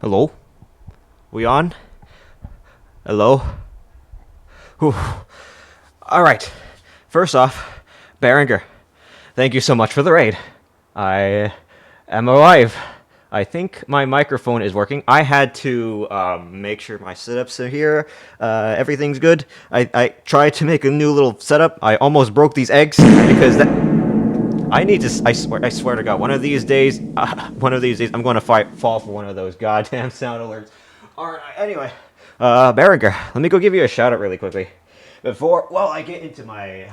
Hello? We on? Hello? Whew. Alright. First off, Berenger, thank you so much for the raid. I am alive. I think my microphone is working. I had to make sure my setups are here. Everything's good. I tried to make a new little setup. I almost broke these eggs because that. I need to. I swear to God, one of these days, I'm going to fall for one of those goddamn sound alerts. All right. Anyway, Berenger, let me go give you a shout out really quickly before. Well, I get into my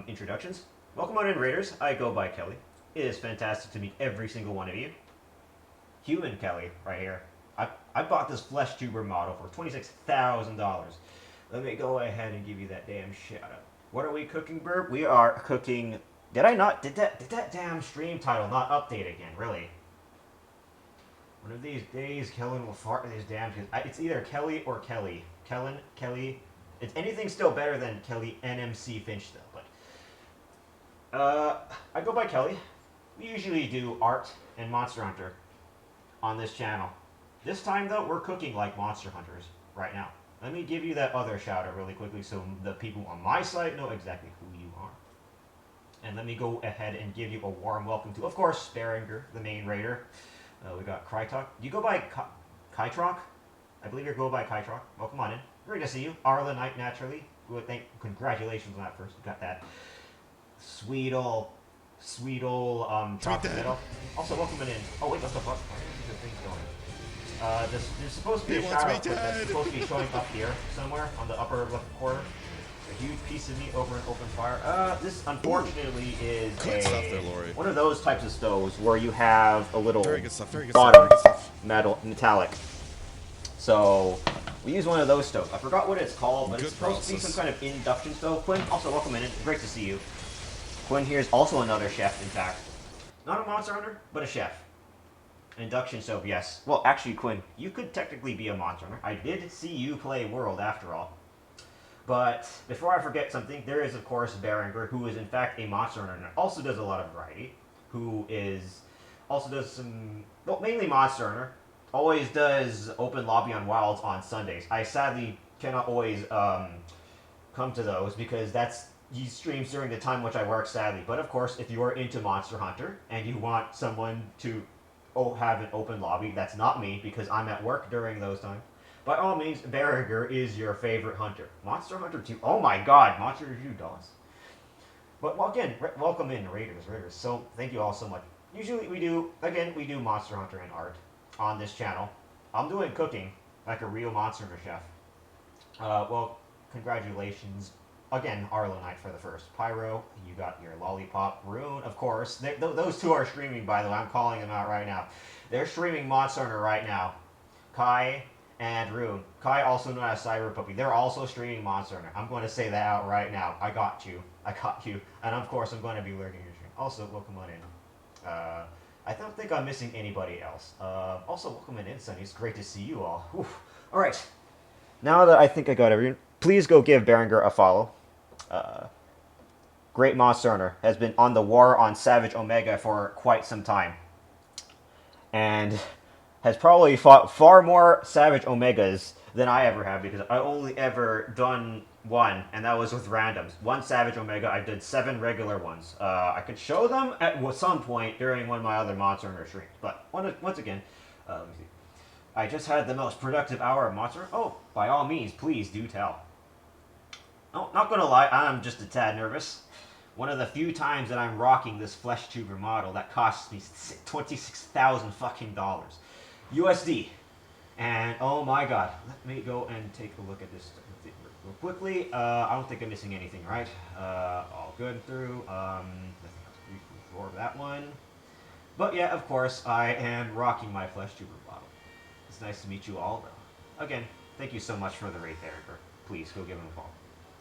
introductions. Welcome on in, Raiders. I go by Kelly. It is fantastic to meet every single one of you. Human Kelly, right here. I bought this flesh tuber model for $26,000. Let me go ahead and give you that damn shout out. What are we cooking, Burb? We are cooking. Did I not? Did that damn stream title not update again? Really? One of these days, Kellen will fart these damn. It's either Kelly or Kelly. Kellen, Kelly. It's anything still better than Kelly NMC Finch though. But I go by Kelly. We usually do art and Monster Hunter on this channel. This time though, we're cooking like Monster Hunters right now. Let me give you that other shout out really quickly so the people on my site know exactly who you are. And let me go ahead and give you a warm welcome to, of course, Beringer, the main raider. We got Krytok. Do you go by Kytrock? I believe you go by Kytrock. Welcome on in. Great to see you. Arla Knight, naturally. Congratulations on that first. You got that sweet old chocolate metal. Also, welcome in. Oh, wait, what the fuck? There's things going. There's supposed to be a shout out that's supposed to be showing up here somewhere on the upper left corner. A huge piece of meat over an open fire. This unfortunately is one of those types of stoves where you have a little bottom metallic. So we use one of those stoves. I forgot what it's called, but it's supposed to be some kind of induction stove. Quinn, also welcome in. Great to see you. Quinn here is also another chef, in fact. Not a monster hunter, but a chef. Induction stove, yes. Well, actually, Quinn, you could technically be a monster hunter. I did see you play World, after all. But before I forget something, there is, of course, Berenger, who is, in fact, a monster hunter and also does a lot of variety. Also does some, well, mainly monster hunter. Always does open lobby on Wilds on Sundays. I sadly cannot always come to those because he streams during the time which I work, sadly. But of course, if you are into Monster Hunter and you want someone to have an open lobby, that's not me because I'm at work during those times. By all means, Berenger is your favorite hunter. Monster Hunter 2. Oh my god, Monster Review DOS. But well, again, welcome in, Raiders. So thank you all so much. Usually we do Monster Hunter and art on this channel. I'm doing cooking like a real Monster Hunter chef. Well, congratulations again, Arlo Knight for the first. Pyro, you got your lollipop. Rune, of course. Those two are streaming, by the way. I'm calling them out right now. They're streaming Monster Hunter right now. Kai and Rune. Kai, also known as Cyber Puppy. They're also streaming Monster Hunter. I'm going to say that out right now. I got you. And of course, I'm going to be lurking your stream. Also, welcome on in. I don't think I'm missing anybody else. Also, welcome in, Sunny. It's great to see you all. All right. Now that I think I got everyone, please go give Berenger a follow. Great Monster Hunter has been on the war on Savage Omega for quite some time. And has probably fought far more Savage Omegas than I ever have because I only ever done one, and that was with randoms. One Savage Omega, I did 7 regular ones. I could show them at some point during one of my other Monster Hunter streams. But once again, let me see. I just had the most productive hour of Monster Hunter. Oh, by all means, please do tell. Oh, not gonna lie, I'm just a tad nervous. One of the few times that I'm rocking this flesh tuber model that costs me 26,000 fucking dollars. USD. And oh my god, let me go and take a look at this real quickly. I don't think I'm missing anything, right? All good through. Nothing else for that one. But yeah, of course, I am rocking my flesh tuber model. It's nice to meet you all, though. Again, thank you so much for the raid, Eric. Please go give him a follow.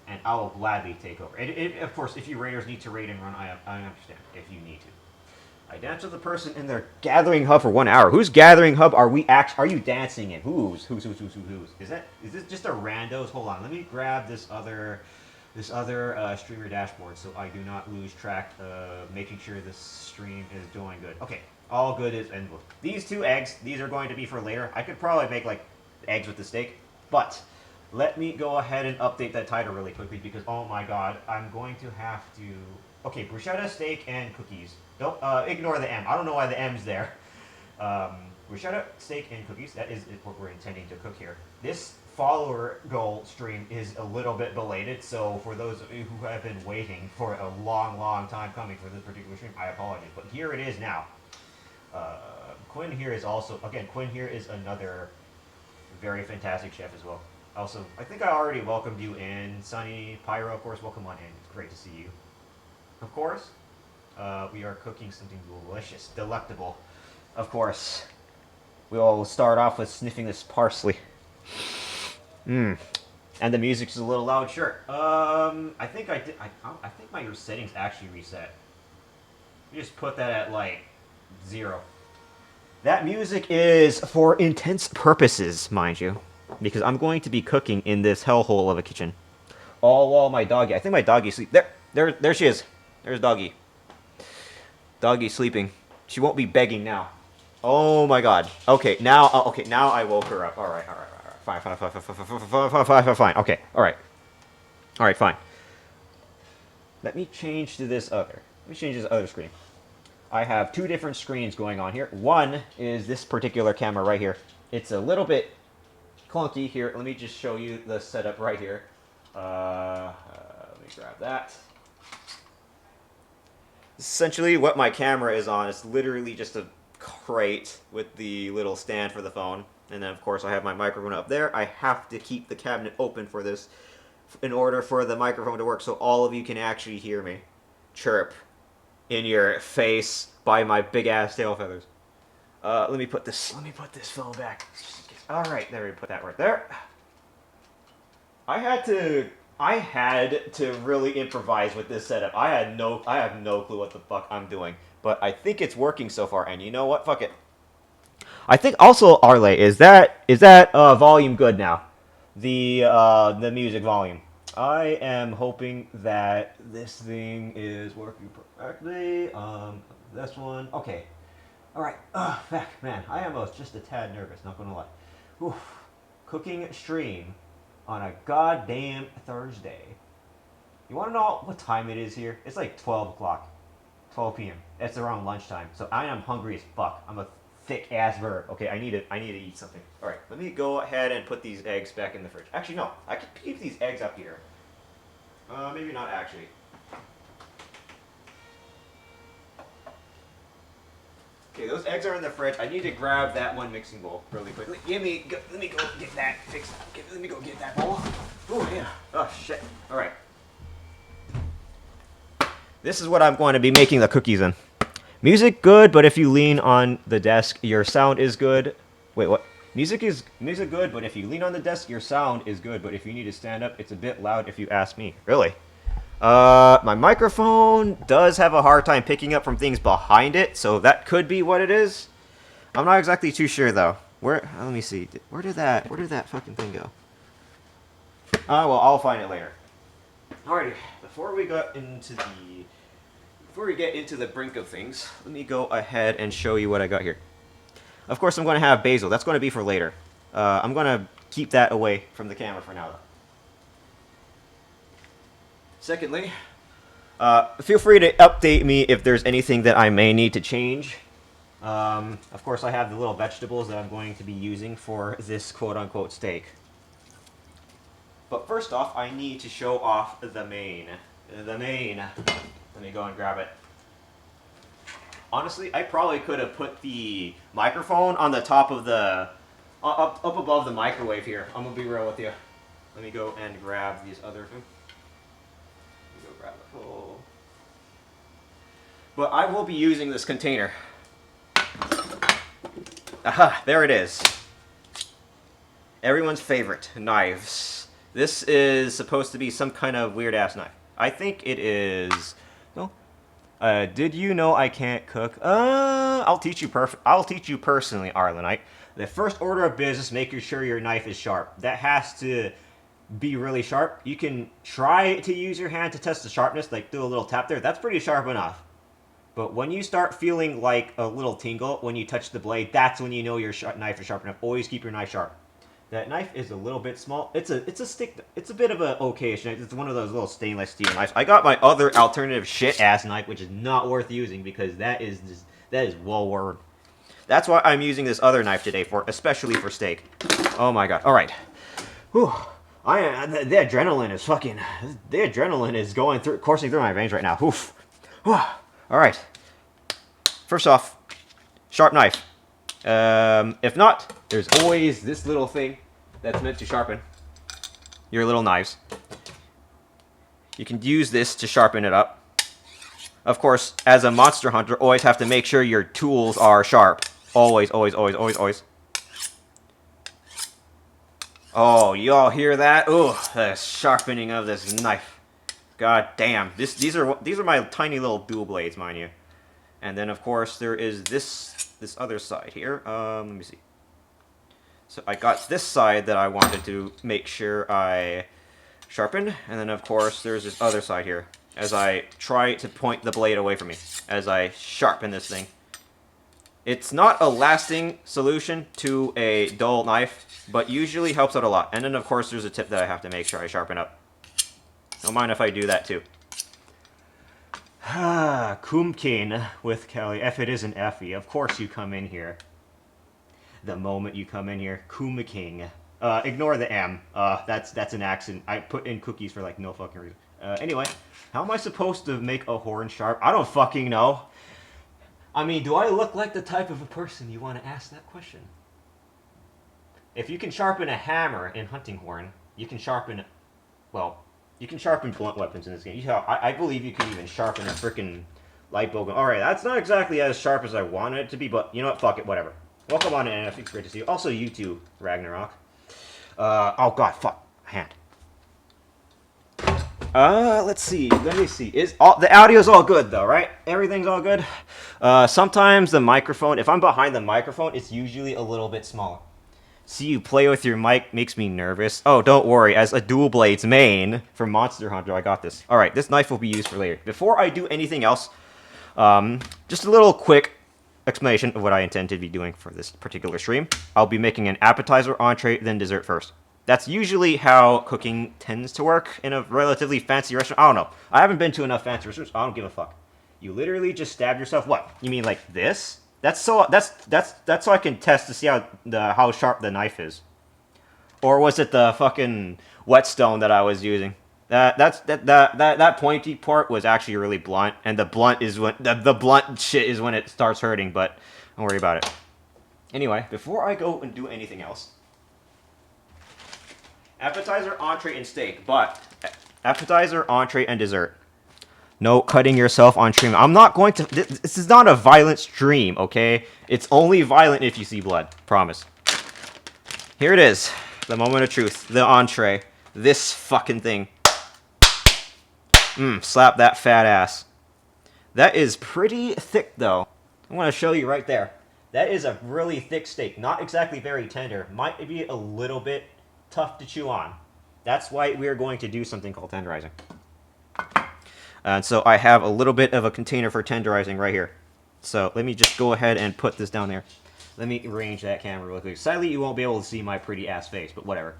And I will gladly take over. Of course, if you raiders need to raid and run, I understand if you need to. I dance with the person in their gathering hub for 1 hour. Whose gathering hub are you dancing in? Whose? Is this just a randos? Hold on, let me grab this other streamer dashboard so I do not lose track of making sure this stream is doing good. Okay, All good is, and these two eggs, these are going to be for later. I could probably make like eggs with the steak, but let me go ahead and update that title really quickly because oh my god, I'm going to have to. Okay, bruschetta, steak, and cookies. Don't ignore the M. I don't know why the M's there. Um, Bruschetta, steak, and cookies. That is what we're intending to cook here. This follower goal stream is a little bit belated, so for those of you who have been waiting for a long, long time coming for this particular stream, I apologize. But here it is now. Quinn here is also, again, Quinn here is another very fantastic chef as well. Also, I think I already welcomed you in. Sunny, Pyro, of course, welcome on in. It's great to see you. Of course, we are cooking something delicious, delectable. Of course, we'll start off with sniffing this parsley. Mmm. And the music's a little loud, sure. I think I did. I think my settings actually reset. You just put that at like 0. That music is for intense purposes, mind you, because I'm going to be cooking in this hellhole of a kitchen. All while my doggy. I think my doggy's sleep. There she is. There's doggy. Doggy sleeping. She won't be begging now. Oh my god. Okay, now I woke her up. All right. Fine. Okay. All right, fine. Let me change to this other. Let me change this other screen. I have 2 different screens going on here. One is this particular camera right here. It's a little bit clunky here. Let me just show you the setup right here. Let me grab that. Essentially, what my camera is on is literally just a crate with the little stand for the phone. And then, of course, I have my microphone up there. I have to keep the cabinet open for this in order for the microphone to work so all of you can actually hear me chirp in your face by my big-ass tail feathers. Let me put this phone back. All right, there we put that right there. I had to really improvise with this setup. I have no clue what the fuck I'm doing, but I think it's working so far. And you know what? Fuck it. I think also Arle, is that volume good now? The music volume. I am hoping that this thing is working correctly. This one. Okay. All right. Fuck, man. I am just a tad nervous. Not gonna lie. Oof. Cooking stream on a goddamn Thursday. You want to know what time it is here? It's like 12 o'clock. 12 p.m. It's around lunchtime. So I am hungry as fuck. I'm a thick ass bird. Okay, I need to eat something. All right, let me go ahead and put these eggs back in the fridge. Actually, no. I could keep these eggs up here. Maybe not actually. Okay, those eggs are in the fridge. I need to grab that one mixing bowl really quickly. Let me go get that fixed. Let me go get that bowl. Oh yeah. Oh shit. All right. This is what I'm going to be making the cookies in. Music good, but if you lean on the desk, your sound is good. Wait, what? Music good, but if you lean on the desk, your sound is good. But if you need to stand up, it's a bit loud if you ask me. Really? My microphone does have a hard time picking up from things behind it, so that could be what it is. I'm not exactly too sure though. Let me see. Where did that fucking thing go? Well, I'll find it later. Alrighty. Before we get into the brink of things, let me go ahead and show you what I got here. Of course, I'm going to have basil. That's going to be for later. I'm going to keep that away from the camera for now, though. Secondly, feel free to update me if there's anything that I may need to change. Of course, I have the little vegetables that I'm going to be using for this quote-unquote steak. But first off, I need to show off the main. Let me go and grab it. Honestly, I probably could have put the microphone on the top of the... up above the microwave here. I'm going to be real with you. Let me go and grab these other... Let me go grab the whole... But I will be using this container. Aha, there it is. Everyone's favorite, knives. This is supposed to be some kind of weird-ass knife. I think it is... No. Did you know I can't cook? I'll teach you personally, Arlenite. The first order of business, making sure your knife is sharp. That has to be really sharp. You can try to use your hand to test the sharpness, like do a little tap there. That's pretty sharp enough. But when you start feeling like a little tingle when you touch the blade, that's when you know your knife is sharp enough. Always keep your knife sharp. That knife is a little bit small. It's a stick. It's a bit of a okayish knife. It's one of those little stainless steel knives. I got my other alternative shit ass knife, which is not worth using because that is well worn. That's why I'm using this other knife today especially for steak. Oh my god. All right. Whew. The adrenaline is the adrenaline is coursing through my veins right now. Oof. All right. First off, sharp knife. If not, there's always this little thing that's meant to sharpen your little knives. You can use this to sharpen it up. Of course, as a monster hunter, always have to make sure your tools are sharp. Always, always, always, always, always. Oh, y'all hear that? Ooh, the sharpening of this knife. God damn. These are my tiny little dual blades, mind you. And then of course there is this other side here. Let me see. So I got this side that I wanted to make sure I sharpen, and then of course there's this other side here as I try to point the blade away from me as I sharpen this thing. It's not a lasting solution to a dull knife, but usually helps out a lot. And then of course there's a tip that I have to make sure I sharpen up. Don't mind if I do that too. Coomkin with Kelly. If it isn't Effie, of course you come in here. The moment you come in here, Coomking. Ignore the M. That's an accent. I put in cookies for like no fucking reason. Anyway, how am I supposed to make a horn sharp? I don't fucking know. I mean, do I look like the type of a person you want to ask that question? If you can sharpen a hammer in hunting horn, you can sharpen, well, you can sharpen blunt weapons in this game. I believe you can even sharpen a freaking light bow gun. Alright, that's not exactly as sharp as I wanted it to be, but you know what? Fuck it, whatever. Welcome on in, it's great to see you. Also, you too, Ragnarok. Oh god, fuck. Hand. Let's see. Let me see. The audio's all good though, right? Everything's all good. Sometimes the microphone, if I'm behind the microphone, it's usually a little bit smaller. See you play with your mic makes me nervous. Oh, don't worry. As a dual blades main for Monster Hunter, I got this. All right, this knife will be used for later. Before I do anything else, just a little quick explanation of what I intend to be doing for this particular stream. I'll be making an appetizer, entree, then dessert first. That's usually how cooking tends to work in a relatively fancy restaurant. I don't know. I haven't been to enough fancy restaurants. I don't give a fuck. You literally just stab yourself. What? You mean like this? That's so I can test to see how sharp the knife is. Or was it the fucking whetstone that I was using? That pointy part was actually really blunt, and the blunt is when the blunt shit is when it starts hurting. But don't worry about it. Anyway, before I go and do anything else. Appetizer, entree, and steak, but appetizer, entree, and dessert. No cutting yourself on stream. I'm not going to... This is not a violent stream, okay? It's only violent if you see blood. Promise. Here it is. The moment of truth. The entree. This fucking thing. Slap that fat ass. That is pretty thick, though. I want to show you right there. That is a really thick steak. Not exactly very tender. Might be a little bit tough to chew on. That's why we are going to do something called tenderizing. And so I have a little bit of a container for tenderizing right here. So let me just go ahead and put this down there. Let me arrange that camera real quick. Sadly, you won't be able to see my pretty ass face, but whatever.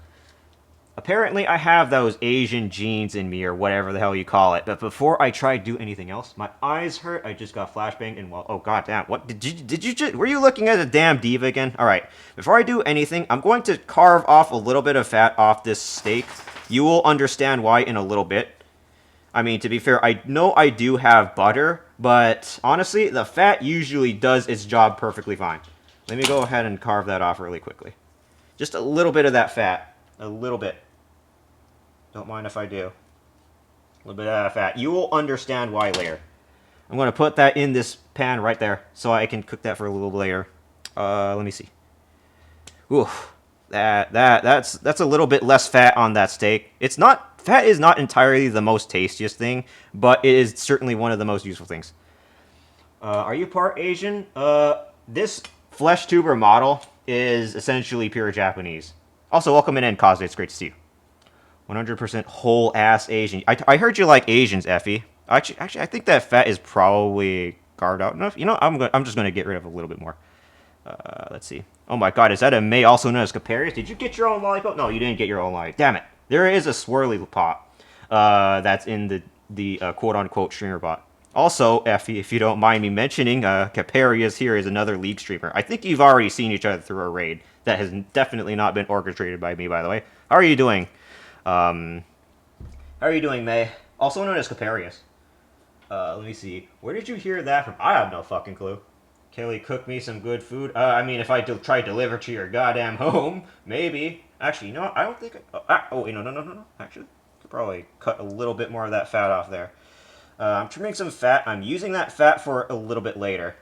Apparently, I have those Asian genes in me, or whatever the hell you call it. But before I try to do anything else, my eyes hurt. I just got flashbanged, and well, oh goddamn, what did you just? Were you looking at a damn diva again? All right. Before I do anything, I'm going to carve off a little bit of fat off this steak. You will understand why in a little bit. I mean, to be fair, I know I do have butter, but honestly, the fat usually does its job perfectly fine. Let me go ahead and carve that off really quickly. Just a little bit of that fat. A little bit. Don't mind if I do. A little bit of that fat. You will understand why later. I'm going to put that in this pan right there, so I can cook that for a little bit later. Let me see. Ooh, that's a little bit less fat on that steak. It's not... Fat is not entirely the most tastiest thing, but it is certainly one of the most useful things. Are you part Asian? This flesh tuber model is essentially pure Japanese. Also, welcome in, Cosby. It's great to see you. 100% whole ass Asian. I heard you like Asians, Effie. Actually, I think that fat is probably carved out enough. You know, I'm just gonna get rid of a little bit more. Let's see. Oh my god, is that a May, also known as Caparius? Did you get your own lollipop? No, you didn't get your own lollipop. Damn it. There is a swirly pop that's in the quote-unquote streamer bot. Also, Effie, if you don't mind me mentioning, Caparius here is another League streamer. I think you've already seen each other through a raid. That has definitely not been orchestrated by me, by the way. How are you doing? How are you doing, May? Also known as Caparius. Let me see. Where did you hear that from? I have no fucking clue. Kelly, cook me some good food. I mean, if I try to deliver to your goddamn home, maybe. Actually, you know what? I don't think oh, wait, no. Actually, could probably cut a little bit more of that fat off there. I'm trimming some fat. I'm using that fat for a little bit later.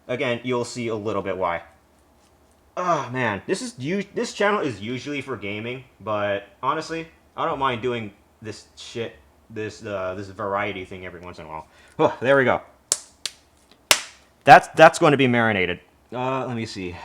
Again, you'll see a little bit why. Oh, man. This channel is usually for gaming, but honestly, I don't mind doing this shit, this variety thing every once in a while. Oh, there we go. That's going to be marinated. Let me see.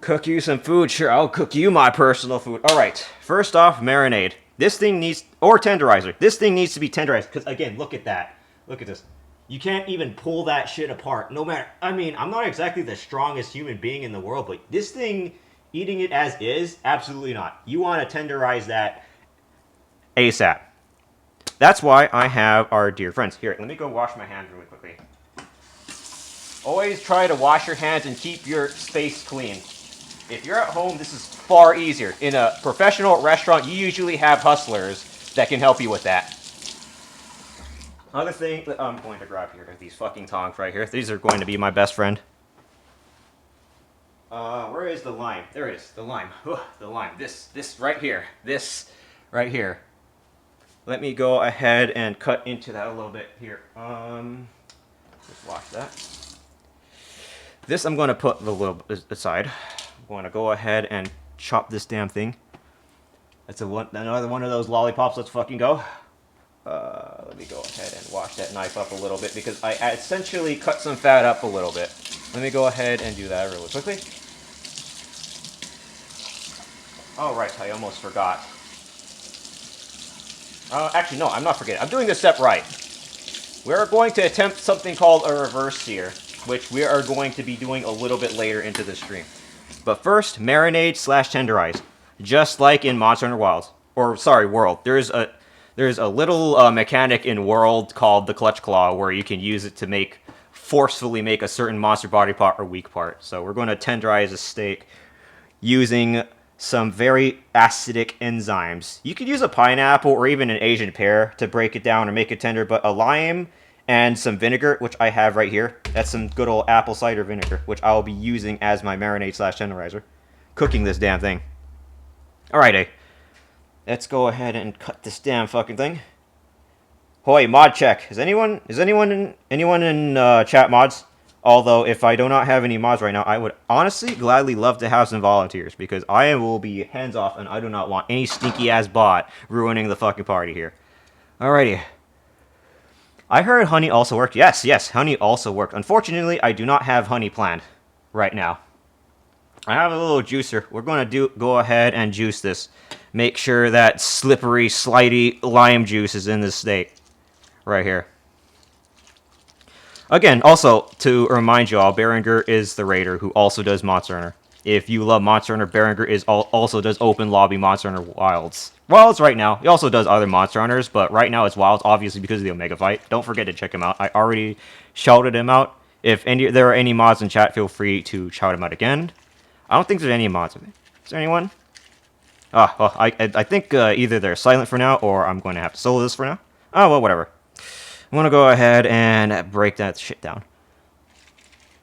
Cook you some food? Sure, I'll cook you my personal food. All right. First off, marinade. This thing needs, or tenderizer. This thing needs to be tenderized because again, look at that. Look at this. You can't even pull that shit apart. No matter. I mean, I'm not exactly the strongest human being in the world, but this thing, eating it as is, absolutely not. You want to tenderize that ASAP. That's why I have our dear friends. Here, let me go wash my hands really quickly. Always try to wash your hands and keep your space clean. If you're at home, this is far easier. In a professional restaurant, you usually have hustlers that can help you with that. Another thing that I'm going to grab here are these fucking tongs right here. These are going to be my best friend. Where is the lime? There it is, the lime. The lime. This right here. This right here. Let me go ahead and cut into that a little bit here. Just wash that. This I'm going to put a little aside. I'm going to go ahead and chop this damn thing. That's another one of those lollipops. Let's fucking go. Let me go ahead and wash that knife up a little bit because I essentially cut some fat up a little bit. Let me go ahead and do that really quickly. All right, I almost forgot. Actually, no, I'm not forgetting. I'm doing this step right. We're going to attempt something called a reverse sear, which we are going to be doing a little bit later into the stream. But first, marinade / tenderize, just like in Monster Hunter Wilds, or sorry, World. There's a little mechanic in World called the Clutch Claw, where you can use it to forcefully make a certain monster body part or weak part. So we're going to tenderize a steak using some very acidic enzymes. You could use a pineapple or even an Asian pear to break it down or make it tender, but a lime and some vinegar, which I have right here. That's some good old apple cider vinegar, which I'll be using as my marinade / tenderizer. Cooking this damn thing. Alrighty. Let's go ahead and cut this damn fucking thing. Hoy, mod check. Is anyone in chat mods? Although, if I do not have any mods right now, I would honestly gladly love to have some volunteers, because I will be hands off, and I do not want any stinky-ass bot ruining the fucking party here. Alrighty. I heard honey also worked. Yes, honey also worked. Unfortunately, I do not have honey planned right now. I have a little juicer. We're going to go ahead and juice this. Make sure that slippery, slidey lime juice is in this state. Right here. Again, also, to remind you all, Berenger is the raider who also does Monster Hunter. If you love Monster Hunter, Berenger also does open lobby Monster Hunter Wilds. Wilds right now. He also does other Monster Hunters, but right now it's Wilds, obviously because of the Omega fight. Don't forget to check him out. I already shouted him out. If there are any mods in chat, feel free to shout him out again. I don't think there's any mods. Is there anyone? Ah, well, I think either they're silent for now, or I'm going to have to solo this for now. Oh, well, whatever. I'm going to go ahead and break that shit down.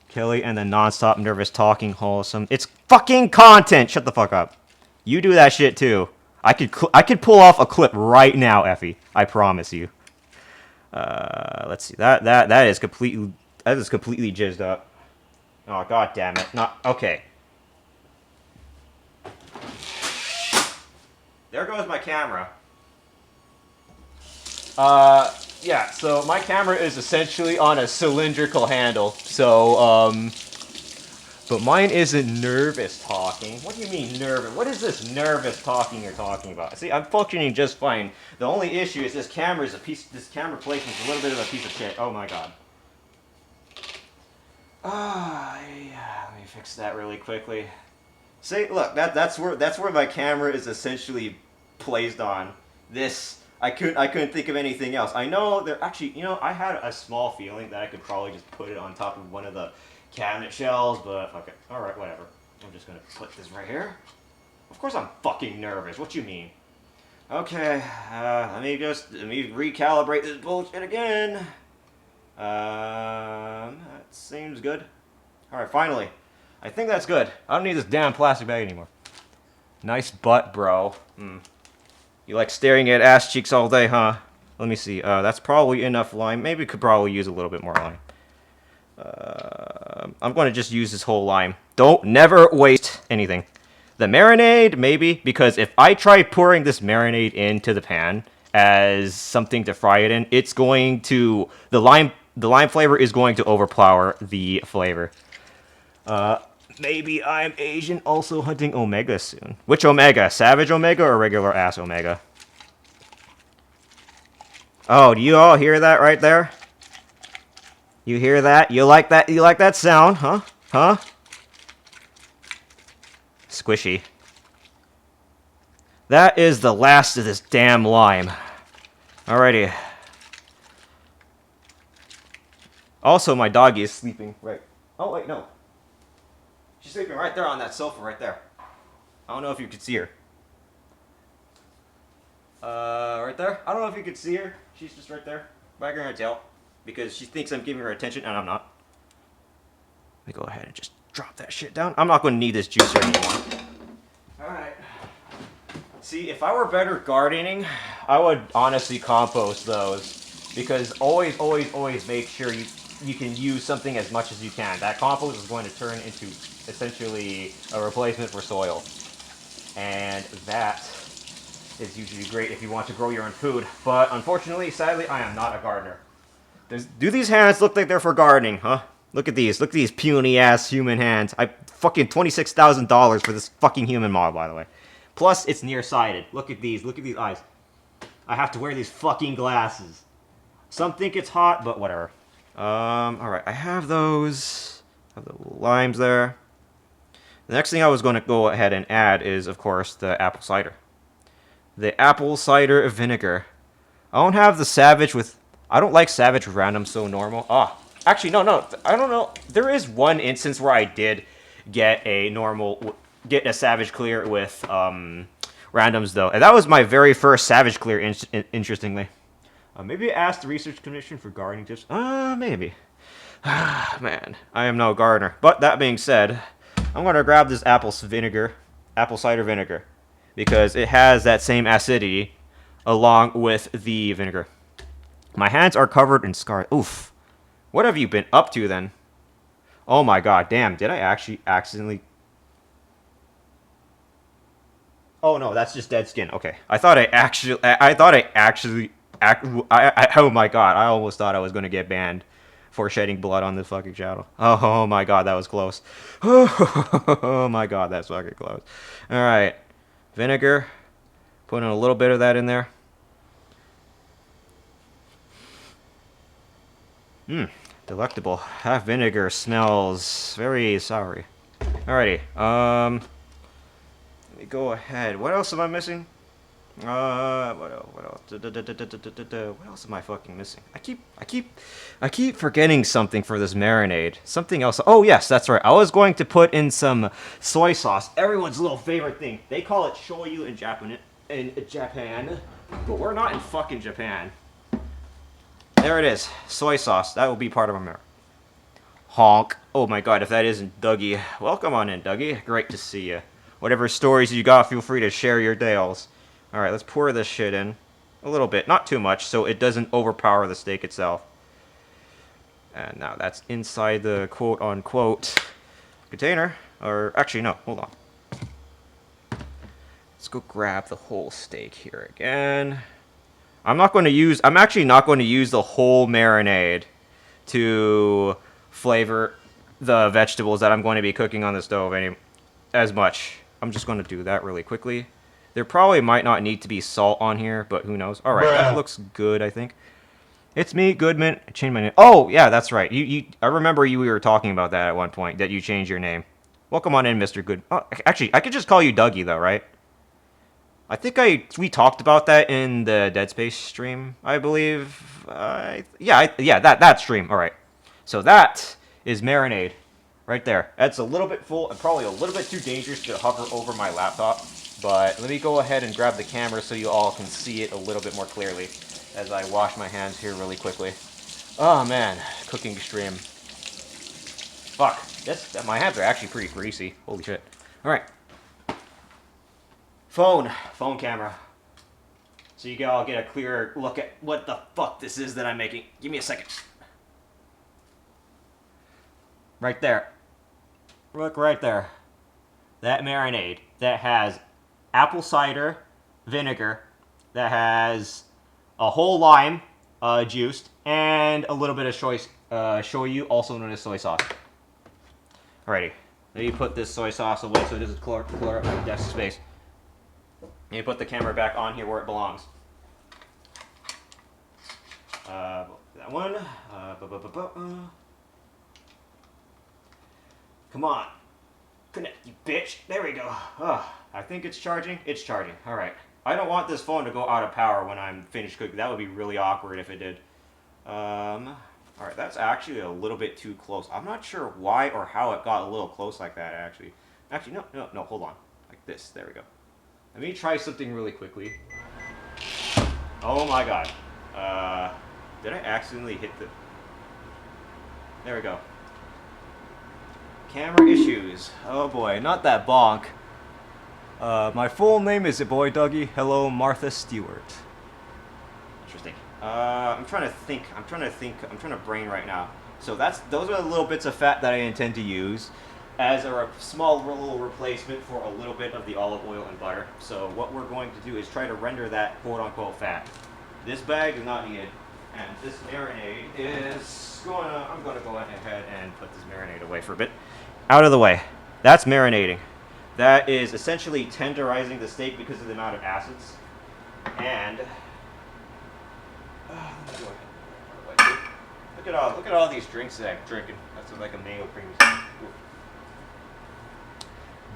Kelly and the non-stop nervous talking wholesome. It's fucking content! Shut the fuck up. You do that shit too. I could pull off a clip right now, Effie. I promise you. Let's see. That is completely jizzed up. Oh, god damn it. Not okay. There goes my camera. Yeah, so my camera is essentially on a cylindrical handle, so, but mine isn't nervous talking. What do you mean nervous? What is this nervous talking you're talking about? See, I'm functioning just fine. The only issue is this camera placement is a little bit of a piece of shit. Oh my god. Yeah, let me fix that really quickly. See, look, that's where my camera is essentially placed on. This I couldn't think of anything else. I know there actually, I had a small feeling that I could probably just put it on top of one of the cabinet shelves, but fuck it. All right, whatever. I'm just gonna put this right here. Of course I'm fucking nervous. What you mean? Okay, let me recalibrate this bullshit again. That seems good. All right, finally. I think that's good. I don't need this damn plastic bag anymore. Nice butt, bro. You like staring at ass cheeks all day, huh? Let me see. That's probably enough lime. Maybe could probably use a little bit more lime. I'm going to just use this whole lime. Don't never waste anything. The marinade, maybe, because if I try pouring this marinade into the pan as something to fry it in, it's going to the lime flavor is going to overpower the flavor. Maybe I'm Asian, also hunting Omega soon. Which Omega? Savage Omega or regular ass Omega? Oh, do you all hear that right there? You hear that? You like that? You like that sound, huh? Huh? Squishy. That is the last of this damn lime. Alrighty. Also, my doggy is sleeping right. Oh, wait, no. She's sleeping right there on that sofa right there. I don't know if you could see her. Right there? I don't know if you could see her. She's just right there, wagging her tail. Because she thinks I'm giving her attention, and I'm not. Let me go ahead and just drop that shit down. I'm not going to need this juicer anymore. Alright. See, if I were better gardening, I would honestly compost those. Because always make sure you can use something as much as you can. That compost is going to turn into essentially a replacement for soil. And that is usually great if you want to grow your own food. But unfortunately, sadly, I am not a gardener. Do these hands look like they're for gardening, huh? Look at these. Look at these puny-ass human hands. I fucking $26,000 for this fucking human model, by the way. Plus, it's nearsighted. Look at these. Look at these eyes. I have to wear these fucking glasses. Some think it's hot, but whatever. Alright. I have those. I have the limes there. The next thing I was going to go ahead and add is, of course, the apple cider. The apple cider vinegar. I don't have the Savage with... I don't like Savage with random, so normal. Actually, no. I don't know. There is one instance where I did get a Savage Clear with randoms, though. And that was my very first Savage Clear, interestingly. Maybe ask the Research Commission for gardening tips. Maybe. Man, I am no gardener. But that being said, I'm going to grab this apple cider vinegar, because it has that same acidity along with the vinegar. My hands are covered in scars. Oof. What have you been up to then? Oh my god, damn. Did I actually accidentally... Oh no, that's just dead skin. Okay. Oh my god, I almost thought I was going to get banned for shedding blood on this fucking channel. Oh my god, that was close. Oh my god, that's fucking close. Alright. Vinegar. Putting a little bit of that in there. Delectable. That vinegar smells very soury. Alrighty. Let me go ahead. What else am I missing? What else? What else am I fucking missing? I keep forgetting something for this marinade. Something else. Oh yes, that's right. I was going to put in some soy sauce. Everyone's little favorite thing. They call it shoyu in Japan, but we're not in fucking Japan. There it is. Soy sauce. That will be part of our marinade. Honk. Oh my god, if that isn't Dougie. Welcome on in, Dougie. Great to see you. Whatever stories you got, feel free to share your tales. Alright, let's pour this shit in. A little bit. Not too much, so it doesn't overpower the steak itself. And now that's inside the quote-unquote container. Or, actually, no. Hold on. Let's go grab the whole steak here again. I'm actually not going to use the whole marinade to flavor the vegetables that I'm going to be cooking on the stove as much. I'm just going to do that really quickly. There probably might not need to be salt on here, but who knows. Alright, that looks good, I think. It's me, Goodman. I changed my name. Oh, yeah, that's right. I remember we were talking about that at one point, that you changed your name. Welcome on in, Mr. Good. Oh, actually, I could just call you Dougie, though, right? I think we talked about that in the Dead Space stream, I believe. Yeah, that stream. All right. So that is marinade, right there. That's a little bit full and probably a little bit too dangerous to hover over my laptop. But let me go ahead and grab the camera so you all can see it a little bit more clearly as I wash my hands here really quickly. Oh man, cooking stream. Fuck, my hands are actually pretty greasy. Holy shit. All right. Phone camera. So you all get a clearer look at what the fuck this is that I'm making. Give me a second. Right there. Look right there. That marinade that has apple cider vinegar, that has a whole lime juiced, and a little bit of shoyu, also known as soy sauce. Alrighty. Let me put this soy sauce away so it doesn't clear up my desk space. Let me put the camera back on here where it belongs. That one. Come on. Connect, you bitch. There we go. Oh, I think it's charging. It's charging. Alright. I don't want this phone to go out of power when I'm finished cooking. That would be really awkward if it did. Alright, that's actually a little bit too close. I'm not sure why or how it got a little close like that, actually. Actually, no, hold on. Like this. There we go. Let me try something really quickly. Oh my god. Did I accidentally hit the... There we go. Camera issues. Oh boy, not that bonk. My full name is boy Dougie. Hello, Martha Stewart. Interesting. I'm trying to think. I'm trying to brain right now. So those are the little bits of fat that I intend to use as a small little replacement for a little bit of the olive oil and butter. So what we're going to do is try to render that quote-unquote fat. This bag is not needed, and this marinade is I'm going to go ahead and put this marinade away for a bit. Out of the way. That's marinating. That is essentially tenderizing the steak because of the amount of acids. And look at all these drinks that I'm drinking. That's like a mayo cream.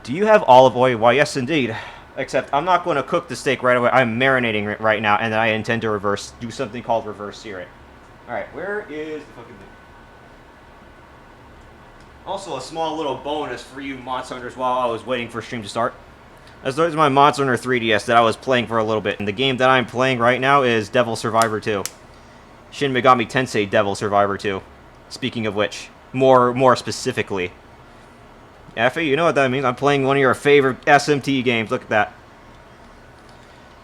Do you have olive oil? Why, yes, indeed. Except I'm not going to cook the steak right away. I'm marinating it right now, and then I intend to do something called reverse sear it. All right, where is the fucking thing? Also, a small little bonus for you Monster Hunters while I was waiting for stream to start. As there's my Monster Hunter 3DS that I was playing for a little bit. And the game that I'm playing right now is Devil Survivor 2. Shin Megami Tensei Devil Survivor 2. Speaking of which, more specifically. Effie, you know what that means? I'm playing one of your favorite SMT games. Look at that.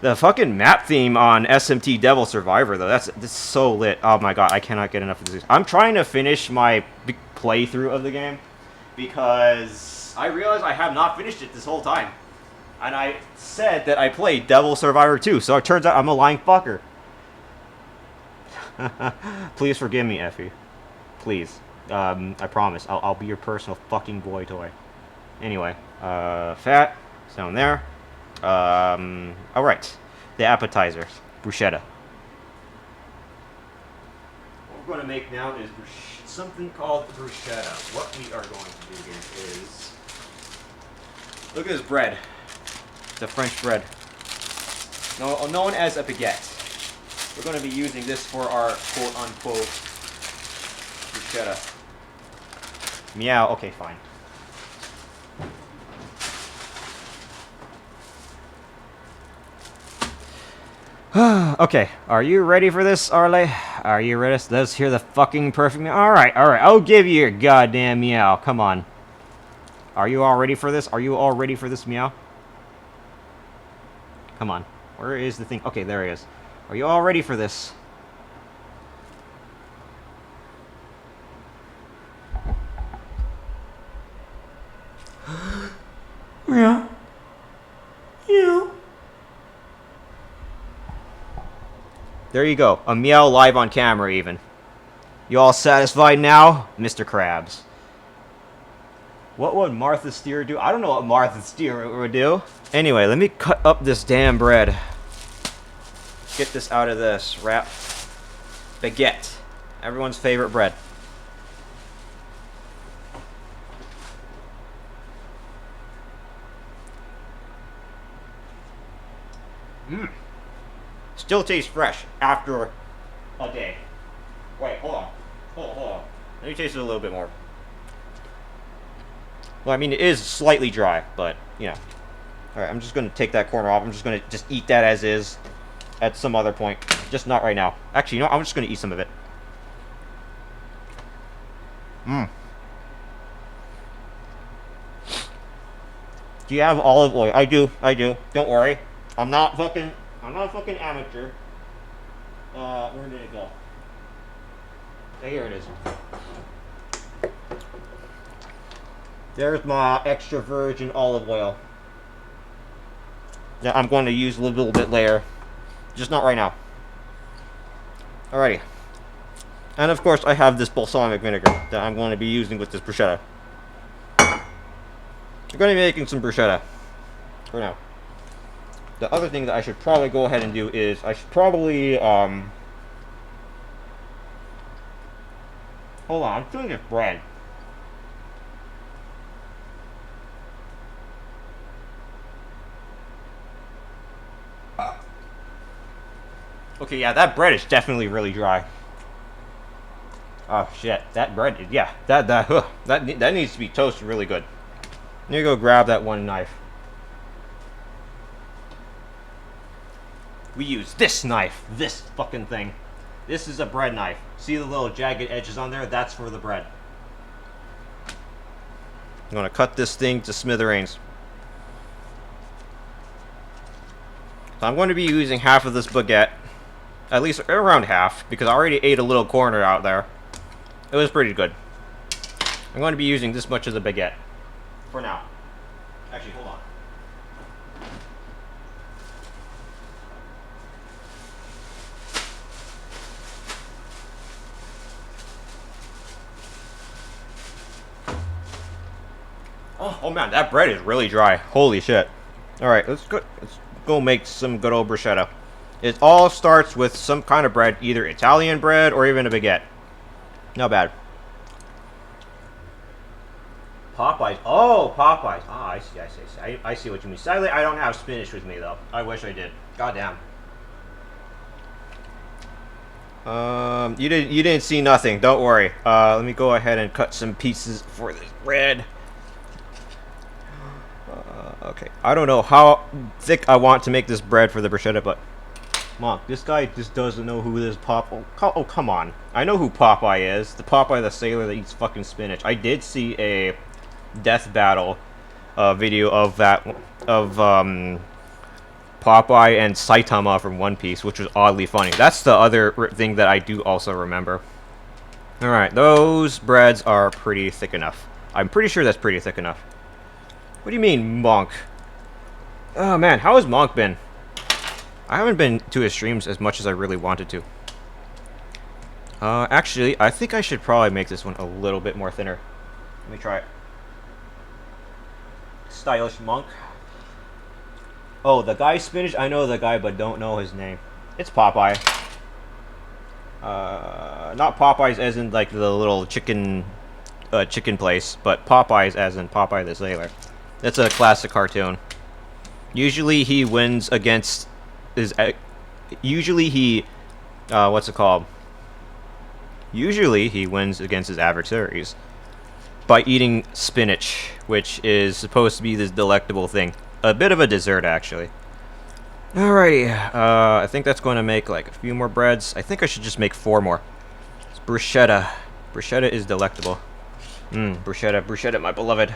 The fucking map theme on SMT Devil Survivor, though, that's so lit. Oh my god, I cannot get enough of this. I'm trying to finish my playthrough of the game because I realized I have not finished it this whole time. And I said that I played Devil Survivor 2, so it turns out I'm a lying fucker. Please forgive me, Effie. Please. I promise. I'll be your personal fucking boy toy. Anyway, fat. It's down there. Alright. The appetizer. Bruschetta. What we're going to make now is something called bruschetta. What we are going to do here is... Look at this bread. The French bread. Known as a baguette. We're going to be using this for our quote-unquote bruschetta. Meow. Okay, fine. Okay, are you ready for this, Arle? Are you ready? Let's hear the fucking perfect meow. Alright, I'll give you your goddamn meow. Come on. Are you all ready for this? Are you all ready for this meow? Come on. Where is the thing? Okay, there he is. Are you all ready for this? Meow. Meow. There you go. A meow live on camera, even. You all satisfied now? Mr. Krabs. What would Martha Stewart do? I don't know what Martha Stewart would do. Anyway, let me cut up this damn bread. Get this out of this wrap. Baguette. Everyone's favorite bread. Mmm. Still tastes fresh after a day. Wait, hold on. Hold on. Let me taste it a little bit more. Well, I mean, it is slightly dry, but, you know. Alright, I'm just going to take that corner off. I'm just going to just eat that as is at some other point. Just not right now. Actually, you know what? I'm just going to eat some of it. Mmm. Do you have olive oil? I do. Don't worry. I'm not a fucking amateur. Where did it go? Here it is. There's my extra virgin olive oil. That I'm going to use a little bit later. Just not right now. Alrighty. And of course I have this balsamic vinegar that I'm going to be using with this bruschetta. I'm going to be making some bruschetta for now. The other thing that I should probably go ahead and do is I should probably hold on, I'm doing this bread. Okay, yeah, that bread is definitely really dry. Oh shit, that bread, yeah, that needs to be toasted really good. Let me go grab that one knife. We use this knife, this fucking thing. This is a bread knife. See the little jagged edges on there? That's for the bread. I'm gonna cut this thing to smithereens. So I'm going to be using half of this baguette. At least around half, because I already ate a little corner out there. It was pretty good. I'm going to be using this much of the baguette. For now. Actually, hold on. Oh man, that bread is really dry. Holy shit. Alright, let's go make some good old bruschetta. It all starts with some kind of bread, either Italian bread or even a baguette. Not bad. Popeyes. Oh, Popeyes. Ah, I see. I see what you mean. Sadly, I don't have spinach with me though. I wish I did. Goddamn. You didn't see nothing. Don't worry. Let me go ahead and cut some pieces for this bread. Okay. I don't know how thick I want to make this bread for the bruschetta, but Monk, this guy just doesn't know who this Oh, come on. I know who Popeye is. The Popeye the sailor that eats fucking spinach. I did see a death battle video of that, of Popeye and Saitama from One Piece, which was oddly funny. That's the other thing that I do also remember. Alright, those breads are pretty thick enough. I'm pretty sure that's pretty thick enough. What do you mean, Monk? Oh man, how has Monk been? I haven't been to his streams as much as I really wanted to. Actually, I think I should probably make this one a little bit more thinner. Let me try it. Stylish Monk. Oh, the guy spinach? I know the guy, but don't know his name. It's Popeye. Not Popeyes as in, like, the little chicken place, but Popeyes as in Popeye the Sailor. That's a classic cartoon. Usually he wins against... Usually he wins against his adversaries by eating spinach, which is supposed to be this delectable thing. A bit of a dessert, actually. Alrighty, I think that's going to make like a few more breads. I think I should just make 4 more. It's bruschetta. Bruschetta is delectable. Bruschetta, my beloved.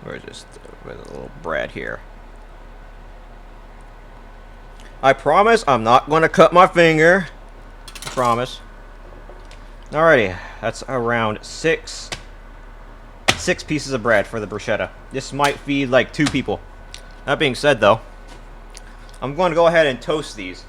Where's this little bread here? I promise I'm not going to cut my finger. I promise. Alrighty, that's around 6 pieces of bread for the bruschetta. This might feed like 2 people. That being said though, I'm going to go ahead and toast these.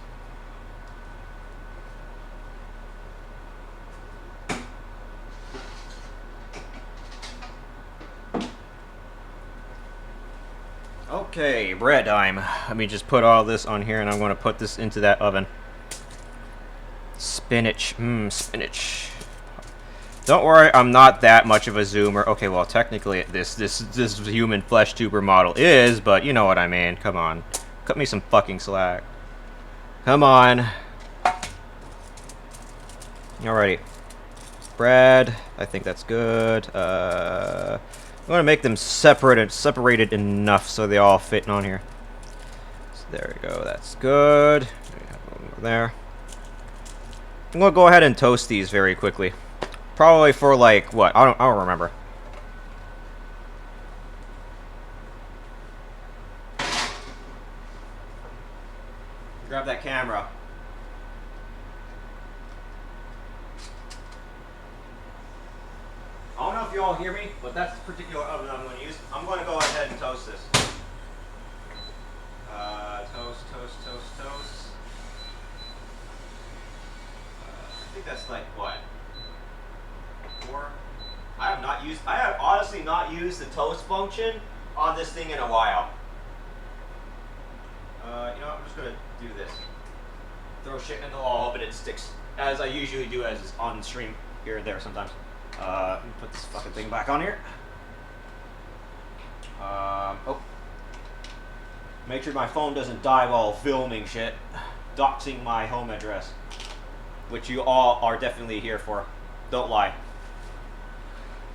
Oh, Okay, bread time. Let me just put all this on here, and I'm going to put this into that oven. Spinach. Spinach. Don't worry, I'm not that much of a zoomer. Okay, well, technically this human flesh tuber model is, but you know what I mean. Come on. Cut me some fucking slack. Come on. Alrighty. Bread. I think that's good. I'm going to make them separated enough so they all fit on here. So there we go. That's good. There. I'm going to go ahead and toast these very quickly. Probably for like what? I don't remember. Grab that camera. I don't know if you all hear me, but that's the particular oven I'm going to use. I'm going to go ahead and toast this. Toast. I think that's like what? 4. I have honestly not used the toast function on this thing in a while. You know what, I'm just gonna do this. Throw shit in the wall, hoping it sticks, as I usually do as is on stream here and there sometimes. Let me put this fucking thing back on here. Oh. Make sure my phone doesn't die while filming shit. Doxing my home address. Which you all are definitely here for. Don't lie.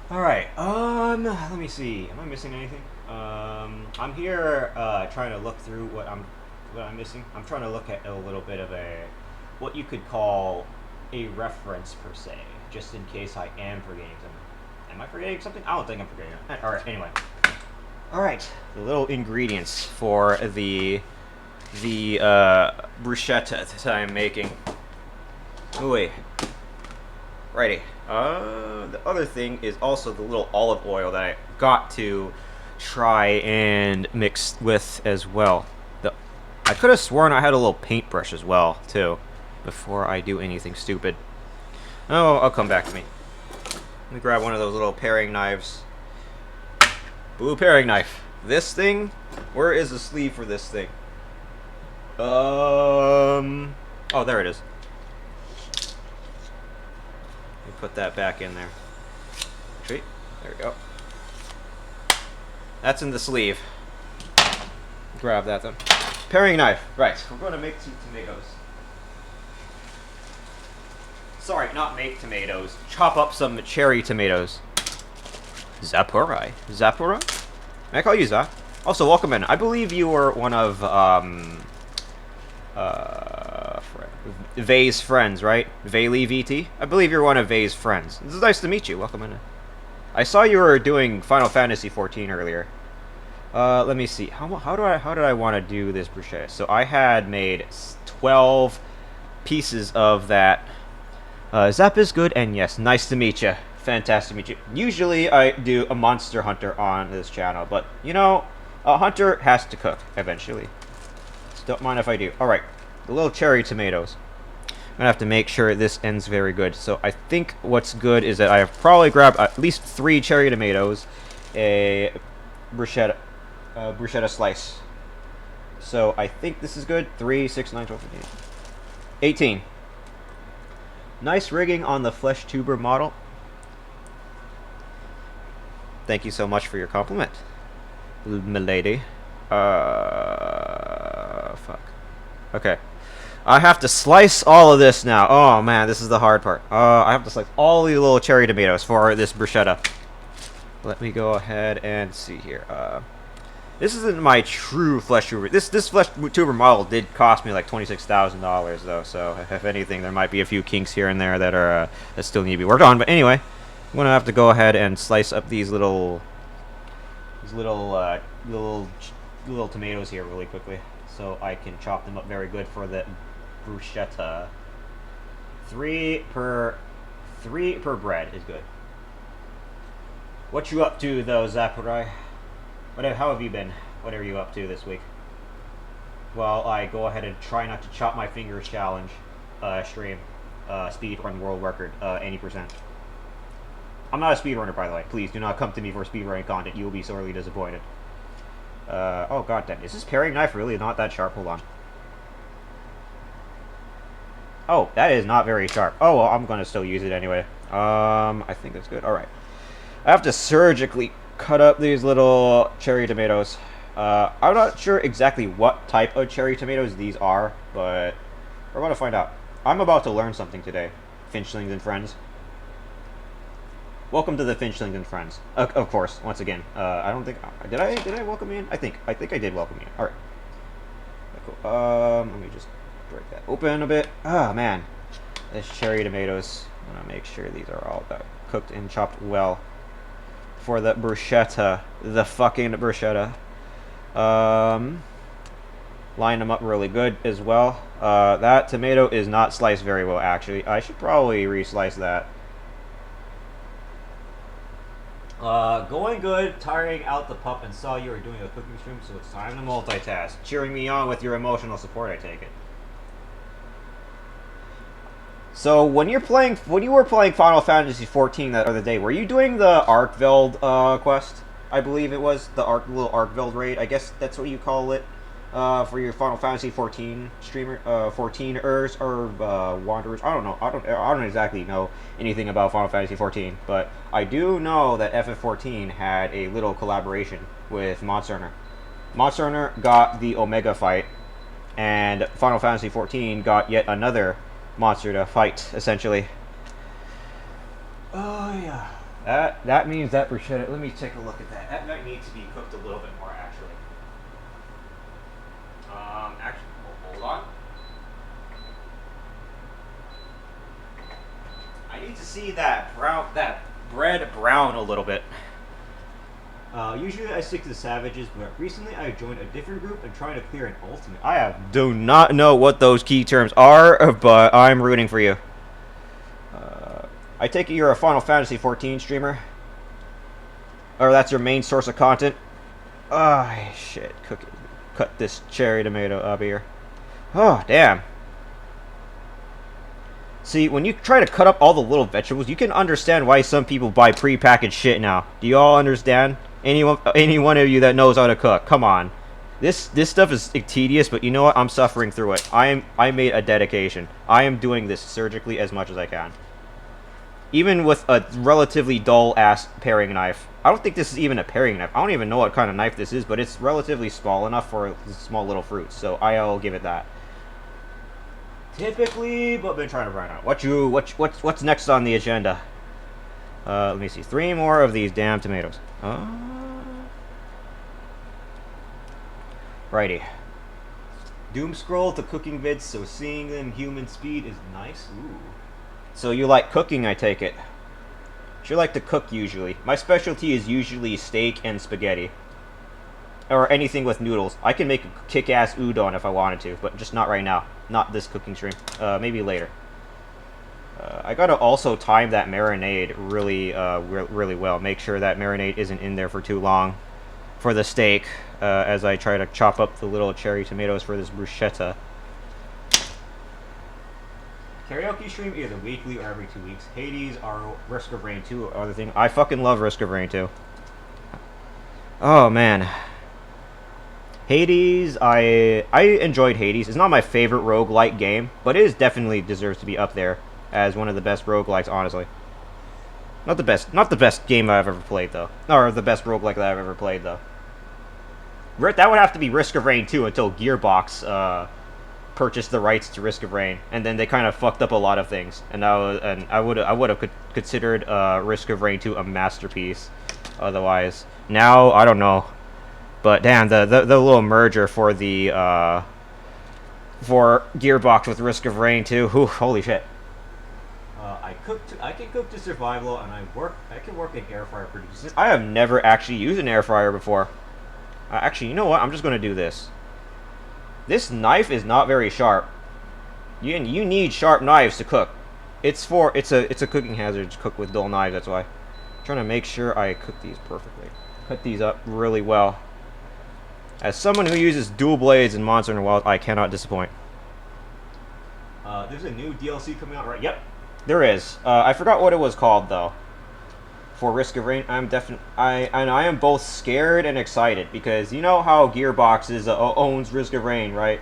Alright, let me see. Am I missing anything? I'm here trying to look through what I'm missing. I'm trying to look at a little bit of what you could call a reference per se, just in case I am forgetting something. Am I forgetting something? I don't think I'm forgetting it. Alright, anyway. Alright, the little ingredients for the bruschetta that I'm making. Oh wait. Righty. The other thing is also the little olive oil that I got to try and mix with as well. I could have sworn I had a little paintbrush as well, too, before I do anything stupid. Oh, I'll come back to me. Let me grab one of those little paring knives. Blue paring knife. This thing? Where is the sleeve for this thing? Oh, there it is. Put that back in there. Sweet. There we go. That's in the sleeve. Grab that then. Paring knife. Right. We're going to make some tomatoes. Sorry, not make tomatoes. Chop up some cherry tomatoes. Zapurai. Zapurai? May I call you Za? Also, welcome in. I believe you were one of, Vay's friends, right? Vaylee VT? I believe you're one of Vay's friends. It's nice to meet you. Welcome in. I saw you were doing Final Fantasy 14 earlier. Let me see. How did I want to do this bruschetta? So I had made 12 pieces of that. Zap is good, and yes, nice to meet you. Fantastic to meet you. Usually I do a Monster Hunter on this channel, but you know, a hunter has to cook eventually. So don't mind if I do. Alright, the little cherry tomatoes. I'm gonna have to make sure this ends very good. So I think what's good is that I have probably grabbed at least 3 cherry tomatoes, a bruschetta slice. So I think this is good. 3, 6, 9, 12, 15, 18. Nice rigging on the flesh tuber model. Thank you so much for your compliment, milady. Fuck. Okay. I have to slice all of this now. Oh man, this is the hard part. I have to slice all these little cherry tomatoes for this bruschetta. Let me go ahead and see here. This isn't my true flesh tuber. This flesh tuber model did cost me like $26,000 though. So if anything, there might be a few kinks here and there that are that still need to be worked on. But anyway, I'm gonna have to go ahead and slice up these little tomatoes here really quickly, so I can chop them up very good for the bruschetta. 3 per bread is good. What you up to though, Zapurai? How have you been? What are you up to this week? Well, I go ahead and try not to chop my fingers challenge stream. Speedrun world record, 80%. I'm not a speedrunner, by the way. Please do not come to me for speedrunning content. You will be sorely disappointed. Oh god damn, is this paring knife really not that sharp? Hold on. Oh, that is not very sharp. Oh, well, I'm gonna still use it anyway. I think that's good. Alright. I have to surgically cut up these little cherry tomatoes. I'm not sure exactly what type of cherry tomatoes these are, but we're about to find out. I'm about to learn something today, Finchlings and friends. Welcome to the Finchlings and friends. Of course, once again. I don't think did I welcome you in? I think I did welcome you in. All right. Cool. Let me just break that open a bit. Ah, man, this cherry tomatoes. I'm gonna make sure these are all cooked and chopped well for the bruschetta, the fucking bruschetta. Line them up really good as well. That tomato is not sliced very well, actually. I should probably re-slice that. Going good, tiring out the pup, and saw you were doing a cooking stream, so it's time to multitask. Cheering me on with your emotional support, I take it. So when you were playing Final Fantasy XIV that other day, were you doing the Arkveld quest? I believe it was the little Arkveld raid. I guess that's what you call it for your Final Fantasy XIV streamer, 14ers or wanderers. I don't know. I don't exactly know anything about Final Fantasy XIV, but I do know that FF14 had a little collaboration with Monster Hunter. Monster Hunter got the Omega fight, and Final Fantasy XIV got yet another monster to fight, essentially. Oh yeah. That means that bruschetta. Let me take a look at that. That might need to be cooked a little bit more, actually. Actually, hold on. I need to see that bread brown a little bit. Usually I stick to the savages, but recently I joined a different group and trying to clear an ultimate. Do not know what those key terms are, but I'm rooting for you. I take it you're a Final Fantasy XIV streamer? Or that's your main source of content? Oh, shit. Cut this cherry tomato up here. Oh, damn. See, when you try to cut up all the little vegetables, you can understand why some people buy pre-packaged shit now. Do you all understand? Any one of you that knows how to cook, come on. This stuff is tedious, but you know what? I'm suffering through it. I made a dedication. I am doing this surgically as much as I can. Even with a relatively dull-ass paring knife. I don't think this is even a paring knife. I don't even know what kind of knife this is, but it's relatively small enough for small little fruits, so I'll give it that. Typically, but I've been trying to find out. What's next on the agenda? Let me see. 3 more of these damn tomatoes. Righty. Doom scroll to cooking vids, so seeing them human speed is nice. Ooh. So you like cooking, I take it. You like to cook usually. My specialty is usually steak and spaghetti. Or anything with noodles. I can make a kick-ass udon if I wanted to, but just not right now. Not this cooking stream. Maybe later. I gotta also time that marinade really, really well. Make sure that marinade isn't in there for too long for the steak, as I try to chop up the little cherry tomatoes for this bruschetta. Karaoke stream either weekly or every 2 weeks. Hades or Risk of Rain 2 or other thing. I fucking love Risk of Rain 2. Oh man. Hades, I enjoyed Hades. It's not my favorite roguelike game, but it is definitely deserves to be up there as one of the best roguelikes, honestly. Not the best game I've ever played though. Or the best roguelike that I've ever played though. That would have to be Risk of Rain 2 until Gearbox purchased the rights to Risk of Rain, and then they kind of fucked up a lot of things. And I would have considered Risk of Rain 2 a masterpiece. Otherwise, now I don't know. But damn, the little merger for the for Gearbox with Risk of Rain 2. Whew, holy shit. I can cook to survival, and I can work in air fryer pretty decent. I have never actually used an air fryer before. Actually, you know what? I'm just gonna do this. This knife is not very sharp. You need sharp knives to cook. It's a cooking hazard to cook with dull knives. That's why. I'm trying to make sure I cook these perfectly. Cut these up really well. As someone who uses dual blades in Monster Hunter Wilds, I cannot disappoint. There's a new DLC coming out, right? Yep, there is. I forgot what it was called though. for Risk of Rain. I am both scared and excited because you know how Gearbox owns Risk of Rain, right?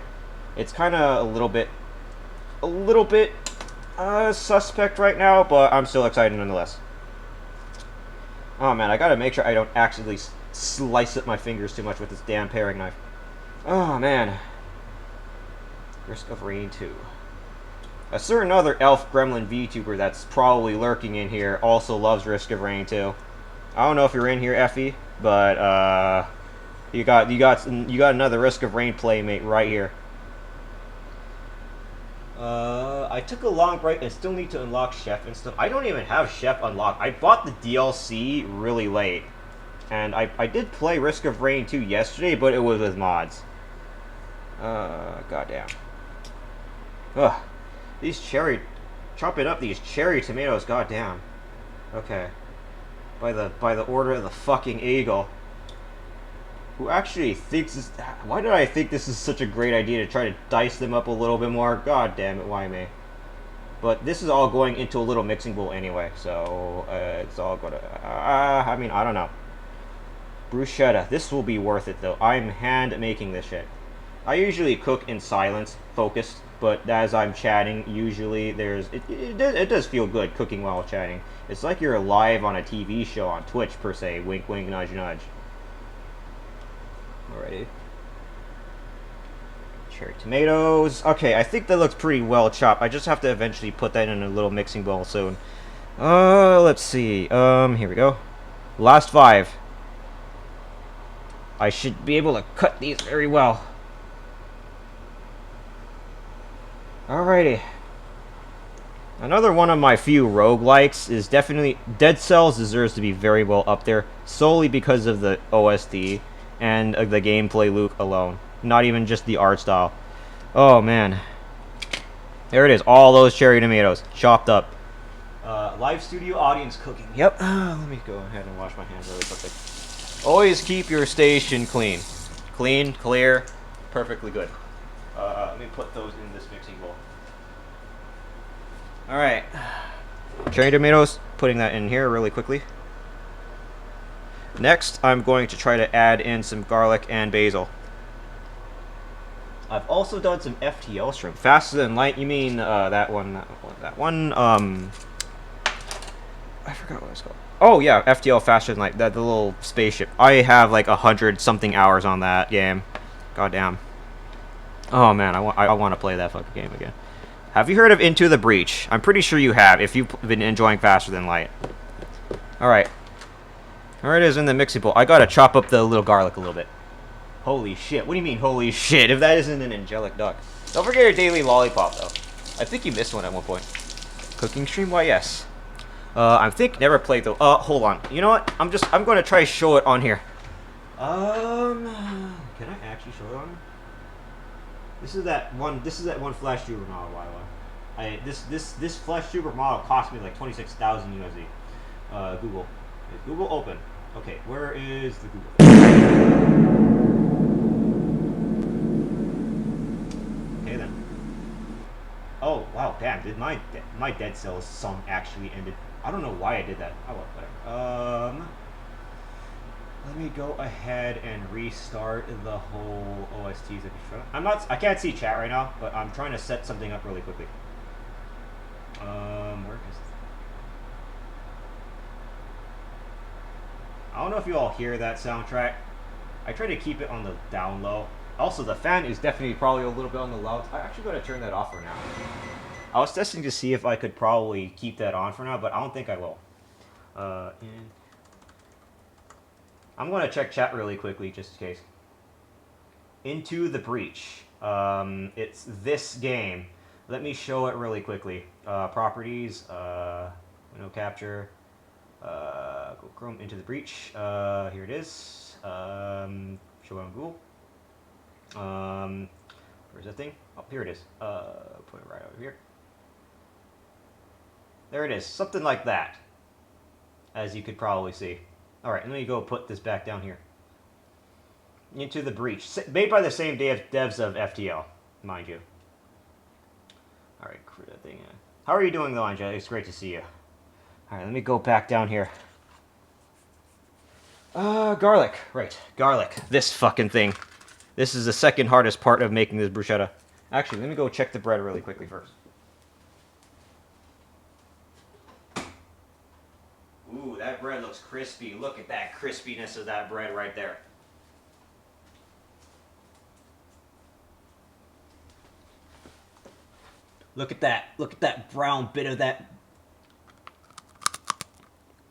It's kind of a little bit suspect right now, but I'm still excited nonetheless. Oh man, I gotta make sure I don't accidentally slice up my fingers too much with this damn paring knife. Oh man. Risk of Rain 2. A certain other elf gremlin VTuber that's probably lurking in here also loves Risk of Rain 2. I don't know if you're in here, Effie, but you got another Risk of Rain playmate right here. I took a long break and still need to unlock Chef and stuff. I don't even have Chef unlocked. I bought the DLC really late. And I did play Risk of Rain 2 yesterday, but it was with mods. Goddamn. Ugh. Chopping up these cherry tomatoes, goddamn. Okay. By the order of the fucking eagle. Who actually thinks this... Why did I think this is such a great idea to try to dice them up a little bit more? God damn it, why me? But this is all going into a little mixing bowl anyway, so it's all gonna... I mean, I don't know. Bruschetta. This will be worth it, though. I'm hand-making this shit. I usually cook in silence, focused, but as I'm chatting, usually there's... It does feel good cooking while chatting. It's like you're live on a TV show on Twitch, per se. Wink, wink, nudge, nudge. Alrighty. Cherry tomatoes. Okay, I think that looks pretty well chopped. I just have to eventually put that in a little mixing bowl soon. Let's see. Here we go. Last 5. I should be able to cut these very well. Alrighty. Another one of my few roguelikes is definitely... Dead Cells deserves to be very well up there, solely because of the OSD and the gameplay loop alone. Not even just the art style. Oh, man. There it is. All those cherry tomatoes. Chopped up. Live studio audience cooking. Yep. Let me go ahead and wash my hands really quickly. Always keep your station clean. Clean, clear, perfectly good. Let me put those in this mixing bowl. Alright. Cherry tomatoes. Putting that in here really quickly. Next, I'm going to try to add in some garlic and basil. I've also done some FTL shrimp. Faster Than Light, you mean that one, I forgot what it's called. Oh yeah, FTL Faster Than Light, the little spaceship. I have like 100-something hours on that game. Goddamn. Oh man, I want to play that fucking game again. Have you heard of Into the Breach? I'm pretty sure you have, if you've been enjoying Faster Than Light. Alright. There it is in the mixing bowl. I gotta chop up the little garlic a little bit. Holy shit. What do you mean, holy shit, if that isn't an angelic duck? Don't forget your daily lollipop, though. I think you missed one at one point. Cooking stream? Why, yes. I think never played, though. Hold on. You know what? I'm gonna try to show it on here. Can I actually show it on here? This is that one Flash Trooper model, by the way. This Flash Trooper model cost me like 26,000 USD. Google. Is Google open? Okay, where is the Google? Okay then. Oh wow, damn! Did my Dead Cells song actually ended? I don't know why I did that. Oh well, whatever. Let me go ahead and restart the whole OSTs. I can't see chat right now, but I'm trying to set something up really quickly. Where is? I don't know if you all hear that soundtrack. I try to keep it on the down low. Also, the fan is definitely probably a little bit on the loud. I'm actually going to turn that off for now. I was testing to see if I could probably keep that on for now, but I don't think I will. I'm going to check chat really quickly, just in case. Into the Breach. It's this game. Let me show it really quickly. Properties, window capture, go Chrome, Into the Breach. Here it is. Show it on Google. Where's that thing? Oh, here it is. Put it right over here. There it is. Something like that. As you could probably see. Alright, let me go put this back down here. Into the Breach. Made by the same devs of FTL, mind you. Alright, crew that thing in. How are you doing though, Angela? It's great to see you. Alright, let me go back down here. Garlic. Right, garlic. This fucking thing. This is the second hardest part of making this bruschetta. Actually, let me go check the bread really quickly first. Ooh, that bread looks crispy. Look at that crispiness of that bread right there. Look at that. Look at that brown bit of that.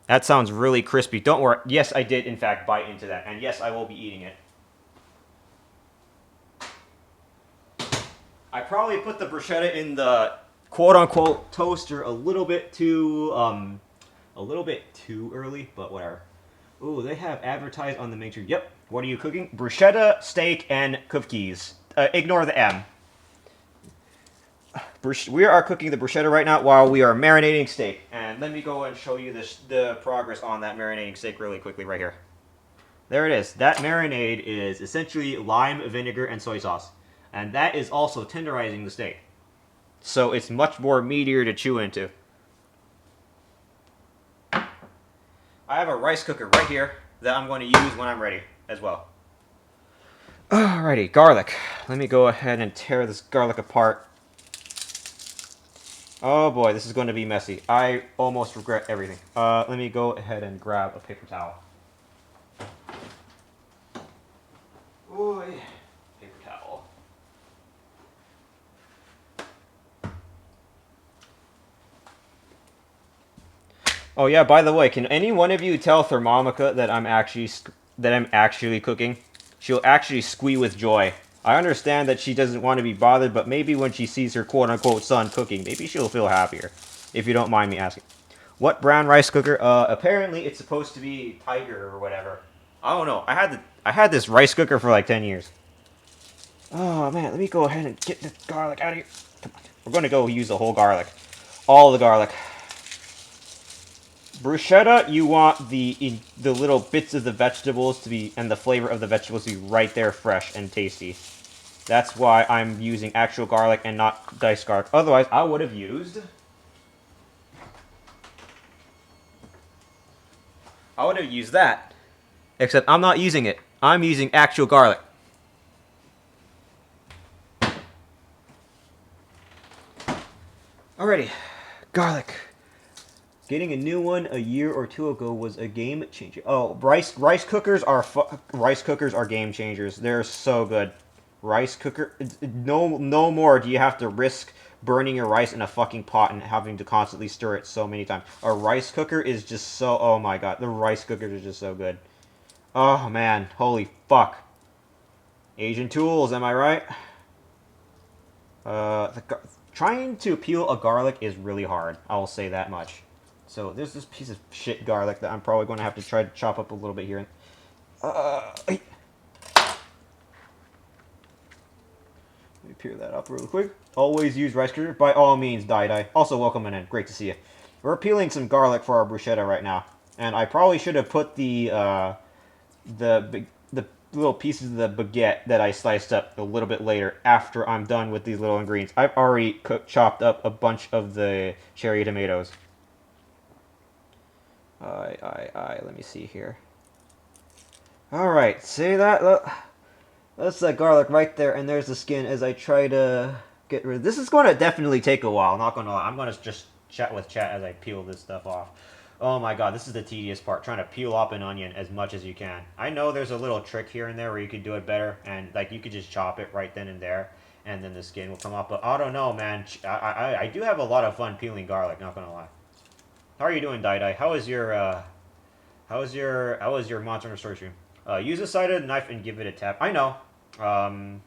That sounds really crispy. Don't worry. Yes, I did, in fact, bite into that. And yes, I will be eating it. I probably put the bruschetta in the quote-unquote toaster a little bit too early, but whatever. Ooh, they have advertised on the menu. Yep. What are you cooking? Bruschetta, steak, and coomkies. Ignore the M. We are cooking the bruschetta right now while we are marinating steak. And let me go and show you the progress on that marinating steak really quickly right here. There it is. That marinade is essentially lime, vinegar, and soy sauce. And that is also tenderizing the steak. So it's much more meatier to chew into. I have a rice cooker right here that I'm going to use when I'm ready as well. Alrighty, garlic. Let me go ahead and tear this garlic apart. Oh boy, this is going to be messy. I almost regret everything. Let me go ahead and grab a paper towel. Boy, paper towel. Oh yeah, by the way, can any one of you tell Thermomica that I'm actually cooking? She'll actually squee with joy. I understand that she doesn't want to be bothered, but maybe when she sees her quote-unquote son cooking, maybe she'll feel happier, if you don't mind me asking. What brown rice cooker? Apparently it's supposed to be Tiger or whatever. I don't know. I had this rice cooker for like 10 years. Oh man, let me go ahead and get the garlic out of here. Come on. We're going to go use the whole garlic. All the garlic. Bruschetta, you want the little bits of the vegetables to be, and the flavor of the vegetables to be right there, fresh and tasty. That's why I'm using actual garlic and not diced garlic. Otherwise, I would have used that. Except I'm not using it. I'm using actual garlic. Alrighty, garlic. Getting a new one a year or two ago was a game changer. Oh, rice cookers are game changers. They're so good. Rice cooker, no more do you have to risk burning your rice in a fucking pot and having to constantly stir it so many times. A rice cooker is just so, oh my god, the rice cookers are just so good. Oh man, holy fuck. Asian tools, am I right? Trying to peel a garlic is really hard. I will say that much. So there's this piece of shit garlic that I'm probably going to have to try to chop up a little bit here. Let me peel that up real quick. Always use rice cooker. By all means, die. Also, welcome in. Great to see you. We're peeling some garlic for our bruschetta right now. And I probably should have put the little pieces of the baguette that I sliced up a little bit later after I'm done with these little ingredients. I've already chopped up a bunch of the cherry tomatoes. Let me see here. Alright, see that? That's that garlic right there, and there's the skin as I try to get rid of this. Is going to definitely take a while, not going to lie. I'm going to just chat with chat as I peel this stuff off. Oh my god, this is the tedious part, trying to peel off an onion as much as you can. I know there's a little trick here and there where you could do it better, and like you could just chop it right then and there, and then the skin will come off, but I don't know, man. I do have a lot of fun peeling garlic, not going to lie. How are you doing, Dai? How was your Monster Hunter Story stream? Use the side of the knife and give it a tap. I know. I'm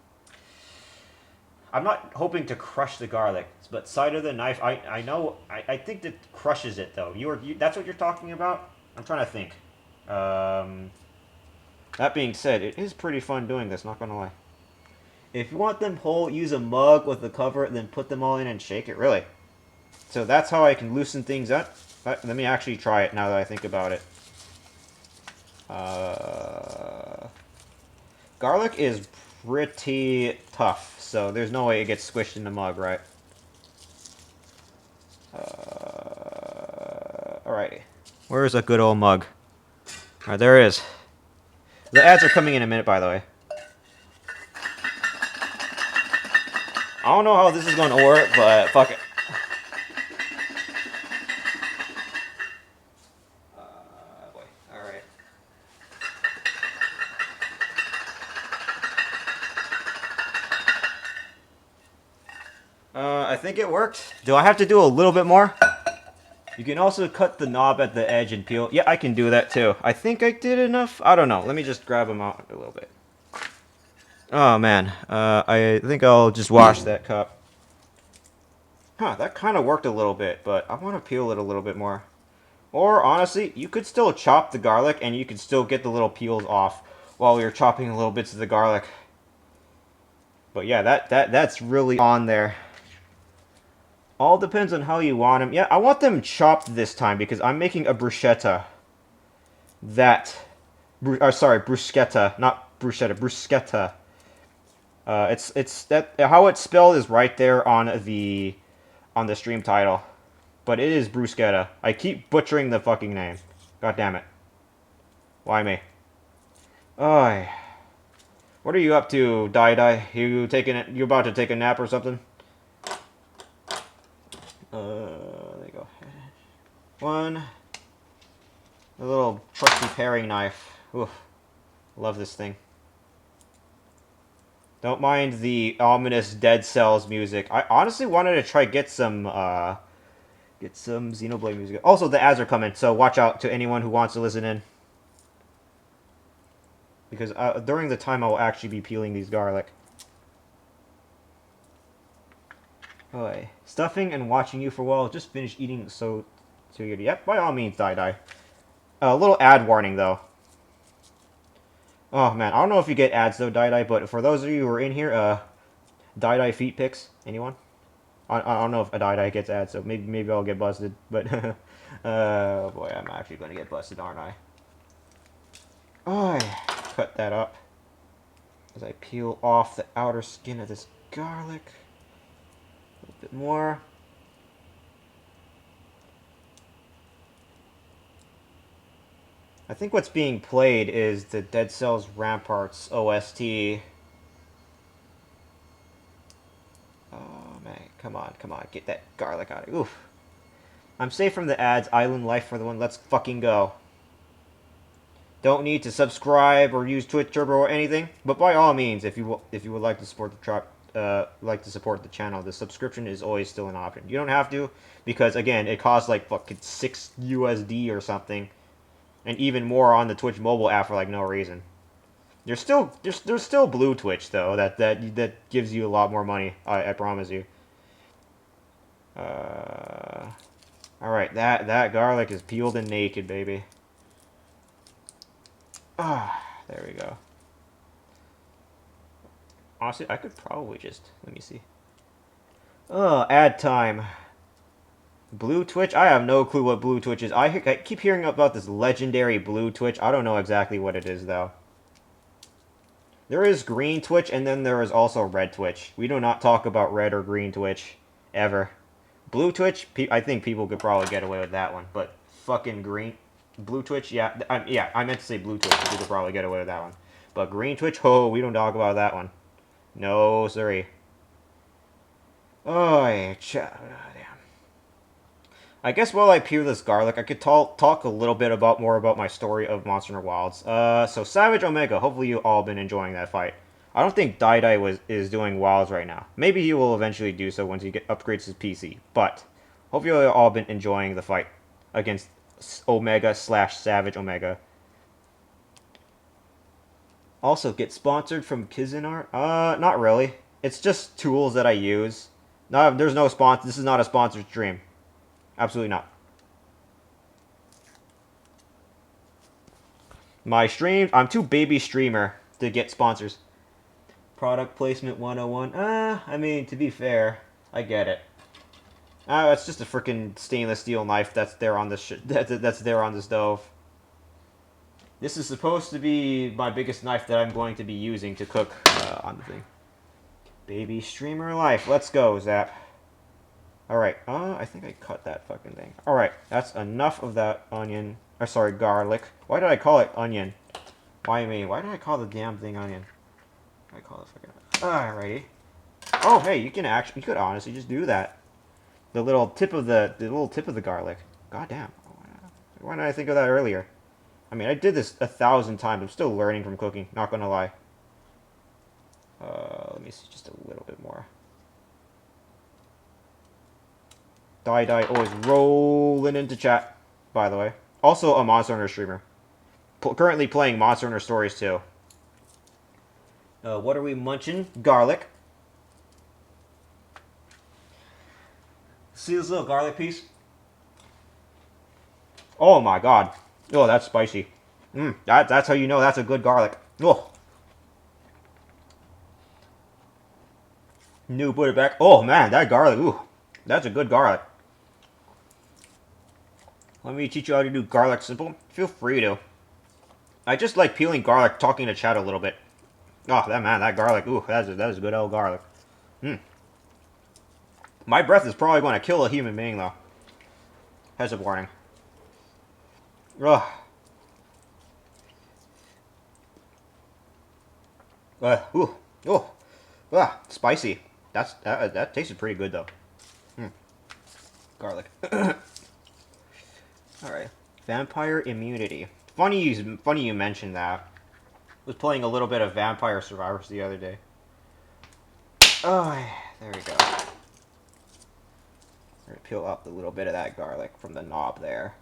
not hoping to crush the garlic, but side of the knife, I know, I think that crushes it, though. That's what you're talking about? I'm trying to think. That being said, it is pretty fun doing this, not gonna lie. If you want them whole, use a mug with the cover, then put them all in and shake it, really. So that's how I can loosen things up. Let me actually try it now that I think about it. Garlic is pretty tough, so there's no way it gets squished in the mug, right? Alrighty. Where's a good old mug? Alright, there it is. The ads are coming in a minute, by the way. I don't know how this is going to work, but fuck it. Boy. Alright. I think it worked. Do I have to do a little bit more? You can also cut the knob at the edge and peel. Yeah, I can do that too. I think I did enough. I don't know. Let me just grab them out a little bit. Oh, man. I think I'll just wash that cup. Huh, that kind of worked a little bit, but I want to peel it a little bit more. Or, honestly, you could still chop the garlic and you could still get the little peels off while you're chopping little bits of the garlic. But yeah, that's really on there. All depends on how you want them. Yeah, I want them chopped this time because I'm making a bruschetta. Sorry, bruschetta, not bruschetta, bruschetta. It's that how it's spelled is right there on the stream title, but it is bruschetta. I keep butchering the fucking name. God damn it. Why me? Oh, what are you up to, Dai? You about to take a nap or something? There you go. One. A little trusty paring knife. Oof. Love this thing. Don't mind the ominous Dead Cells music. I honestly wanted to try get some Xenoblade music. Also, the ads are coming, so watch out to anyone who wants to listen in. Because during the time I will actually be peeling these garlic. Oh, stuffing and watching you for a while. Just finished eating, so yep, by all means, die. A little ad warning, though. Oh, man, I don't know if you get ads, though, die, but for those of you who are in here, die feet pics. Anyone? I don't know if a die gets ads, so maybe I'll get busted, but, boy, I'm actually going to get busted, aren't I? Oh, cut that up as I peel off the outer skin of this garlic. A little bit more. I think what's being played is the Dead Cells Ramparts OST. Oh, man, come on, get that garlic out of here. Oof. I'm safe from the ads. Island life for the one. Let's fucking go. Don't need to subscribe or use Twitch Turbo or anything, but by all means, if you would like to support the channel, the subscription is always still an option. You don't have to, because again, it costs like fucking $6 USD or something, and even more on the Twitch mobile app for like no reason. There's still Blue Twitch though that gives you a lot more money. I promise you. All right, that garlic is peeled and naked, baby. Ah, there we go. Honestly, I could probably just... Let me see. Oh, ad time. Blue Twitch? I have no clue what Blue Twitch is. I keep hearing about this legendary Blue Twitch. I don't know exactly what it is, though. There is Green Twitch, and then there is also Red Twitch. We do not talk about Red or Green Twitch. Ever. Blue Twitch? I think people could probably get away with that one. But fucking Green... Blue Twitch? Yeah, I meant to say Blue Twitch. People could probably get away with that one. But Green Twitch? Oh, we don't talk about that one. No, sorry. Oh, yeah. Damn. I guess while I peel this garlic, I could talk a little bit more about my story of Monster Hunter Wilds. So Savage Omega, hopefully you all been enjoying that fight. I don't think is doing Wilds right now. Maybe he will eventually do so once he upgrades his PC. But hopefully you all been enjoying the fight against Omega/Savage Omega. Also, get sponsored from Kizinar? Not really. It's just tools that I use. No, there's no sponsor. This is not a sponsored stream. Absolutely not. My streams, I'm too baby streamer to get sponsors. Product placement 101. I mean, to be fair, I get it. It's just a freaking stainless steel knife that's there on this that's there on the stove. This is supposed to be my biggest knife that I'm going to be using to cook on the thing. Baby streamer life. Let's go, Zap. Alright, I think I cut that fucking thing. Alright, that's enough of that onion. Or sorry, garlic. Why did I call it onion? Why me? Why did I call the damn thing onion? I call it fucking... Alrighty. Oh, hey, you could honestly just do that. The little tip of the garlic. God damn. Why didn't I think of that earlier? I mean, I did this 1,000 times. I'm still learning from cooking, not gonna lie. Let me see just a little bit more. Die, always rolling into chat, by the way. Also a Monster Hunter streamer. Currently playing Monster Hunter Stories 2. What are we munching? Garlic. See this little garlic piece? Oh my god. Oh, that's spicy. That's how you know that's a good garlic. Oh. New put it back. Oh man, that garlic. Ooh. That's a good garlic. Let me teach you how to do garlic simple. Feel free to. I just like peeling garlic, talking to chat a little bit. Oh, that garlic. Ooh, that is a good old garlic. My breath is probably going to kill a human being, though. Heads up warning. Ugh. Ooh. Oh. Spicy. That tasted pretty good, though. Garlic. Alright. Vampire immunity. Funny you mentioned that. I was playing a little bit of Vampire Survivors the other day. Oh, there we go. We're gonna peel up a little bit of that garlic from the knob there.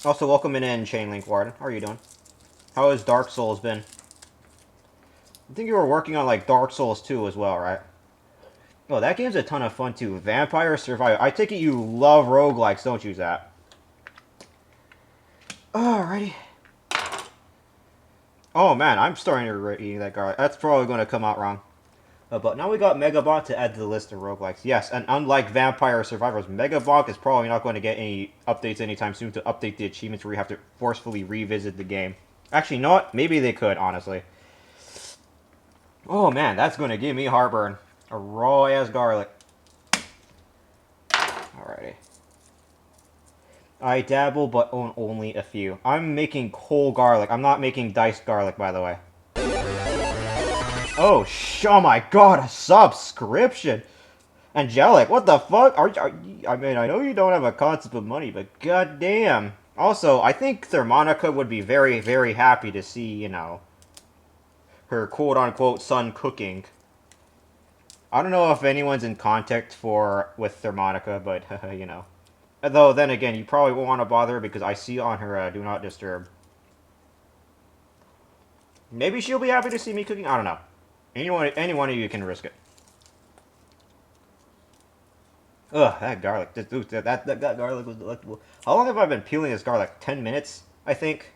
Also, welcome in Chainlink Warden. How are you doing? How has Dark Souls been? I think you were working on, like, Dark Souls 2 as well, right? Oh, that game's a ton of fun, too. Vampire Survivor. I take it you love roguelikes, don't you, Zap? Alrighty. Oh, man, I'm starting to regret eating that garlic. That's probably going to come out wrong. But now we got Megabot to add to the list of roguelikes. Yes, and unlike Vampire Survivors, Megabot is probably not going to get any updates anytime soon to update the achievements where you have to forcefully revisit the game. Actually, you know what? Maybe they could, honestly. Oh, man, that's going to give me heartburn. A raw-ass garlic. Alrighty. I dabble, but own only a few. I'm making whole garlic. I'm not making diced garlic, by the way. Oh, oh my god, a subscription! Angelic, what the fuck? I mean, I know you don't have a concept of money, but goddamn. Also, I think Thermonica would be very, very happy to see, you know, her quote-unquote son cooking. I don't know if anyone's in contact with Thermonica, but, you know. Though, then again, you probably won't want to bother her because I see on her Do Not Disturb. Maybe she'll be happy to see me cooking, I don't know. Any one of you can risk it. Ugh, that garlic. That garlic was delectable. How long have I been peeling this garlic? 10 minutes, I think?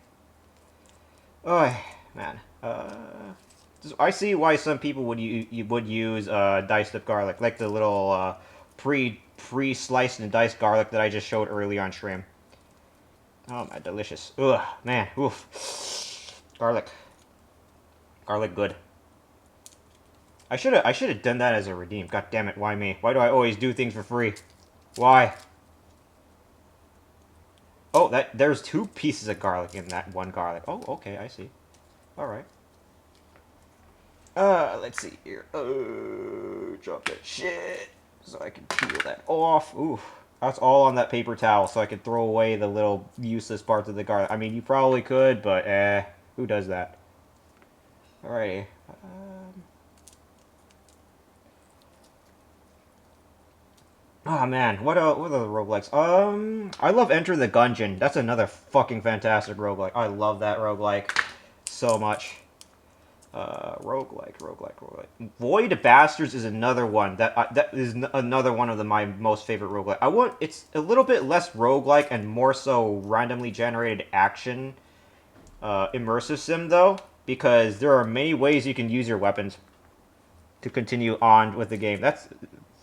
Oh, man. I see why some people would use diced up garlic, like the little pre-sliced and diced garlic that I just showed earlier on stream. Oh man, delicious. Ugh, man, oof. Garlic good. I should have done that as a redeem. God damn it, why me? Why do I always do things for free? Why? Oh, there's 2 pieces of garlic in that one garlic. Oh, okay, I see. All right. Let's see here. Drop that shit so I can peel that off. Oof. That's all on that paper towel, so I can throw away the little useless parts of the garlic. I mean, you probably could, but who does that? Alrighty. Oh man, what are the roguelikes? I love Enter the Gungeon. That's another fucking fantastic roguelike. I love that roguelike so much. Roguelike. Void Bastards is another one that is another one of my most favorite roguelike. It's a little bit less roguelike and more so randomly generated action, immersive sim though, because there are many ways you can use your weapons to continue on with the game. That's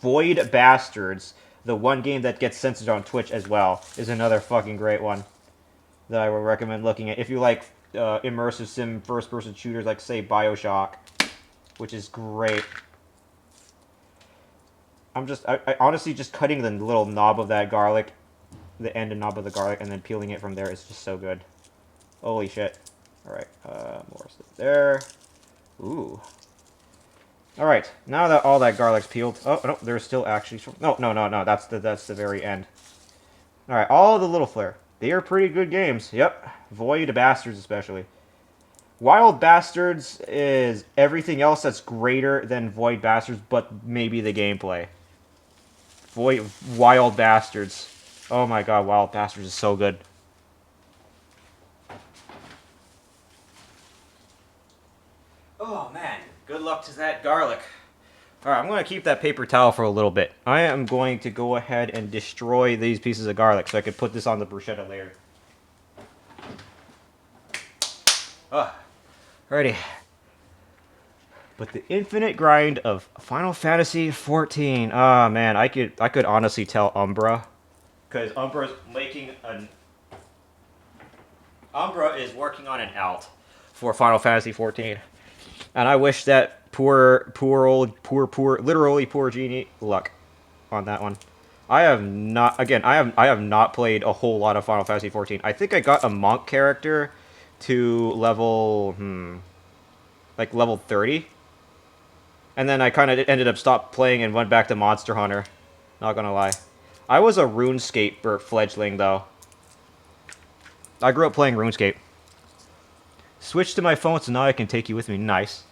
Void Bastards, the one game that gets censored on Twitch as well, is another fucking great one that I would recommend looking at if you like immersive sim first-person shooters like, say, BioShock, which is great. I honestly just cutting the little knob of that garlic, the end and knob of the garlic, and then peeling it from there is just so good. Holy shit. Alright, more stuff there. Ooh. Alright, now that all that garlic's peeled... Oh, no, there's still actually... No, no, no, no, that's the very end. Alright, all the little flare. They are pretty good games. Yep. Void Bastards especially. Wild Bastards is everything else that's greater than Void Bastards, but maybe the gameplay. Wild Bastards. Oh my god, Wild Bastards is so good. Oh man, good luck to that garlic. Alright, I'm going to keep that paper towel for a little bit. I am going to go ahead and destroy these pieces of garlic so I can put this on the bruschetta layer. Alrighty. But the infinite grind of Final Fantasy XIV. Ah, man, I could honestly tell Umbra, because Umbra is working on an alt for Final Fantasy XIV, and I wish that poor literally poor genie luck on that one. I have not played a whole lot of Final Fantasy XIV. I think I got a monk character to level like level 30. And then I kind of ended up stopped playing and went back to Monster Hunter. Not gonna lie. I was a RuneScape fledgling, though. I grew up playing RuneScape. Switched to my phone, so now I can take you with me. Nice.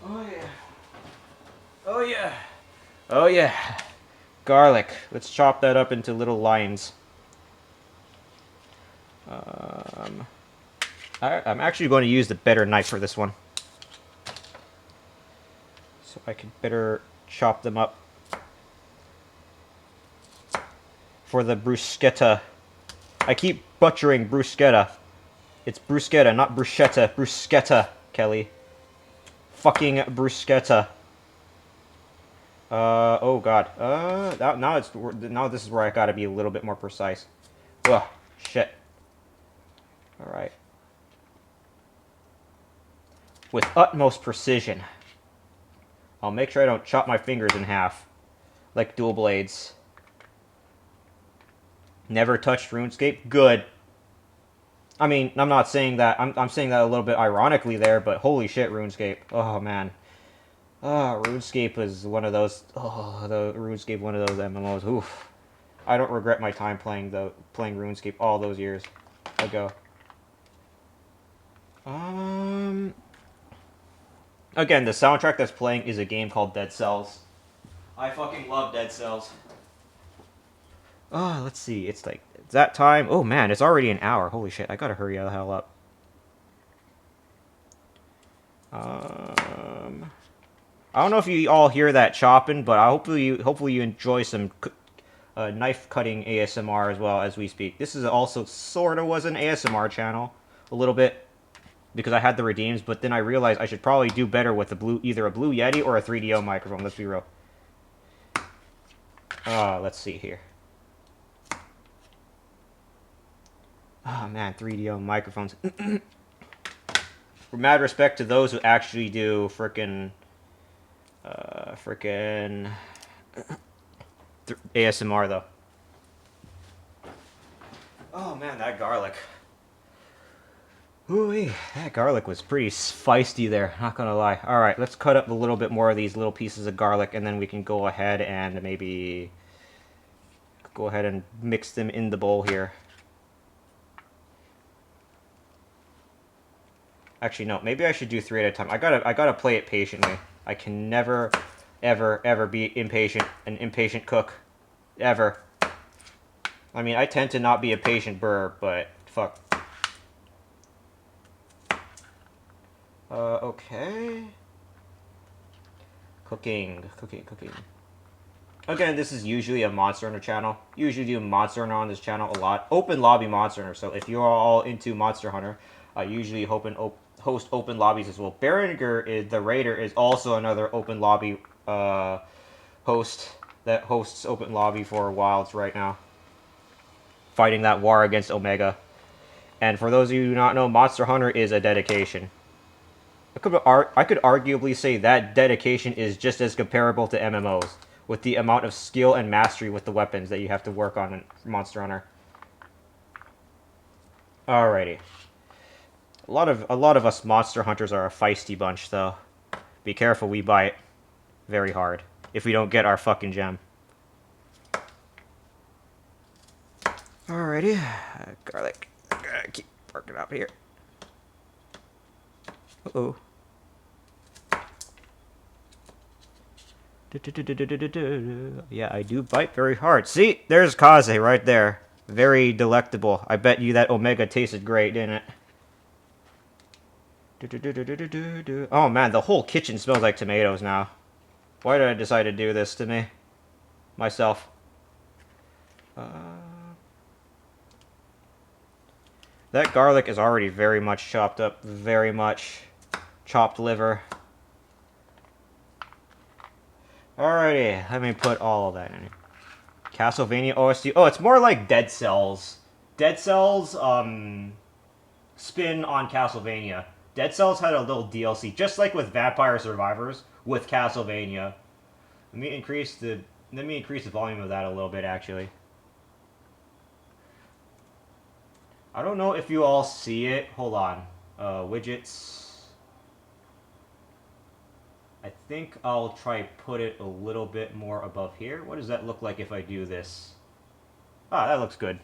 Oh, yeah. Oh, yeah. Oh, yeah. Garlic. Let's chop that up into little lines. I'm actually going to use the better knife for this one. So I can better chop them up for the bruschetta. I keep butchering bruschetta. It's bruschetta, not bruschetta. Bruschetta, Kelly. Fucking bruschetta. Oh god. Now this is where I gotta be a little bit more precise. Ugh, shit. Alright. With utmost precision. I'll make sure I don't chop my fingers in half. Like dual blades. Never touched RuneScape? Good. I mean, I'm not saying that. I'm saying that a little bit ironically there, but holy shit, RuneScape. Oh, man. RuneScape is one of those... RuneScape, one of those MMOs. Oof. I don't regret my time playing RuneScape all those years ago. Again, the soundtrack that's playing is a game called Dead Cells. I fucking love Dead Cells. Oh, let's see. It's like, it's that time. Oh, man, it's already an hour. Holy shit, I gotta hurry the hell up. I don't know if you all hear that chopping, but hopefully you enjoy some knife cutting ASMR as well as we speak. This is also sort of was an ASMR channel, a little bit. Because I had the redeems, but then I realized I should probably do better with either a Blue Yeti or a 3DO microphone. Let's be real. Let's see here. Oh man, 3DO microphones. Mad respect to those who actually do frickin' ASMR though. Oh man, that garlic. Ooh, that garlic was pretty feisty there, not gonna lie. Alright, let's cut up a little bit more of these little pieces of garlic, and then we can go ahead and maybe... go ahead and mix them in the bowl here. Actually, no, maybe I should do 3 at a time. I gotta play it patiently. I can never, ever be impatient, an impatient cook. Ever. I mean, I tend to not be a patient burr, but fuck. Okay. Cooking. Again, this is usually a Monster Hunter channel. Usually do Monster Hunter on this channel a lot. Open lobby Monster Hunter, so if you're all into Monster Hunter, I usually host open lobbies as well. Berenger, the Raider, is also another open lobby host that hosts open lobby for Wilds right now. Fighting that war against Omega. And for those of you who do not know, Monster Hunter is a dedication. I could arguably say that dedication is just as comparable to MMOs, with the amount of skill and mastery with the weapons that you have to work on in Monster Hunter. Alrighty. A lot of us monster hunters are a feisty bunch, though. Be careful, we bite very hard if we don't get our fucking gem. Alrighty, garlic. Gotta keep working up here. Uh-oh. Yeah, I do bite very hard. See, there's Kaze right there. Very delectable. I bet you that Omega tasted great, didn't it? Oh man, the whole kitchen smells like tomatoes now. Why did I decide to do this to me? Myself. That garlic is already very much chopped up. Very much chopped liver. Alrighty, let me put all of that in here. Castlevania OST. Oh, it's more like Dead Cells. Dead Cells, spin on Castlevania. Dead Cells had a little DLC, just like with Vampire Survivors with Castlevania. Let me increase the volume of that a little bit, actually. I don't know if you all see it. Hold on. Widgets. I think I'll try put it a little bit more above here. What does that look like if I do this? Ah, that looks good.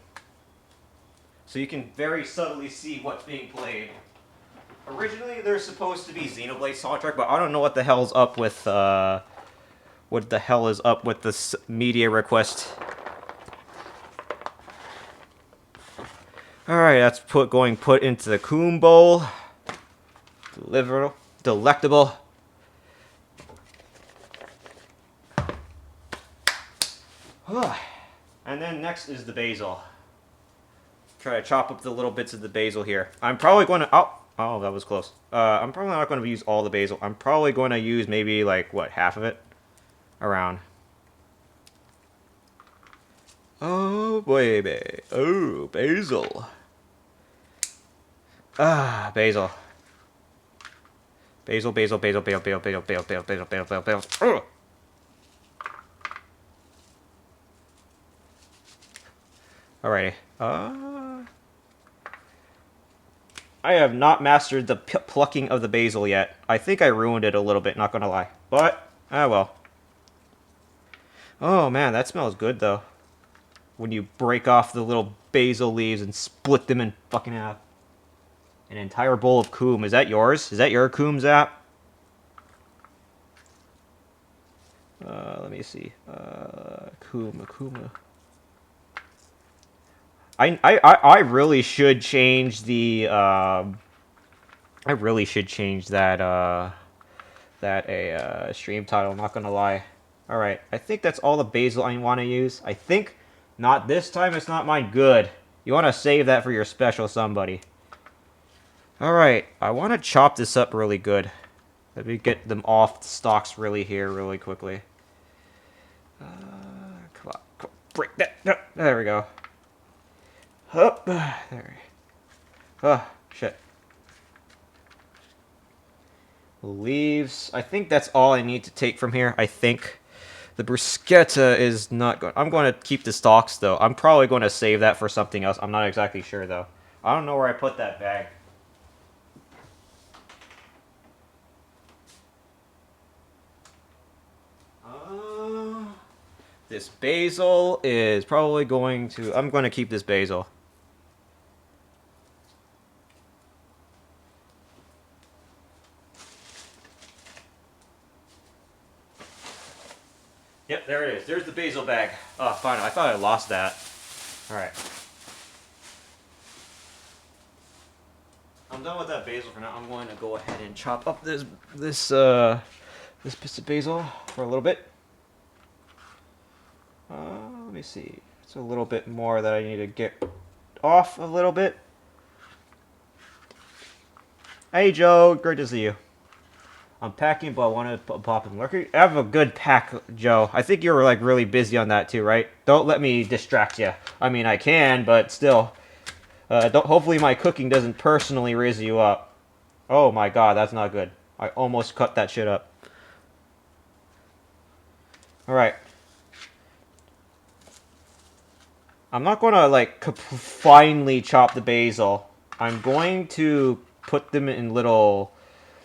So you can very subtly see what's being played. Originally, there's supposed to be Xenoblade soundtrack, but I don't know what the hell's up with, what the hell is up with this media request. Alright, that's put into the coom bowl. Delectable. And then next is the basil. Try to chop up the little bits of the basil here. I'm probably going to... Oh, that was close. I'm probably not going to use all the basil. I'm probably going to use maybe, like, what, half of it? Around. Oh, baby. Oh, basil. Ah, basil. Basil. Ugh. Alrighty. I have not mastered the plucking of the basil yet. I think I ruined it a little bit, not gonna lie. But, well. Oh man, that smells good though. When you break off the little basil leaves and split them in fucking half. An entire bowl of coom. Is that yours? Is that your coom, Zap? Let me see. Akuma. I really should change the I really should change that stream title, I'm not gonna lie. Alright, I think that's all the basil I want to use. I think not this time, it's not mine. Good. You want to save that for your special somebody. Alright, I want to chop this up really good. Let me get them off the stalks really quickly. Come on, break that. There we go. Up there. Oh, shit. Leaves. I think that's all I need to take from here. I think the bruschetta is not good. I'm going to keep the stalks, though. I'm probably going to save that for something else. I'm not exactly sure, though. I don't know where I put that bag. This basil is probably going to... I'm going to keep this basil. Yep, there it is. There's the basil bag. Oh, fine. I thought I lost that. Alright. I'm done with that basil for now. I'm going to go ahead and chop up this piece of basil for a little bit. Let me see. It's a little bit more that I need to get off a little bit. Hey, Joe. Great to see you. I'm packing, but I want to pop in lurker. I have a good pack, Joe. I think you were like really busy on that too, right? Don't let me distract you. I mean, I can, but still. Hopefully my cooking doesn't personally raise you up. Oh my god, that's not good. I almost cut that shit up. Alright. I'm not going to like finely chop the basil. I'm going to put them in little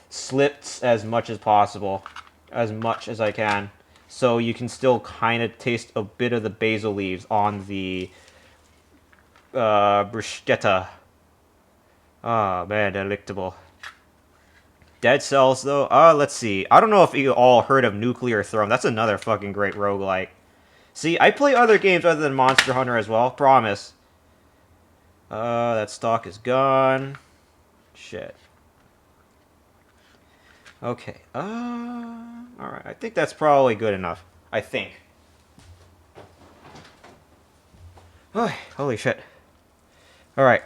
slits as much as possible, as much as I can, so you can still kind of taste a bit of the basil leaves on the bruschetta. Oh man, delectable. Dead Cells, though? Let's see. I don't know if you all heard of Nuclear Throne. That's another fucking great roguelike. See, I play other games other than Monster Hunter as well. Promise. That stock is gone. Shit. Okay. Alright. I think that's probably good enough. I think. Oh, holy shit. Alright.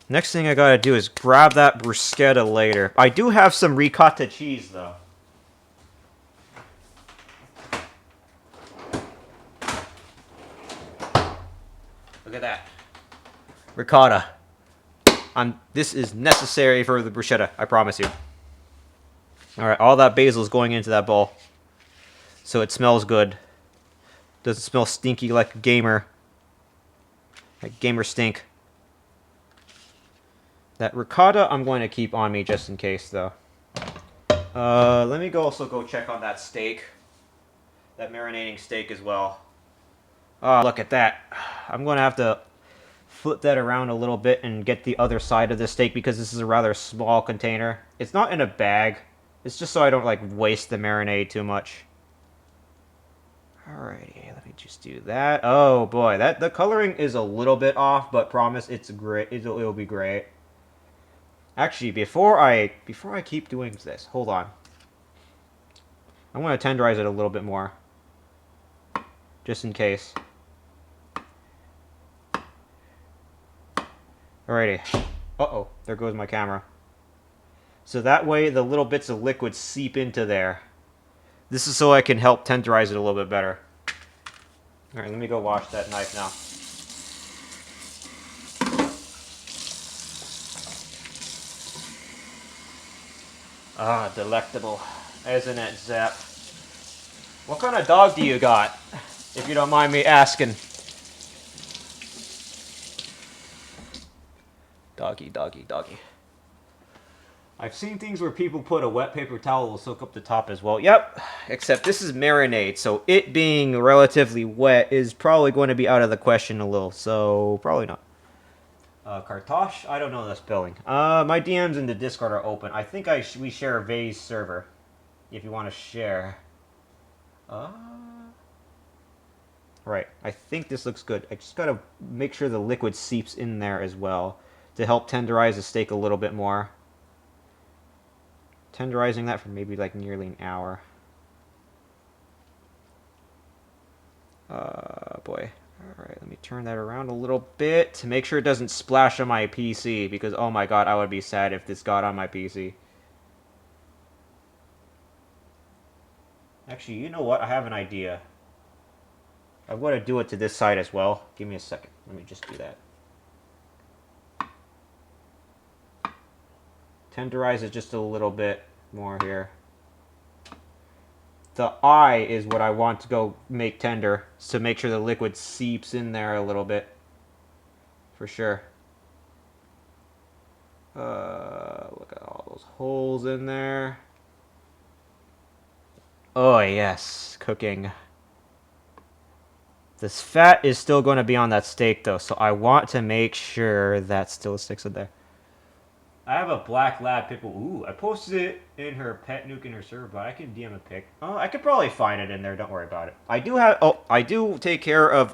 Next thing I gotta do is grab that bruschetta later. I do have some ricotta cheese, though. Look at that. Ricotta. This is necessary for the bruschetta, I promise you. Alright, all that basil is going into that bowl. So it smells good. Doesn't smell stinky like a gamer. Like gamer stink. That ricotta I'm going to keep on me just in case, though. Let me also go check on that steak. That marinating steak as well. Oh, look at that. I'm going to have to flip that around a little bit and get the other side of the steak because this is a rather small container. It's not in a bag. It's just so I don't, like, waste the marinade too much. Alrighty, let me just do that. Oh, boy. The coloring is a little bit off, but promise it's great. It'll be great. Actually, before I keep doing this, hold on. I want to tenderize it a little bit more. Just in case. Alrighty. Uh-oh, there goes my camera. So that way the little bits of liquid seep into there. This is so I can help tenderize it a little bit better. Alright, let me go wash that knife now. Ah, delectable. Isn't it, Zap? What kind of dog do you got? If you don't mind me asking. Doggy, doggy, doggy. I've seen things where people put a wet paper towel to soak up the top as well. Yep, except this is marinade, so it being relatively wet is probably going to be out of the question a little, so probably not. Kartosh? I don't know the spelling. My DMs in the Discord are open. I think we share a Vase server. If you want to share. Right. I think this looks good. I just gotta make sure the liquid seeps in there as well to help tenderize the steak a little bit more. Tenderizing that for maybe like nearly an hour. Boy. Alright, let me turn that around a little bit to make sure it doesn't splash on my PC, because oh my god, I would be sad if this got on my PC. Actually, you know what? I have an idea. I'm going to do it to this side as well. Give me a second. Let me just do that. Tenderize it just a little bit more here. The eye is what I want to go make tender, to make sure the liquid seeps in there a little bit. For sure. Look at all those holes in there. Oh yes, cooking. This fat is still going to be on that steak though, so I want to make sure that still sticks in there. I have a black lab pit bull. Ooh, I posted it in her pet nuke in her server, but I can DM a pic. Oh, I could probably find it in there. Don't worry about it. I do take care of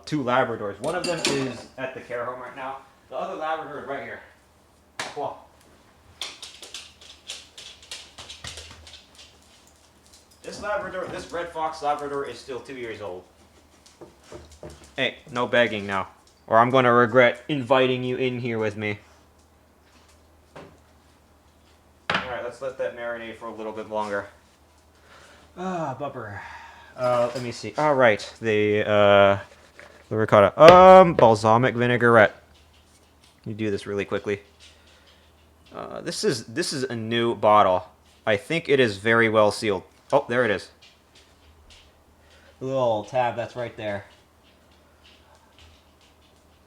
2 Labradors. One of them is at the care home right now. The other Labrador is right here. Cool. This Labrador, this Red Fox Labrador is still 2 years old. Hey, no begging now, or I'm going to regret inviting you in here with me. Alright, let's let that marinate for a little bit longer. Ah, bumper. Let me see. Alright, the ricotta. Balsamic vinaigrette. You do this really quickly. This is a new bottle. I think it is very well sealed. Oh, there it is. The little tab that's right there.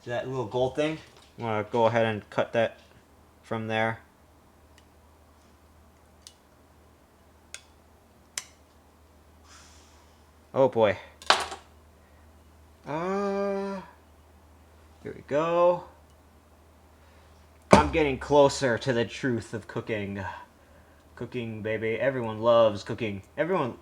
See that little gold thing? I'm gonna go ahead and cut that from there. Oh boy. Here we go. I'm getting closer to the truth of cooking. Cooking, baby. Everyone loves cooking. Everyone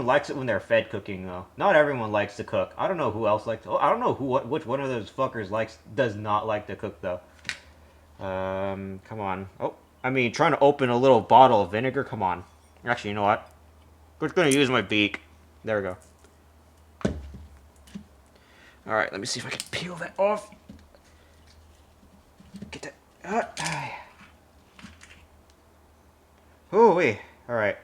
likes it when they're fed cooking, though. Not everyone likes to cook. I don't know who else likes. I don't know which one of those fuckers does not like to cook, though. Come on. Oh, I mean, trying to open a little bottle of vinegar. Come on. Actually, you know what? I'm just gonna use my beak. There we go. All right, let me see if I can peel that off. Get that. Oh wait. All right.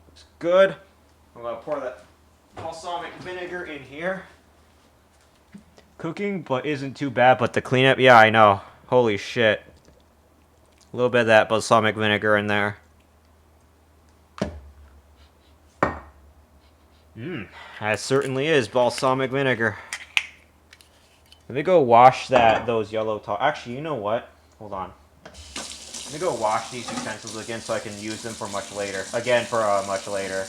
Looks good. I'm gonna pour that balsamic vinegar in here. Cooking, but isn't too bad. But the cleanup, yeah, I know. Holy shit. A little bit of that balsamic vinegar in there. That certainly is balsamic vinegar. Let me go wash those yellow Actually, you know what? Hold on. Let me go wash these utensils again so I can use them for much later. Much later.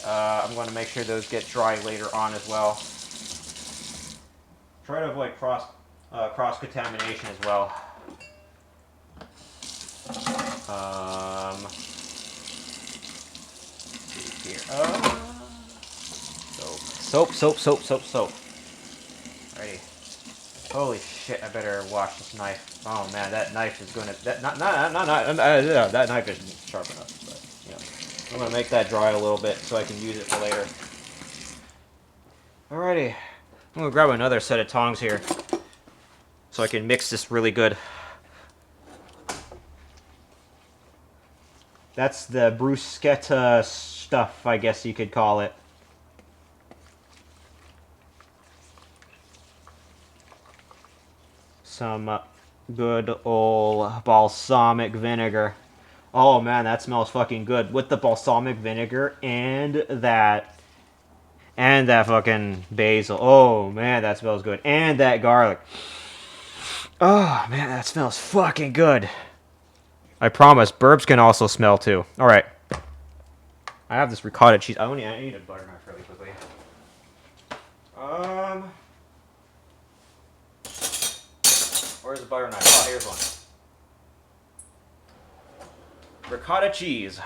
I'm going to make sure those get dry later on as well. Try to avoid cross-contamination as well. Here. Soap. Alrighty. Holy shit! I better wash this knife. Oh man, that knife is gonna. That knife isn't sharp enough. But I'm gonna make that dry a little bit so I can use it for later. Alrighty. I'm gonna grab another set of tongs here so I can mix this really good. That's the bruschetta stuff, I guess you could call it. Some good old balsamic vinegar. Oh man, that smells fucking good. With the balsamic vinegar and that fucking basil. Oh man, that smells good. And that garlic. Oh man, that smells fucking good. I promise, burps can also smell too. Alright. I have this ricotta cheese. I need a butter knife really quickly. Where's the butter knife? Oh, here's one. Ricotta cheese.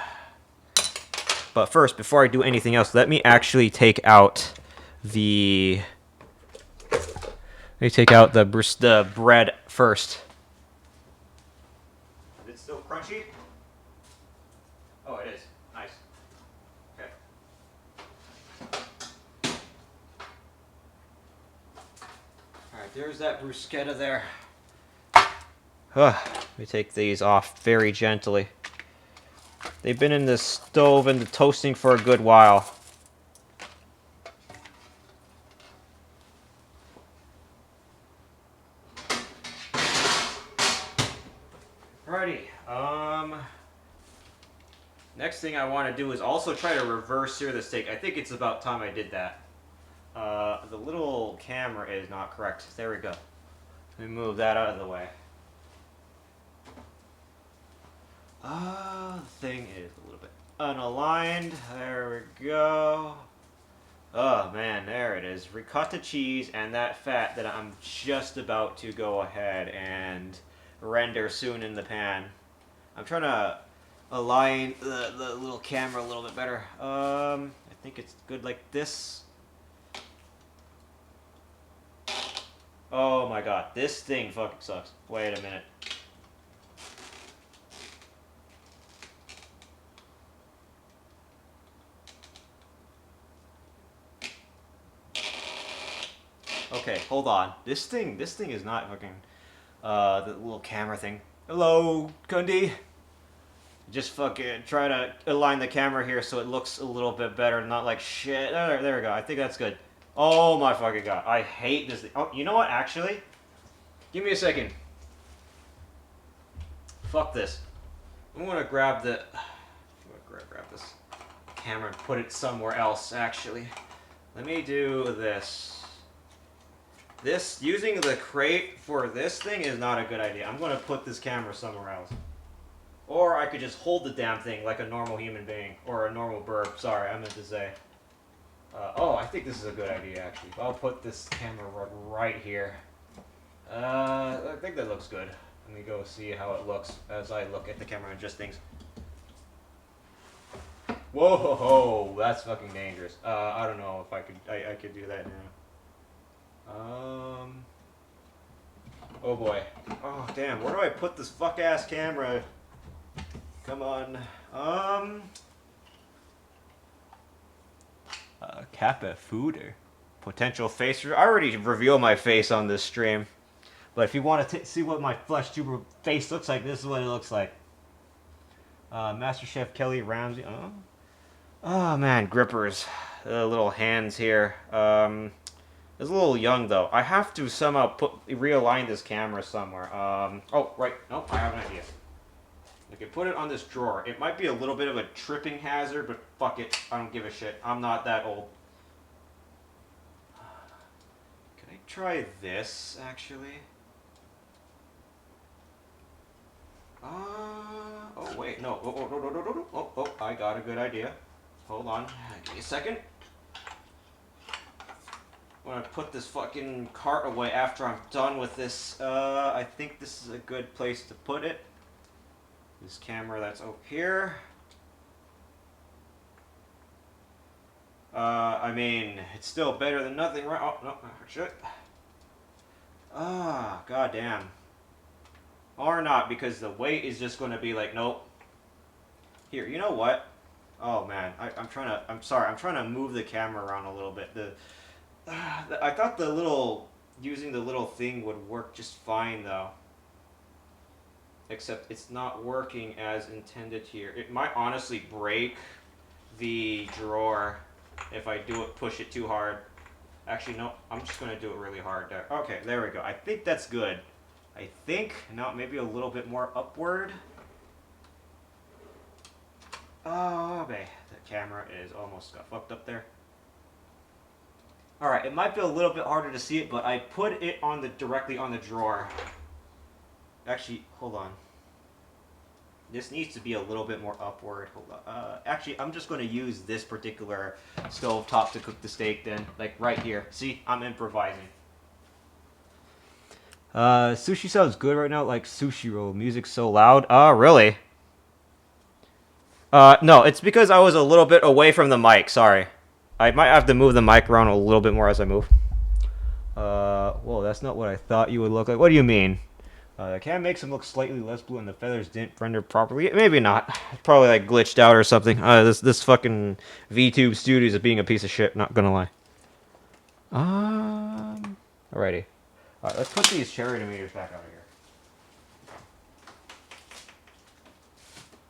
But first, before I do anything else, let me actually take out the bread first. Is it still crunchy? Oh, it is. Nice. Okay. Alright, there's that bruschetta there. Let me take these off very gently. They've been in the stove and the toasting for a good while. Alrighty. Next thing I want to do is also try to reverse sear the steak. I think it's about time I did that. The little camera is not correct. There we go. Let me move that out of the way. The thing is a little bit unaligned. There we go. Oh man, there it is. Ricotta cheese and that fat that I'm just about to go ahead and render soon in the pan. I'm trying to align the little camera a little bit better. I think it's good like this. Oh my god, this thing fucking sucks. Wait a minute. Okay, hold on. This thing is not fucking, the little camera thing. Hello, Kundi. Just fucking try to align the camera here so it looks a little bit better, not like shit. There we go. I think that's good. Oh my fucking god. I hate this thing. Oh, you know what, actually? Give me a second. Fuck this. I'm gonna grab grab this camera and put it somewhere else, actually. Let me do this. Using the crate for this thing is not a good idea. I'm going to put this camera somewhere else. Or I could just hold the damn thing like a normal human being. Or a normal bird. Sorry, I meant to say. Oh, I think this is a good idea, actually. I'll put this camera right here. I think that looks good. Let me go see how it looks as I look at the camera and just things. Whoa, ho, ho, that's fucking dangerous. I don't know if I could do that now. Oh boy. Oh damn, where do I put this fuck ass camera? Come on. Kappa Fooder. Potential face. I already revealed my face on this stream. But if you want to see what my flesh tuber face looks like, this is what it looks like. Master Chef Kelly Ramsey. Oh man, grippers. Little hands here. It's a little young though. I have to somehow realign this camera somewhere. Oh, right. Nope, I have an idea. I can put it on this drawer. It might be a little bit of a tripping hazard, but fuck it. I don't give a shit. I'm not that old. Can I try this, actually? Oh, wait. No. Oh, I got a good idea. Hold on. Give me a second. I'm gonna put this fucking cart away after I'm done with this. I think this is a good place to put it. This camera that's over here. I mean, it's still better than nothing, right? Oh, no, shit. Goddamn. Or not, because the weight is just gonna be like, nope. Here, you know what? Oh man, I'm trying to move the camera around a little bit. I thought using the little thing would work just fine though. Except it's not working as intended here. It might honestly break the drawer if I push it too hard. Actually, no, I'm just gonna do it really hard there. Okay, there we go. I think that's good. I think, no, maybe a little bit more upward. Oh, okay. The camera is almost got fucked up there. Alright, it might be a little bit harder to see it, but I put it directly on the drawer. Actually, hold on. This needs to be a little bit more upward. Hold on. Actually, I'm just going to use this particular stove top to cook the steak then. Like right here. See, I'm improvising. Sushi sounds good right now, like sushi roll. Music's so loud. Really? No, it's because I was a little bit away from the mic. Sorry. I might have to move the mic around a little bit more as I move. Whoa, that's not what I thought you would look like. What do you mean? The cam makes him look slightly less blue and the feathers didn't render properly. Maybe not. Probably like glitched out or something. This fucking VTube Studios is being a piece of shit, not gonna lie. Alrighty. Alright, let's put these cherry tomatoes back out of here.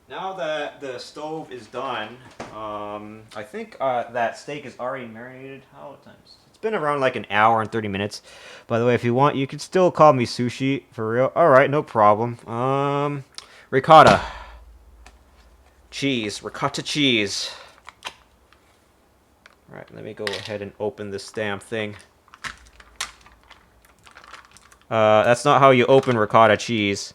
Now that the stove is done, I think that steak is already marinated. How many times? It's been around like an hour and 30 minutes. By the way, if you want, you can still call me Sushi, for real. Alright, no problem. Ricotta. Cheese. Ricotta cheese. Alright, let me go ahead and open this damn thing. That's not how you open ricotta cheese.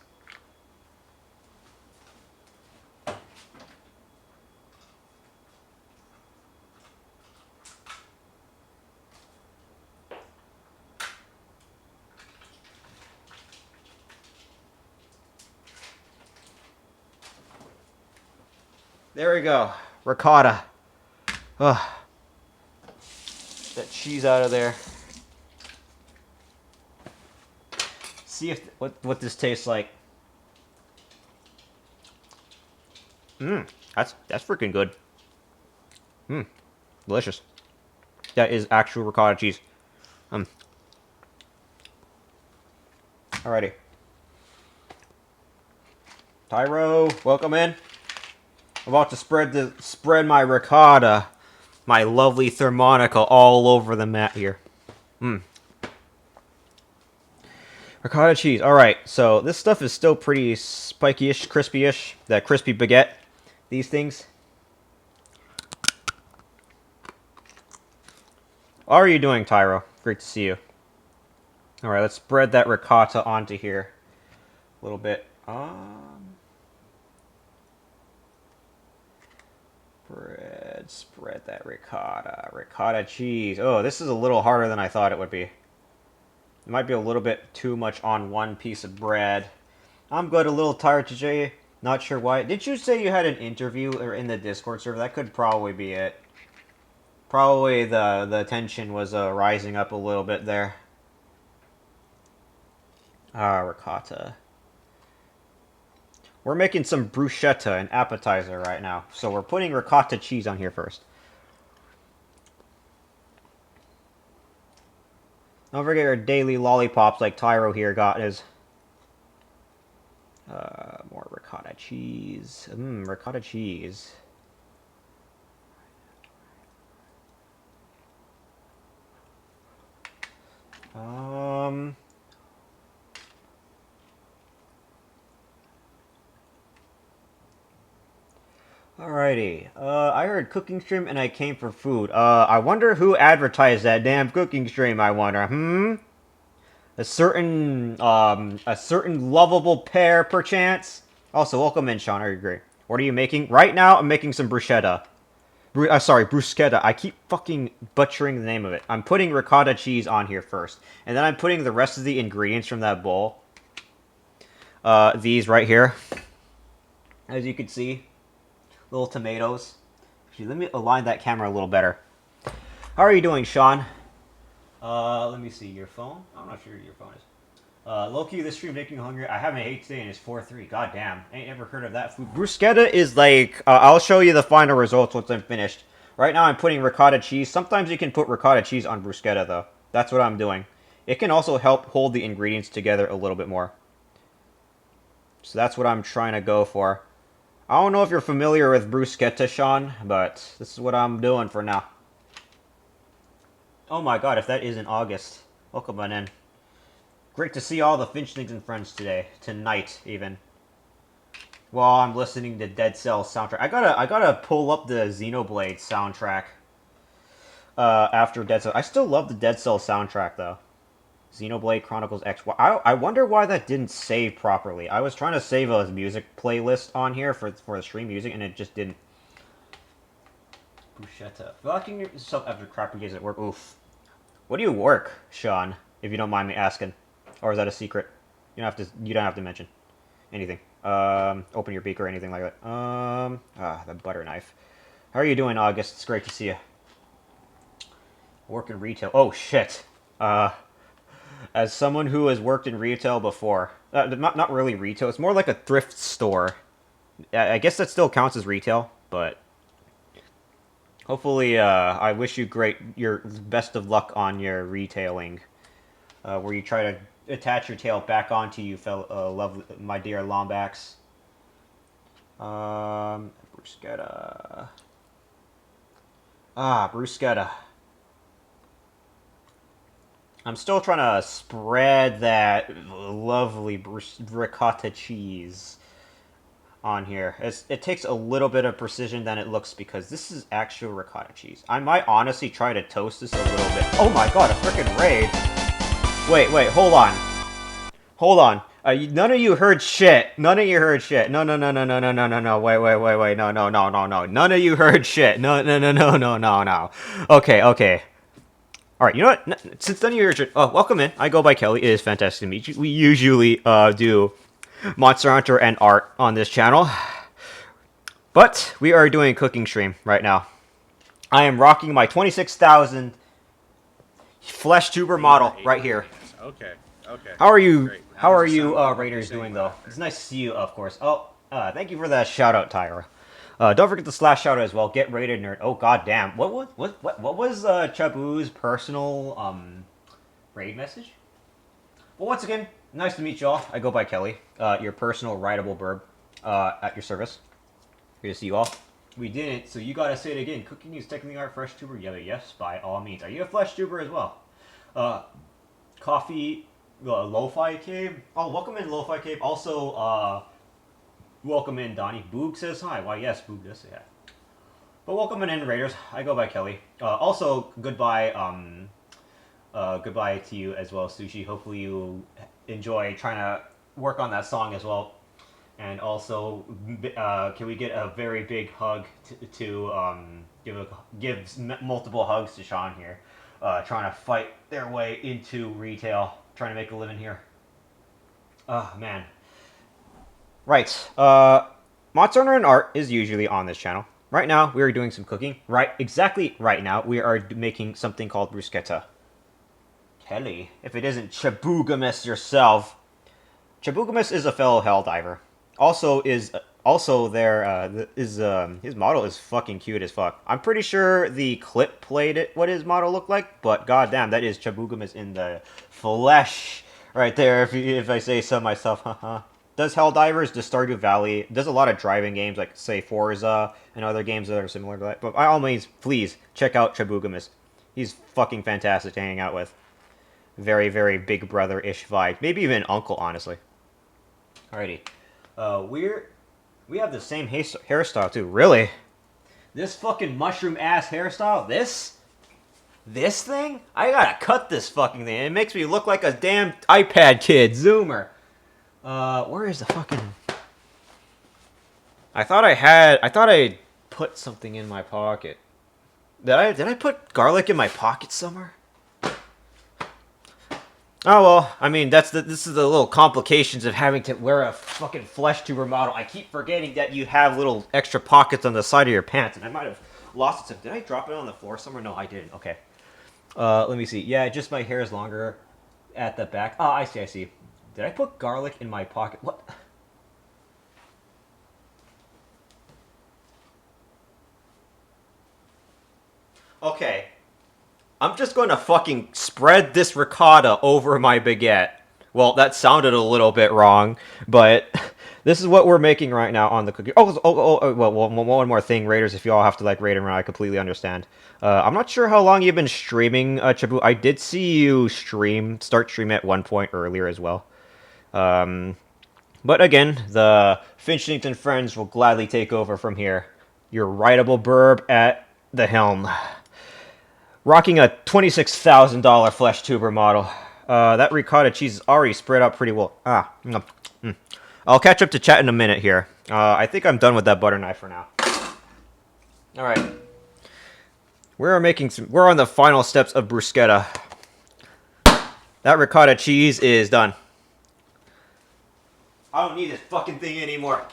There we go. Ricotta. Ugh. That cheese out of there. See if what this tastes like. That's freaking good. Delicious. That is actual ricotta cheese. Alrighty. Tyro, welcome in. I'm about to spread my ricotta, my lovely thermonica, all over the mat here. Ricotta cheese. Alright, so this stuff is still pretty spiky-ish, crispy-ish. That crispy baguette. These things. How are you doing, Tyro? Great to see you. Alright, let's spread that ricotta onto here a little bit. Spread that ricotta. Ricotta cheese. Oh, this is a little harder than I thought it would be. It might be a little bit too much on one piece of bread. I'm good, a little tired today. Not sure why. Did you say you had an interview or in the Discord server? That could probably be it. Probably the tension was rising up a little bit there. Ricotta. We're making some bruschetta, an appetizer right now. So we're putting ricotta cheese on here first. Don't forget your daily lollipops like Tyro here got his. More ricotta cheese. Ricotta cheese. Alrighty. I heard cooking stream and I came for food. I wonder who advertised that damn cooking stream, I wonder. A certain lovable pair, perchance? Also, welcome in, Sean. I agree. What are you making? Right now, I'm making some bruschetta. Sorry, bruschetta. I keep fucking butchering the name of it. I'm putting ricotta cheese on here first. And then I'm putting the rest of the ingredients from that bowl. These right here. As you can see. Little tomatoes. Actually, let me align that camera a little better. How are you doing, Sean? Let me see. Your phone? I'm not sure your phone is. Low-key, this stream making me hungry. I haven't ate today and it's 4-3. God damn. Ain't ever heard of that food. Bruschetta is like... I'll show you the final results once I'm finished. Right now I'm putting ricotta cheese. Sometimes you can put ricotta cheese on bruschetta, though. That's what I'm doing. It can also help hold the ingredients together a little bit more. So that's what I'm trying to go for. I don't know if you're familiar with bruschetta, Sean, but this is what I'm doing for now. Oh my god, if that is in August. Welcome on in. Great to see all the Finchlings and friends today. Tonight, even. While I'm listening to Dead Cells soundtrack. I gotta pull up the Xenoblade soundtrack. After Dead Cells. I still love the Dead Cells soundtrack, though. Xenoblade Chronicles X. I wonder why that didn't save properly. I was trying to save a music playlist on here for the stream music, and it just didn't. Bruschetta. Locking yourself after crappy days at work. Oof. What do you work, Sean? If you don't mind me asking, or is that a secret? You don't have to mention anything. Open your beak or anything like that. The butter knife. How are you doing, August? It's great to see you. Work in retail. Oh shit. As someone who has worked in retail before, not really retail, it's more like a thrift store. I guess that still counts as retail, but hopefully, I wish you your best of luck on your retailing, where you try to attach your tail back onto you, lovely, my dear Lombax. Bruschetta. Bruschetta. I'm still trying to spread that lovely ricotta cheese on here. It takes a little bit of precision than it looks because this is actual ricotta cheese. I might honestly try to toast this a little bit. Oh my god, a frickin' raid. Wait, hold on. Hold on. None of you heard shit. None of you heard shit. No. Wait. No. None of you heard shit. No. Okay. Alright, you know what? Since none of you are... welcome in. I go by Kelly. It is fantastic to meet you. We usually do Monster Hunter and art on this channel. But we are doing a cooking stream right now. I am rocking my 26,000 flesh tuber model right here. Okay. How are you? Great. How are you, Raiders, doing though? It's nice to see you, of course. Oh, thank you for that shout out, Tyra. Don't forget to slash shout out as well. Get rated, nerd. Oh god damn. What was Chabu's personal raid message? Well, once again, nice to meet y'all. I go by Kelly. Your personal rideable burb at your service. Good to see you all. We didn't, so you gotta say it again. Cooking is technically our fresh tuber. Yeah, yes, by all means. Are you a flesh tuber as well? Coffee, Lo-Fi Cave. Oh, welcome in, Lo-Fi Cave. Also, welcome in, Donnie. Boog says hi. Why, yes, Boog does say hi. But welcome in, Raiders. I go by Kelly. Also, goodbye. Goodbye to you as well, Sushi. Hopefully you enjoy trying to work on that song as well. And also, can we get a very big hug give multiple hugs to Sean here, trying to fight their way into retail, trying to make a living here. Oh man. Right. Monster Hunter and Art is usually on this channel. Right now, we are doing some cooking. Exactly right now, we are making something called bruschetta. Kelly, if it isn't Chabugamus yourself. Chabugamus is a fellow hell diver. His model is fucking cute as fuck. I'm pretty sure the clip played it what his model looked like, but goddamn, that is Chabugamus in the flesh right there. If I say so myself, haha. Does Helldivers, does Stardew Valley, does a lot of driving games like, say, Forza and other games that are similar to that. But by all means, please check out Chabugamus. He's fucking fantastic to hang out with. Very, very big brother-ish vibe. Maybe even uncle, honestly. Alrighty. We have the same hairstyle, too. Really? This fucking mushroom-ass hairstyle? This thing? I gotta cut this fucking thing. It makes me look like a damn iPad kid. Zoomer. Where is the fucking... I thought I put something in my pocket. Did I put garlic in my pocket somewhere? Oh well, I mean this is the little complications of having to wear a fucking flesh tuber model. I keep forgetting that you have little extra pockets on the side of your pants, and I might have lost it. Did I drop it on the floor somewhere? No, I didn't. Okay. Let me see. Yeah, just my hair is longer at the back. Oh, I see. Did I put garlic in my pocket? What? Okay. I'm just going to fucking spread this ricotta over my baguette. Well, that sounded a little bit wrong, but this is what we're making right now on the cookie. Well, one more thing, Raiders, if you all have to, like, raid around, I completely understand. I'm not sure how long you've been streaming, Chabu. I did see you start streaming at one point earlier as well. But again, the Finchington friends will gladly take over from here. Your writable burb at the helm. Rocking a $26,000 flesh tuber model. That ricotta cheese is already spread out pretty well. I'll catch up to chat in a minute here. I think I'm done with that butter knife for now. All right. We're on the final steps of bruschetta. That ricotta cheese is done. I don't need this fucking thing anymore.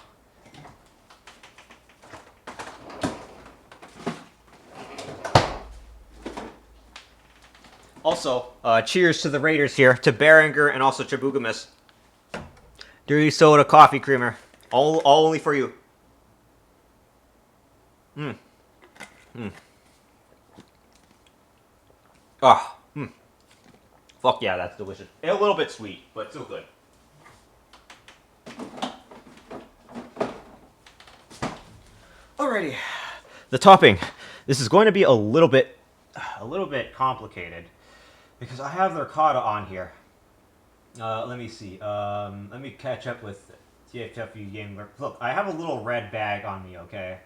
Also, cheers to the Raiders here, to Berenger and also Chabugamus. Dirty soda coffee creamer. All only for you. Fuck yeah, that's delicious. A little bit sweet, but still good. Alrighty. The topping. This is going to be a little bit complicated because I have the ricotta on here. Let me see. Let me catch up with TFW game. Look, I have a little red bag on me. Okay.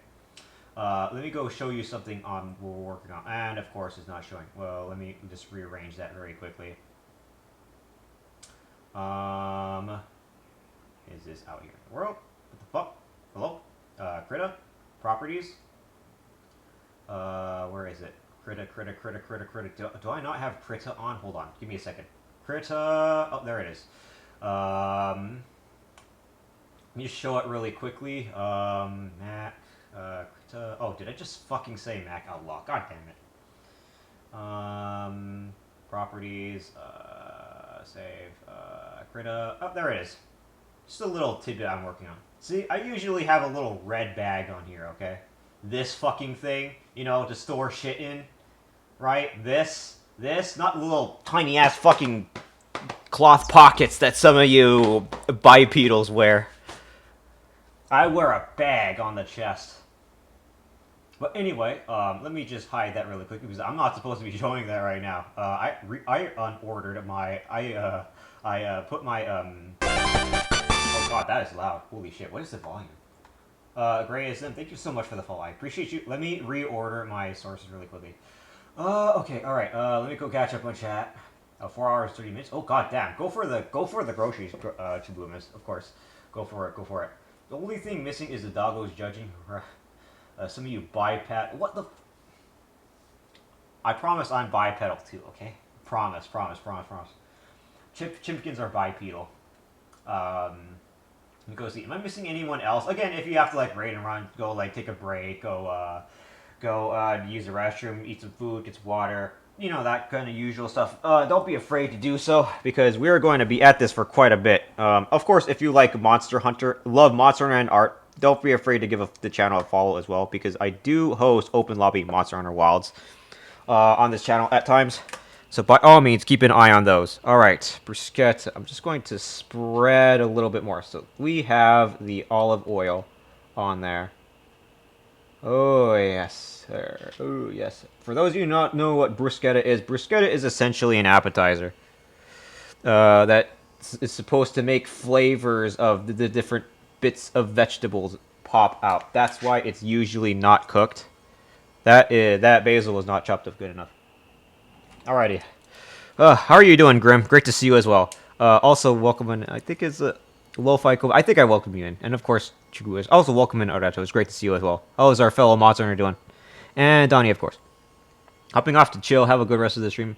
Let me go show you something on what we're working on, and of course it's not showing. Well, let me just rearrange that very quickly. Is this out here in the world? What the fuck? Hello? Krita? Properties? Where is it? Krita. Do I not have Krita on? Hold on. Give me a second. Krita. Oh, there it is. Let me just show it really quickly. Mac. Krita. Oh, did I just fucking say Mac Outlaw? God damn it. Properties. Save. Krita. Oh, there it is. Just a little tidbit I'm working on. See, I usually have a little red bag on here, okay? This fucking thing, you know, to store shit in, right? This, not little tiny ass fucking cloth pockets that some of you bipedals wear. I wear a bag on the chest. But anyway, let me just hide that really quickly because I'm not supposed to be showing that right now. I unordered my, I put my, oh god, that is loud. Holy shit, what is the volume? Gray is them. Thank you so much for the follow. I appreciate you. Let me reorder my sources really quickly. Okay, all right. Let me go catch up on chat. 4 hours 30 minutes. Oh god damn. Go for the groceries, Chibumas. Of course. Go for it. Go for it. The only thing missing is the doggo's judging. Some of you biped. What the? I promise I'm bipedal too. Okay. Promise. Promise. Promise. Promise. Chimpkins are bipedal. Let me go see. Am I missing anyone else? Again, if you have to like raid and run, go like take a break. Go use the restroom, eat some food, get some water. You know, that kind of usual stuff. Don't be afraid to do so, because we are going to be at this for quite a bit. Of course, if you like Monster Hunter, love Monster Hunter and art, don't be afraid to give the channel a follow as well, because I do host open lobby Monster Hunter Wilds on this channel at times. So by all means, keep an eye on those. All right, bruschetta. I'm just going to spread a little bit more. So we have the olive oil on there. Oh, yes, sir. Oh, yes. For those of you who not know what bruschetta is essentially an appetizer that is supposed to make flavors of the different bits of vegetables pop out. That's why it's usually not cooked. That basil is not chopped up good enough. Alrighty. How are you doing, Grim? Great to see you as well. Also, welcome in. I think it's a Lo-Fi. I think I welcome you in, and of course, Chigu is also welcome in. Arato. It's great to see you as well. How is our fellow Monster Hunter doing? And Donnie, of course. Hopping off to chill. Have a good rest of the stream.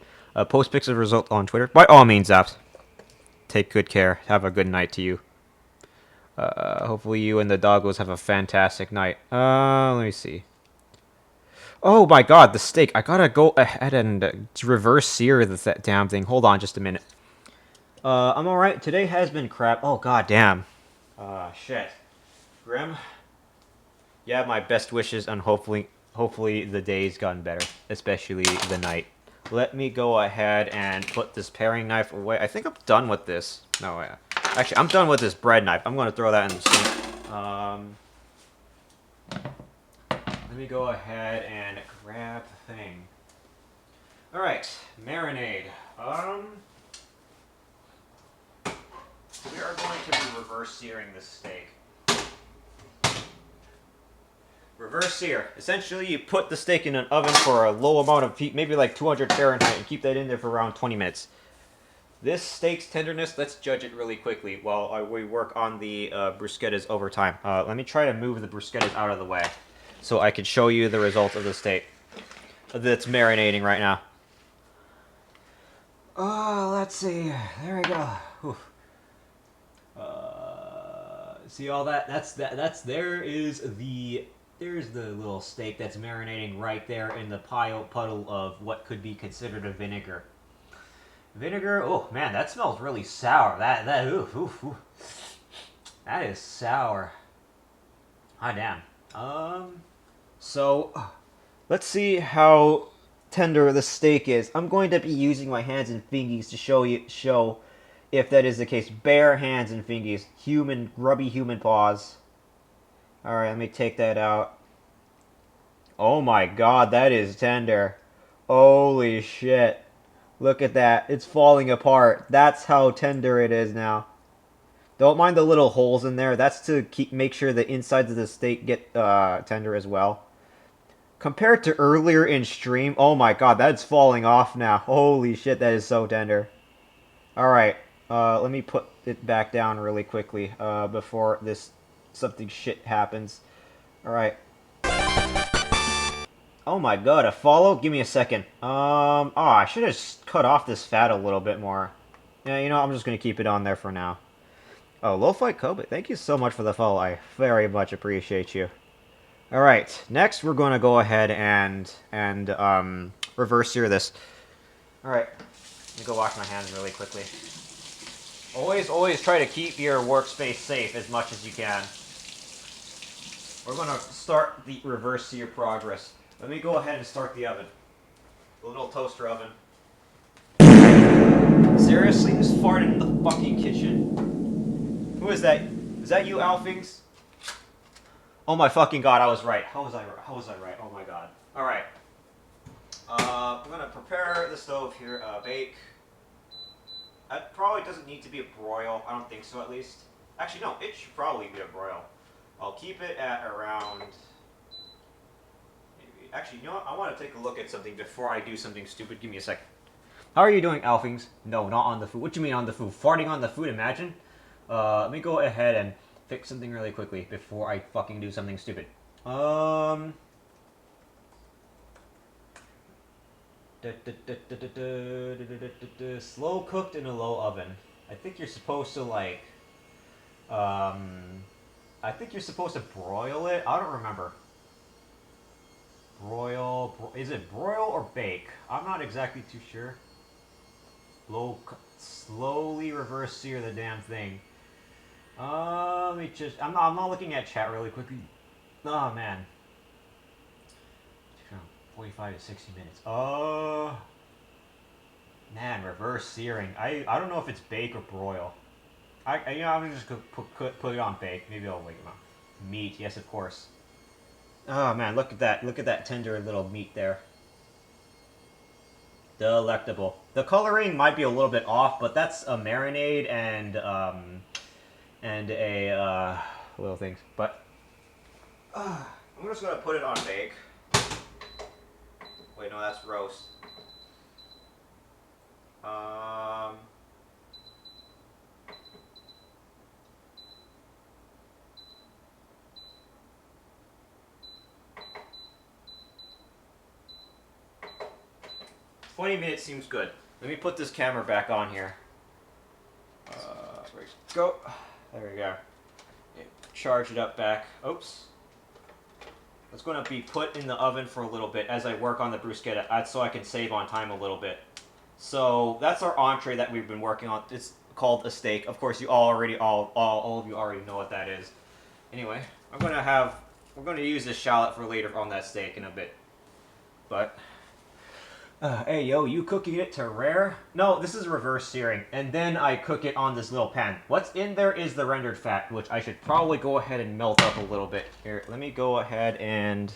Post pics of result on Twitter. By all means, Zaps. Take good care. Have a good night to you. Hopefully, you and the doggos have a fantastic night. Let me see. Oh my god, the steak. I gotta go ahead and reverse sear that damn thing. Hold on just a minute. I'm alright. Today has been crap. Oh god damn. Shit. Grim, you have my best wishes, and hopefully the day's gotten better. Especially the night. Let me go ahead and put this paring knife away. I think I'm done with this. No, actually, I'm done with this bread knife. I'm gonna throw that in the sink. Let me go ahead and grab the thing. Alright, marinade. We are going to be reverse searing this steak. Reverse sear. Essentially, you put the steak in an oven for a low amount of heat, maybe like 200 Fahrenheit, and keep that in there for around 20 minutes. This steak's tenderness, let's judge it really quickly while we work on the bruschettas over time. Let me try to move the bruschettas out of the way so I can show you the results of the steak that's marinating right now. Let's see. There we go. See all that? There's the little steak that's marinating right there in the puddle of what could be considered a vinegar. Vinegar. Oh man, that smells really sour. That is sour. Ah damn. So let's see how tender the steak is. I'm going to be using my hands and fingies to show if that is the case. Bare hands and fingies. Grubby human paws. Alright, let me take that out. Oh my god, that is tender. Holy shit. Look at that. It's falling apart. That's how tender it is now. Don't mind the little holes in there. That's to make sure the insides of the steak get tender as well. Compared to earlier in stream, oh my god, that's falling off now. Holy shit, that is so tender. Alright, let me put it back down really quickly before something shit happens. Alright. Oh my god, a follow? Give me a second. I should have cut off this fat a little bit more. Yeah, you know, I'm just gonna keep it on there for now. Oh, Lo-Fi Kobe, thank you so much for the follow. I very much appreciate you. Alright, next we're gonna go ahead and reverse sear this. Alright, let me go wash my hands really quickly. Always try to keep your workspace safe as much as you can. We're gonna start the reverse sear progress. Let me go ahead and start the oven. The little toaster oven. Seriously? Who's farted in the fucking kitchen? Who is that? Is that you, Alfings? Oh my fucking god, I was right. How was I right? Oh my god. Alright. I'm gonna prepare the stove here, bake. It probably doesn't need to be a broil. I don't think so, at least. Actually, no, it should probably be a broil. I'll keep it at around. Maybe. Actually, you know what? I want to take a look at something before I do something stupid. Give me a second. How are you doing, Alphings? No, not on the food. What do you mean on the food? Farting on the food? Imagine. Let me go ahead and fix something really quickly before I fucking do something stupid. Slow cooked in a low oven. I think you're supposed to like. I think you're supposed to broil it. I don't remember. Is it broil or bake? I'm not exactly too sure. Slowly reverse sear the damn thing. Let me just. I'm not looking at chat really quickly. Oh man. 45 to 60 minutes. Man, reverse searing. I don't know if it's bake or broil. I'm just gonna put it on bake. Maybe I'll wait. Meat, yes, of course. Oh man, look at that! Look at that tender little meat there. Delectable. The coloring might be a little bit off, but that's a marinade and a little things. But I'm just gonna put it on bake. Wait, no, that's roast. 20 minutes seems good. Let me put this camera back on here. There we go. There we go. Charge it up back. Oops. It's going to be put in the oven for a little bit as I work on the bruschetta, so I can save on time a little bit. So that's our entree that we've been working on. It's called a steak. Of course, you all of you already know what that is. Anyway, we're going to use this shallot for later on that steak in a bit. But hey yo, you cooking it to rare? No, this is reverse searing, and then I cook it on this little pan. What's in there is the rendered fat, which I should probably go ahead and melt up a little bit. Here, let me go ahead and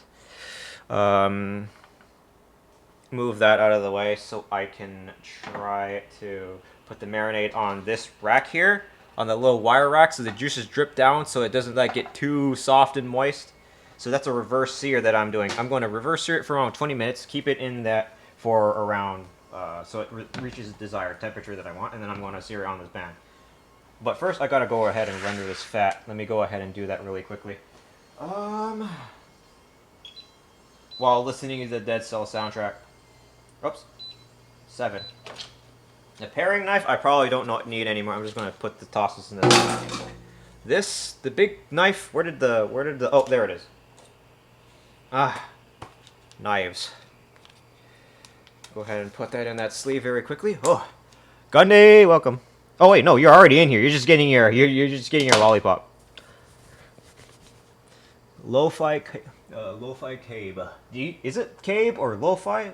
move that out of the way so I can try to put the marinade on this rack here, on the little wire rack, so the juices drip down so it doesn't like get too soft and moist. So that's a reverse sear that I'm doing. I'm going to reverse sear it for around 20 minutes, keep it in that for around, so it reaches the desired temperature that I want, and then I'm going to sear it on this pan. But first, I gotta go ahead and render this fat. Let me go ahead and do that really quickly. While listening to the Dead Cell soundtrack. Oops. 7. The paring knife, I probably don't need anymore. I'm just gonna toss this in this. The big knife. Where did the? Oh, there it is. Knives. Go ahead and put that in that sleeve very quickly. Oh, Gunday, welcome. Oh wait, no, you're already in here. You're just getting your lollipop. Lo-fi cabe. Is it cabe or lo-fi?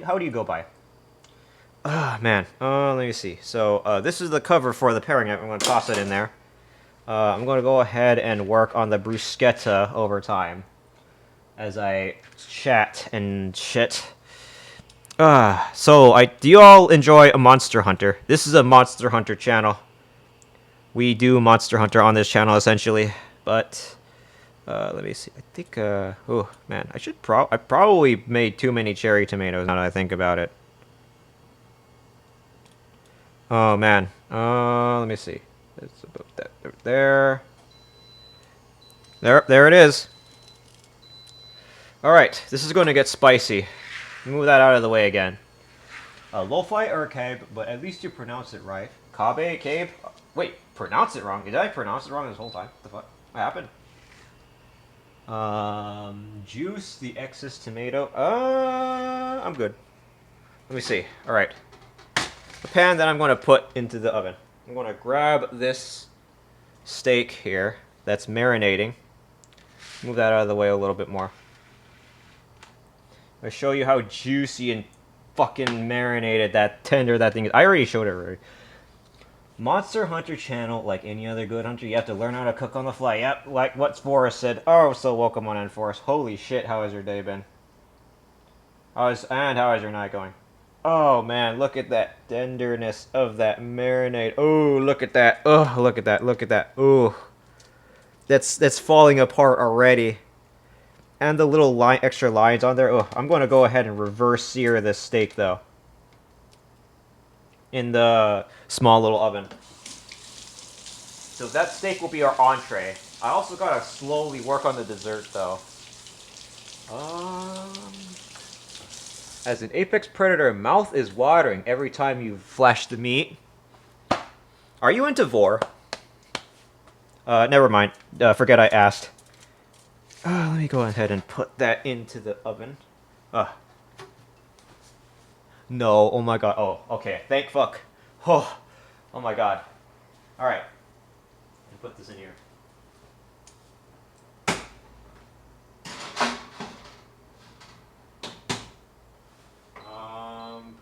How do you go by? Man. Let me see. So this is the cover for the pairing. I'm going to toss it in there. I'm going to go ahead and work on the bruschetta over time as I chat and shit. Do you all enjoy a Monster Hunter? This is a Monster Hunter channel. We do Monster Hunter on this channel essentially, but let me see. I think oh man, I probably made too many cherry tomatoes now that I think about it. Oh man. Let me see. It's about that there. There it is. All right, this is going to get spicy. Move that out of the way again. Lo-fi or cabe, but at least you pronounce it right. Cabe, cabe. Wait, pronounce it wrong. Did I pronounce it wrong this whole time? What the fuck? What happened? Juice the excess tomato. I'm good. Let me see. All right. The pan that I'm going to put into the oven. I'm going to grab this steak here that's marinating. Move that out of the way a little bit more. I show you how juicy and fucking marinated that tender that thing is. I already showed it already. Monster Hunter channel, like any other good hunter, you have to learn how to cook on the fly. Yep, like what Forrest said. Oh, so welcome on in, Forrest. Holy shit, how has your day been? How is your night going? Oh man, look at that tenderness of that marinade. Oh, look at that. Oh, look at that. Look at that. Oh. that's falling apart already. And the little extra lines on there. Oh, I'm going to go ahead and reverse sear this steak though. In the small little oven. So that steak will be our entree. I also gotta slowly work on the dessert though. As an apex predator, mouth is watering every time you flesh the meat. Are you into vor? Never mind. Forget I asked. Let me go ahead and put that into the oven. No, oh my god. Oh, okay. Thank fuck. Oh my god. Alright. Put this in here.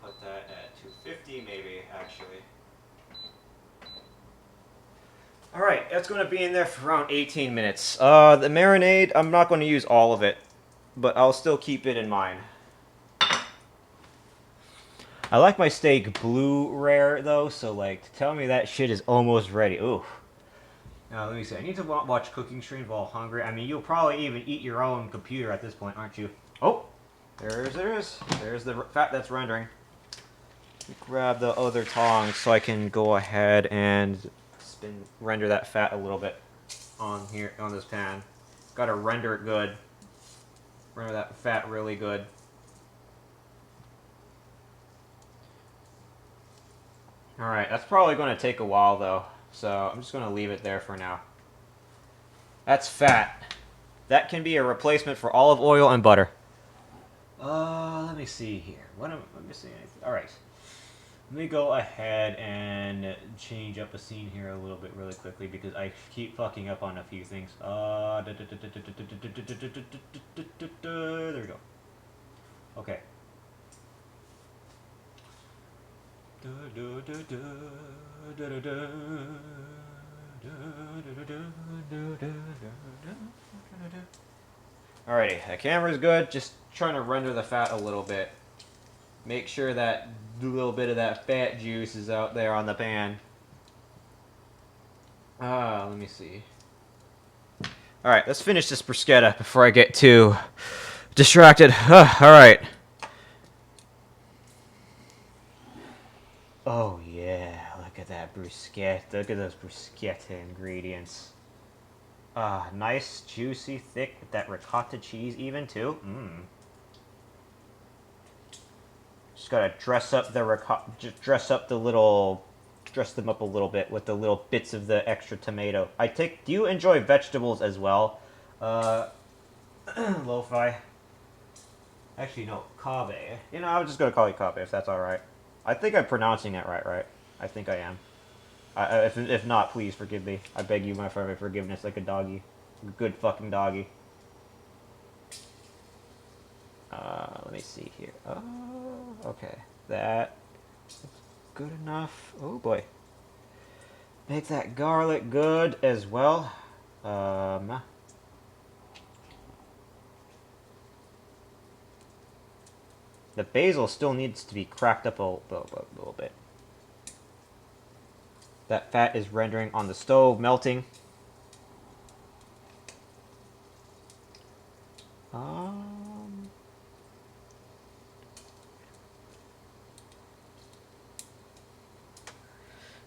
Put that at 250 maybe, actually. Alright, that's going to be in there for around 18 minutes. The marinade, I'm not going to use all of it, but I'll still keep it in mind. I like my steak blue rare, though, so, like, tell me that shit is almost ready. Ooh. Now, let me see. I need to watch cooking streams while hungry. I mean, you'll probably even eat your own computer at this point, aren't you? Oh! There is. There's the fat that's rendering. Grab the other tongs so I can go ahead and render that fat a little bit on here on this pan. Gotta render it good. Render that fat really good. Alright, that's probably going to take a while though, so I'm just going to leave it there for now. That's fat. That can be a replacement for olive oil and butter. Let me see here. What am I missing? Alright. Let me go ahead and change up a scene here a little bit really quickly because I keep fucking up on a few things. There we go. Okay. Alrighty, the camera's good. Just trying to render the fat a little bit. Make sure that a little bit of that fat juice is out there on the pan. Let me see. Alright, let's finish this bruschetta before I get too distracted. Alright. Oh yeah, look at that bruschetta. Look at those bruschetta ingredients. Nice, juicy, thick with that ricotta cheese even too. Just gotta dress up the dress up a little bit with the little bits of the extra tomato. Do you enjoy vegetables as well? Lo-fi. Actually, no, Kabe. You know, I'm just gonna call you Kabe if that's alright. I think I'm pronouncing it right? I think I am. If not, please forgive me. I beg you, my forgiveness, like a doggy. A good fucking doggy. Let me see here. Okay. That's good enough. Oh boy. Make that garlic good as well. The basil still needs to be cracked up a little bit. That fat is rendering on the stove, melting.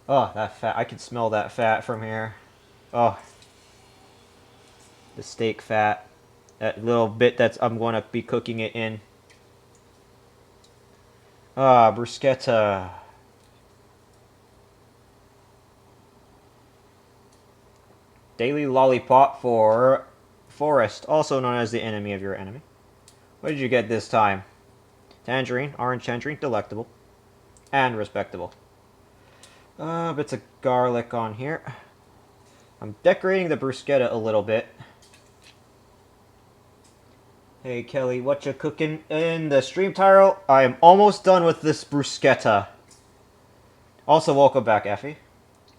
Oh, that fat. I can smell that fat from here. Oh. The steak fat. That little bit I'm going to be cooking it in. Bruschetta. Daily lollipop for Forest, also known as the enemy of your enemy. What did you get this time? Tangerine, orange tangerine, delectable. And respectable. Bits of garlic on here. I'm decorating the bruschetta a little bit. Hey Kelly, what you cooking in the stream tile? I am almost done with this bruschetta. Also, welcome back, Effie.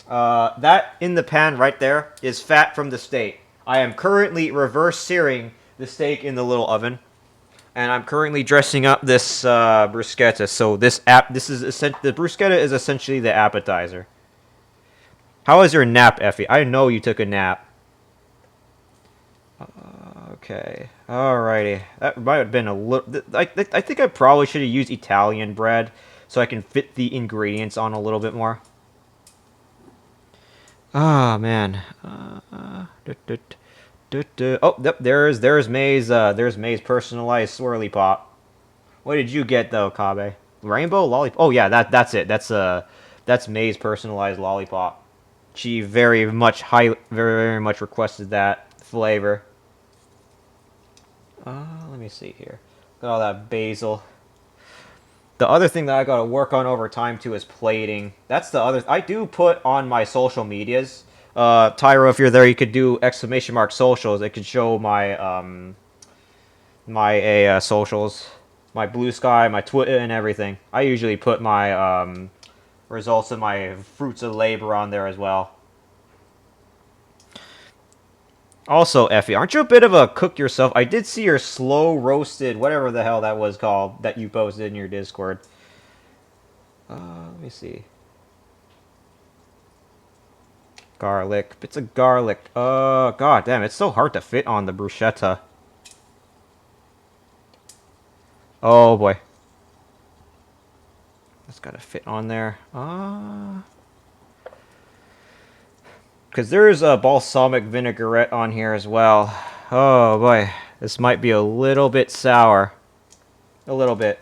That in the pan right there is fat from the steak. I am currently reverse searing the steak in the little oven, and I'm currently dressing up this bruschetta. So the bruschetta is essentially the appetizer. How was your nap, Effie? I know you took a nap. Okay. Alrighty. That might have been a little. I think I probably should have used Italian bread so I can fit the ingredients on a little bit more. Ah, man. Oh, yep. There's May's personalized swirly pop. What did you get though, Kabe? Rainbow lollipop. Oh yeah, that's it. That's May's personalized lollipop. She very much requested that flavor. Let me see here. Got all that basil. The other thing that I gotta work on over time too is plating. That's the other. I do put on my social medias. Tyro, if you're there, you could do exclamation mark socials. It could show my socials, my Blue Sky, my Twitter, and everything. I usually put my results of my fruits of labor on there as well. Also, Effie, aren't you a bit of a cook yourself? I did see your slow roasted, whatever the hell that was called, that you posted in your Discord. Let me see. Garlic, bits of garlic. God damn, it's so hard to fit on the bruschetta. Oh boy, that's gotta fit on there. Because there's a balsamic vinaigrette on here as well. Oh boy, this might be a little bit sour. A little bit.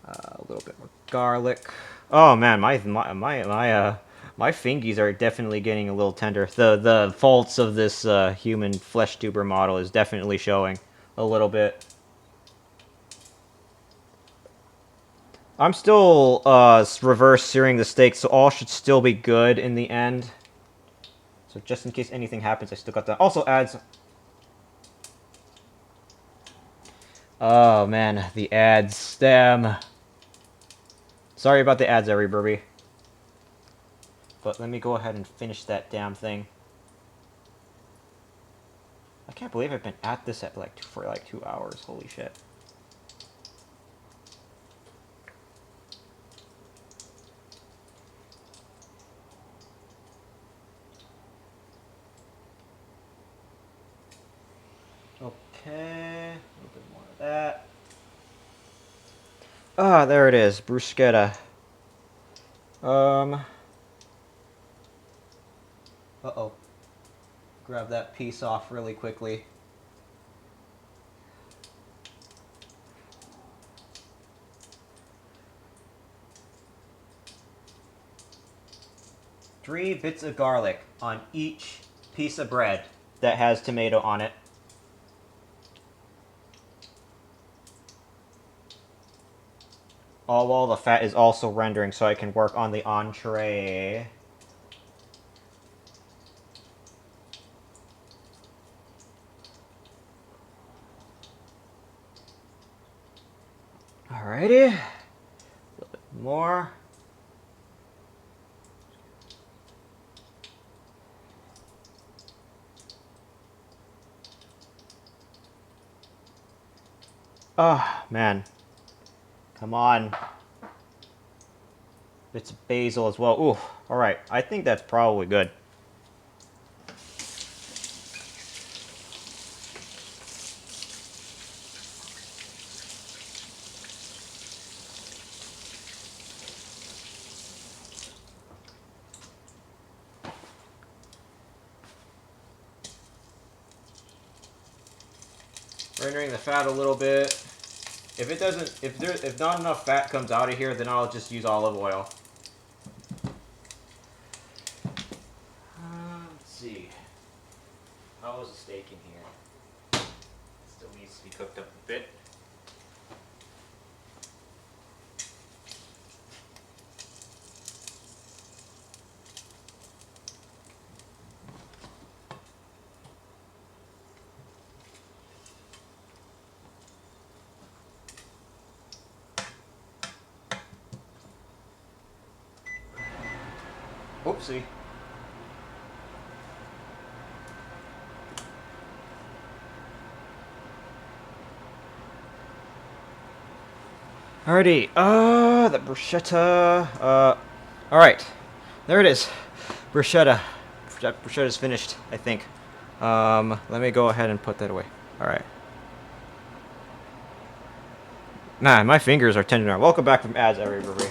A little bit more garlic. Oh man, my fingies are definitely getting a little tender. The faults of this human flesh tuber model is definitely showing a little bit. I'm still reverse searing the steak, so all should still be good in the end. So just in case anything happens, I still got that. Also adds. Oh man, the ads stem. Sorry about the ads, everybody. But let me go ahead and finish that damn thing. I can't believe I've been at this for like 2 hours. Holy shit. Okay, a little bit more of that. Ah, there it is, bruschetta. Uh-oh. Grab that piece off really quickly. Three bits of garlic on each piece of bread that has tomato on it. All while the fat is also rendering so I can work on the entree. Alrighty. A little bit more. Oh, man. Come on. Bits of basil as well. Ooh, alright. I think that's probably good. Rendering the fat a little bit. If not enough fat comes out of here, then I'll just use olive oil. Let's see. How is the steak in here? Still needs to be cooked up a bit. Oopsie. Alrighty, the bruschetta, alright. There it is. Bruschetta. Bruschetta's finished, I think. Let me go ahead and put that away. Alright. Nah, my fingers are tender. Welcome back from ads, everybody.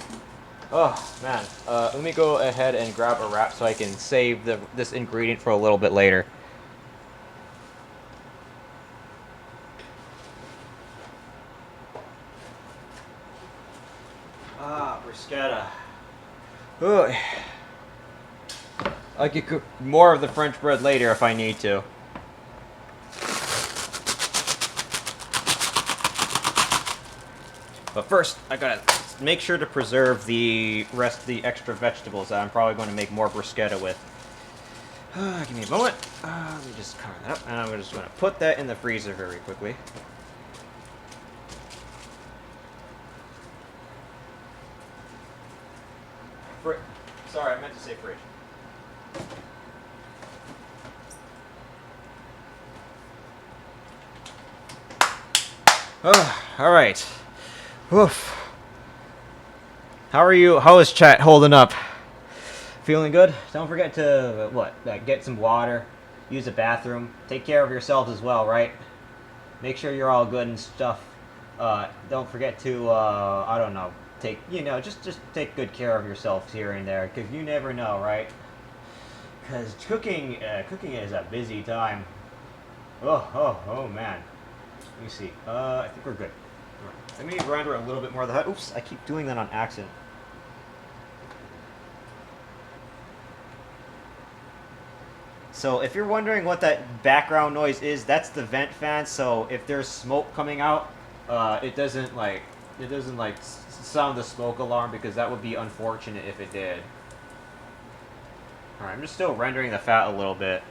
Oh, man. Let me go ahead and grab a wrap so I can save this ingredient for a little bit later. Ah, bruschetta. Ooh. I could cook more of the French bread later if I need to. But first, I gotta make sure to preserve the rest of the extra vegetables that I'm probably going to make more bruschetta with. Give me a moment. Let me just cover that up. And I'm just going to put that in the freezer very quickly. Sorry, I meant to say fridge. Oh, all right. Woof. How are you? How is chat holding up? Feeling good? Don't forget to, get some water, use the bathroom, take care of yourselves as well, right? Make sure you're all good and stuff. Don't forget to, I don't know, just take good care of yourselves here and there, because you never know, right? Because cooking is a busy time. Oh, man. Let me see. I think we're good. Let me grind a little bit more of the hut. Oops, I keep doing that on accident. So if you're wondering what that background noise is, that's the vent fan. So if there's smoke coming out, it doesn't sound the smoke alarm, because that would be unfortunate if it did. Alright, I'm just still rendering the fat a little bit.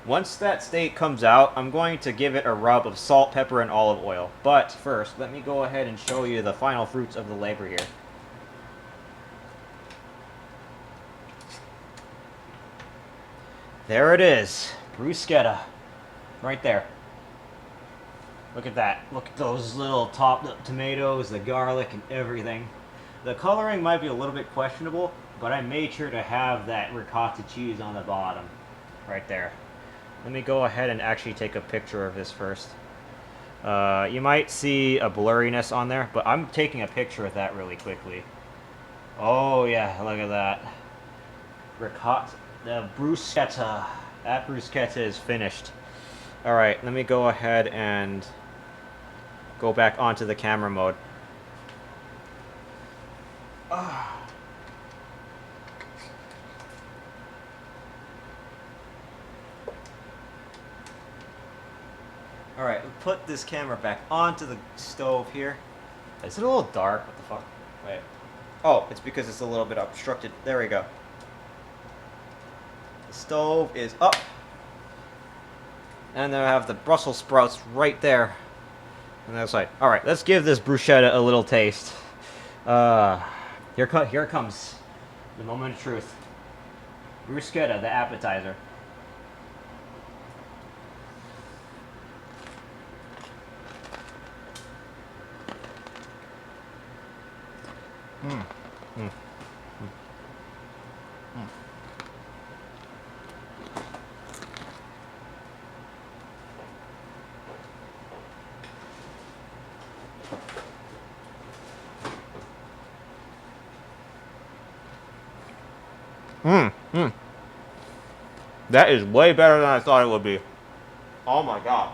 Once that steak comes out, I'm going to give it a rub of salt, pepper, and olive oil. But first, let me go ahead and show you the final fruits of the labor here. There it is. Bruschetta. Right there. Look at that. Look at those little top tomatoes, the garlic, and everything. The coloring might be a little bit questionable, but I made sure to have that ricotta cheese on the bottom. Right there. Let me go ahead and actually take a picture of this first. You might see a blurriness on there, but I'm taking a picture of that really quickly. Oh yeah, look at that. Ricotta. The bruschetta. That bruschetta is finished. Alright, let me go ahead and go back onto the camera mode. Alright, put this camera back onto the stove here. Is it a little dark? What the fuck? Wait. Oh, it's because it's a little bit obstructed. There we go. The stove is up. And then I have the Brussels sprouts right there on the other side. Alright, let's give this bruschetta a little taste. Here comes the moment of truth. Bruschetta, the appetizer. That is way better than I thought it would be. Oh my god.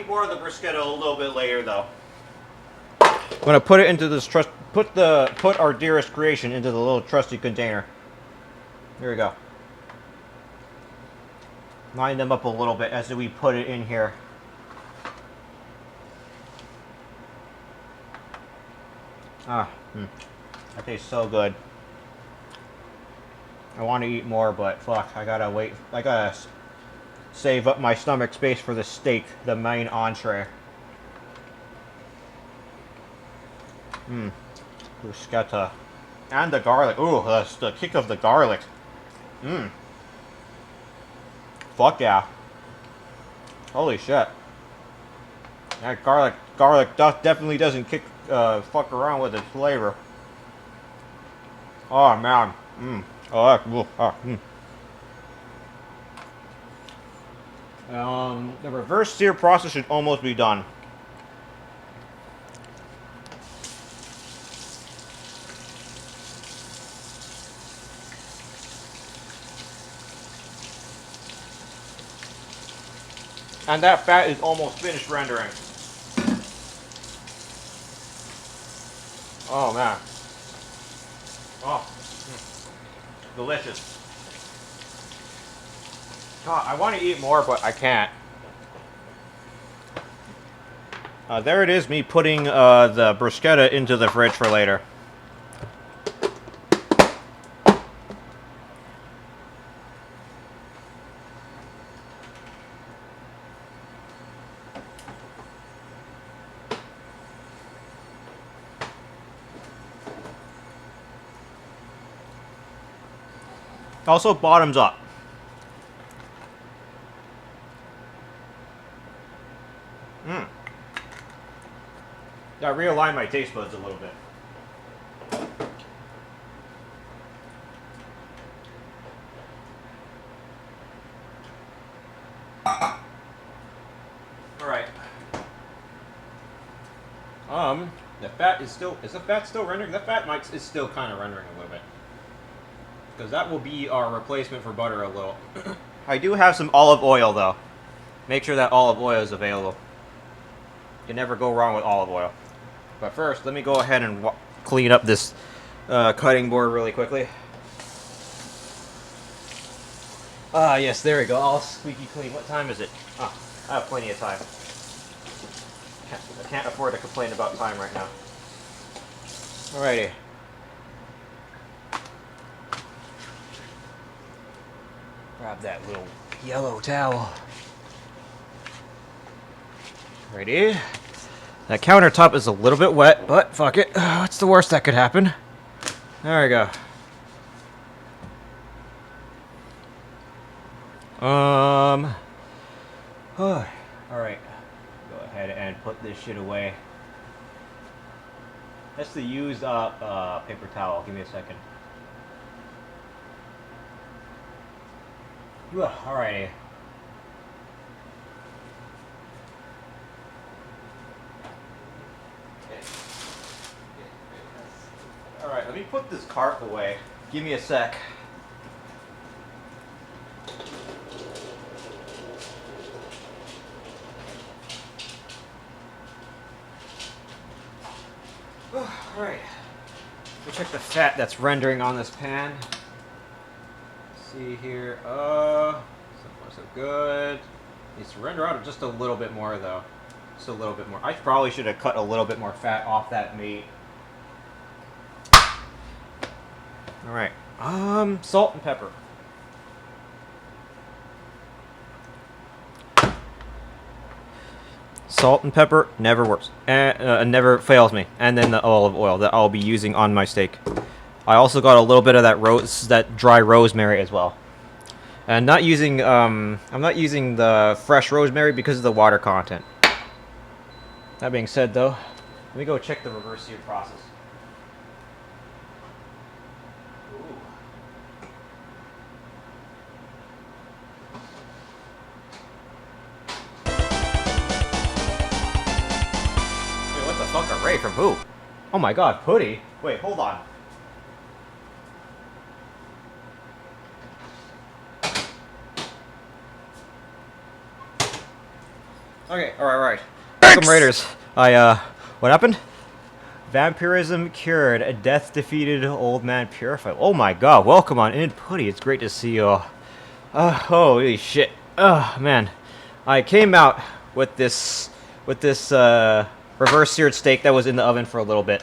More of the bruschetta a little bit later, though. I'm gonna put it into this put our dearest creation into the little trusty container. Here we go. Line them up a little bit as we put it in here. That tastes so good. I want to eat more, but fuck, I gotta wait. I gotta save up my stomach space for the steak, the main entree. Bruschetta. And the garlic. Ooh, that's the kick of the garlic. Fuck yeah. Holy shit. That garlic definitely doesn't fuck around with its flavor. Oh man. The reverse sear process should almost be done. And that fat is almost finished rendering. Oh man. Oh. Delicious. God, I want to eat more, but I can't. There it is, me putting the bruschetta into the fridge for later. Also, bottoms up. That realigned my taste buds a little bit. Alright. The fat is the fat still rendering? The fat is still kind of rendering a little bit. Because that will be our replacement for butter a little. I do have some olive oil though. Make sure that olive oil is available. You can never go wrong with olive oil. But first, let me go ahead and clean up this cutting board really quickly. Ah, yes, there we go. All squeaky clean. What time is it? Ah, I have plenty of time. I can't afford to complain about time right now. Alrighty. Grab that little yellow towel. Ready? That countertop is a little bit wet, but fuck it. What's the worst that could happen? There we go. Alright. Go ahead and put this shit away. That's the used paper towel. Give me a second. Alrighty. Alright, let me put this cart away. Give me a sec. Alright. Let me check the fat that's rendering on this pan. Let's see here. So far so good. Needs to render out just a little bit more though. Just a little bit more. I probably should have cut a little bit more fat off that meat. Alright. Salt and pepper. Salt and pepper never works. Never fails me. And then the olive oil that I'll be using on my steak. I also got a little bit of that dry rosemary as well. And not using I'm not using the fresh rosemary because of the water content. That being said though, let me go check the reverse sear process. Ray from who? Oh my god, Putty? Wait, hold on. Okay, alright. Welcome, Raiders. What happened? Vampirism cured, a death defeated, old man purified. Oh my god, welcome on in, Putty. It's great to see you. Holy shit. Oh, man. I came out with this reverse seared steak that was in the oven for a little bit.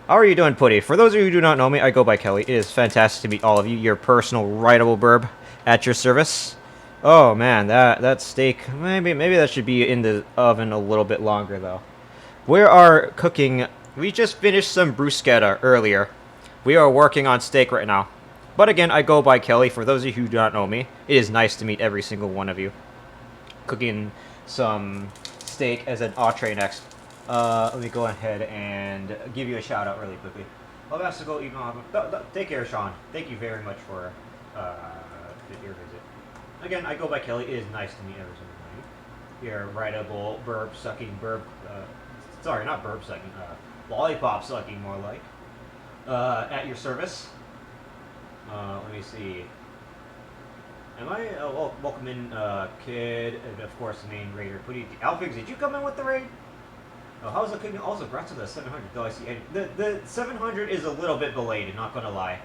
How are you doing, Putty? For those of you who do not know me, I go by Kelly. It is fantastic to meet all of you. Your personal writable burb at your service. Oh man, that steak, maybe that should be in the oven a little bit longer though. We are cooking. We just finished some bruschetta earlier. We are working on steak right now. But again, I go by Kelly. For those of you who do not know me, it is nice to meet every single one of you. Cooking some steak as an entree next. Let me go ahead and give you a shout out really quickly. I'll have to go even on. Take care, Sean. Thank you very much for your visit. Again, I go by Kelly. It is nice to meet every single one of you. Your writable, burp sucking, sorry, not burp sucking, lollipop sucking more like. At your service. Let me see. Am I? Well, welcome in, Kid, and of course the main raider. Alfix, did you come in with the raid? Oh, how's it cooking? Also, congrats to the 700. Though I see, and the 700 is a little bit belated, not gonna lie.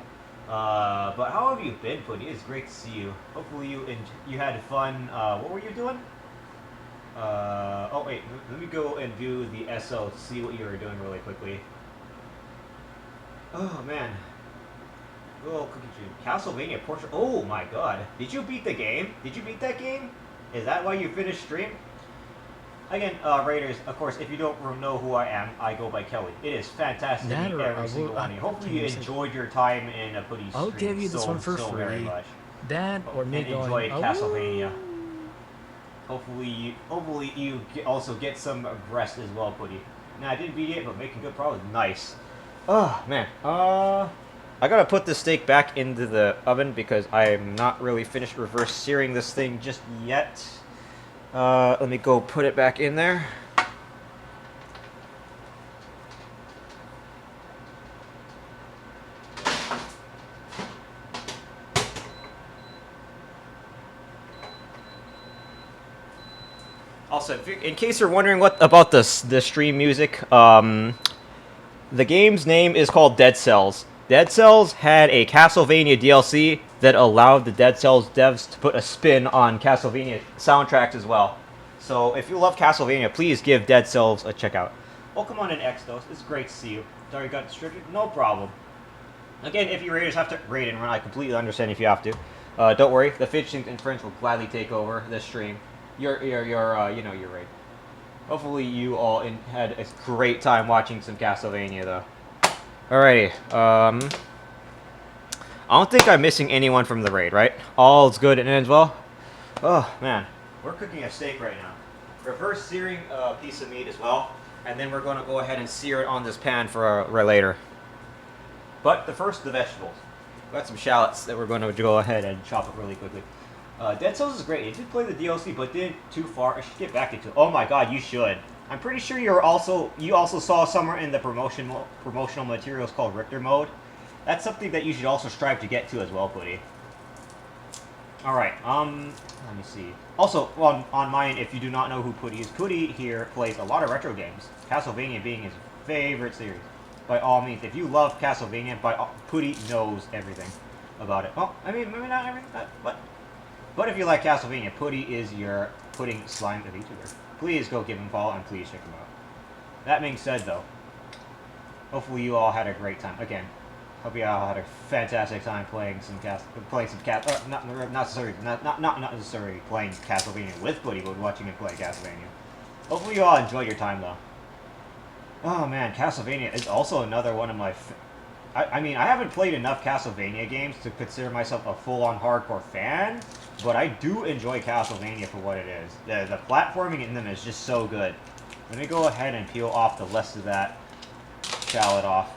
But how have you been, Putty? It's great to see you. Hopefully you had fun. What were you doing? Oh wait, let me go and do the SO to see what you were doing really quickly. Oh man. Oh, Cookie June. Castlevania Portrait. Oh my god. Did you beat the game? Did you beat that game? Is that why you finished stream? Again, Raiders, of course, if you don't know who I am, I go by Kelly. It is fantastic to meet every single one of you. Hopefully you enjoyed your time in a Putty stream. I'll give you this one for free. Very much. That or me and going, enjoy Castlevania. Hopefully you also get some rest as well, Putty. Now, I didn't beat it, but making good progress. Nice. Oh, man. I gotta put the steak back into the oven because I'm not really finished reverse searing this thing just yet. Let me go put it back in there. Also, in case you're wondering what about the stream music, the game's name is called Dead Cells. Dead Cells had a Castlevania DLC that allowed the Dead Cells devs to put a spin on Castlevania soundtracks as well. So if you love Castlevania, please give Dead Cells a check out. Welcome on in, Xdos. It's great to see you. Sorry, got distracted. No problem. Again, if you raiders have to raid and run, I completely understand if you have to. Don't worry, the Fidgeting and friends will gladly take over the stream. Your raid. Hopefully you all had a great time watching some Castlevania, though. Alrighty, I don't think I'm missing anyone from the raid, right? All's good and ends well? Oh, man. We're cooking a steak right now. Reverse searing a piece of meat as well, and then we're going to go ahead and sear it on this pan for later. But first, the vegetables. We've got some shallots that we're going to go ahead and chop up really quickly. Dead Cells is great. It did play the DLC, but didn't too far. I should get back into it. Oh my god, you should. I'm pretty sure you also saw somewhere in the promotional materials called Richter mode. That's something that you should also strive to get to as well, Putty. Alright, let me see. Also, on mine, if you do not know who Putty is, Putty here plays a lot of retro games. Castlevania being his favorite series. By all means, if you love Castlevania, Putty knows everything about it. Well, I mean, maybe not everything, but if you like Castlevania, Putty is your pudding slime of YouTuber. Please go give him a follow and please check him out. That being said, though, hopefully you all had a great time. Again, hope you all had a fantastic time playing not necessarily playing Castlevania with Putty, but watching him play Castlevania. Hopefully you all enjoyed your time, though. Oh man, Castlevania is also another one of my. I mean, I haven't played enough Castlevania games to consider myself a full-on hardcore fan, but I do enjoy Castlevania for what it is. The platforming in them is just so good. Let me go ahead and peel off the rest of that shallot off.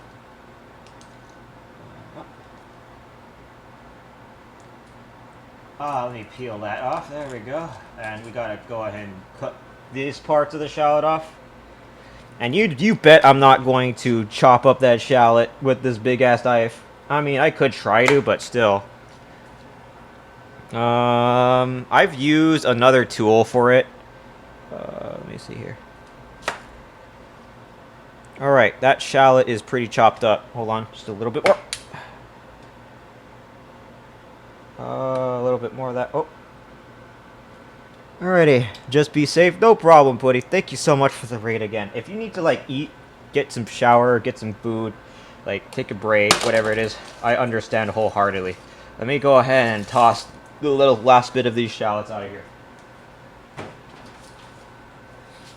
Let me peel that off. There we go. And we gotta go ahead and cut these parts of the shallot off. And you bet I'm not going to chop up that shallot with this big-ass knife. I mean, I could try to, but still. I've used another tool for it. Let me see here. Alright, that shallot is pretty chopped up. Hold on, just a little bit more. A little bit more of that. Oh. Alrighty, just be safe. No problem, Putty. Thank you so much for the raid again. If you need to, like, eat, get some shower, get some food, like, take a break, whatever it is, I understand wholeheartedly. Let me go ahead and toss the little last bit of these shallots out of here.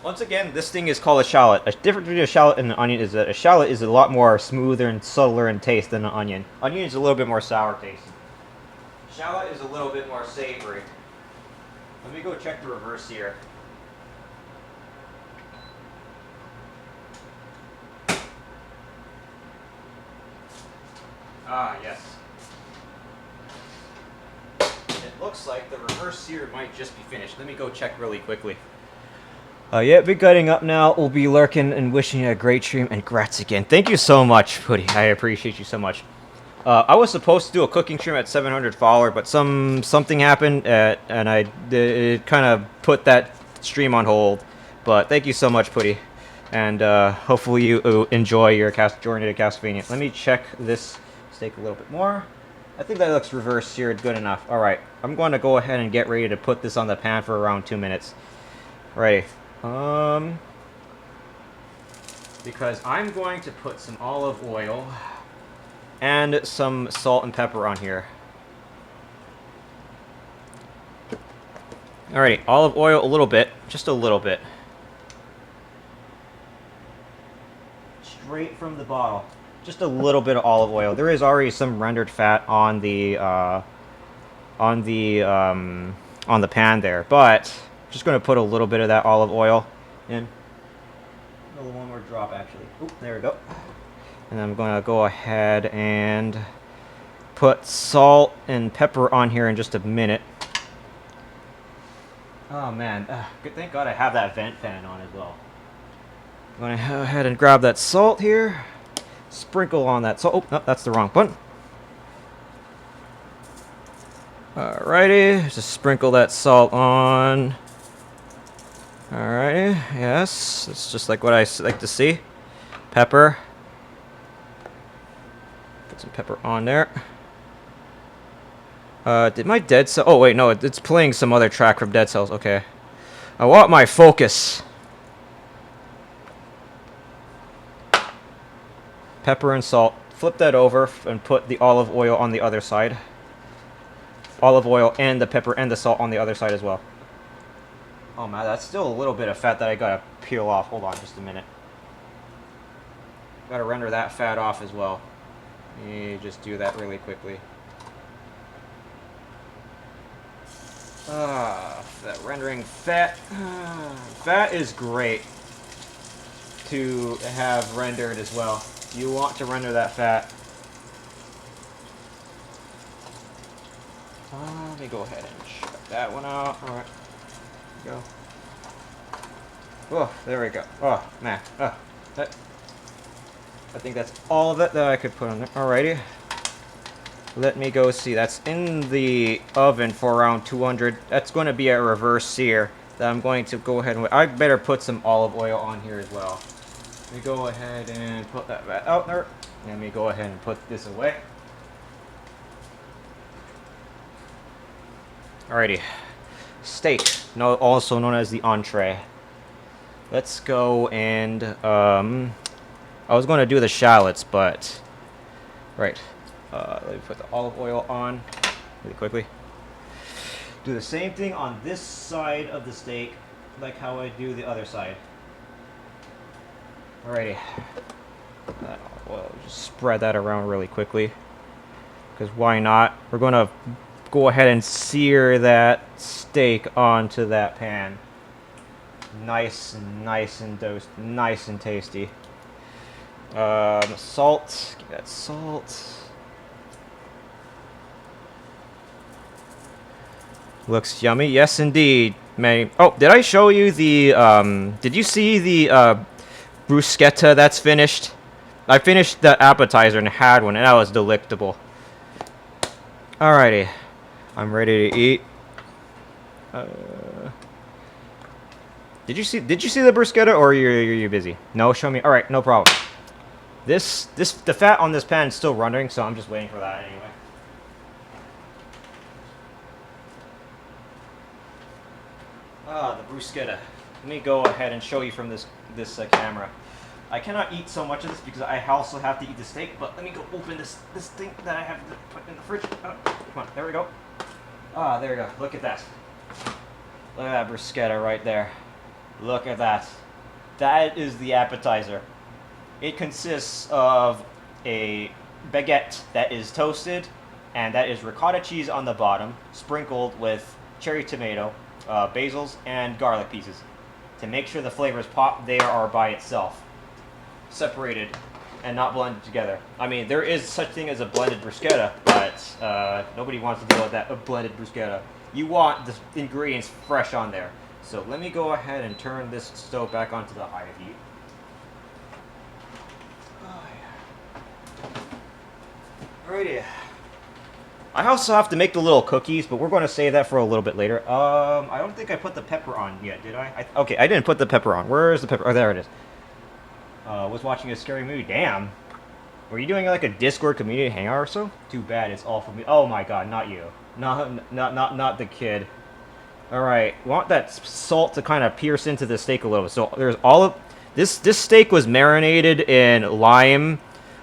Once again, this thing is called a shallot. A difference between a shallot and an onion is that a shallot is a lot more smoother and subtler in taste than an onion. Onion is a little bit more sour taste. Shallot is a little bit more savory. Let me go check the reverse here. Ah, yes. It looks like the reverse sear might just be finished. Let me go check really quickly. Yeah, be cutting up now. We'll be lurking and wishing you a great stream. And grats again. Thank you so much, Putty. I appreciate you so much. I was supposed to do a cooking stream at 700 followers, but something happened, and it kind of put that stream on hold. But thank you so much, Putty. And hopefully you enjoy your journey to Castlevania. Let me check this steak a little bit more. I think that looks reverse seared good enough. Alright, I'm going to go ahead and get ready to put this on the pan for around 2 minutes. Ready. Because I'm going to put some olive oil and some salt and pepper on here. Alrighty, olive oil a little bit, just a little bit. Straight from the bottle. Just a little bit of olive oil. There is already some rendered fat on the pan there, but just going to put a little bit of that olive oil in. One more drop, actually. Oop, there we go. And I'm going to go ahead and put salt and pepper on here in just a minute. Oh man, good. Thank God I have that vent fan on as well. I'm going to go ahead and grab that salt here. Sprinkle on that salt. Oh, no, that's the wrong button. Alrighty, just sprinkle that salt on. Alrighty, yes, it's just like what I like to see. Pepper. Put some pepper on there. Did my Dead Cell... Oh, wait, no, it's playing some other track from Dead Cells. Okay. I want my focus. Pepper and salt. Flip that over and put the olive oil on the other side. Olive oil and the pepper and the salt on the other side as well. Oh man, that's still a little bit of fat that I gotta peel off. Hold on just a minute. Gotta render that fat off as well. Let me just do that really quickly. That rendering fat. Fat is great to have rendered as well. You want to render that fat. Let me go ahead and check that one out. Alright. Go. Oh, there we go. Oh, man. I think that's all of it that I could put on there. Alrighty. Let me go see. That's in the oven for around 200. That's going to be a reverse sear that I'm going to go ahead and... I better put some olive oil on here as well. Let me go ahead and put that back out there. Let me go ahead and put this away. Alrighty. Steak, also known as the entree. Let's go and, I was going to do the shallots, but... Right. Let me put the olive oil on really quickly. Do the same thing on this side of the steak, like how I do the other side. Alrighty. That olive oil, just spread that around really quickly. Because why not? We're going to go ahead and sear that steak onto that pan. Nice and toast, nice and tasty. Salt, give that salt. Looks yummy, yes indeed. Man. Oh, did I show you the, did you see the, bruschetta that's finished? I finished the appetizer and had one, and that was delectable. Alrighty. I'm ready to eat. Did you see the bruschetta, or are you busy? No, show me. All right, no problem. The fat on this pan is still running, so I'm just waiting for that anyway. The bruschetta. Let me go ahead and show you from this camera. I cannot eat so much of this because I also have to eat the steak. But let me go open this thing that I have to put in the fridge. Come on, there we go. Ah, there you go. Look at that. Look at that bruschetta right there. Look at that. That is the appetizer. It consists of a baguette that is toasted, and that is ricotta cheese on the bottom, sprinkled with cherry tomato, basils, and garlic pieces. To make sure the flavors pop, they are by itself, separated and not blended together. I mean, there is such thing as a blended bruschetta, but nobody wants to deal with that, a blended bruschetta. You want the ingredients fresh on there. So let me go ahead and turn this stove back onto the high heat. Oh, yeah. Alrighty. I also have to make the little cookies, but we're going to save that for a little bit later. I don't think I put the pepper on yet, did I? Okay, I didn't put the pepper on. Where is the pepper? Oh, there it is. Was watching a scary movie. Damn. Were you doing like a Discord community hangout or so? Too bad, it's all for me. Oh my god, not you. Not the kid. Alright, want that salt to kind of pierce into the steak a little. So there's all of... This steak was marinated in lime,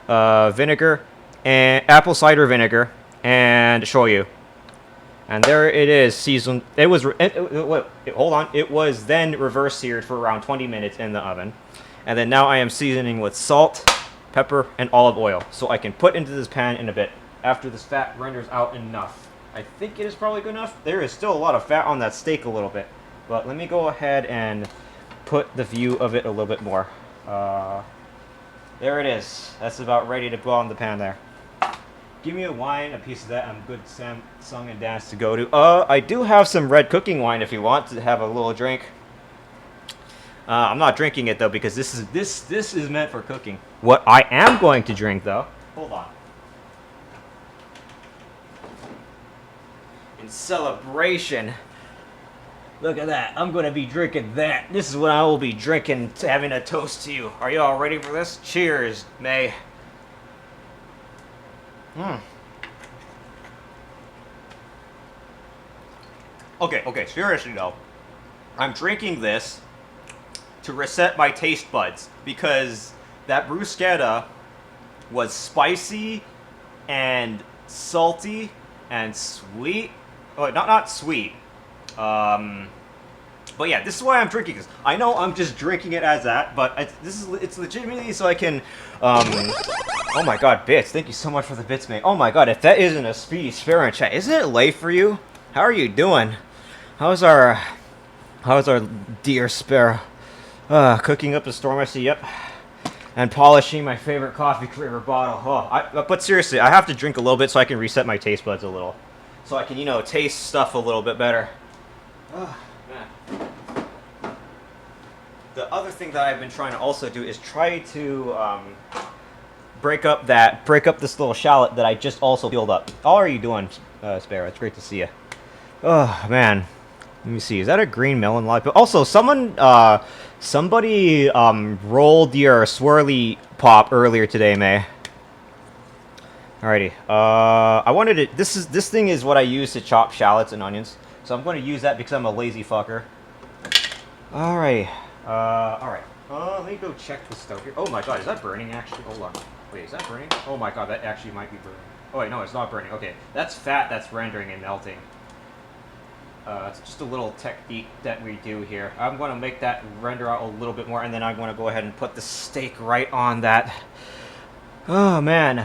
vinegar, and apple cider vinegar, and shoyu. And there it is, seasoned. It was... hold on. It was then reverse seared for around 20 minutes in the oven. And then now I am seasoning with salt, pepper, and olive oil. So I can put into this pan in a bit after this fat renders out enough. I think it is probably good enough. There is still a lot of fat on that steak a little bit. But let me go ahead and put the view of it a little bit more. There it is. That's about ready to go on the pan there. Give me a wine, a piece of that, and good song and dance to go to. I do have some red cooking wine if you want to have a little drink. I'm not drinking it though because this is meant for cooking. What I am going to drink though, hold on. In celebration, look at that. I'm going to be drinking that. This is what I will be drinking, having a toast to you. Are you all ready for this? Cheers, May. Okay, seriously though. I'm drinking this to reset my taste buds because that bruschetta was spicy and salty and sweet. Oh, not sweet. But yeah, this is why I'm drinking this. I know I'm just drinking it as that, but it's legitimately so I can. Oh my god, bits! Thank you so much for the bits, mate. Oh my god, if that isn't a speedy sparrow in chat, isn't it late for you? How are you doing? How's our dear sparrow? Cooking up a storm, I see. Yep. And polishing my favorite coffee creamer bottle. Oh, but seriously, I have to drink a little bit so I can reset my taste buds a little, so I can taste stuff a little bit better. Oh, man. The other thing that I've been trying to also do is try to break up this little shallot that I just also peeled up. How are you doing, Sparrow? It's great to see you. Oh man, let me see. Is that a green melon live? But also, somebody rolled your swirly pop earlier today, May. Alrighty. I wanted to. This thing is what I use to chop shallots and onions. So I'm going to use that because I'm a lazy fucker. Alright. Alright. Let me go check the stove here. Oh my god, is that burning actually? Hold on. Wait, is that burning? Oh my god, that actually might be burning. Oh wait, no, it's not burning. Okay, that's fat that's rendering and melting. It's just a little technique that we do here. I'm going to make that render out a little bit more, and then I'm going to go ahead and put the steak right on that. Oh man.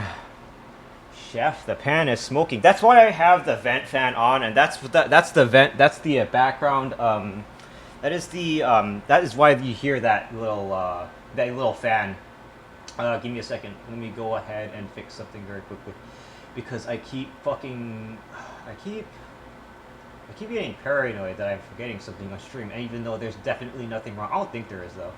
Chef, the pan is smoking. That's why I have the vent fan on, and that's the vent. That's the background. That is why you hear that little fan. Give me a second. Let me go ahead and fix something very quickly, because I keep getting paranoid that I'm forgetting something on stream, and even though there's definitely nothing wrong, I don't think there is though.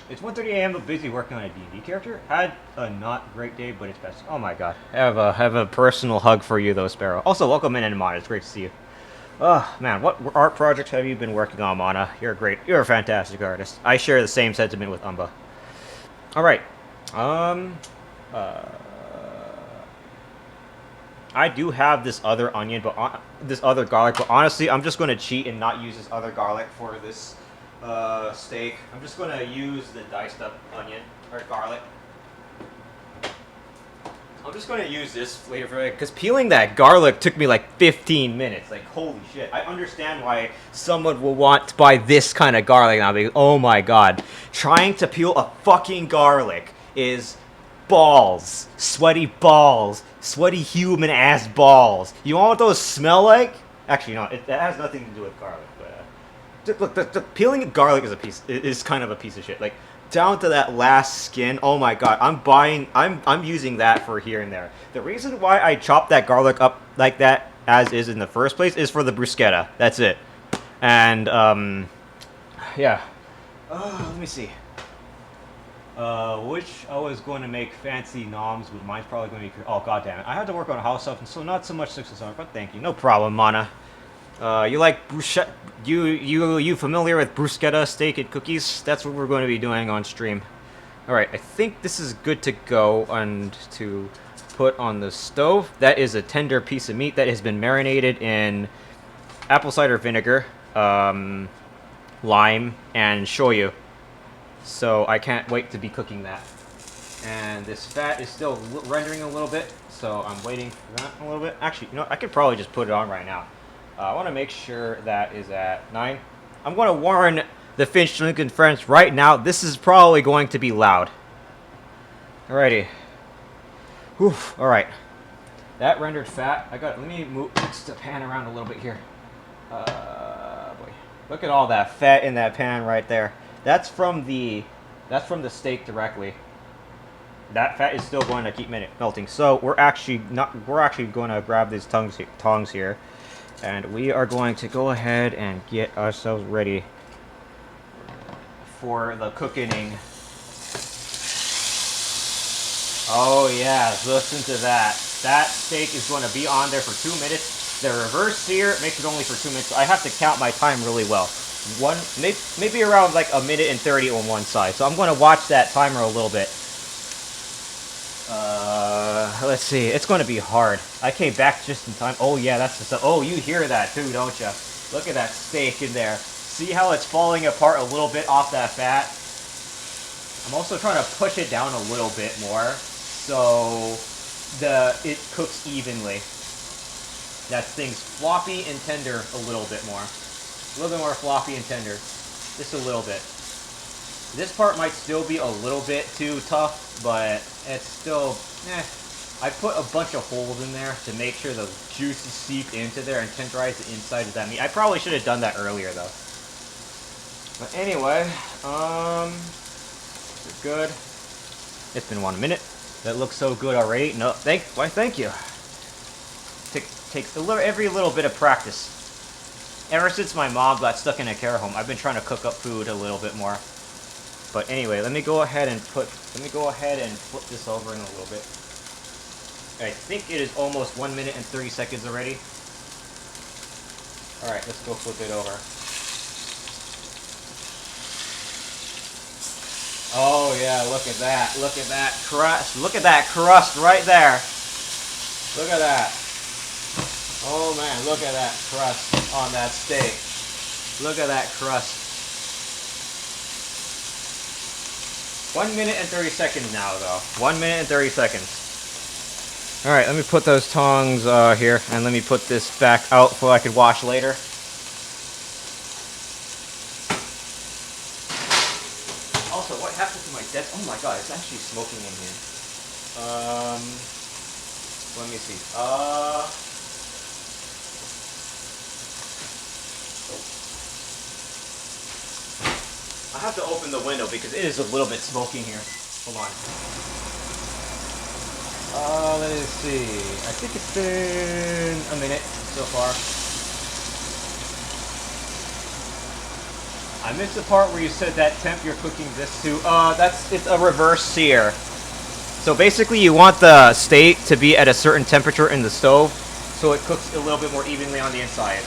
It's 1:30 a.m. I'm busy working on a D&D character. Had a not great day, but it's best. Oh my god. Have a personal hug for you though, Sparrow. Also, welcome in, Mana. It's great to see you. Oh man, what art projects have you been working on, Mana? You're great. You're a fantastic artist. I share the same sentiment with Umba. Alright. I do have this other onion, but this other garlic, but honestly, I'm just going to cheat and not use this other garlic for this steak. I'm just going to use the diced up onion, or garlic. I'm just going to use this flavor because peeling that garlic took me like 15 minutes. Like, holy shit. I understand why someone will want to buy this kind of garlic now because, oh my god, trying to peel a fucking garlic is balls. Sweaty human ass balls. You want what those smell like? Actually, no, it has nothing to do with garlic. But look, the peeling garlic is kind of a piece of shit. Like, down to that last skin. Oh my god, I'm using that for here and there. The reason why I chopped that garlic up like that as is in the first place is for the bruschetta. That's it. And yeah. Let me see. Which I was going to make fancy noms, but mine's probably going to be. Oh god damn it! I had to work on a house stuff, and so not so much success on it. But thank you, no problem, Mana. You like bruschetta? You familiar with bruschetta steak and cookies? That's what we're going to be doing on stream. All right, I think this is good to go and to put on the stove. That is a tender piece of meat that has been marinated in apple cider vinegar, lime, and shoyu. So I can't wait to be cooking that. And this fat is still rendering a little bit, so I'm waiting for that a little bit. Actually, you know, I could probably just put it on right now. I want to make sure that is at 9. I'm going to warn the Finch Lincoln friends right now. This is probably going to be loud. Alrighty. Whew. All right. That rendered fat. Let me move the pan around a little bit here. Boy, look at all that fat in that pan right there. That's from the steak directly. That fat is still going to keep melting. So we're actually going to grab these tongs here. And we are going to go ahead and get ourselves ready for the cooking. Oh yeah, listen to that. That steak is going to be on there for 2 minutes. The reverse sear makes it only for 2 minutes. So I have to count my time really well. Maybe around like 1 minute and 30 on one side. So I'm going to watch that timer a little bit. Let's see. It's going to be hard. I came back just in time. Oh, yeah, that's the stuff. Oh, you hear that too, don't you? Look at that steak in there. See how it's falling apart a little bit off that fat? I'm also trying to push it down a little bit more so it cooks evenly. That thing's floppy and tender a little bit more. A little bit more floppy and tender. Just a little bit. This part might still be a little bit too tough, but it's still, I put a bunch of holes in there to make sure the juices seep into there and tenderize the inside of that meat. I probably should have done that earlier, though. But anyway, good. It's been 1 minute. That looks so good already. No, thank you. Takes every little bit of practice. Ever since my mom got stuck in a care home, I've been trying to cook up food a little bit more. But anyway, let me go ahead and flip this over in a little bit. I think it is almost 1 minute and 30 seconds already. All right, let's go flip it over. Oh yeah, look at that. Look at that crust. Look at that crust right there. Look at that. Oh man, look at that crust on that steak. Look at that crust. 1 minute and 30 seconds now, though. 1 minute and 30 seconds. All right, let me put those tongs here, and let me put this back out so I could wash later. Also, what happened to my desk? Oh my god, it's actually smoking in here. Let me see. I have to open the window because it is a little bit smoky here. Hold on. Let me see. I think it's been a minute so far. I missed the part where you said that temp you're cooking this to. It's a reverse sear. So basically you want the steak to be at a certain temperature in the stove so it cooks a little bit more evenly on the inside.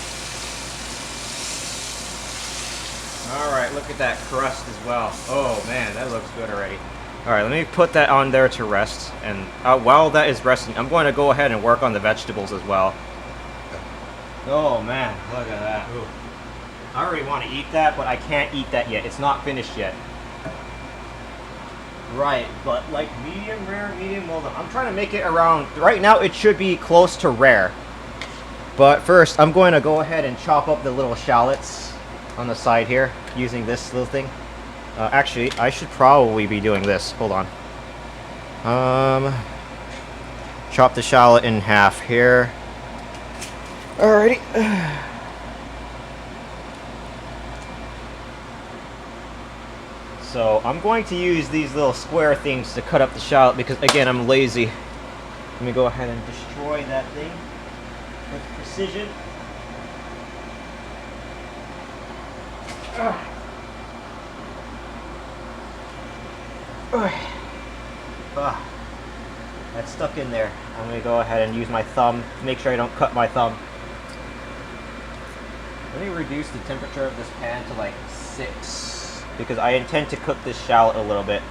Alright, look at that crust as well. Oh man, that looks good already. Alright, let me put that on there to rest. And while that is resting, I'm going to go ahead and work on the vegetables as well. Oh man, look at that. Ooh. I already want to eat that, but I can't eat that yet. It's not finished yet. Right, but like medium rare, medium well done. I'm trying to make it around. Right now, it should be close to rare. But first, I'm going to go ahead and chop up the little shallots on the side here using this little thing. Actually, I should probably be doing this. Hold on. Chop the shallot in half here. Alrighty. So I'm going to use these little square things to cut up the shallot because, again, I'm lazy. Let me go ahead and destroy that thing with precision. That's stuck in there. I'm going to go ahead and use my thumb to make sure I don't cut my thumb. Let me reduce the temperature of this pan to like 6 because I intend to cook this shallot a little bit.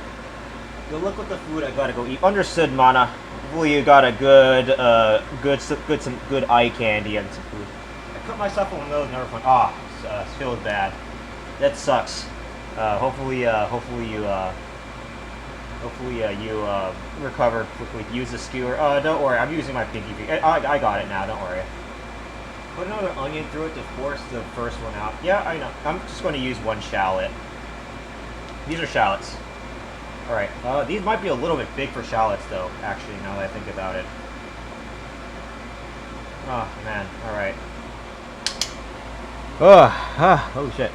Go look at the food I gotta go eat. Understood, Mana. Hopefully you got a some good eye candy and some food. I cut myself on those, never fun. Feels bad. That sucks. Hopefully you recover quickly. Use the skewer. Don't worry, I'm using my pinky finger. I got it now, don't worry. Put another onion through it to force the first one out. Yeah, I know. I'm just going to use one shallot. These are shallots. Alright, these might be a little bit big for shallots, though, actually, now that I think about it. Oh, man, alright. Oh, shit.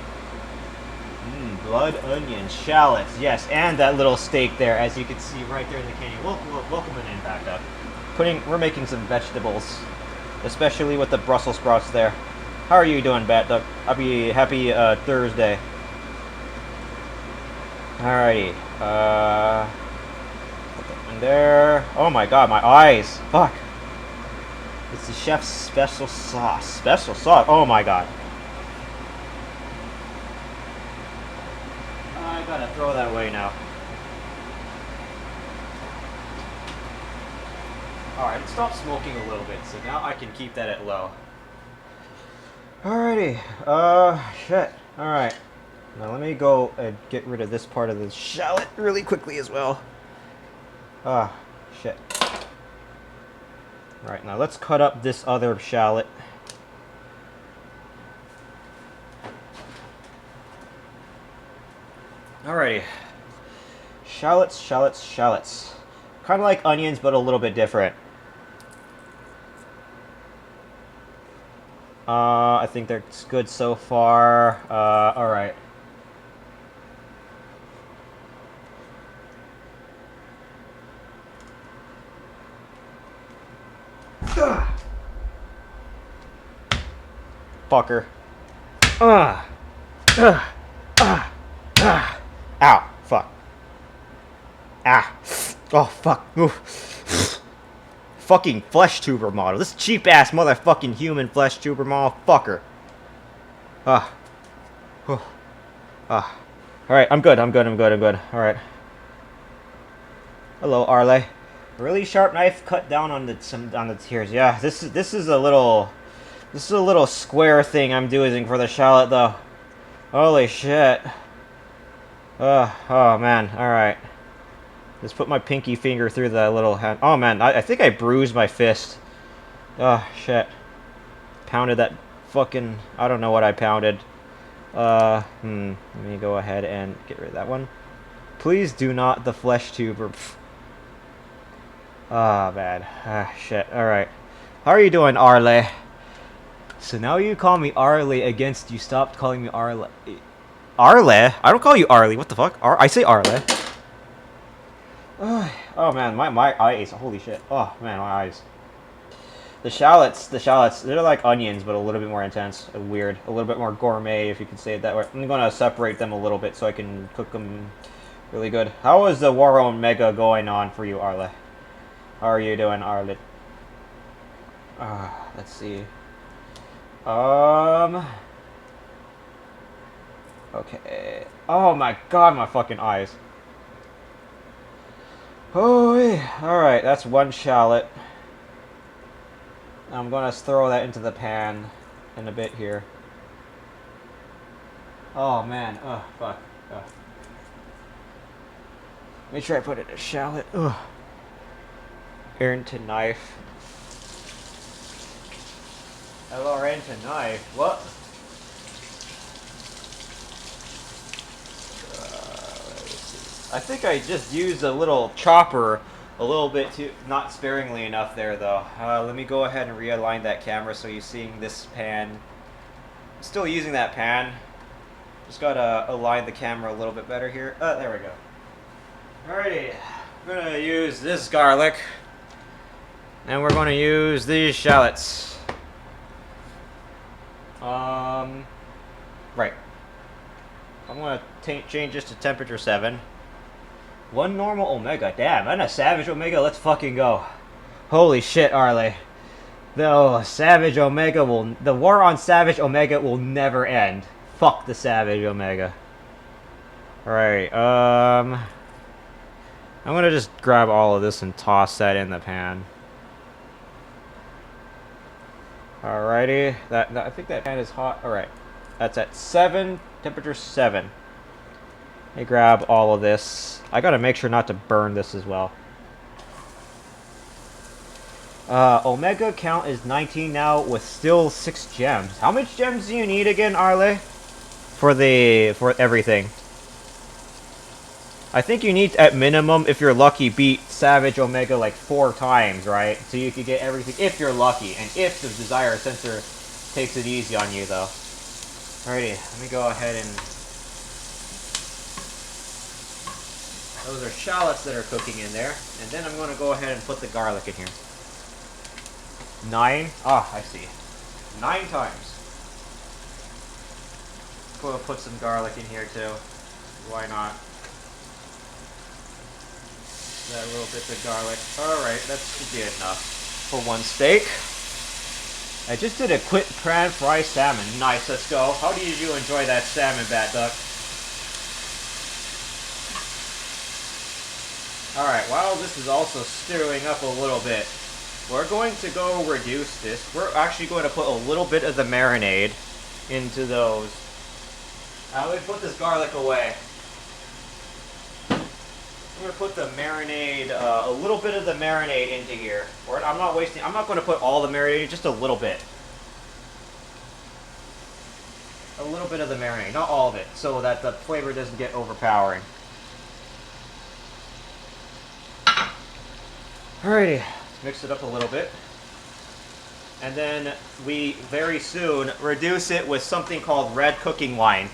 Blood, onion, shallots, yes, and that little steak there, as you can see right there in the canyon. Welcome in, back up. We're making some vegetables, especially with the Brussels sprouts there. How are you doing, Bat Duck? Happy Thursday. Alrighty. Put that in there. Oh my god, my eyes. Fuck. It's the chef's special sauce. Special sauce. Oh my god. I gotta throw that away now. Alright, it stopped smoking a little bit, so now I can keep that at low. Alrighty. Shit. Alright. Now let me go and get rid of this part of the shallot really quickly as well. Shit. Alright, now let's cut up this other shallot. Alrighty. Shallots, shallots, shallots. Kind of like onions, but a little bit different. I think that's good so far. Alright. Fucker. Ow. Fuck. Ah. Oh, fuck. Oof. Fucking flesh tuber model. This cheap ass motherfucking human flesh tuber model. Fucker. Alright, I'm good. Alright. Hello, Arle. A really sharp knife cut down on the tears. Yeah, this is a little square thing I'm doing for the shallot though. Holy shit. Oh man, alright. Just put my pinky finger through the little hand. Oh man, I think I bruised my fist. Oh shit. Pounded that fucking, I don't know what I pounded. Let me go ahead and get rid of that one. Please do not the flesh tuber. Ah, bad. Shit. Alright. How are you doing, Arle? So now you call me Arle against you stopped calling me Arle. Arle? I don't call you Arle. What the fuck? I say Arle. Oh man, my eyes. Holy shit. Oh man, my eyes. The shallots, they're like onions, but a little bit more intense. Weird. A little bit more gourmet, if you could say it that way. I'm going to separate them a little bit so I can cook them really good. How is the Warone Mega going on for you, Arle? How are you doing, Arle? Let's see. Okay. Oh my god, my fucking eyes. Oh, alright, that's one shallot. I'm gonna throw that into the pan in a bit here. Oh man, oh fuck. Let me try put it in a shallot. Ugh. Into knife. Hello, into knife. What? I think I just used a little chopper a little bit too, not sparingly enough there though. Let me go ahead and realign that camera so you're seeing this pan. Still using that pan. Just gotta align the camera a little bit better here. There we go. Alrighty, we're gonna use this garlic. And we're gonna use these shallots. Right. I'm gonna change this to temperature 7. 1 normal omega. Damn, and a savage omega. Let's fucking go. Holy shit, Arle. The savage omega will... The war on savage omega will never end. Fuck the savage omega. Alright, I'm gonna just grab all of this and toss that in the pan. Alrighty. I think that pan is hot. Alright. That's at 7. Temperature 7. Let me grab all of this. I gotta make sure not to burn this as well. Omega count is 19 now with still 6 gems. How much gems do you need again, Arle? For everything. I think you need, at minimum, if you're lucky, beat Savage Omega like 4 times, right? So you could get everything, if you're lucky, and if the Desire Sensor takes it easy on you, though. Alrighty, let me go ahead and... Those are shallots that are cooking in there. And then I'm going to go ahead and put the garlic in here. 9? Ah, I see. 9 times. Go put some garlic in here too. Why not? That little bit of garlic. Alright, that should be enough for 1 steak. I just did a quick pan fried salmon. Nice, let's go. How did you enjoy that salmon, Bat Duck? Alright, while this is also stirring up a little bit, we're going to go reduce this. We're actually going to put a little bit of the marinade into those. Now let me put this garlic away. I'm going to put the marinade, a little bit of the marinade into here. I'm not going to put all the marinade, just a little bit. A little bit of the marinade, not all of it, so that the flavor doesn't get overpowering. Alrighty, let's mix it up a little bit. And then we very soon reduce it with something called red cooking wine.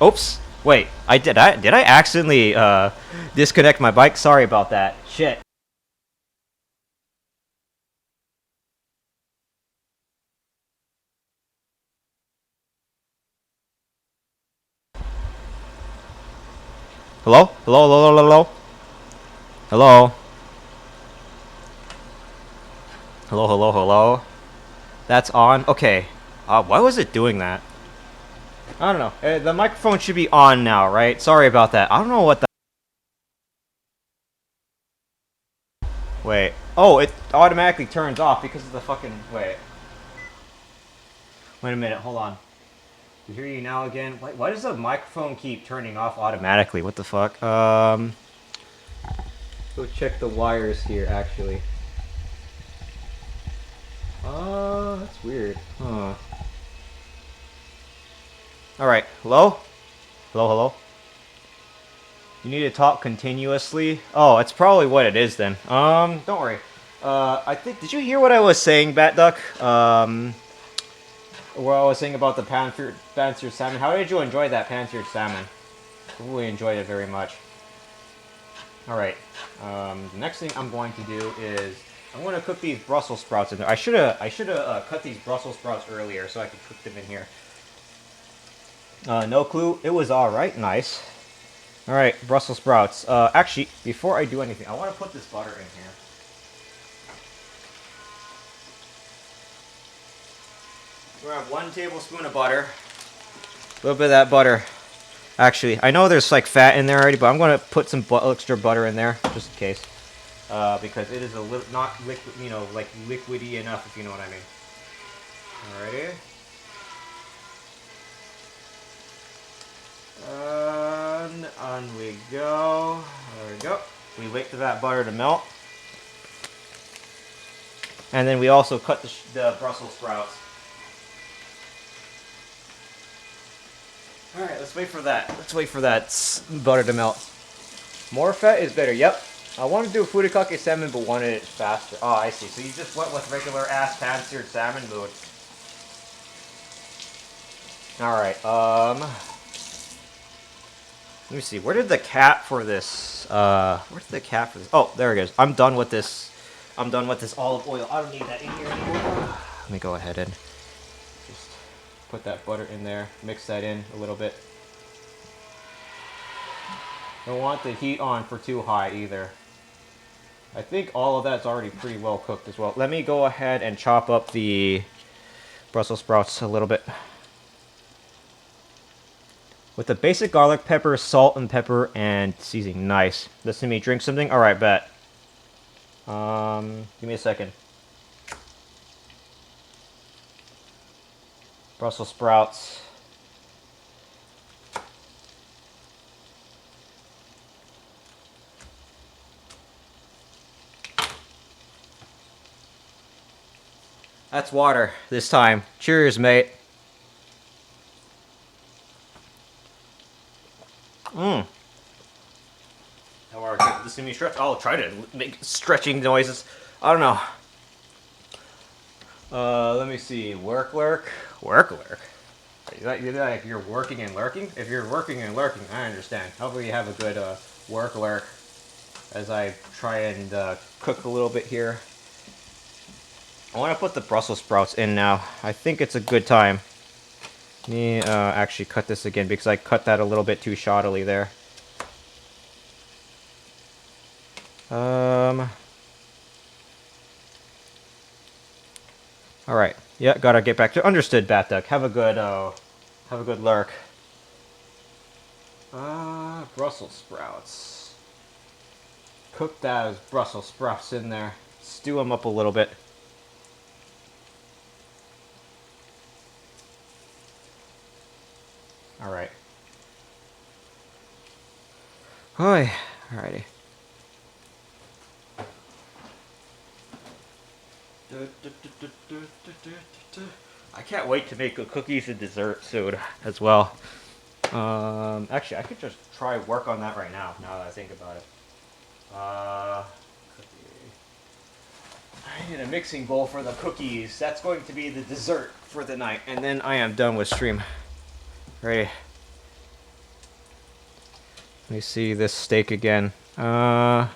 Oops. Wait, did I accidentally disconnect my bike? Sorry about that. Shit. Hello? Hello, hello, hello, hello? Hello? Hello, hello, hello? That's on? Okay. Why was it doing that? I don't know. The microphone should be on now, right? Sorry about that. I don't know what the... Wait. Oh, it automatically turns off because of the fucking... Wait. Wait a minute. Hold on. I hear you now again. Why does the microphone keep turning off automatically? What the fuck? Go check the wires here, actually. That's weird. Huh. Alright. Hello? Hello, hello? You need to talk continuously? Oh, it's probably what it is then. Don't worry. I think... Did you hear what I was saying, Bat Duck? What I was saying about the pan-seared salmon. How did you enjoy that pan-seared salmon? I really enjoyed it very much. Alright, the next thing I'm going to do is I'm going to cook these Brussels sprouts in there. I should have cut these Brussels sprouts earlier so I could cook them in here. No clue. It was alright. Nice. Alright, Brussels sprouts. Actually, before I do anything, I want to put this butter in here. We're going to have 1 tablespoon of butter. A little bit of that butter. Actually, I know there's like fat in there already, but I'm going to put some extra butter in there, just in case. Because it is a little, not liquid, you know, like liquidy enough, if you know what I mean. Alrighty. On we go. There we go. We wait for that butter to melt. And then we also cut the Brussels sprouts. Alright, let's wait for that. Let's wait for that butter to melt. More fat is better, yep. I want to do a furikake salmon, but wanted it faster. Oh, I see. So you just went with regular ass pan-seared salmon mode. Alright, let me see. Where did the cap for this, where's the cap for this? Oh, there it is. I'm done with this. I'm done with this olive oil. I don't need that in here anymore. Let me go ahead and just put that butter in there. Mix that in a little bit. Don't want the heat on for too high either. I think all of that's already pretty well cooked as well. Let me go ahead and chop up the Brussels sprouts a little bit. With the basic garlic pepper, salt and pepper, and seasoning. Nice. Listen to me drink something? Alright, bet. Give me a second. Brussels sprouts. That's water this time. Cheers, mate. How are you? This is me stretch. I'll try to make stretching noises. I don't know. Let me see. Work lurk. If you're working and lurking? If you're working and lurking, I understand. Hopefully you have a good work lurk as I try and cook a little bit here. I want to put the Brussels sprouts in now. I think it's a good time. Let me actually cut this again because I cut that a little bit too shoddily there. Alright. Yeah, gotta get back to understood, Bat Duck. Have a good lurk. Brussels sprouts. Cook those Brussels sprouts in there. Stew them up a little bit. Alright. Alrighty. I can't wait to make cookies and dessert soon as well. Actually, I could just try work on that right now. Now that I think about it. I need a mixing bowl for the cookies. That's going to be the dessert for the night, and then I am done with stream. Ready? Let me see this steak again. Oopsie.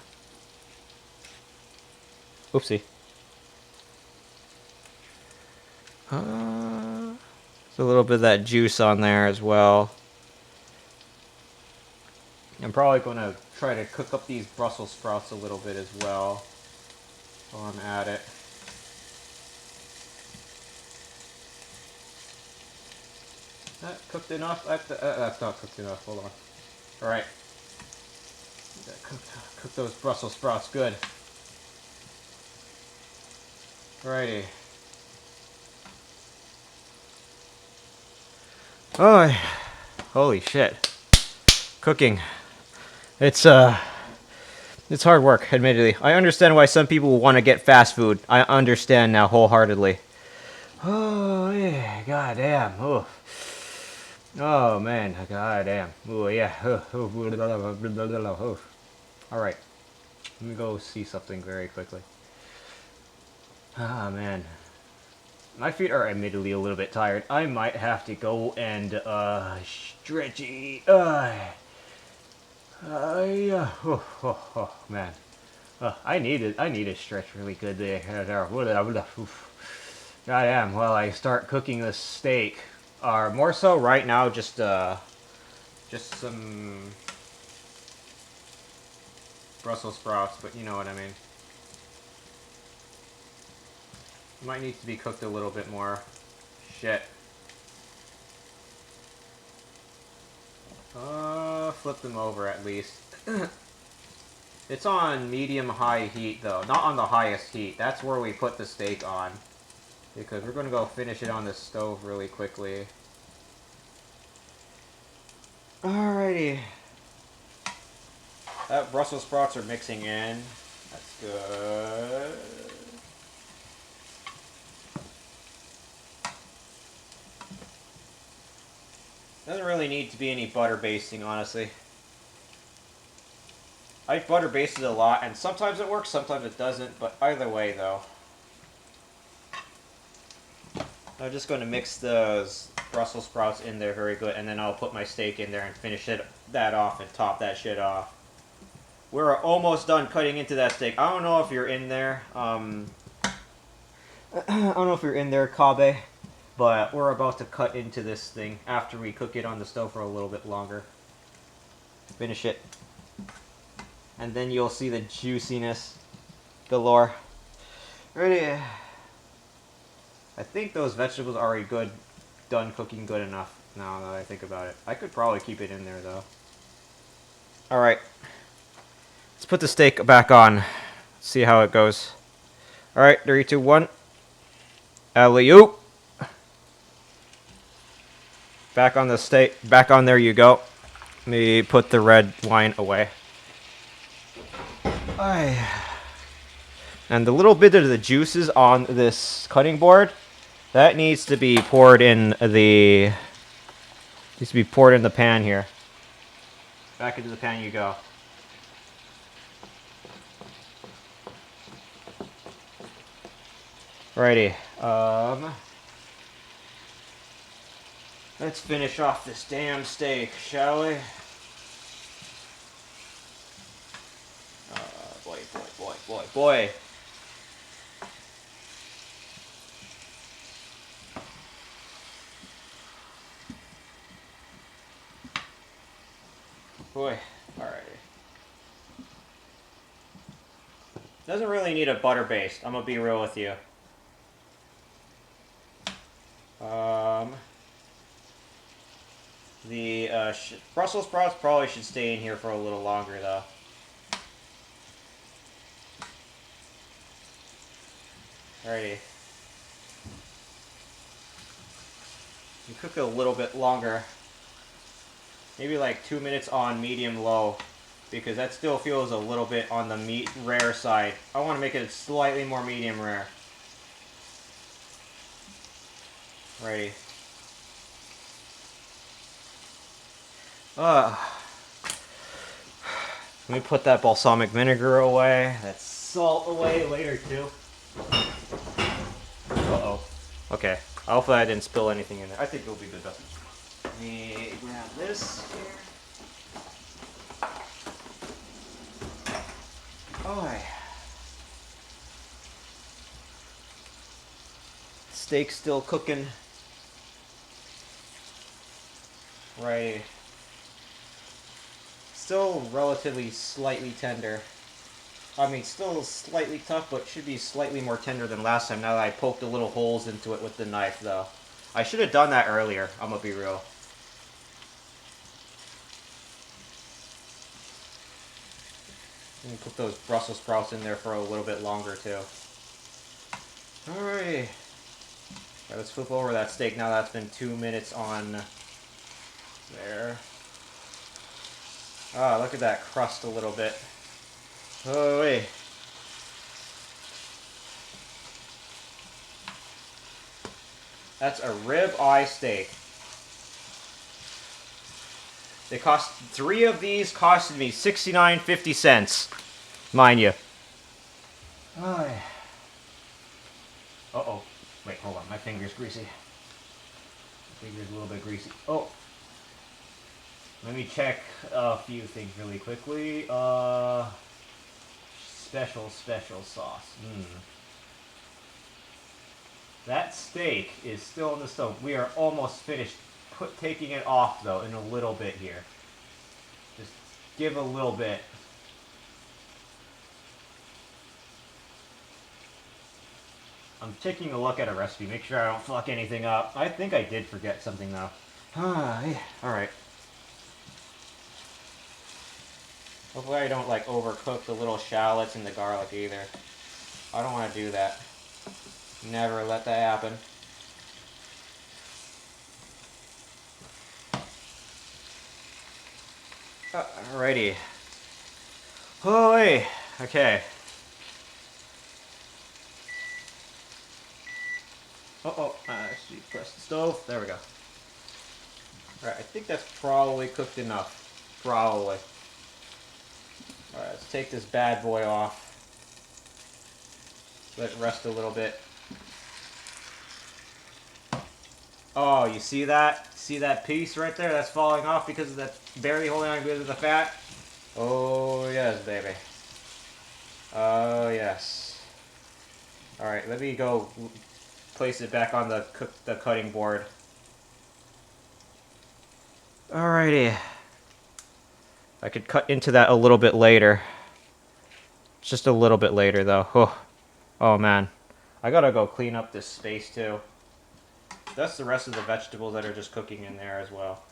There's a little bit of that juice on there as well. I'm probably going to try to cook up these Brussels sprouts a little bit as well while I'm at it. Is that cooked enough? That's not cooked enough. Hold on. Alright. Cook those Brussels sprouts good. Alrighty. Oh, holy shit. Cooking. It's hard work, admittedly. I understand why some people want to get fast food. I understand now wholeheartedly. Oh, yeah, goddamn. Oh. Oh, man, goddamn. Oh, yeah. Oh. Alright. Let me go see something very quickly. Ah, man. My feet are admittedly a little bit tired. I might have to go and, stretchy. Man. I need to stretch really good there. Oof. God damn. Well, I start cooking this steak. More so right now, just some Brussels sprouts, but you know what I mean. Might need to be cooked a little bit more. Shit. Flip them over at least. It's on medium-high heat though, not on the highest heat. That's where we put the steak on. Because we're gonna go finish it on the stove really quickly. Alrighty. Brussels sprouts are mixing in. That's good. Doesn't really need to be any butter basting, honestly. I butter basted a lot, and sometimes it works, sometimes it doesn't, but either way, though. I'm just going to mix those Brussels sprouts in there very good, and then I'll put my steak in there and finish that off and top that shit off. We're almost done cutting into that steak. I don't know if you're in there. I don't know if you're in there, Kabe, but we're about to cut into this thing after we cook it on the stove for a little bit longer. Finish it. And then you'll see the juiciness galore. Ready? I think those vegetables are already done cooking good enough now that I think about it. I could probably keep it in there though. Alright. Let's put the steak back on. See how it goes. Alright, 3, 2, 1. Alley-oop. Back on the steak. Back on there you go. Let me put the red wine away. And the little bit of the juices on this cutting board, that needs to be poured in the pan here. Back into the pan you go. Alrighty. Let's finish off this damn steak, shall we? Boy. Boy, alrighty. Doesn't really need a butter baste, I'm gonna be real with you. The Brussels sprouts probably should stay in here for a little longer though. Alrighty. You cook it a little bit longer. Maybe like 2 minutes on medium-low, because that still feels a little bit on the meat rare side. I want to make it slightly more medium rare. Ready. Let me put that balsamic vinegar away. That salt away later too. Uh-oh. Okay. Hopefully I didn't spill anything in there. I think it'll be good though. Let me grab this here. Oh, steak's still cooking. Right. Still relatively slightly tender. I mean, still slightly tough, but should be slightly more tender than last time now that I poked the little holes into it with the knife, though. I should have done that earlier, I'm gonna be real. And put those Brussels sprouts in there for a little bit longer, too. Alright. Right, let's flip over that steak now that's been 2 minutes on there. Ah, look at that crust a little bit. Oh, wait. That's a rib-eye steak. They cost 3 of these costed me 69.50 cents, mind you. Uh-oh. Wait, hold on. My finger's greasy. My finger's a little bit greasy. Oh. Let me check a few things really quickly. Special sauce. That steak is still in the stove. We are almost finished taking it off, though, in a little bit here. Just give a little bit. I'm taking a look at a recipe, make sure I don't fuck anything up. I think I did forget something, though. Yeah. Alright. Hopefully I don't, like, overcook the little shallots and the garlic, either. I don't want to do that. Never let that happen. Alrighty. Oh, hey. Okay. Actually, press the stove. There we go. Alright, I think that's probably cooked enough. Probably. Alright, let's take this bad boy off. Let it rest a little bit. Oh, you see that? See that piece right there? That's falling off because of that barely holding on because of the fat? Oh, yes, baby. Oh, yes. Alright, let me go place it back on the cutting board. Alrighty. I could cut into that a little bit later. Just a little bit later, though. Oh man. I gotta go clean up this space, too. That's the rest of the vegetables that are just cooking in there as well.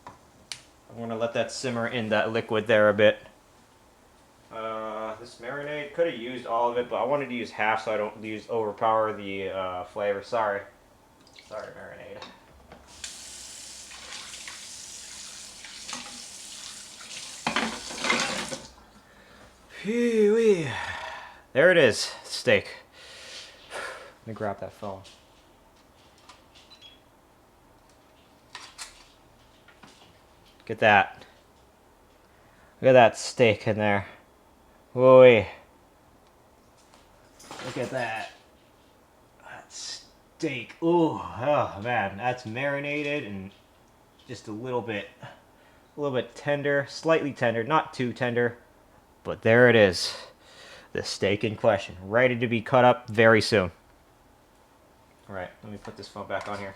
I'm gonna let that simmer in that liquid there a bit. This marinade, could have used all of it, but I wanted to use half so I don't overpower the flavor. Sorry. Sorry, marinade. Phew-wee. There it is, steak. Let me grab that phone. Get that. Look at that steak in there. Whoa. Look at that. That steak. Ooh, oh man, that's marinated and just a little bit tender, slightly tender, not too tender. But there it is. The steak in question, ready to be cut up very soon. All right, let me put this phone back on here.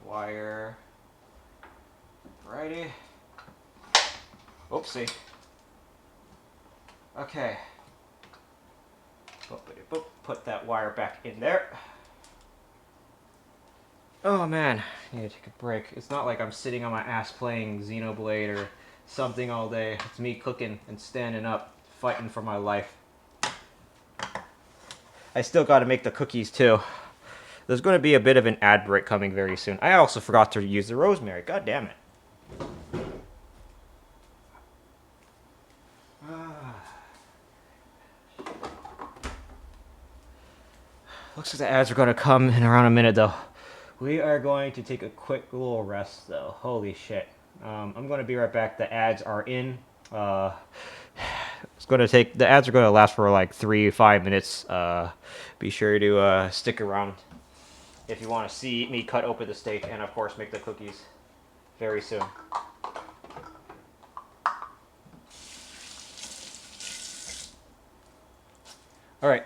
Wire. Righty. Oopsie. Okay. Put that wire back in there. Oh man, I need to take a break. It's not like I'm sitting on my ass playing Xenoblade or something all day. It's me cooking and standing up, fighting for my life. I still gotta make the cookies too. There's going to be a bit of an ad break coming very soon. I also forgot to use the rosemary. God damn it. Looks like the ads are going to come in around a minute, though. We are going to take a quick little rest, though. Holy shit. I'm going to be right back. The ads are in. The ads are going to last for like 3-5 minutes. Be sure to stick around if you want to see me cut open the steak and, of course, make the cookies very soon. All right.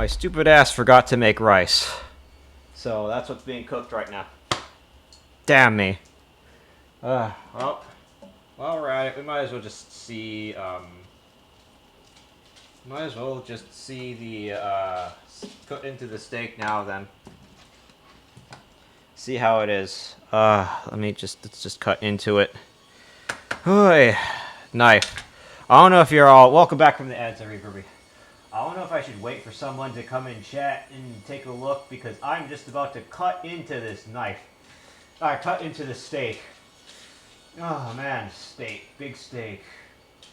My stupid ass forgot to make rice. So that's what's being cooked right now. Damn me. Well, while we're at it, we might as well just see, cut into the steak now then. See how it is. Let's just cut into it. Oy, knife. I don't know if you're all, welcome back from the ads, everybody. I don't know if I should wait for someone to come in chat and take a look because I'm just about to cut into this knife. Cut into the steak. Oh man, steak, big steak,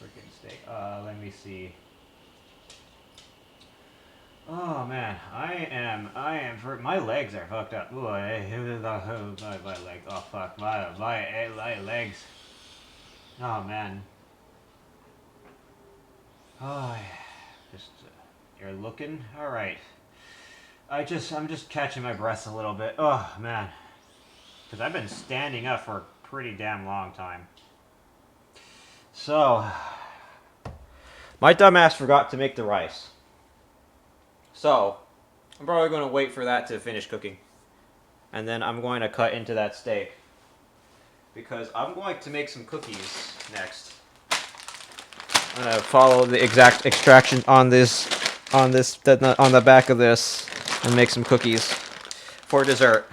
freaking steak. Let me see. Oh man, I am. My legs are fucked up. Ooh, my legs. Oh fuck, my legs. Oh man. Oh, just you're looking. All right. I'm just catching my breath a little bit. Oh man, because I've been standing up for a pretty damn long time. So, my dumbass forgot to make the rice. So, I'm probably going to wait for that to finish cooking. And then I'm going to cut into that steak. Because I'm going to make some cookies next. I'm going to follow the exact instructions on the back of this and make some cookies for dessert.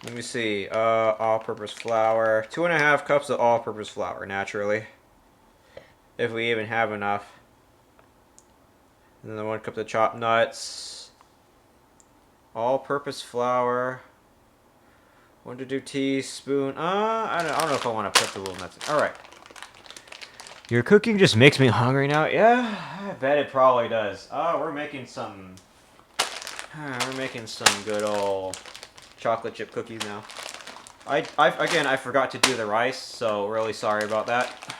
Let me see. All-purpose flour. 2.5 cups of all-purpose flour, naturally. If we even have enough. And then 1 cup of chopped nuts. All-purpose flour. 1 to 2 teaspoon. I don't know if I want to put the little nuts in. Alright. Your cooking just makes me hungry now. Yeah, I bet it probably does. We're making some good old chocolate chip cookies now. I forgot to do the rice, so really sorry about that.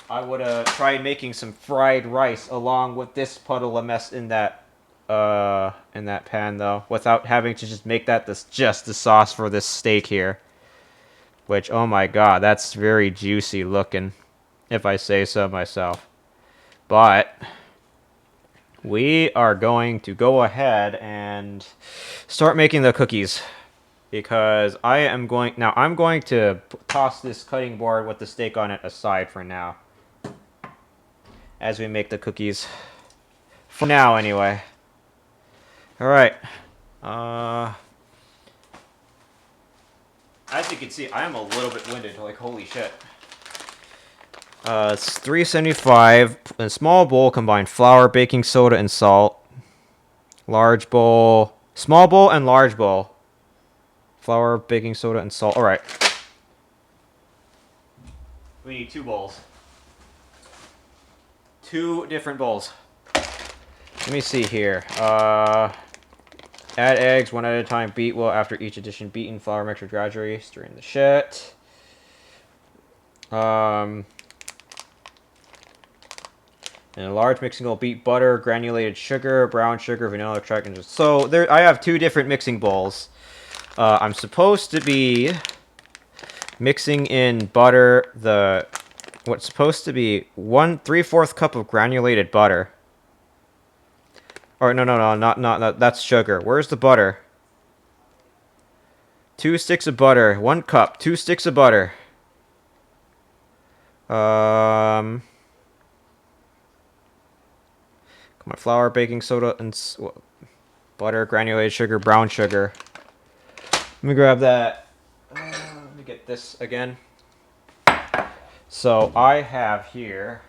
I would have tried making some fried rice along with this puddle of mess in that pan though, without having to just make that just the sauce for this steak here. Which, oh my god, that's very juicy looking, if I say so myself. But we are going to go ahead and start making the cookies. Because I'm going to toss this cutting board with the steak on it aside for now. As we make the cookies. For now, anyway. Alright. As you can see, I am a little bit winded. Like, holy shit. It's 375. In a small bowl, combine flour, baking soda, and salt. Large bowl. Small bowl and large bowl. Flour, baking soda, and salt. Alright. We need 2 bowls. 2 different bowls. Let me see here. Add eggs 1 at a time. Beat well after each addition. Beaten flour mixture gradually. Stir in the shit. In a large mixing bowl, beat butter, granulated sugar, brown sugar, vanilla extract, and just so there. I have 2 different mixing bowls. I'm supposed to be mixing in butter. What's supposed to be 3/4 cup of granulated butter. Or no, not that's sugar. Where's the butter? 2 sticks of butter, 1 cup, 2 sticks of butter. Come on, flour, baking soda, and butter, granulated sugar, brown sugar. Let me grab that. Let me get this again. So I have here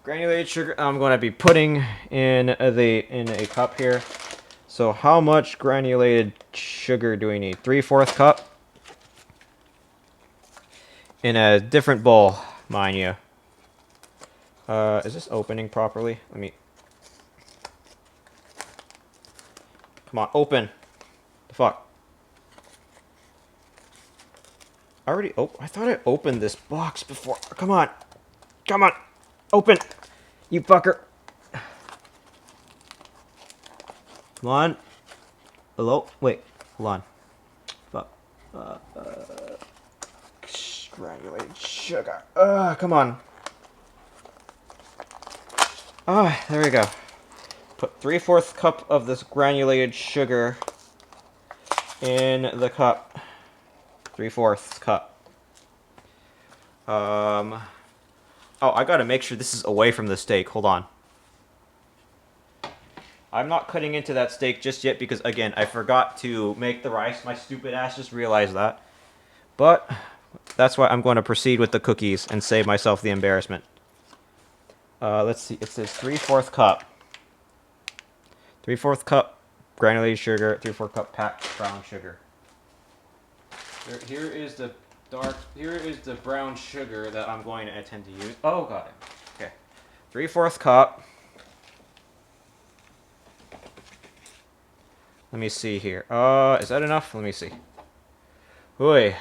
granulated sugar. I'm going to be putting in a cup here. So how much granulated sugar do we need? 3/4 cup. In a different bowl, mind you. Is this opening properly? Let me. Come on, open. The fuck. I thought I opened this box before. Come on. Come on. Open. You fucker. Come on. Hello? Wait. Hold on. Fuck. Granulated sugar. Come on. There we go. put 3/4 cup of this granulated sugar in the cup. 3/4 cup. Oh, I gotta make sure this is away from the steak. Hold on. I'm not cutting into that steak just yet because, again, I forgot to make the rice. My stupid ass just realized that. But that's why I'm going to proceed with the cookies and save myself the embarrassment. Let's see. It says 3/4 cup. 3/4 cup granulated sugar. 3/4 cup packed brown sugar. Here is the brown sugar that I'm going to intend to use. Oh, got it. Okay. 3/4 cup. Let me see here. Is that enough? Let me see. Oy.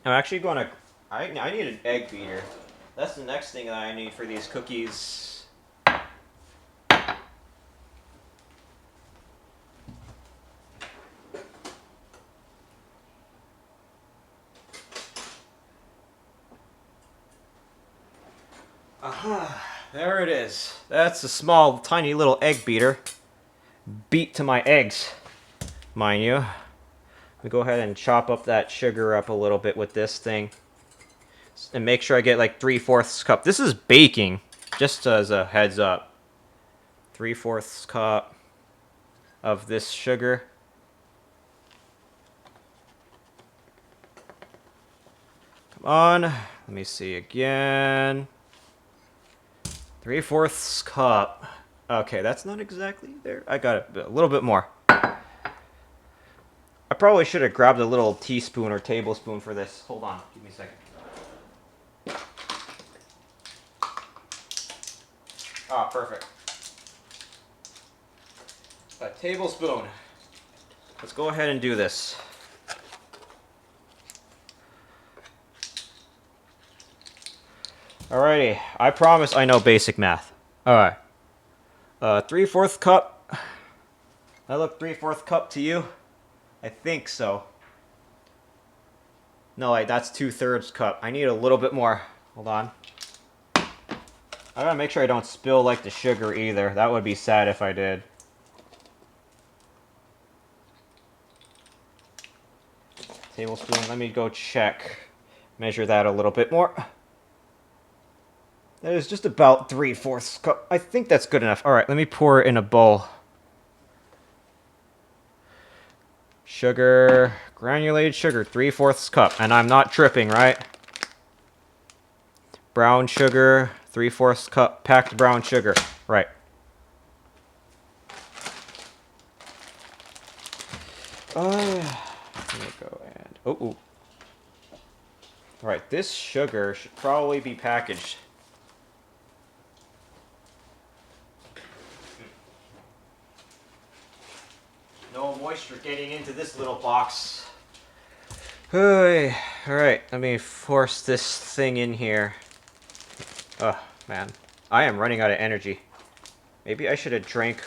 I'm actually going to... I need an egg beater. That's the next thing that I need for these cookies. Aha. There it is. That's a small, tiny little egg beater. Beat to my eggs, mind you. Let me go ahead and chop up that sugar up a little bit with this thing. And make sure I get like 3/4 cup. This is baking, just as a heads up. 3/4 cup of this sugar. Come on. Let me see again. 3/4 cup. Okay, that's not exactly there. I got a little bit more. I probably should have grabbed a little teaspoon or tablespoon for this. Hold on, give me a second. Ah, perfect. A tablespoon. Let's go ahead and do this. Alrighty, I promise I know basic math. Alright. 3/4 cup. That look 3/4 cup to you? I think so. No, wait, that's 2/3 cup. I need a little bit more. Hold on. I gotta make sure I don't spill like the sugar either. That would be sad if I did. Tablespoon, let me go check. Measure that a little bit more. That is just about 3/4 cup. I think that's good enough. Alright, let me pour it in a bowl. Sugar, granulated sugar, 3/4 cup. And I'm not tripping, right? Brown sugar, 3/4 cup, packed brown sugar. Right. Let me go and... Oh. Alright, this sugar should probably be packaged. No moisture getting into this little box. Alright, let me force this thing in here. Oh, man. I am running out of energy. Maybe I should have drank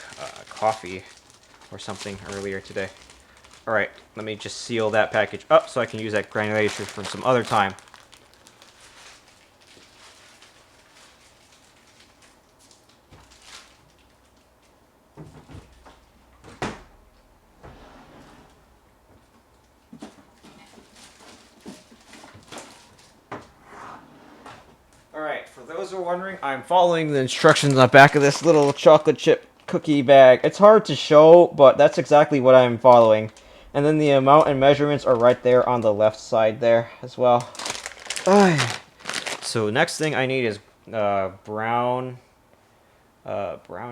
coffee or something earlier today. Alright, let me just seal that package up so I can use that granulation for some other time. Alright, for those who are wondering, I'm following the instructions on the back of this little chocolate chip cookie bag. It's hard to show, but that's exactly what I'm following. And then the amount and measurements are right there on the left side there as well. So next thing I need is brown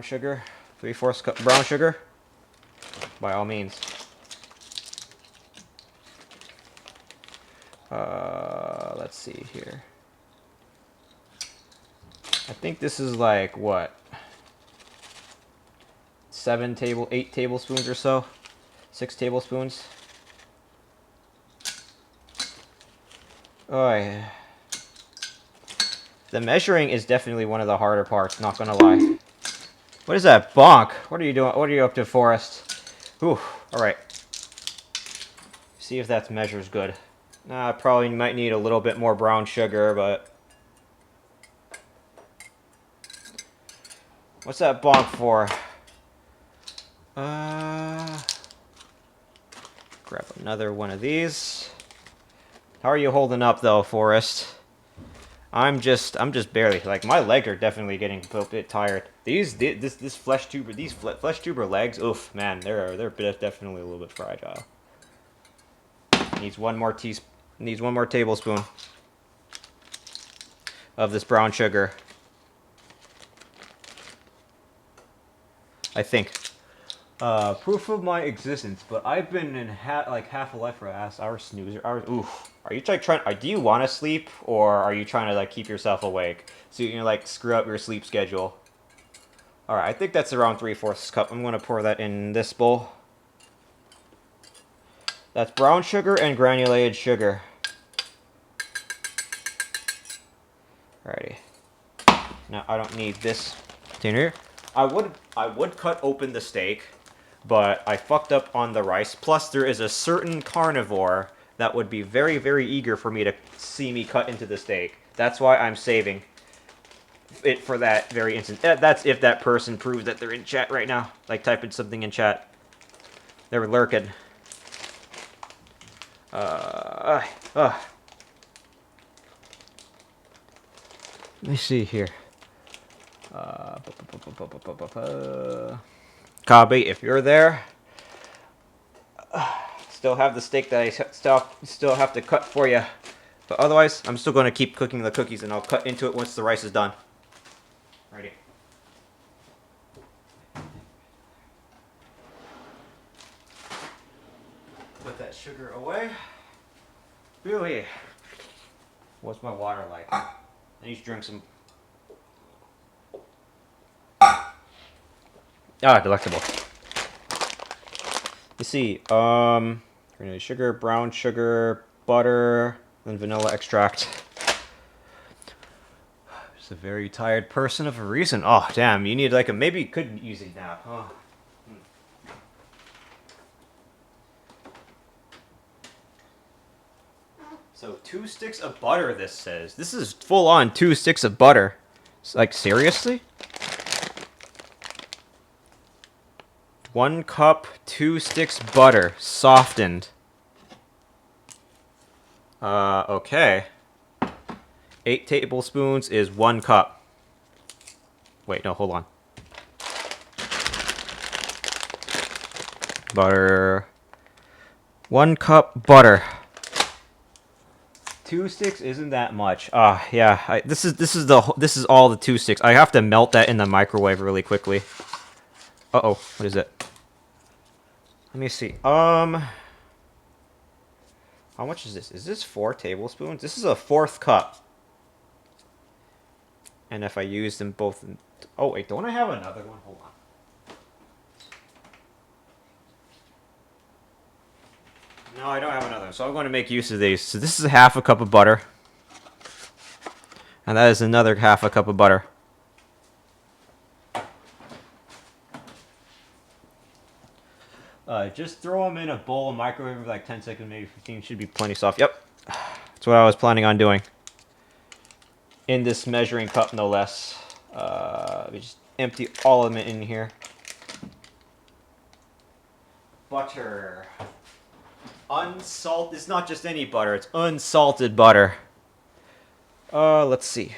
sugar. 3/4 cup brown sugar. By all means. Let's see here. I think this is like, what? 8 tablespoons or so? 6 tablespoons? Oh, yeah. The measuring is definitely one of the harder parts, not gonna lie. What is that, bonk? What are you doing? What are you up to, Forrest? Whew, alright. See if that measures good. I probably might need a little bit more brown sugar, but... What's that bonk for? Grab another one of these. How are you holding up though, Forrest? I'm just barely, like, my legs are definitely getting a bit tired. This flesh tuber, these flesh tuber legs, oof, man, they're definitely a little bit fragile. Needs one more tablespoon of this brown sugar. I think. Proof of my existence, but I've been in half a life for hour snoozer. Oof. Are you trying? Do you want to sleep, or are you trying to like keep yourself awake so you can like screw up your sleep schedule? All right, I think that's around 3/4 cup. I'm gonna pour that in this bowl. That's brown sugar and granulated sugar. Alrighty. Now I don't need this container. I would cut open the steak, but I fucked up on the rice. Plus, there is a certain carnivore that would be very, very eager for me to see me cut into the steak. That's why I'm saving it for that very instant. That's if that person proves that they're in chat right now. Like, typing something in chat. They're lurking. Let me see here. Kabe, if you're there, still have the steak that I still have to cut for you. But otherwise, I'm still going to keep cooking the cookies, and I'll cut into it once the rice is done. Ready. Put that sugar away. Really? What's my water like? I need to drink some. Ah, delectable. You see, sugar, brown sugar, butter, and vanilla extract. Just a very tired person of a reason. Oh, damn, you need like a, maybe you could use a nap, huh? So 2 sticks of butter, this says. This is full on 2 sticks of butter. Like, seriously? 1 cup, 2 sticks butter, softened. Okay. 8 tablespoons is 1 cup. Wait, no, hold on. Butter. 1 cup butter. 2 sticks isn't that much. Yeah. This is all the 2 sticks. I have to melt that in the microwave really quickly. Uh-oh, what is it? Let me see. How much is this? Is this 4 tablespoons? This is a 1/4 cup. And if I use them both in... Oh, wait, don't I have another one? Hold on. No, I don't have another one, so I'm going to make use of these. So this is 1/2 cup of butter. And that is another 1/2 cup of butter. Just throw them in a bowl and microwave for like 10 seconds, maybe 15. Should be plenty soft. Yep. That's what I was planning on doing. In this measuring cup, no less. We just empty all of it in here. Butter. Unsalted. It's not just any butter. It's unsalted butter. Let's see.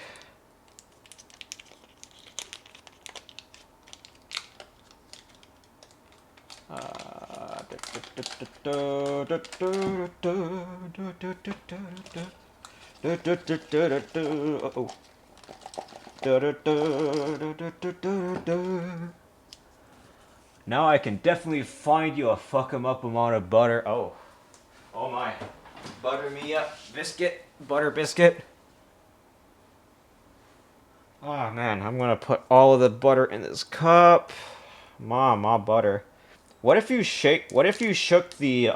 Now I can definitely find you a fuck 'em up amount of butter. Oh my. Butter me up. Biscuit. Butter biscuit. Oh man, I'm gonna put all of the butter in this cup. My butter. What if you shook the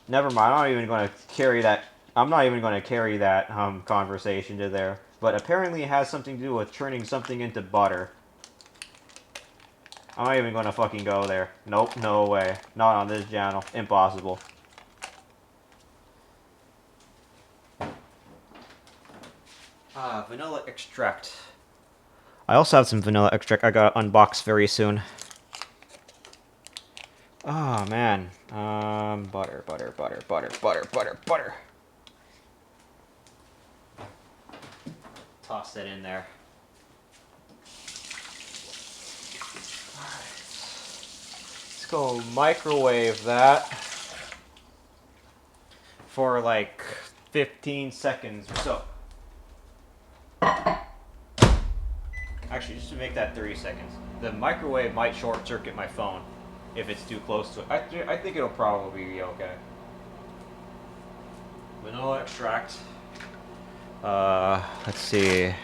never mind, I'm not even gonna carry that conversation to there. But apparently it has something to do with turning something into butter. I'm not even gonna fucking go there. Nope, no way. Not on this channel. Impossible. Vanilla extract. I also have some vanilla extract I gotta unbox very soon. Oh, man. Butter. Toss that in there. Let's go microwave that for like 15 seconds or so. Actually, just to make that 30 seconds. The microwave might short circuit my phone if it's too close to it. I think it'll probably be okay. Vanilla extract. Let's see.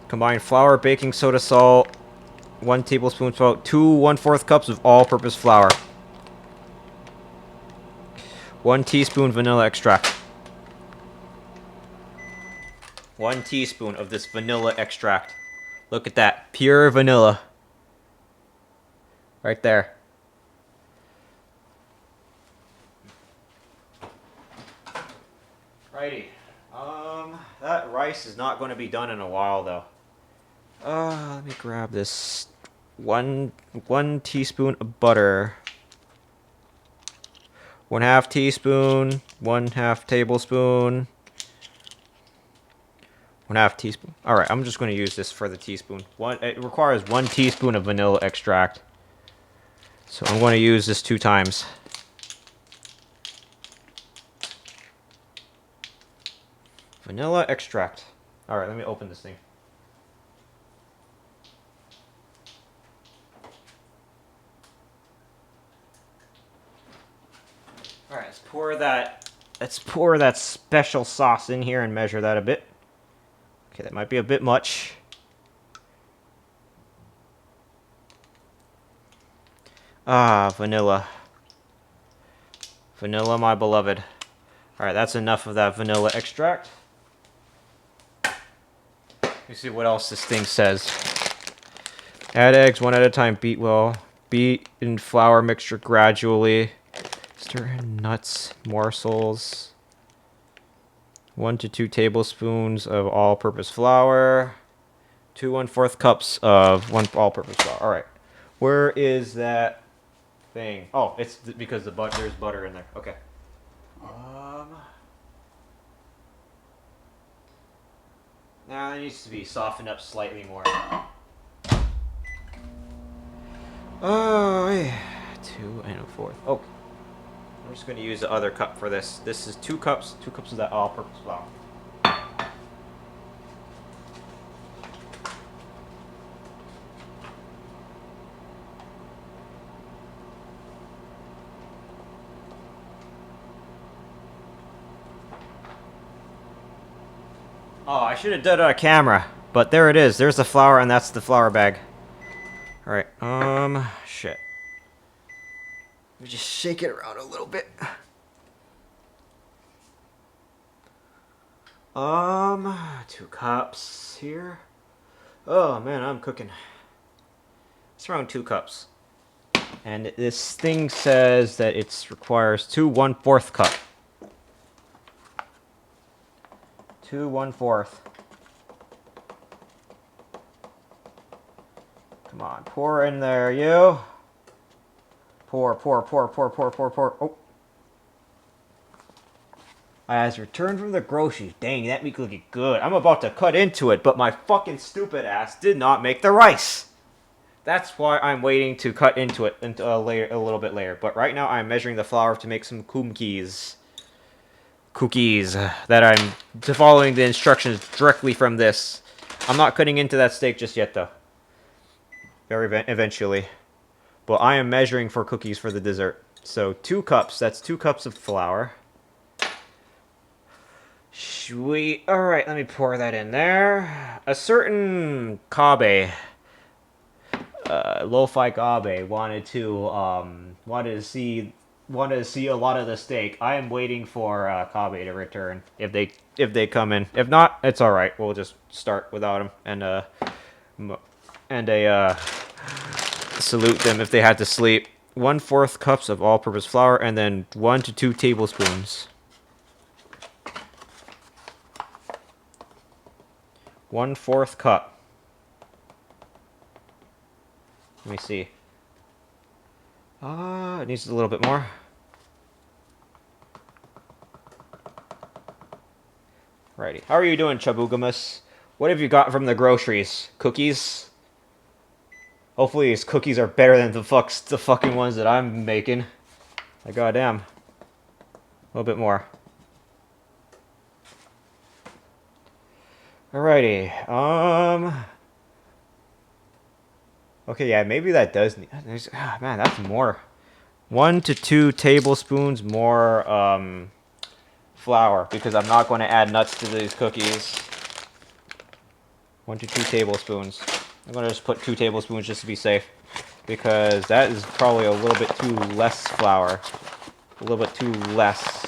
Combine flour, baking soda, salt, 1 tablespoon salt, 2 1/4 cups of all-purpose flour, 1 teaspoon vanilla extract. 1 teaspoon of this vanilla extract. Look at that, pure vanilla. Right there. Righty. That rice is not going to be done in a while though. Let me grab this. One teaspoon of butter. 1/2 teaspoon. 1/2 tablespoon. 1/2 teaspoon. All right, I'm just going to use this for the teaspoon. It requires 1 teaspoon of vanilla extract. So I'm going to use this 2 times. Vanilla extract. All right, let me open this thing. All right, let's pour that special sauce in here and measure that a bit. Okay, that might be a bit much. Vanilla. Vanilla, my beloved. All right, that's enough of that vanilla extract. Let me see what else this thing says. Add eggs 1 at a time. Beat well. Beat in flour mixture gradually. Stir in nuts, morsels. 1 to 2 tablespoons of all-purpose flour. 2 1/4 cups of all-purpose flour. All right. Where is that thing? Oh, it's because there's butter in there. Okay. Now it needs to be softened up slightly more. Oh, yeah. 2 1/4. Oh. I'm just going to use the other cup for this. This is 2 cups of that all-purpose flour. Oh, I should have done it on camera, but there it is. There's the flour, and that's the flour bag. All right. Shit. Let me just shake it around a little bit. 2 cups here. Oh man, I'm cooking. It's around 2 cups. And this thing says that it requires 2 1/4 cup. 2 1/4. Come on, pour in there, you. Pour. Oh. I has returned from the groceries. Dang, that meat looking good. I'm about to cut into it, but my fucking stupid ass did not make the rice. That's why I'm waiting to cut into it a little bit later. But right now, I'm measuring the flour to make some coomkies. Cookies that I'm following the instructions directly from this. I'm not cutting into that steak just yet, though. Eventually. But I am measuring for cookies for the dessert. So 2 cups. That's 2 cups of flour. Sweet. All right, let me pour that in there. A certain Kabe, lo-fi Kabe, wanted to see a lot of the steak. I am waiting for Kabe to return if they come in. If not, it's all right. We'll just start without him and salute them if they had to sleep. 1/4 cups of all-purpose flour, and then 1 to 2 tablespoons. 1/4 cup. Let me see. It needs a little bit more. Righty. How are you doing, Chabugamus? What have you got from the groceries? Cookies? Hopefully these cookies are better than the fucking ones that I'm making. Like, goddamn. A little bit more. Alrighty. Okay, yeah, maybe that does need... man, that's more. 1 to 2 tablespoons more, flour, because I'm not going to add nuts to these cookies. 1 to 2 tablespoons. I'm going to just put 2 tablespoons just to be safe, because that is probably a little bit too less flour. A little bit too less.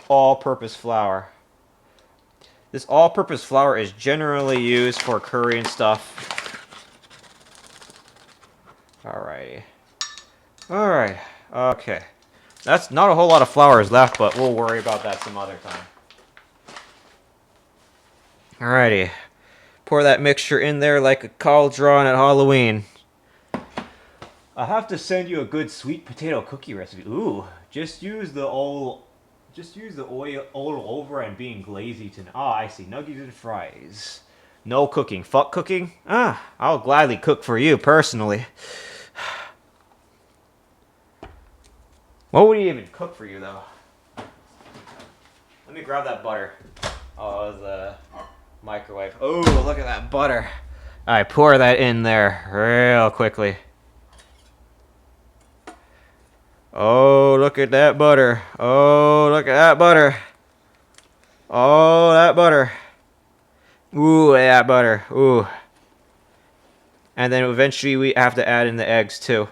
All-purpose flour. This all-purpose flour is generally used for curry and stuff. Alrighty. Alright. Okay. That's not a whole lot of flour is left, but we'll worry about that some other time. Alrighty. Pour that mixture in there like a cauldron at Halloween. I have to send you a good sweet potato cookie recipe. Ooh, just use the oil over and being glazy to... Ah, I see. Nuggies and fries. No cooking. Fuck cooking? I'll gladly cook for you, personally. What would he even cook for you, though? Let me grab that butter. Oh, the microwave. Oh, look at that butter. I pour that in there real quickly. Oh, look at that butter. Oh, look at that butter. Oh, that butter. Ooh, that butter. Ooh. And then eventually we have to add in the eggs, too.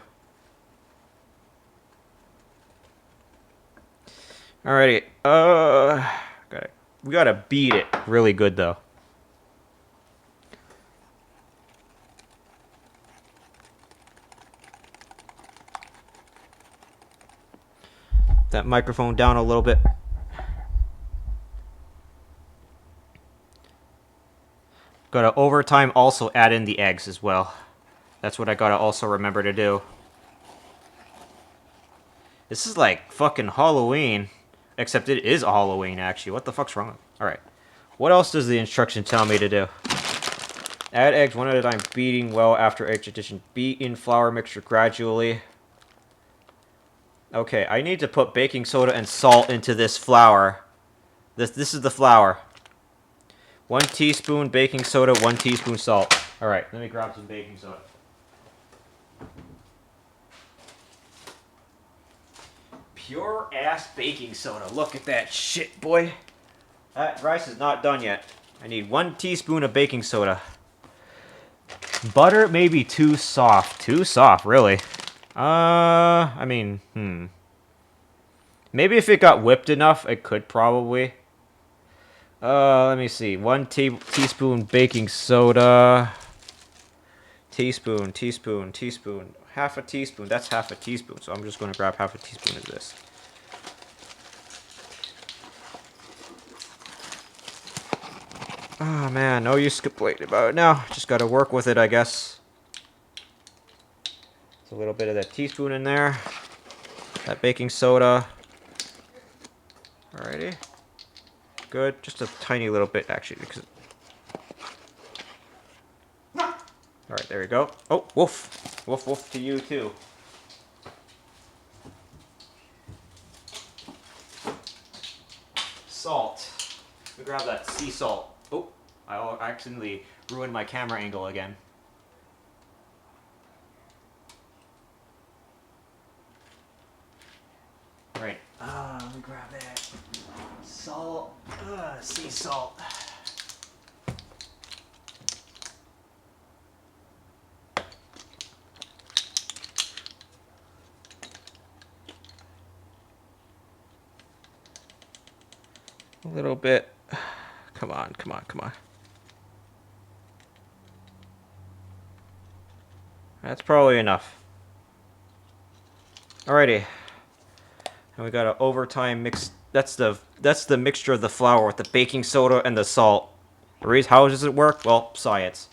Alrighty. We gotta beat it really good, though. That microphone down a little bit. Gotta over time also add in the eggs as well. That's what I gotta also remember to do. This is like fucking Halloween. Except it is Halloween, actually. What the fuck's wrong? Alright. What else does the instruction tell me to do? Add eggs one at a time, beating well after egg addition. Beat in flour mixture gradually. Okay, I need to put baking soda and salt into this flour. This is the flour. 1 teaspoon baking soda, 1 teaspoon salt. Alright, let me grab some baking soda. Pure ass baking soda. Look at that shit, boy. That rice is not done yet. I need 1 teaspoon of baking soda. Butter may be too soft. Too soft, really. I mean, Maybe if it got whipped enough, it could probably. Let me see. 1 teaspoon baking soda. Teaspoon. Half a teaspoon. That's half a teaspoon. So I'm just going to grab half a teaspoon of this. Oh, man. No use complaining about it now. Just got to work with it, I guess. It's a little bit of that teaspoon in there. That baking soda. Alrighty. Good. Just a tiny little bit, actually, because... Alright, there we go. Oh, woof. Woof, woof to you, too. Salt. Let me grab that sea salt. Oh, I accidentally ruined my camera angle again. Alright. Let me grab that. Salt. Sea salt. A little bit. Come on. That's probably enough. Alrighty. And we gotta overtime mix that's the mixture of the flour with the baking soda and the salt. Maurice, how does it work? Well, science.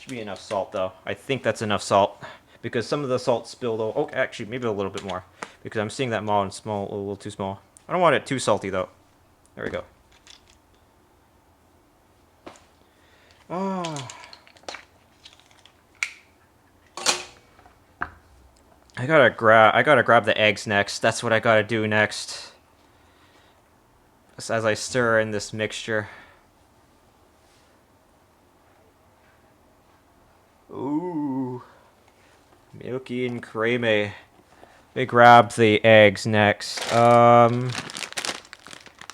Should be enough salt though. I think that's enough salt because some of the salt spilled over. Oh, actually, maybe a little bit more because I'm seeing that mod small, a little too small. I don't want it too salty though. There we go. Oh. I gotta grab the eggs next. That's what I gotta do next. As I stir in this mixture. Ooh. Milky and creamy. Let me grab the eggs next.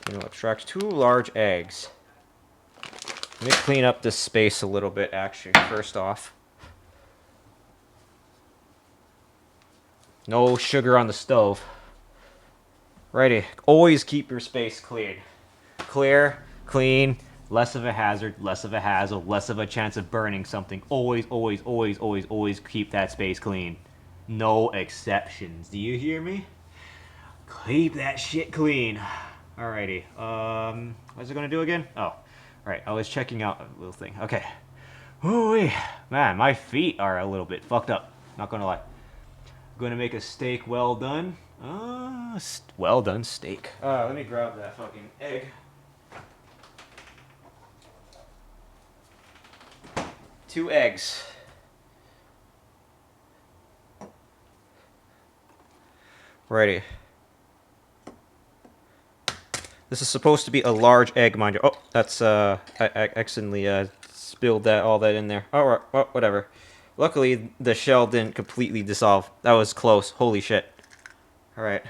Extract 2 large eggs. Let me clean up this space a little bit, actually, first off. No sugar on the stove. Righty. Always keep your space clean. Clear, clean, less of a hazard, less of a hassle, less of a chance of burning something. Always, always, always, always, always keep that space clean. No exceptions. Do you hear me? Keep that shit clean. Alrighty. What's it gonna do again? Oh, right. I was checking out a little thing. Okay. Ooh, man, my feet are a little bit fucked up. Not gonna lie. Gonna make a steak well done. Well done steak. Let me grab that fucking egg. Two eggs. Righty. This is supposed to be a large egg, mind you. Oh, that's, I accidentally, spilled all that in there. Alright, well, whatever. Luckily, the shell didn't completely dissolve. That was close. Holy shit. Alright.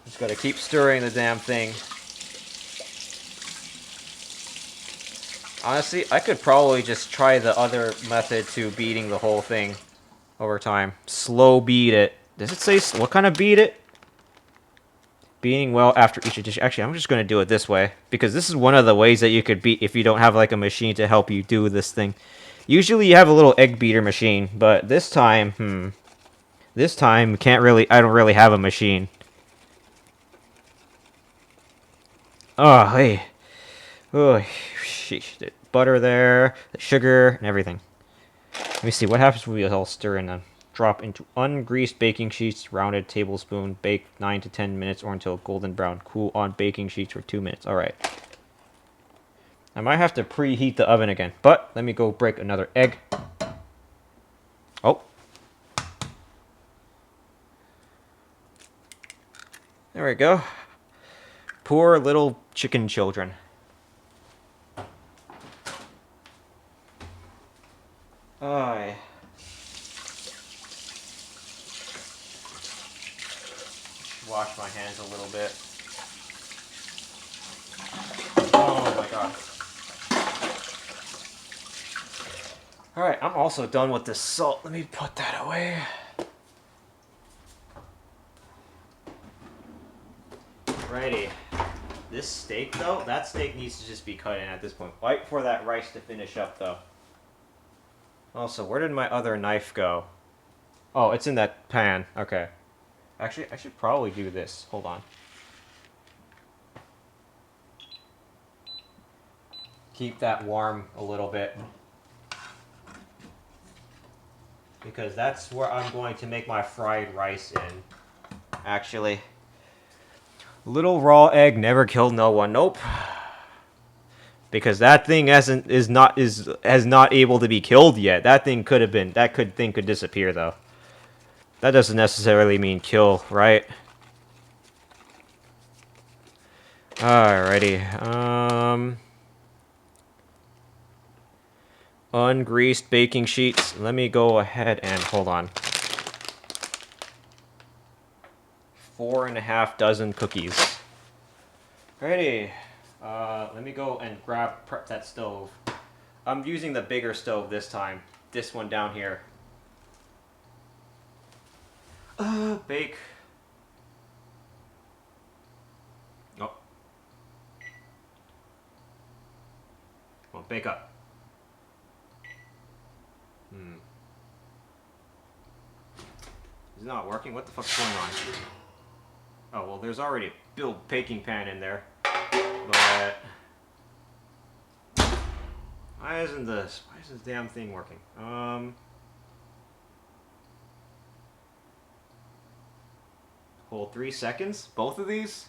Just gotta keep stirring the damn thing. Honestly, I could probably just try the other method to beating the whole thing over time. Slow beat it. Does it say what kind of beat it? Beating well after each edition. Actually, I'm just going to do it this way. Because this is one of the ways that you could beat if you don't have like a machine to help you do this thing. Usually you have a little egg beater machine. But this time, This time, I don't really have a machine. Oh, hey. Oh, sheesh. The butter there, the sugar, and everything. Let me see, what happens when we all stir in them? Drop into ungreased baking sheets, rounded tablespoon, bake 9 to 10 minutes or until golden brown. Cool on baking sheets for 2 minutes. Alright. I might have to preheat the oven again, but let me go break another egg. Oh. There we go. Poor little chicken children. Aye. Wash my hands a little bit. Oh my god. Alright, I'm also done with this salt. Let me put that away. Righty. This steak, though, that steak needs to just be cut in at this point. Wait for that rice to finish up, though. Also, where did my other knife go? Oh, it's in that pan. Okay. Actually, I should probably do this. Hold on. Keep that warm a little bit. Because that's where I'm going to make my fried rice in. Actually. Little raw egg never killed no one. Nope. Because that thing is not able to be killed yet. That thing could have been. Thing could disappear though. That doesn't necessarily mean kill, right? Alrighty. Ungreased baking sheets. Let me go ahead and hold on. 4.5 dozen cookies. Alrighty. Let me go and prep that stove. I'm using the bigger stove this time. This one down here. Bake. Oh. Well, bake up. Is it not working? What the fuck's going on? Oh, well, there's already a built baking pan in there. But why isn't this damn thing working? Hold 3 seconds? Both of these?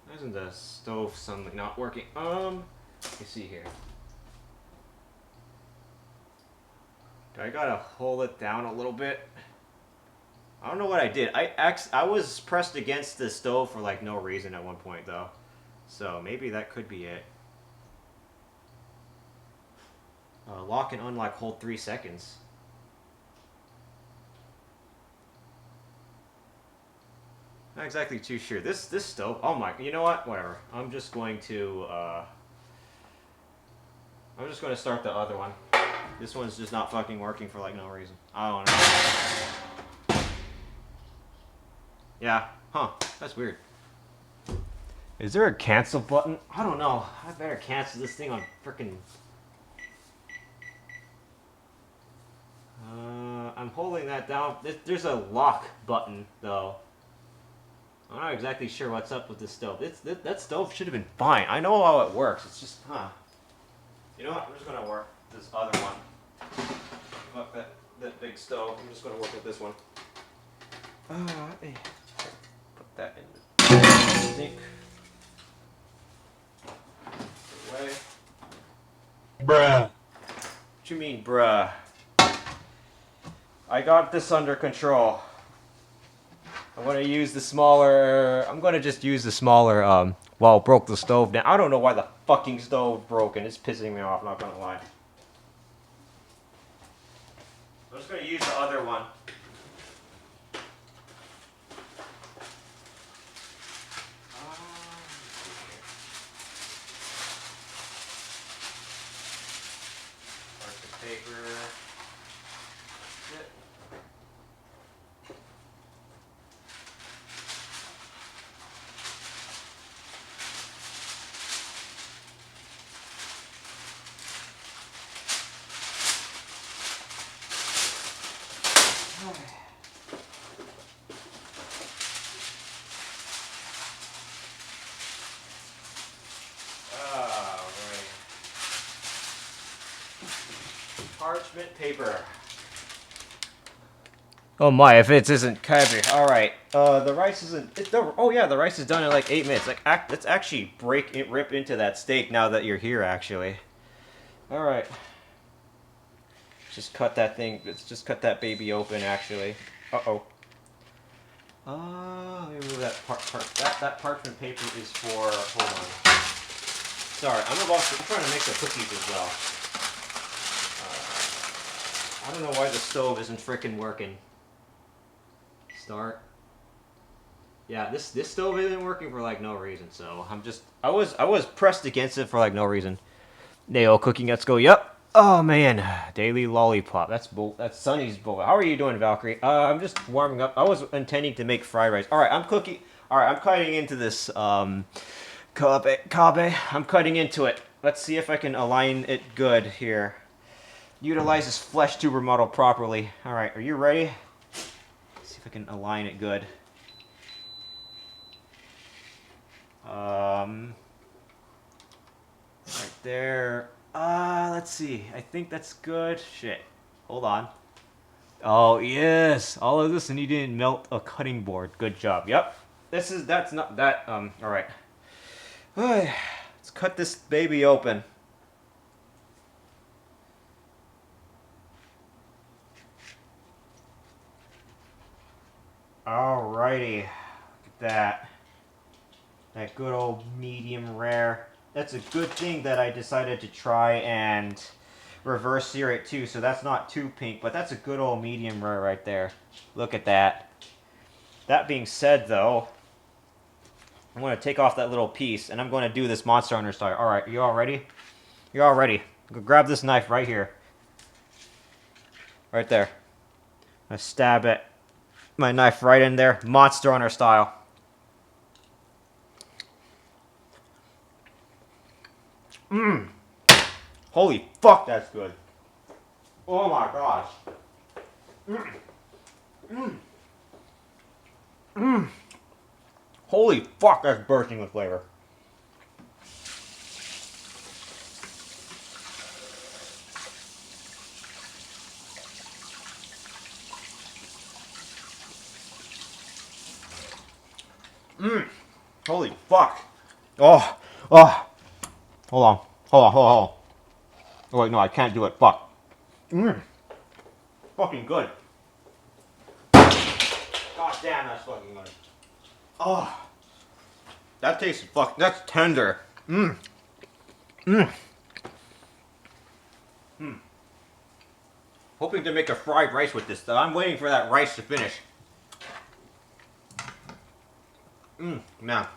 Why isn't the stove suddenly not working? Let me see here. Do I gotta hold it down a little bit? I don't know what I did. I was pressed against the stove for like no reason at one point though. So maybe that could be it. Lock and unlock, hold 3 seconds. Not exactly too sure. This stove. Oh my. You know what? Whatever. I'm just going to start the other one. This one's just not fucking working for like no reason. I don't know. Yeah. Huh. That's weird. Is there a cancel button? I don't know. I better cancel this thing on frickin'. I'm holding that down. There's a lock button though. I'm not exactly sure what's up with this stove. That stove should have been fine. I know how it works. It's just, You know what? I'm just gonna work this other one. Fuck that big stove. I'm just gonna work with this one. Put that in the sink. Away. Bruh. What you mean, bruh? I got this under control. I'm gonna use the smaller. I'm gonna just use the smaller. Well, broke the stove down. I don't know why the fucking stove broke, and it's pissing me off. Not gonna lie. I'm just gonna use the other one. Parchment paper. Parchment paper. Oh my, if it isn't heavy. Alright, the rice isn't... oh yeah, the rice is done in like 8 minutes. Like, let's actually rip into that steak now that you're here, actually. Alright. Just cut that thing, let's just cut that baby open, actually. Uh-oh. Let me move that that parchment paper is for... hold on. Sorry, I'm trying to make the cookies as well. I don't know why the stove isn't frickin' working. Start. Yeah, this stove isn't working for like no reason, so I was pressed against it for like no reason. Nail cooking, let's go. Yep. Oh man, daily lollipop. That's Sunny's bowl. How are you doing, Valkyrie? I'm just warming up. I was intending to make fried rice. All right, I'm cooking. All right, I'm cutting into this Kabe. I'm cutting into it. Let's see if I can align it good here. Utilize this flesh tuber model properly. All right, are you ready? Let's see if I can align it good. Right there. Let's see. I think that's good. Shit. Hold on. Oh, yes. All of this and you didn't melt a cutting board. Good job. Yep. That's not that, all right. Let's cut this baby open. Alrighty. Look at that. That good old medium rare. That's a good thing that I decided to try and reverse sear it too, so that's not too pink, but that's a good old medium rare right there. Look at that. That being said though, I'm going to take off that little piece and I'm going to do this Monster Hunter style. Alright, you all ready? You're all ready. Go grab this knife right here. Right there. I'm going to stab it. My knife right in there, Monster Hunter style. Mmm. Holy fuck, that's good. Oh my gosh. Holy fuck, that's bursting with flavor. Holy fuck. Oh, oh. Hold on. Hold on. Oh wait, no, I can't do it. Fuck. Fucking good. God damn, that's fucking good. Oh. That tastes fuck. That's tender. Hoping to make a fried rice with this though. I'm waiting for that rice to finish. Man.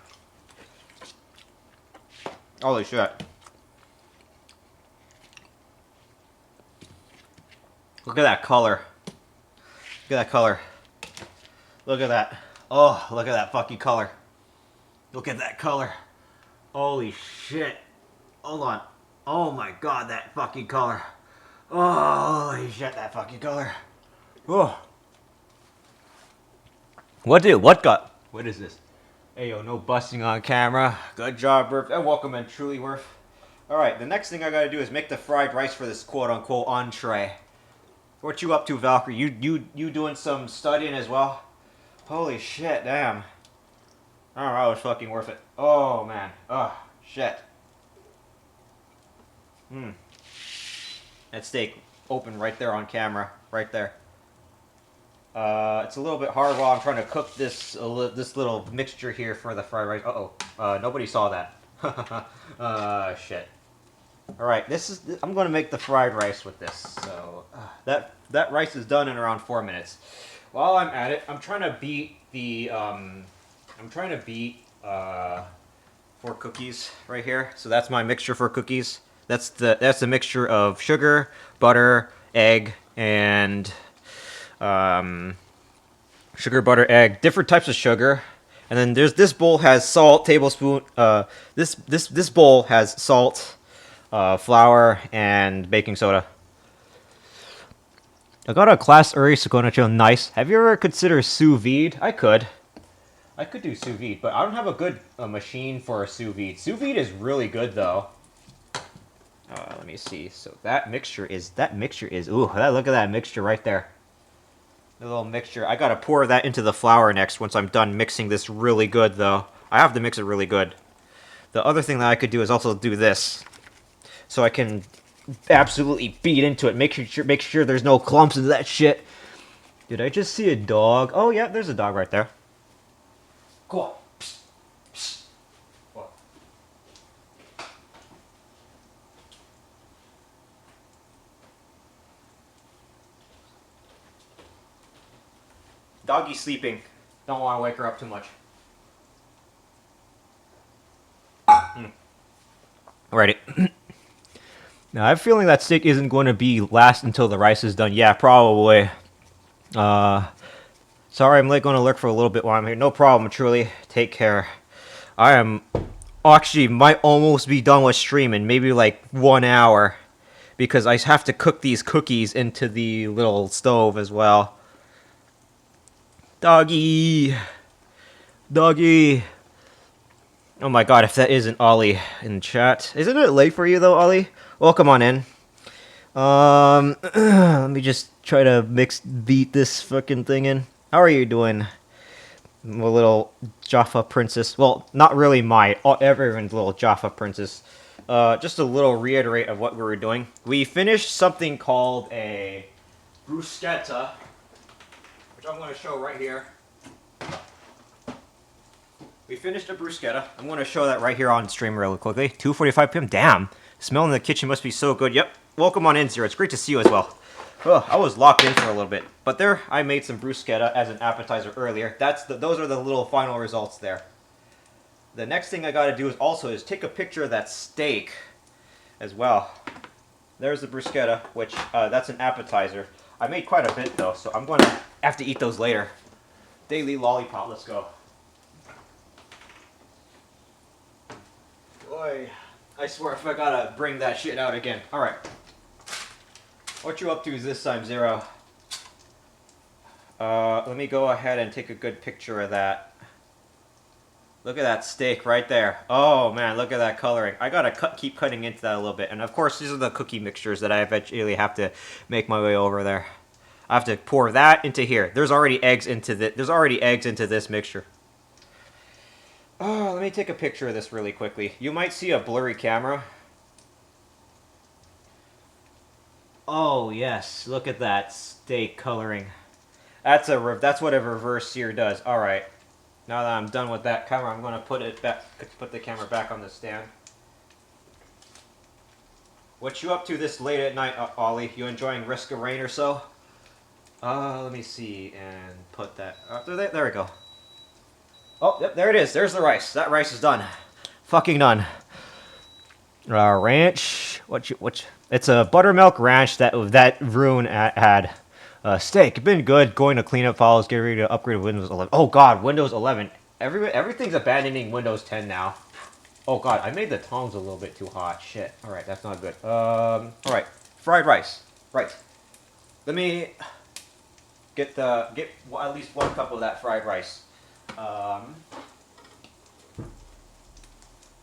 Holy shit. Look at that color. Look at that color. Look at that. Oh, look at that fucking color. Look at that color. Holy shit. Hold on. Oh my god, that fucking color. Oh, holy shit, that fucking color. Oh. What is this? Hey yo, no busting on camera. Good job, Worth. And welcome in, truly Worth. Alright, the next thing I gotta do is make the fried rice for this quote unquote entree. What you up to, Valkyrie? You doing some studying as well? Holy shit, damn. Alright, that was fucking worth it. Oh man. Oh, shit. That steak open right there on camera. Right there. It's a little bit hard while I'm trying to cook this little mixture here for the fried rice. Nobody saw that. Shit. All right, I'm gonna make the fried rice with this. So that rice is done in around 4 minutes. While I'm at it, I'm trying to beat for cookies right here. So that's my mixture for cookies. That's the mixture of sugar, butter, egg, and sugar, butter, egg, different types of sugar, and then this bowl has salt, tablespoon. This bowl has salt, flour, and baking soda. I got a class early, so gonna chill. Nice. Have you ever considered sous vide? I could do sous vide, but I don't have a good machine for a sous vide. Sous vide is really good though. Let me see. So that mixture is. Ooh, look at that mixture right there. The little mixture. I gotta pour that into the flour next once I'm done mixing this really good, though. I have to mix it really good. The other thing that I could do is also do this. So I can absolutely beat into it. Make sure there's no clumps of that shit. Did I just see a dog? Oh, yeah, there's a dog right there. Cool. Doggy's sleeping. Don't want to wake her up too much. Alrighty. Now, I have a feeling that steak isn't going to last until the rice is done. Yeah, probably. Sorry, I'm going to lurk for a little bit while I'm here. No problem, truly. Take care. I am... Actually, might almost be done with streaming. Maybe like 1 hour. Because I have to cook these cookies into the little stove as well. Doggy! Doggy! Oh my god, if that isn't Ollie in chat. Isn't it late for you though, Ollie? Welcome on in. Let me just try to beat this fucking thing in. How are you doing? My little Jaffa princess. Well, not really everyone's little Jaffa princess. Just a little reiterate of what we were doing. We finished something called a bruschetta, which I'm going to show right here. We finished a bruschetta. I'm going to show that right here on stream really quickly. 2:45 p.m. Damn. Smell in the kitchen must be so good. Yep. Welcome on in, Zero. It's great to see you as well. Oh, I was locked in for a little bit. But there, I made some bruschetta as an appetizer earlier. Those are the little final results there. The next thing I got to do is take a picture of that steak as well. There's the bruschetta, which that's an appetizer. I made quite a bit though, so I'm going to have to eat those later. Daily lollipop, let's go. Boy, I swear if I gotta bring that shit out again. Alright. What you up to this time, Zero? Let me go ahead and take a good picture of that. Look at that steak right there. Oh man, look at that coloring. I gotta keep cutting into that a little bit. And of course, these are the cookie mixtures that I eventually have to make my way over there. I have to pour that into here. There's already eggs into this mixture. Oh, let me take a picture of this really quickly. You might see a blurry camera. Oh yes, look at that steak coloring. That's what a reverse sear does. All right. Now that I'm done with that camera, I'm gonna put the camera back on the stand. What you up to this late at night, Ollie? You enjoying Risk of Rain or so? Let me see and put that. There we go. Oh, yep, there it is. There's the rice. That rice is done. Fucking done. Ranch. It's a buttermilk ranch that Rune had. Steak. Been good. Going to cleanup files. Get ready to upgrade to Windows 11. Oh god, Windows 11. Everything's abandoning Windows 10 now. Oh god, I made the tongs a little bit too hot. Shit. All right, that's not good. All right, fried rice. Right. Let me get at least 1 cup of that fried rice. Give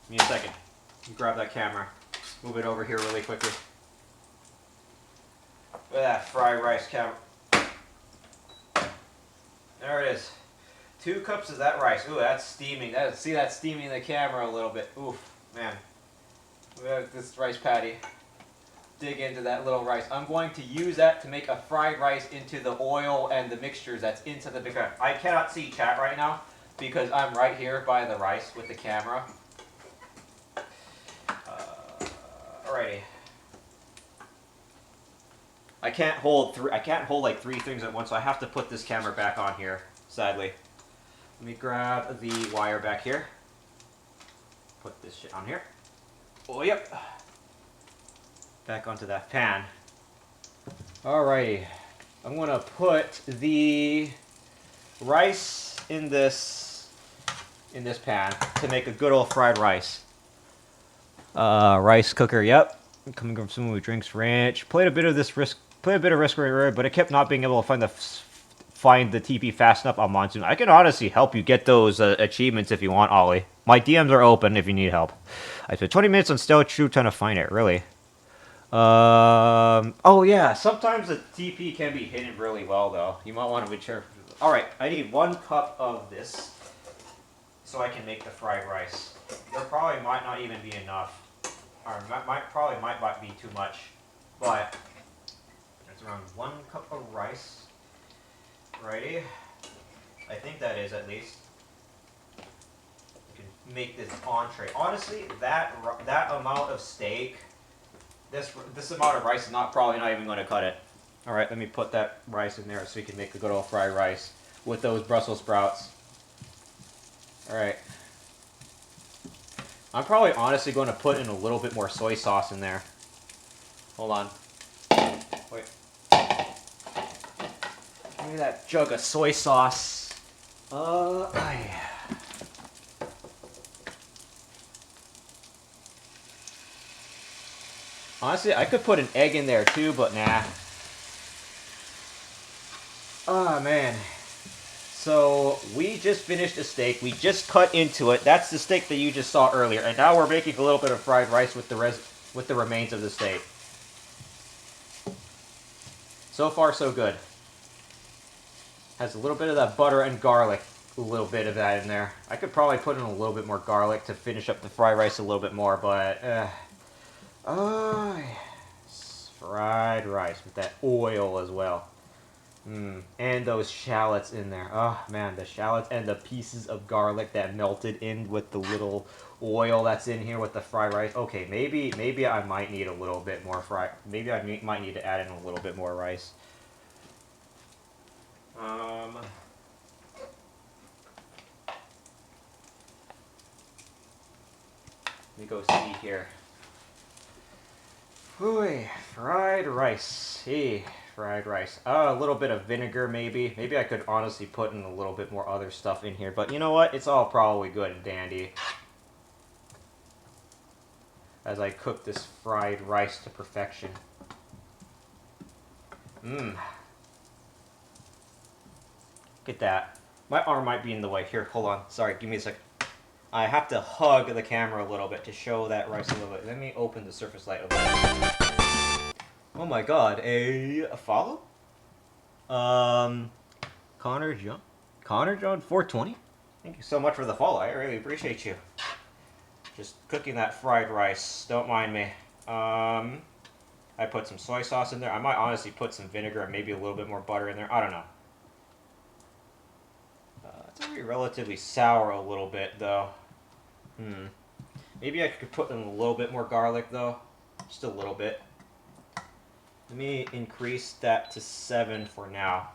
me a second. You grab that camera. Move it over here really quickly. Look at that fried rice camera. There it is. 2 cups of that rice. Ooh, that's steaming. See that steaming the camera a little bit. Oof, man. Look at this rice patty. Dig into that little rice. I'm going to use that to make a fried rice into the oil and the mixtures that's into the big rice. I cannot see chat right now because I'm right here by the rice with the camera. Alrighty. I can't hold like 3 things at once, so I have to put this camera back on here, sadly. Let me grab the wire back here. Put this shit on here. Oh, yep. Back onto that pan. Alrighty. I'm going to put the rice in this pan to make a good old fried rice. Rice cooker, yep. Coming from someone who drinks ranch. Played a bit of Risk of Rain, but I kept not being able to find the TP fast enough on Monsoon. I can honestly help you get those achievements if you want, Ollie. My DMs are open if you need help. I spent 20 minutes on Stealth True trying to find it, really. Oh yeah, sometimes the TP can be hidden really well, though. You might want to be careful. Alright, I need 1 cup of this so I can make the fried rice. There probably might not even be enough. Or probably might be too much. But it's around 1 cup of rice. Righty. I think that is at least. You can make this entree. Honestly, that amount of steak, this amount of rice is probably not even going to cut it. All right, let me put that rice in there so we can make a good old fried rice with those Brussels sprouts. All right. I'm probably honestly going to put in a little bit more soy sauce in there. Hold on. Wait. Give me that jug of soy sauce. Honestly, I could put an egg in there too, but nah. Oh, man. So, we just finished a steak. We just cut into it. That's the steak that you just saw earlier. And now we're making a little bit of fried rice with the remains of the steak. So far, so good. Has a little bit of that butter and garlic. A little bit of that in there. I could probably put in a little bit more garlic to finish up the fried rice a little bit more, but... Oh, yes. Fried rice with that oil as well. And those shallots in there. Oh, man, the shallots and the pieces of garlic that melted in with the little oil that's in here with the fried rice. Okay, maybe I might need a little bit more Maybe I might need to add in a little bit more rice. Let me go see here. Ooh, fried rice. Hey. Fried rice. A little bit of vinegar, maybe. Maybe I could honestly put in a little bit more other stuff in here. But you know what? It's all probably good and dandy. As I cook this fried rice to perfection. Mmm. Look at that. My arm might be in the way. Here, hold on. Sorry, give me a second. I have to hug the camera a little bit to show that rice a little bit. Let me open the surface light a little bit. Oh my god, a follow? Connor John? Connor John 420? Thank you so much for the follow. I really appreciate you. Just cooking that fried rice. Don't mind me. I put some soy sauce in there. I might honestly put some vinegar and maybe a little bit more butter in there. I don't know. It's already relatively sour a little bit, though. Maybe I could put in a little bit more garlic, though. Just a little bit. Let me increase that to 7 for now.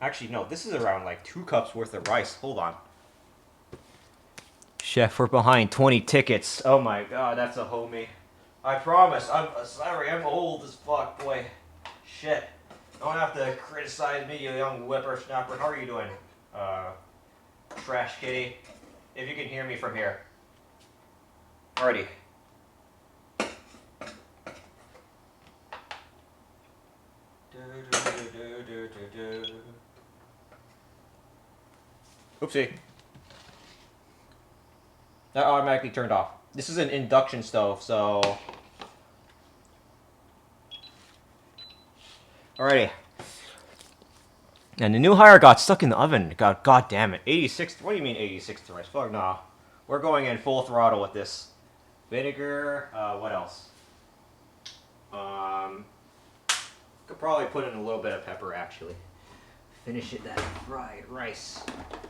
Actually, no. This is around like 2 cups worth of rice. Hold on. Chef, we're behind 20 tickets. Oh my god, that's a homie. I promise. I'm sorry. I'm old as fuck, boy. Shit. Don't have to criticize me, you young whippersnapper. How are you doing? Trash kitty. If you can hear me from here. Alrighty. Oopsie. That automatically turned off. This is an induction stove, so... Alrighty. And the new hire got stuck in the oven. God damn it. 86. What do you mean 86 to rice? Fuck nah. We're going in full throttle with this. Vinegar. What else? Could probably put in a little bit of pepper actually. Finish it that fried rice.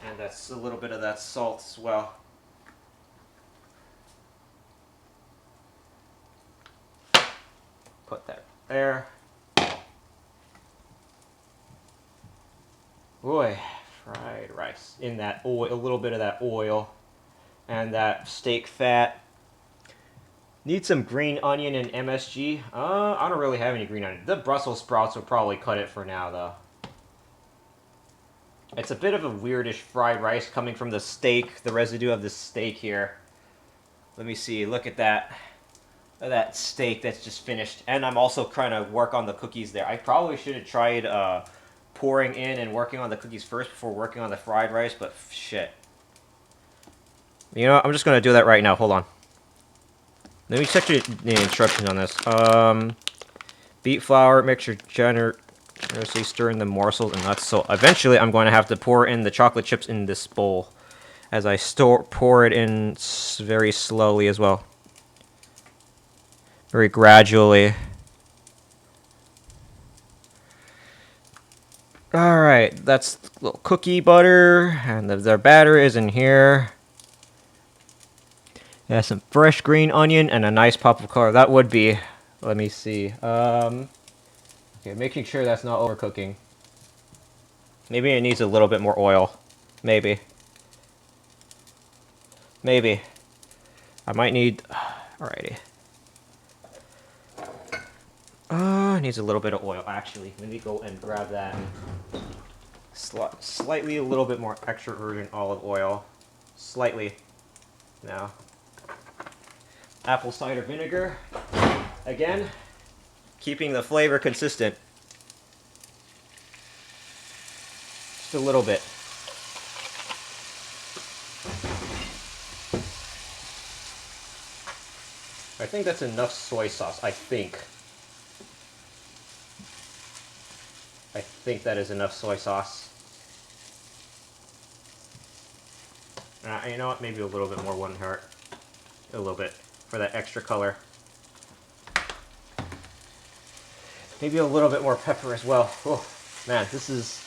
And that's a little bit of that salt as well. Put that there. Boy, fried rice in that oil, a little bit of that oil and that steak fat. Need some green onion and MSG. I don't really have any green onion. The Brussels sprouts will probably cut it for now, though. It's a bit of a weirdish fried rice coming from the steak, the residue of the steak here. Let me see. Look at that. That steak that's just finished. And I'm also trying to work on the cookies there. I probably should have tried pouring in and working on the cookies first before working on the fried rice, but shit. You know what? I'm just going to do that right now. Hold on. Let me check the instructions on this. Beet flour, mixture generously stir in the morsels and nuts. So eventually I'm going to have to pour in the chocolate chips in this bowl. As I pour it in very slowly as well. Very gradually. Alright, that's a little cookie butter, and their batter is in here. Yeah, some fresh green onion and a nice pop of color. That would be, let me see. Okay, making sure that's not overcooking. Maybe it needs a little bit more oil. Maybe. Maybe. I might need, alrighty. It needs a little bit of oil, actually. Let me go and grab that. Slightly a little bit more extra virgin olive oil. Slightly. Now. Apple cider vinegar. Again, keeping the flavor consistent. Just a little bit. I think that's enough soy sauce. I think that is enough soy sauce. You know what? Maybe a little bit more wouldn't hurt. A little bit for that extra color. Maybe a little bit more pepper as well. Oh man, this is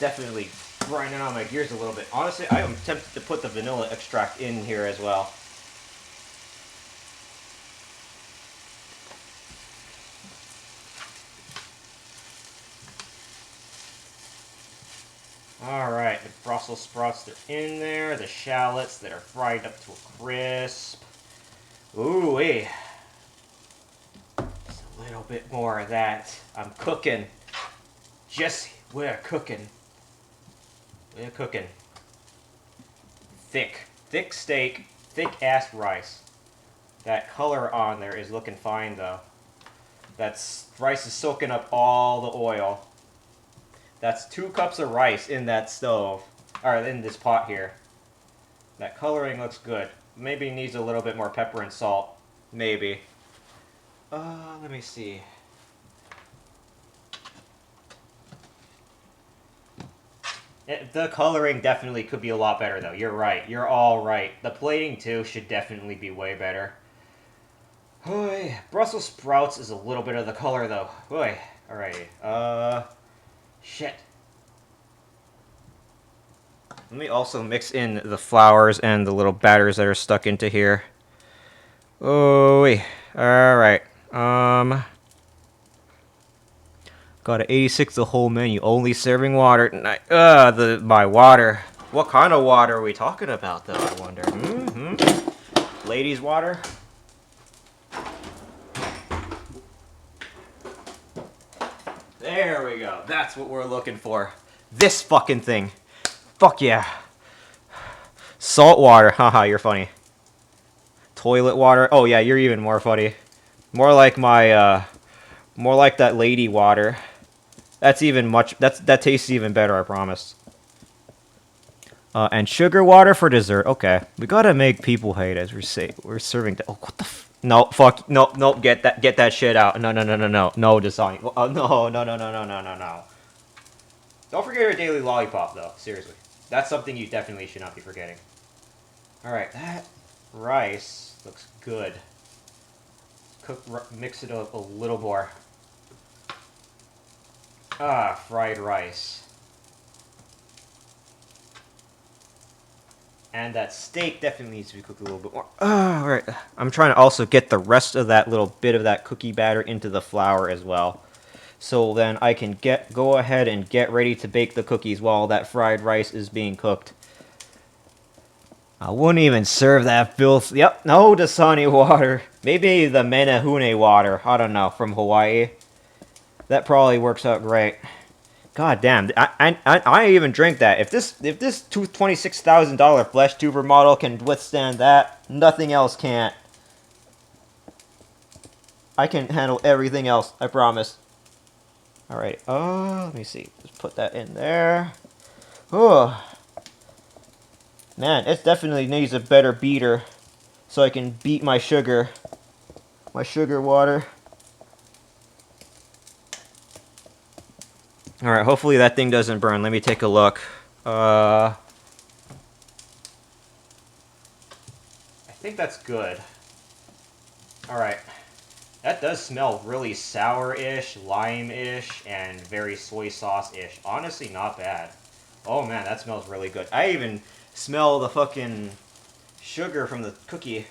definitely grinding on my gears a little bit. Honestly, I am tempted to put the vanilla extract in here as well. Alright, the Brussels sprouts, they're in there. The shallots that are fried up to a crisp. Ooh-wee. Just a little bit more of that. I'm cooking. Jesse, we're cooking. We're cooking. Thick. Thick steak. Thick-ass rice. That color on there is looking fine, though. That's rice is soaking up all the oil. That's 2 cups of rice in that stove, or in this pot here. That coloring looks good. Maybe needs a little bit more pepper and salt. Maybe. Let me see. The coloring definitely could be a lot better, though. You're right. You're all right. The plating, too, should definitely be way better. Oy. Brussels sprouts is a little bit of the color, though. Oy. Alrighty. Shit. Let me also mix in the flours and the little batters that are stuck into here. Oy. Alright. Got an 86 the whole menu. Only serving water tonight. My water. What kind of water are we talking about, though, I wonder? Ladies' water? There we go. That's what we're looking for. This fucking thing. Fuck yeah. Salt water. Haha, you're funny. Toilet water. Oh yeah, you're even more funny. More like more like that lady water. That's even that tastes even better, I promise. And sugar water for dessert. Okay, we gotta make people hate as we're serving. Oh, what the? No, fuck. No, no. Get that shit out. No, no, no, no, no, no, Dasani. No, no, no, no, no, no, no, no. Don't forget your daily lollipop, though. Seriously, that's something you definitely should not be forgetting. All right, that rice looks good. Mix it up a little more. Fried rice. And that steak definitely needs to be cooked a little bit more. Alright. I'm trying to also get the rest of that little bit of that cookie batter into the flour as well. So then I can go ahead and get ready to bake the cookies while that fried rice is being cooked. I wouldn't even serve that filth. Yep, no Dasani water. Maybe the Menehune water. I don't know, from Hawaii. That probably works out great. God damn, I even drink that. If this $26,000 flesh tuber model can withstand that, nothing else can't. I can handle everything else, I promise. Alright, let me see. Just put that in there. Oh, man, it definitely needs a better beater so I can beat my sugar water. Alright, hopefully that thing doesn't burn. Let me take a look. I think that's good. Alright. That does smell really sour-ish, lime-ish, and very soy sauce-ish. Honestly, not bad. Oh man, that smells really good. I even smell the fucking sugar from the cookie.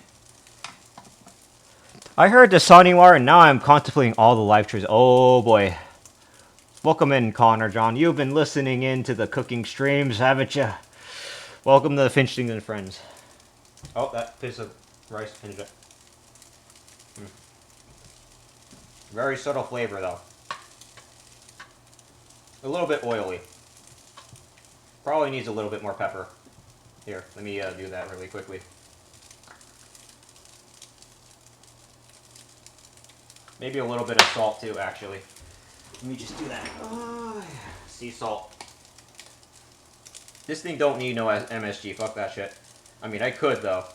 I heard the Saniwar, and now I'm contemplating all the live trees. Oh boy. Welcome in, Connor John. You've been listening in to the cooking streams, haven't you? Welcome to the Finchling and Friends. Oh, that piece of rice ended up. Very subtle flavor, though. A little bit oily. Probably needs a little bit more pepper. Here, let me do that really quickly. Maybe a little bit of salt, too, actually. Let me just do that. Sea salt. This thing don't need no MSG. Fuck that shit. I mean, I could, though.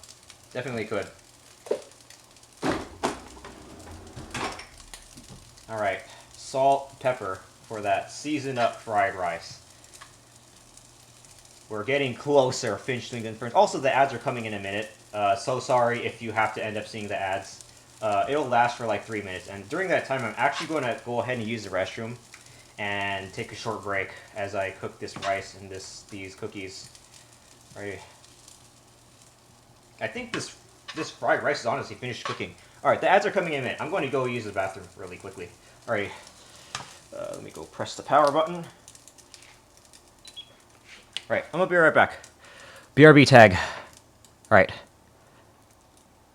Definitely could. Alright. Salt, pepper for that seasoned up fried rice. We're getting closer, Finchling and Friends. Also, the ads are coming in a minute. So sorry if you have to end up seeing the ads. It'll last for like 3 minutes. And during that time, I'm actually going to go ahead and use the restroom and take a short break as I cook this rice and these cookies. Right. I think this fried rice is honestly finished cooking. Alright, the ads are coming in a minute. I'm going to go use the bathroom really quickly. Alright. Let me go press the power button. Alright, I'm going to be right back. BRB tag. Alright.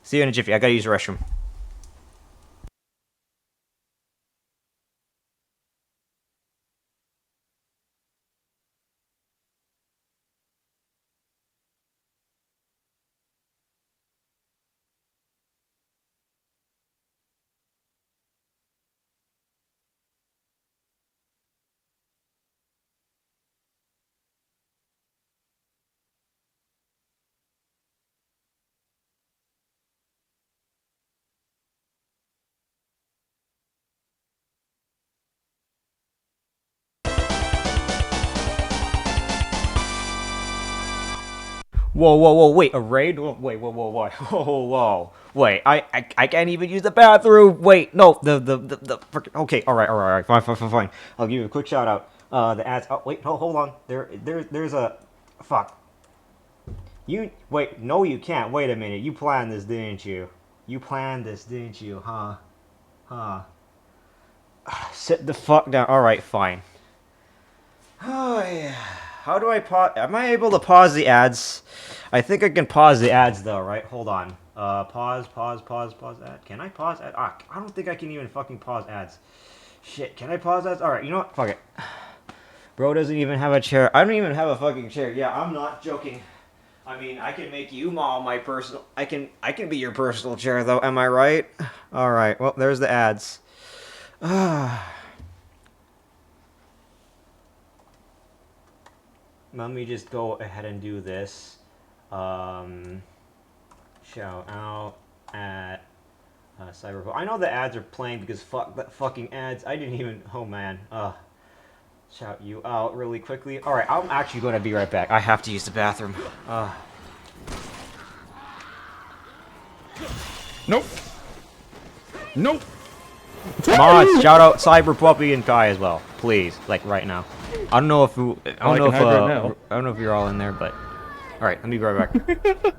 See you in a jiffy. I gotta use the restroom. Whoa, wait, a raid? Wait, whoa. Wait, I can't even use the bathroom. Wait, no, the okay, all right, fine. I'll give you a quick shout out. The ads. Oh, wait, no, hold on. There's a, fuck. You wait, no, you can't. Wait a minute. You planned this, didn't you? You planned this, didn't you? Huh? Huh? Sit the fuck down. All right, fine. Oh yeah. How do I pause? Am I able to pause the ads? I think I can pause the ads though, right? Hold on. Pause ad. Can I pause ad? Ah, I don't think I can even fucking pause ads. Shit, can I pause ads? All right, you know what? Fuck it. Bro doesn't even have a chair. I don't even have a fucking chair. Yeah, I'm not joking. I mean, I can make you mall my personal. I can be your personal chair though. Am I right? All right. Well, there's the ads. Let me just go ahead and do this. Um, Shout out at Cyberpunk. I know the ads are playing because fuck that fucking ads. I didn't even. Oh man. Shout you out really quickly. All right, I'm actually going to be right back. I have to use the bathroom. Nope. Nope. Mods, shout out Cyber Puppy and Kai as well, please. Like right now. I don't know if you, I can hide right now. I don't know if you're all in there, but all right, let me be right back.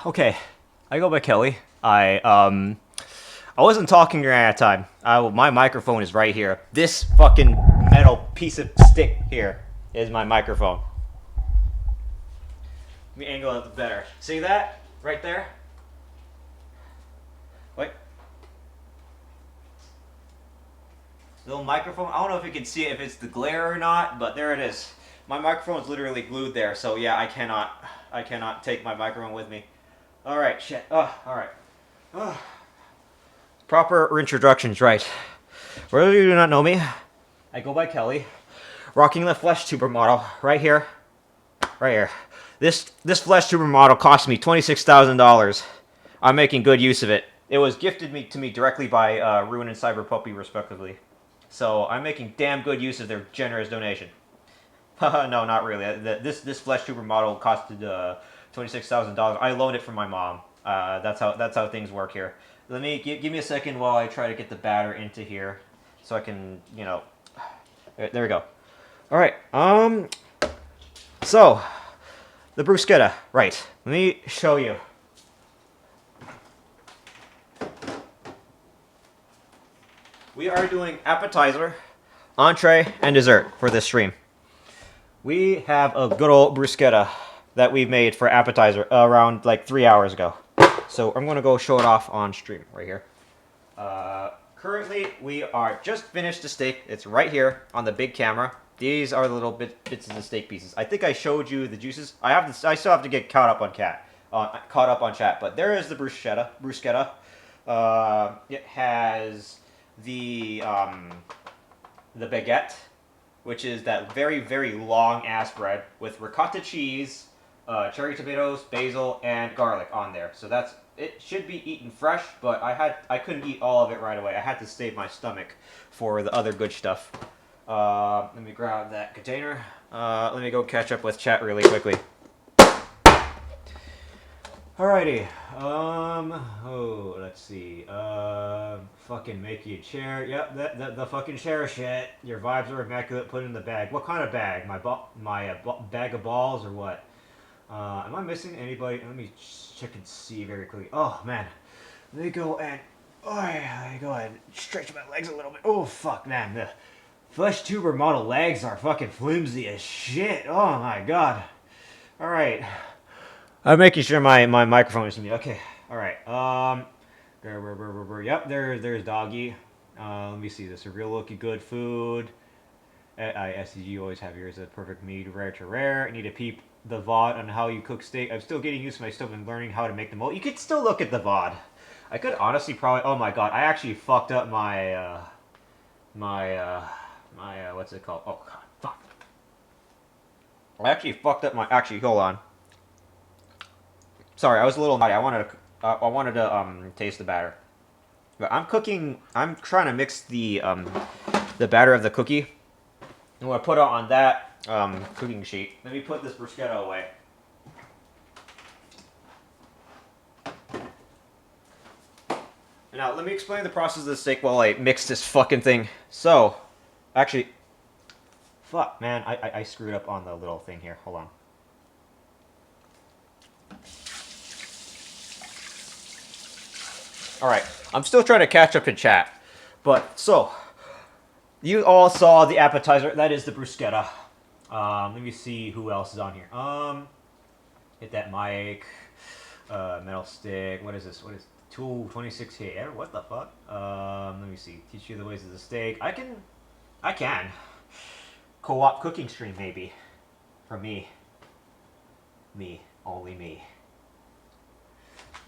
Okay, I go by Kelly. I wasn't talking during that time. My microphone is right here. This fucking metal piece of stick here is my microphone. Let me angle it better. See that? Right there? Wait. Little microphone. I don't know if you can see it, if it's the glare or not, but there it is. My microphone is literally glued there, so yeah, I cannot take my microphone with me. All right, shit. Oh, all right. Oh. Proper introductions, right? For those of you who do not know me, I go by Kelly, rocking the flesh tuber model right here, right here. This flesh tuber model cost me $26,000. I'm making good use of it. It was gifted to me directly by Ruin and Cyber Puppy, respectively. So I'm making damn good use of their generous donation. No, not really. This flesh tuber model costed $26,000. I loaned it from my mom. That's how things work here. Let me give me a second while I try to get the batter into here, so I can, you know. There we go. All right. So the bruschetta. Right. Let me show you. We are doing appetizer, entree, and dessert for this stream. We have a good old bruschetta that we made for appetizer around like 3 hours ago. So I'm going to go show it off on stream right here. Currently, we are just finished the steak. It's right here on the big camera. These are the little bits of the steak pieces. I think I showed you the juices. I still have to get caught up on chat. But there is the bruschetta. It has the baguette, which is that very, very long ass bread with ricotta cheese, cherry tomatoes, basil, and garlic on there. So it should be eaten fresh, but I couldn't eat all of it right away. I had to save my stomach for the other good stuff. Let me grab that container. Let me go catch up with chat really quickly. Alrighty. Let's see. Fucking make you a chair. Yep, the fucking chair shit. Your vibes are immaculate. Put it in the bag. What kind of bag? My bag of balls or what? Am I missing anybody? Let me check and see very quickly. Oh man, let me go and stretch my legs a little bit. Oh fuck, man, the flesh tuber model legs are fucking flimsy as shit. Oh my god. All right, I'm making sure my microphone is me. Okay, all right. Yep, there's doggy. Let me see. This is a real looking good food. SCG always have yours a perfect meat, rare to rare. I need to peep the VOD on how you cook steak. I'm still getting used to my stuff and learning how to make the mold. You could still look at the VOD. I could honestly probably. Oh my god, I actually fucked up my what's it called? Oh god, fuck. I actually fucked up my. Actually, hold on. Sorry, I was a little naughty. I wanted to taste the batter. But I'm trying to mix the batter of the cookie. I'm gonna put it on that cooking sheet. Let me put this bruschetta away. Now, let me explain the process of the steak while I mix this fucking thing. So, actually, fuck, man, I screwed up on the little thing here. Hold on. Alright, I'm still trying to catch up in chat. But, so, you all saw the appetizer. That is the bruschetta. Let me see who else is on here. Hit that mic. Metal stick. What is this? What is 226 here? What the fuck? Let me see. Teach you the ways of the steak. I can. Co-op cooking stream, maybe. For me. Me. Only me.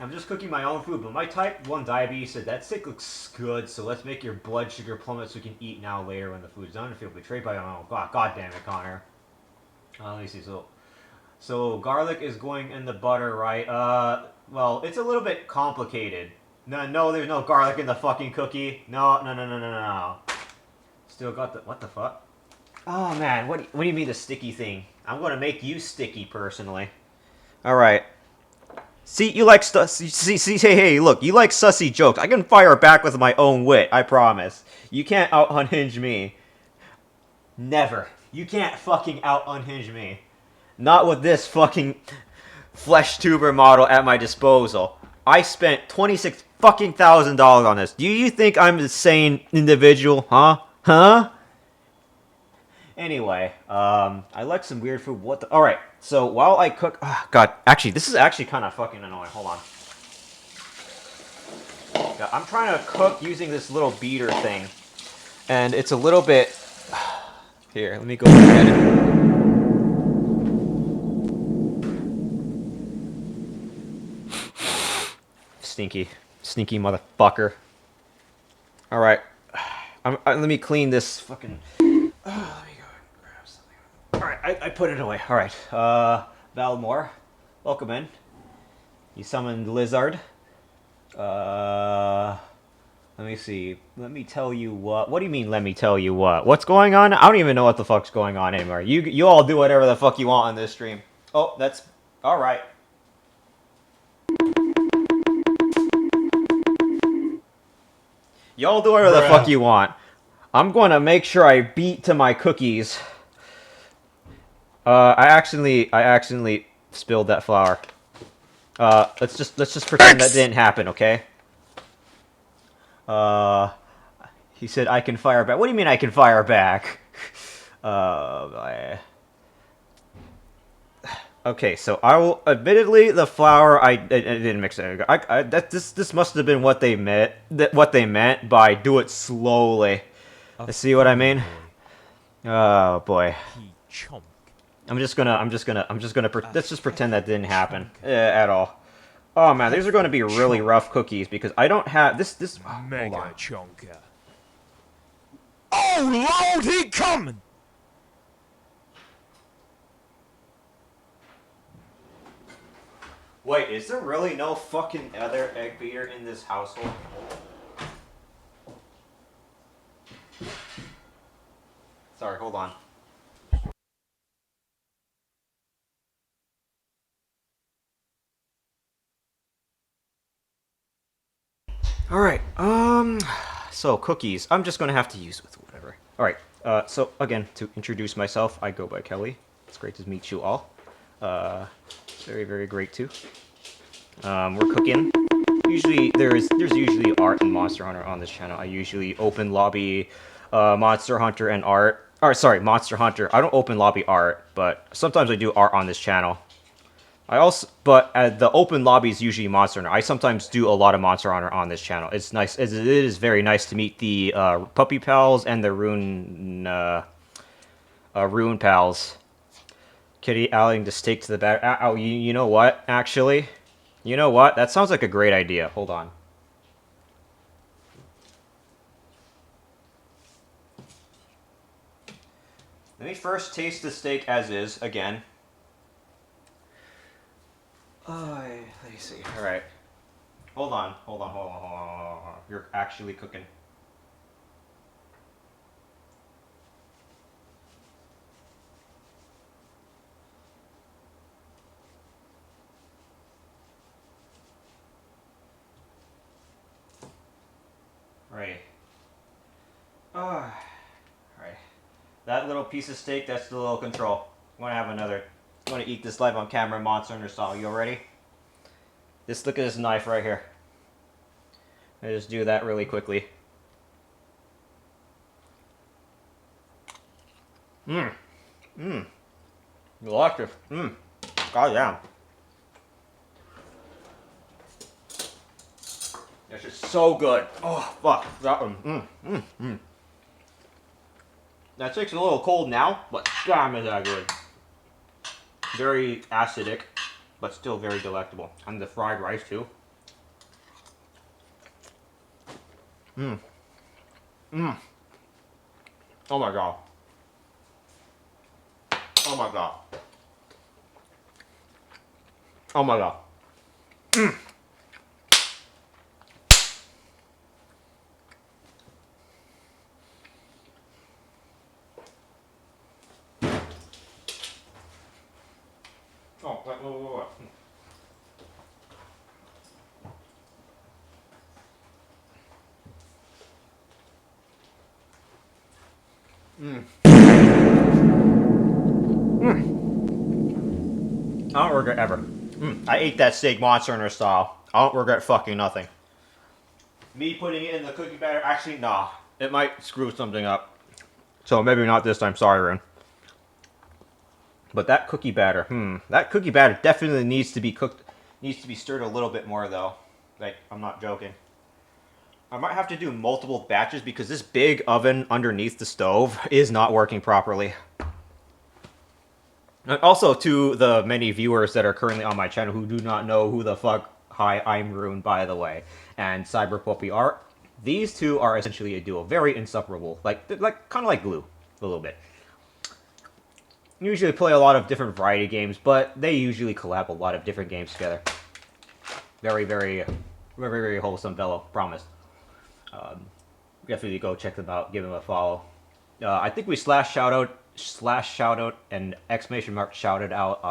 I'm just cooking my own food, but my type 1 diabetes said that steak looks good, so let's make your blood sugar plummet so we can eat now later when the food's done and feel betrayed by my own. God damn it, Connor. Let me see. So garlic is going in the butter, right? Well, it's a little bit complicated. No, there's no garlic in the fucking cookie. No. Still got the. What the fuck? Oh man, what do you mean the sticky thing? I'm gonna make you sticky personally. All right. See, you like hey, look, you like sussy jokes. I can fire back with my own wit, I promise. You can't out-unhinge me. Never. You can't fucking out-unhinge me. Not with this fucking flesh tuber model at my disposal. I spent $26,000 on this. Do you think I'm a sane individual? Huh? Huh? Anyway, I like some weird food. What the? All right. So while I cook, God, actually, this is actually kind of fucking annoying. Hold on. God, I'm trying to cook using this little beater thing, and it's a little bit. Here, let me go get it. Sneaky motherfucker. All right, let me clean this fucking. Let me go grab something. All right, I put it away. All right, Valmore, welcome in. You summoned Lizard. Let me see. Let me tell you what. What do you mean? Let me tell you what? What's going on? I don't even know what the fuck's going on anymore. You all do whatever the fuck you want on this stream. Oh, that's all right. Y'all do whatever the fuck you want. I'm going to make sure I beat to my cookies. I accidentally spilled that flour. Let's just pretend that didn't happen, okay? He said I can fire back. What do you mean I can fire back? Okay, so I will. Admittedly, the flour I didn't mix it. This must have been what they meant. What they meant by do it slowly. See what I mean? Oh boy. Let's just pretend that didn't happen at all. Oh man, these are going to be really rough cookies because I don't have this. Mega chonker. Oh Lord, he coming! Wait, is there really no fucking other egg beater in this household? Sorry, hold on. Alright, so cookies. I'm just gonna have to use with whatever. Alright, so again, to introduce myself, I go by Kelly. It's great to meet you all. Very, very great too. We're cooking. Usually, there's usually art and Monster Hunter on this channel. I usually open lobby, Monster Hunter and art. Or sorry, Monster Hunter. I don't open lobby art, but sometimes I do art on this channel. But the open lobby is usually Monster Hunter. I sometimes do a lot of Monster Hunter on this channel. It's nice. It is very nice to meet the puppy pals and the rune pals. Kitty adding the steak to the back. Oh, you know what? Actually, you know what? That sounds like a great idea. Hold on. Let me first taste the steak as is again. Let me see. All right. Hold on. You're actually cooking. Right. All right. That little piece of steak, that's the little control. I'm gonna have another. I'm gonna eat this live on camera, Monster Hunter style. You all ready? Look at this knife right here. I just do that really quickly. Delicious. God damn. That's just so good. Oh fuck, that one. That steak's a little cold now, but damn is that good. Very acidic, but still very delectable. And the fried rice too. Oh my god. Oh my god. Oh my god. Oh, wait. I don't regret ever. I ate that steak Monster Hunter style. I don't regret fucking nothing. Me putting it in the cookie batter, actually, nah. It might screw something up. So maybe not this time, sorry, Rune. But that cookie batter, that cookie batter definitely needs to be cooked, needs to be stirred a little bit more though. Like, I'm not joking. I might have to do multiple batches because this big oven underneath the stove is not working properly. And also to the many viewers that are currently on my channel who do not know who the fuck, hi, I'm Rune, by the way, and Cyberpuppy are, these two are essentially a duo, very inseparable, like kind of like glue, a little bit. Usually play a lot of different variety games, but they usually collab a lot of different games together. Very, very, very, very wholesome fellow, promise. Definitely go check them out, give them a follow. I think we slash shout out and exclamation mark shouted out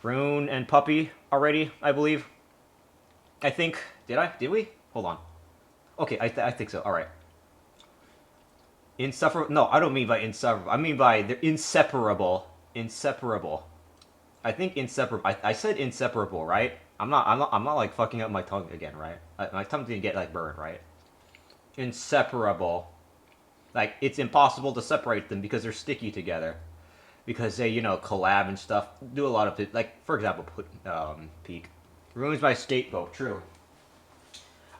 Rune and Puppy already, I believe. I think, did we? Hold on. Okay, I think so, alright. Insufferable, no, I don't mean by insufferable, I mean by they're inseparable. Inseparable. I think inseparable, I said inseparable, right? I'm not like fucking up my tongue again, right? My tongue didn't get like burned, right? Inseparable. Like, it's impossible to separate them because they're sticky together. Because they, you know, collab and stuff. Do a lot of it. Like, for example, Peak. Ruins my skateboat, true.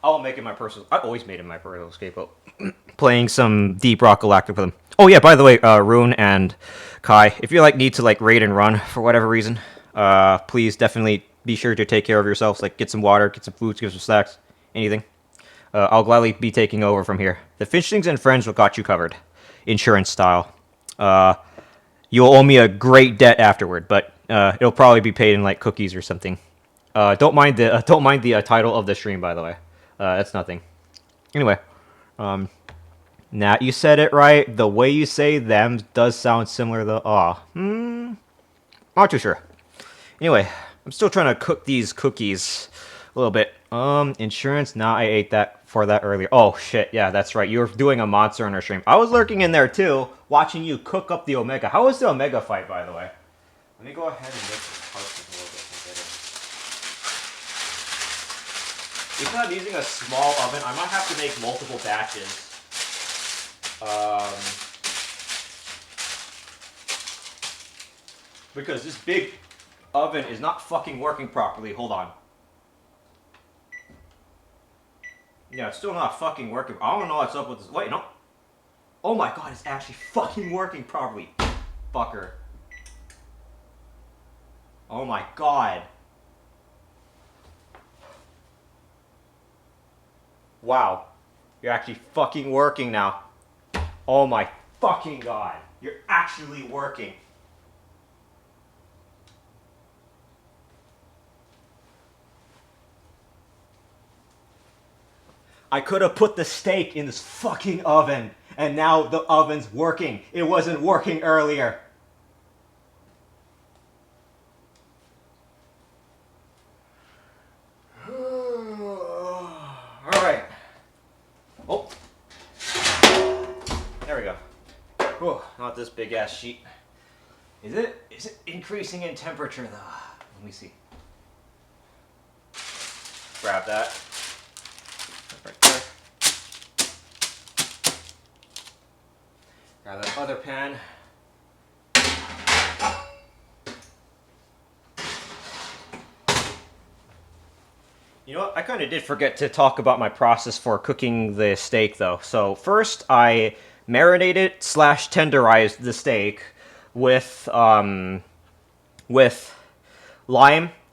I'll make it my personal... I always made it my personal skateboat. Playing some Deep Rock Galactic with them. Oh yeah, by the way, Rune and Kai, if you like need to like raid and run for whatever reason, please definitely be sure to take care of yourselves. Like, get some water, get some food, get some snacks, anything. I'll gladly be taking over from here. The Fishlings and friends will got you covered, insurance style. You'll owe me a great debt afterward, but it'll probably be paid in like cookies or something. Don't mind the title of the stream, by the way. That's nothing. Anyway, Nat, you said it right. The way you say them does sound similar though. Not too sure. Anyway, I'm still trying to cook these cookies a little bit. Insurance. Nah, I ate that earlier. Oh shit, yeah, that's right. You were doing a Monster Hunter stream. I was lurking in there too, watching you cook up the Omega. How was the Omega fight, by the way? Let me go ahead and make some parts a little bit. If I'm using a small oven, I might have to make multiple batches. Because this big oven is not fucking working properly. Hold on. Yeah, it's still not fucking working. I don't know what's up with this. Wait, no. Oh my god, it's actually fucking working properly. Fucker. Oh my god. Wow. You're actually fucking working now. Oh my fucking god. You're actually working. I could have put the steak in this fucking oven, and now the oven's working. It wasn't working earlier. Alright. Oh. There we go. Oh, not this big ass sheet. Is it increasing in temperature though? Let me see. Grab that. Right there. Grab that other pan. You know what? I kind of did forget to talk about my process for cooking the steak, though. So first, I marinated / tenderized the steak with lime,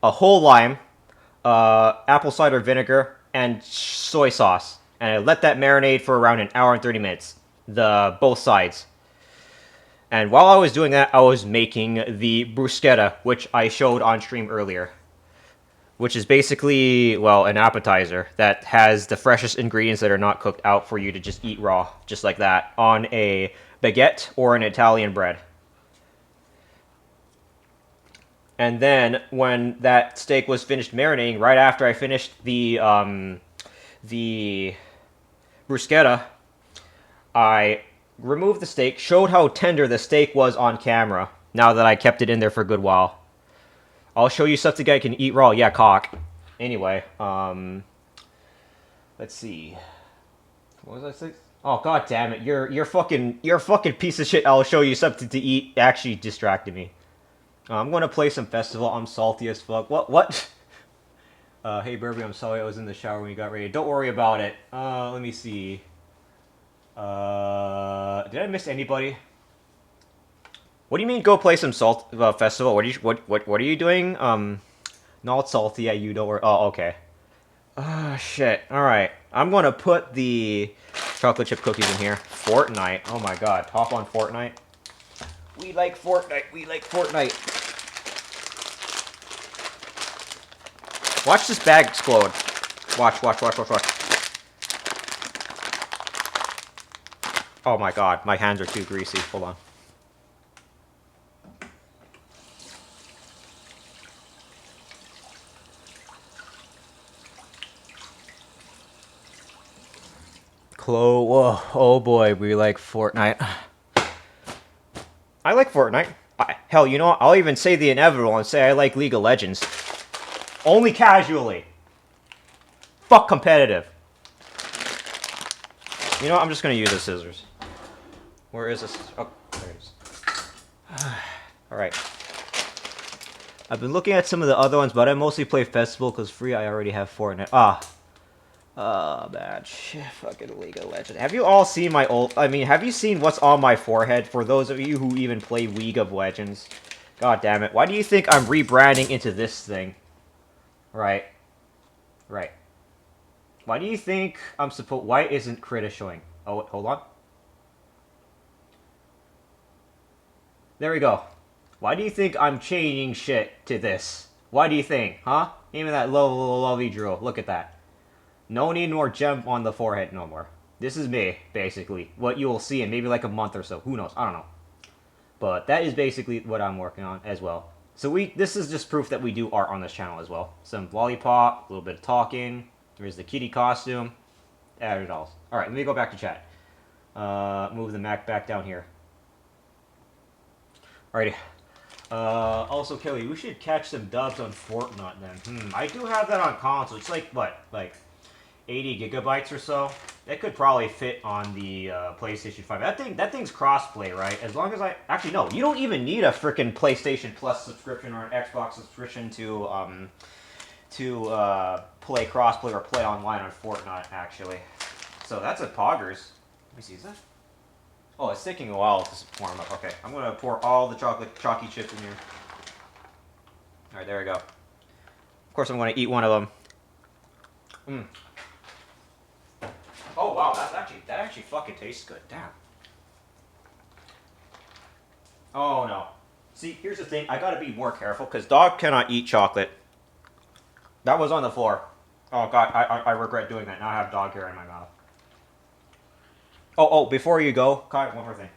a whole lime, apple cider vinegar, and soy sauce, and I let that marinate for around an hour and 30 minutes, both sides. And while I was doing that, I was making the bruschetta, which I showed on stream earlier, which is basically, well, an appetizer that has the freshest ingredients that are not cooked out for you to just eat raw, just like that, on a baguette or an Italian bread. And then when that steak was finished marinating, right after I finished the bruschetta, I removed the steak, showed how tender the steak was on camera, now that I kept it in there for a good while. I'll show you something I can eat raw. Yeah, cock. Anyway, let's see. What was I saying? Oh god damn it! You're fucking piece of shit. I'll show you something to eat. Actually distracted me. I'm gonna play some festival. I'm salty as fuck. What? Hey Burby, I'm sorry I was in the shower when you got ready. Don't worry about it. Let me see. Did I miss anybody? What do you mean go play some festival? What are you doing? Not salty. Yeah, you don't worry. Oh, okay. Ah, shit. All right. I'm gonna put the chocolate chip cookies in here. Fortnite. Oh my god. Hop on Fortnite. We like Fortnite. We like Fortnite. Watch this bag explode. Watch. Oh my god. My hands are too greasy. Hold on. Whoa, oh boy, we like Fortnite. I like Fortnite. Hell, you know what? I'll even say the inevitable and say I like League of Legends. Only casually. Fuck competitive. You know what? I'm just gonna use the scissors. Where is this? Oh, there it is. Alright. I've been looking at some of the other ones, but I mostly play Festival because free I already have Fortnite. Oh, man. Shit, fucking League of Legends. Have you all seen my old... I mean, have you seen what's on my forehead? For those of you who even play League of Legends. God damn it. Why do you think I'm rebranding into this thing? Right. Why do you think I'm supposed... Why isn't Krita showing? Oh, wait, hold on. There we go. Why do you think I'm changing shit to this? Why do you think? Huh? Even that lovely drill. Look at that. No need more gem on the forehead no more. This is me, basically. What you will see in maybe like a month or so. Who knows? I don't know. But that is basically what I'm working on as well. So this is just proof that we do art on this channel as well. Some lollipop, a little bit of talking. There's the kitty costume. Added all. Alright, let me go back to chat. Move the Mac back down here. Alrighty. Also, Kelly, we should catch some dubs on Fortnite then. I do have that on console. It's like, what? Like 80 gigabytes or so. That could probably fit on the PlayStation 5. That thing's crossplay, right? As long as actually no, you don't even need a freaking PlayStation Plus subscription or an Xbox subscription to play crossplay or play online on Fortnite. Actually, so that's a poggers. Let me see, is that? Oh, it's taking a while to warm up. Okay, I'm gonna pour all the chalky chips in here. All right, there we go. Of course, I'm gonna eat one of them. Oh wow, that actually fucking tastes good. Damn. Oh no. See, here's the thing. I gotta be more careful because dog cannot eat chocolate. That was on the floor. Oh god, I regret doing that. Now I have dog hair in my mouth. Oh, before you go, Kai, one more thing.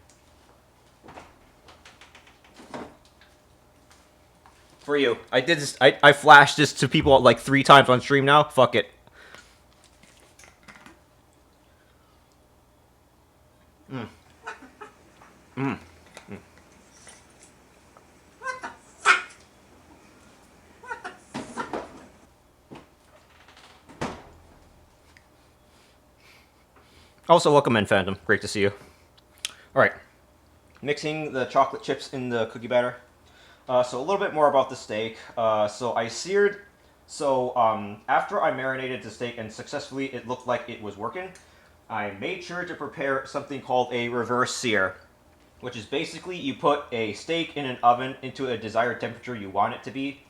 For you. I did this. I flashed this to people like 3 times on stream now. Fuck it. Also, welcome in, Phantom. Great to see you. Alright. Mixing the chocolate chips in the cookie batter. So a little bit more about the steak. So I seared... So, after I marinated the steak and successfully it looked like it was working, I made sure to prepare something called a reverse sear. Which is basically you put a steak in an oven into a desired temperature you want it to be.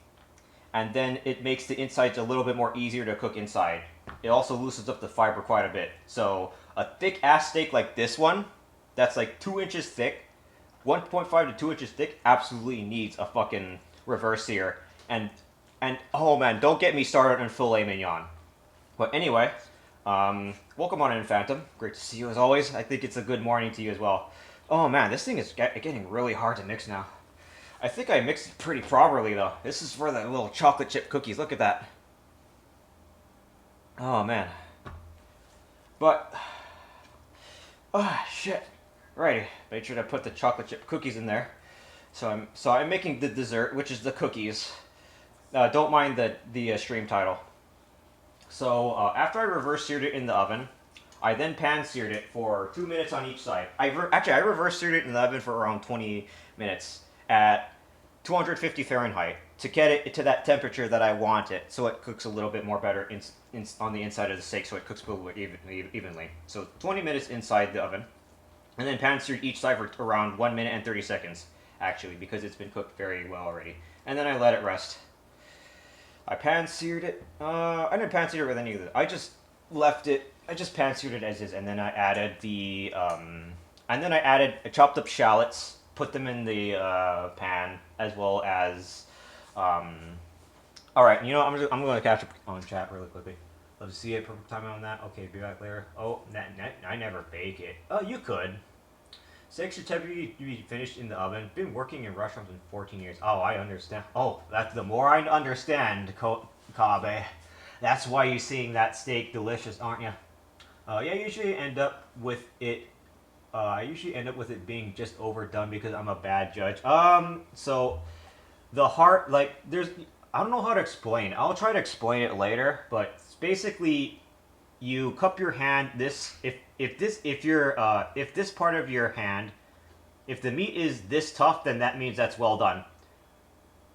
And then it makes the insides a little bit more easier to cook inside. It also loosens up the fiber quite a bit. So a thick ass steak like this one, that's like 2 inches thick, 1.5 to 2 inches thick, absolutely needs a fucking reverse sear. And oh man, don't get me started on filet mignon. But anyway, welcome on in, Phantom. Great to see you as always. I think it's a good morning to you as well. Oh man, this thing is getting really hard to mix now. I think I mixed it pretty properly though. This is for the little chocolate chip cookies. Look at that. Oh man. But shit. Righty. Made sure to put the chocolate chip cookies in there. So I'm making the dessert, which is the cookies. don't mind the stream title. So after I reverse seared it in the oven, I then pan seared it for 2 minutes on each side. I reverse seared it in the oven for around 20 minutes at 250 Fahrenheit to get it to that temperature that I want it, so it cooks a little bit more better on the inside of the steak, so it cooks a little bit evenly. So 20 minutes inside the oven, and then pan seared each side for around 1 minute and 30 seconds, actually, because it's been cooked very well already. And then I let it rest. I pan seared it. I didn't pan sear it with any of it. I just left it. I just pan seared it as is, and then I added chopped up shallots, put them in the pan, as well as. All right, you know, I'm going to catch up on chat really quickly. Love to see it. Perfect time on that. Okay, be back later. Oh, I never bake it. Oh, you could. Steaks should typically be finished in the oven. Been working in restaurants in 14 years. Oh, I understand. Oh, that's the more I understand, Kabe. That's why you're seeing that steak delicious, aren't you? Yeah, I usually end up with it. I usually end up with it being just overdone because I'm a bad judge. So the heart, like, I don't know how to explain. I'll try to explain it later, but it's basically, you cup your hand. If this part of your hand, if the meat is this tough, then that means that's well done.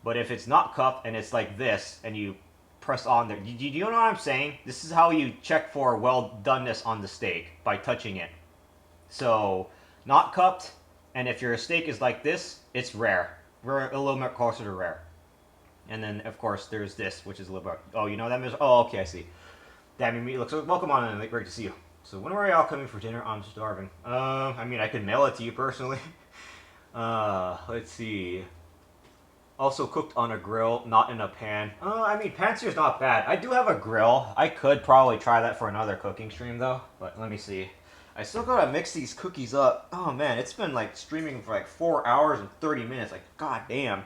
But if it's not cupped and it's like this, and you press on there, do you know what I'm saying? This is how you check for well doneness on the steak, by touching it. So, not cupped, and if your steak is like this, it's rare. We're a little bit closer to rare. And then, of course, there's this, which is a little bit. Oh, you know that is. Oh, okay, I see. Damn, your meat looks. Welcome on in. Great to see you. So when are y'all coming for dinner? I'm starving. I mean, I could mail it to you personally. Let's see. Also cooked on a grill, not in a pan. I mean, pan sear's not bad. I do have a grill. I could probably try that for another cooking stream, though. But let me see. I still gotta mix these cookies up. Oh, man, it's been, like, streaming for, like, 4 hours and 30 minutes. Like, god damn.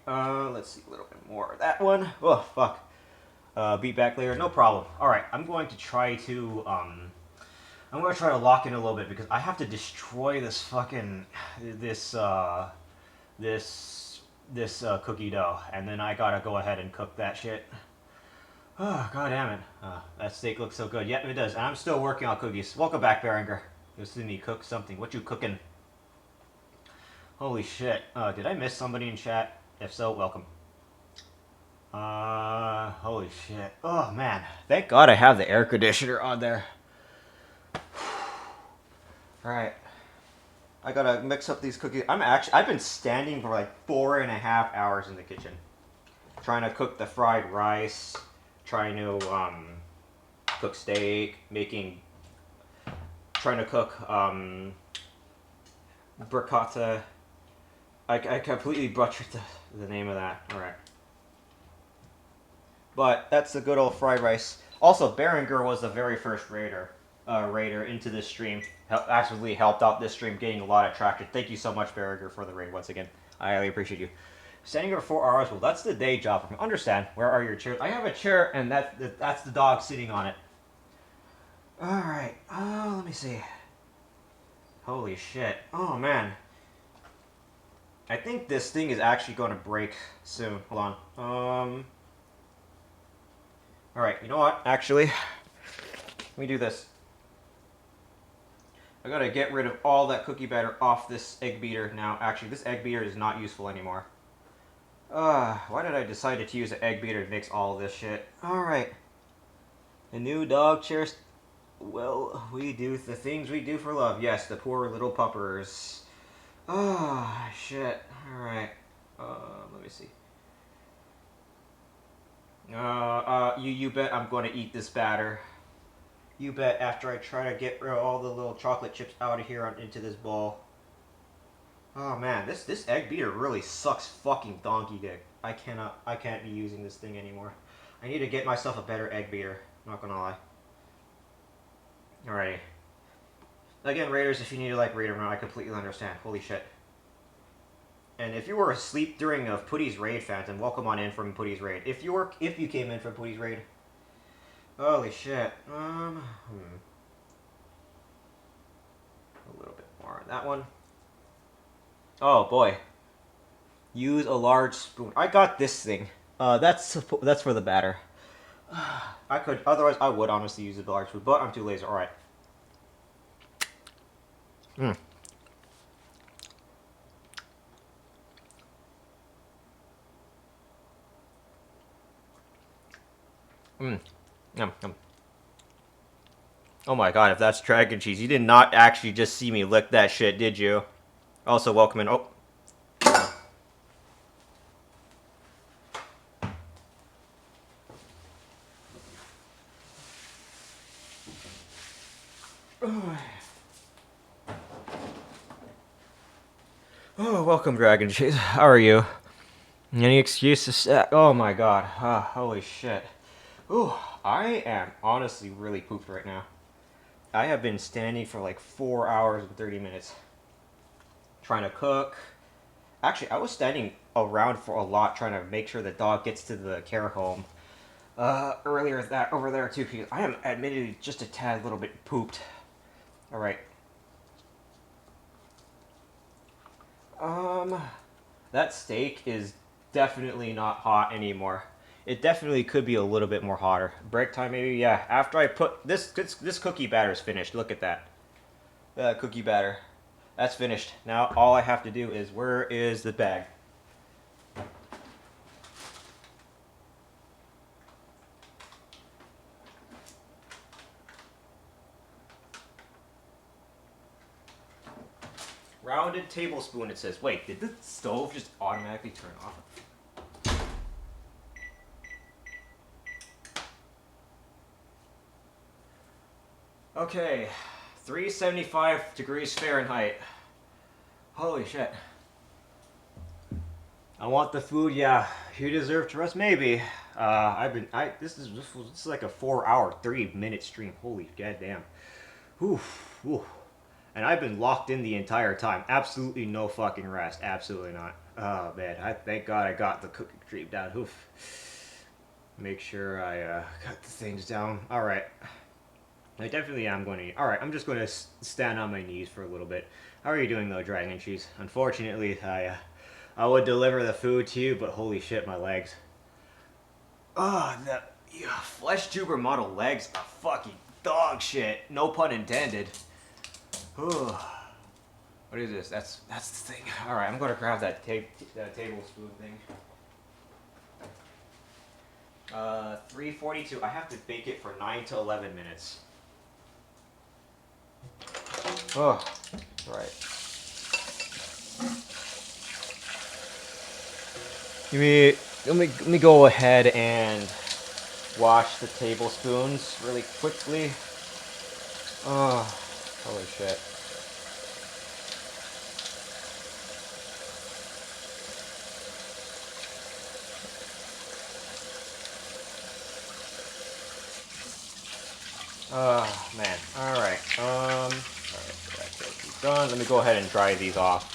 Let's see a little bit more of that one. Oh, fuck. Be back later. No problem. Alright, I'm going to try to lock in a little bit because I have to destroy this fucking, this cookie dough. And then I gotta go ahead and cook that shit. Oh, god damn it. That steak looks so good. Yep, it does. And I'm still working on cookies. Welcome back, Berenger. You'll see me cook something. What you cooking? Holy shit. Did I miss somebody in chat? If so, welcome. Holy shit. Oh, man. Thank God I have the air conditioner on there. Alright. I gotta mix up these cookies. I've been standing for like 4.5 hours in the kitchen. Trying to cook the fried rice. Trying to, cook steak. Trying to cook, Bruschetta. I completely butchered the name of that. Alright. But that's the good old fried rice. Also, Berenger was the very first raider into this stream. Actually helped out this stream, getting a lot of traction. Thank you so much, Berenger, for the raid once again. I highly appreciate you. Standing over 4 hours, well, that's the day job for me. Understand. Where are your chairs? I have a chair, and that's the dog sitting on it. Alright. Let me see. Holy shit. Oh, man. I think this thing is actually going to break soon. Hold on. Alright, you know what? Actually, let me do this. I gotta get rid of all that cookie batter off this egg beater now. Actually, this egg beater is not useful anymore. Why did I decide to use an egg beater to mix all this shit? Alright. The new dog chairs. Well, we do the things we do for love. Yes, the poor little puppers. Oh, shit. Alright. Let me see. You bet I'm going to eat this batter. You bet after I try to get rid of all the little chocolate chips out of here into this bowl. Oh man, this egg beater really sucks fucking donkey dick. I can't be using this thing anymore. I need to get myself a better egg beater. Not gonna lie. Alrighty. Again, Raiders, if you need to like Raider Run, I completely understand. Holy shit. And if you were asleep during a Putty's Raid, Phantom, welcome on in from Putty's Raid. If you came in from Putty's Raid. Holy shit. A little bit more on that one. Oh boy. Use a large spoon. I got this thing. That's for the batter. I could, otherwise I would honestly use a large spoon, but I'm too lazy. All right. Mm. Mm. Yum, yum. Oh my god, if that's dragon cheese, you did not actually just see me lick that shit, did you? Also, welcome in. Oh. Oh, welcome, dragon cheese. How are you? Any excuses? Oh my god. Holy shit. Ooh, I am honestly really pooped right now. I have been standing for like 4 hours and 30 minutes trying to cook. Actually, I was standing around for a lot trying to make sure the dog gets to the care home. Earlier that over there too, because I am admittedly just a tad little bit pooped. All right. That steak is definitely not hot anymore. It definitely could be a little bit more hotter. Break time maybe, yeah. After I put this cookie batter is finished. Look at that. Cookie batter. That's finished. Now all I have to do is, where is the bag? Rounded tablespoon, it says. Wait, did the stove just automatically turn off? Okay, 375 degrees Fahrenheit. Holy shit. I want the food, yeah. You deserve to rest, maybe. This is like a 4-hour, 30-minute stream. Holy goddamn. Whew, whew. And I've been locked in the entire time. Absolutely no fucking rest. Absolutely not. Oh man, thank God I got the cooking stream down. Oof. Make sure I got the things down. All right. I definitely am going to. All right, I'm just going to stand on my knees for a little bit. How are you doing though, Dragon Cheese? Unfortunately, I would deliver the food to you, but holy shit, my legs. Oh, the flesh tuber model legs are fucking dog shit. No pun intended. Ooh. What is this? That's the thing. All right, I'm going to grab that tablespoon thing. 342. I have to bake it for 9 to 11 minutes. Oh, right. Let me go ahead and wash the tablespoons really quickly. Oh, holy shit. Oh, man. Alright. Alright, so that's done. Let me go ahead and dry these off,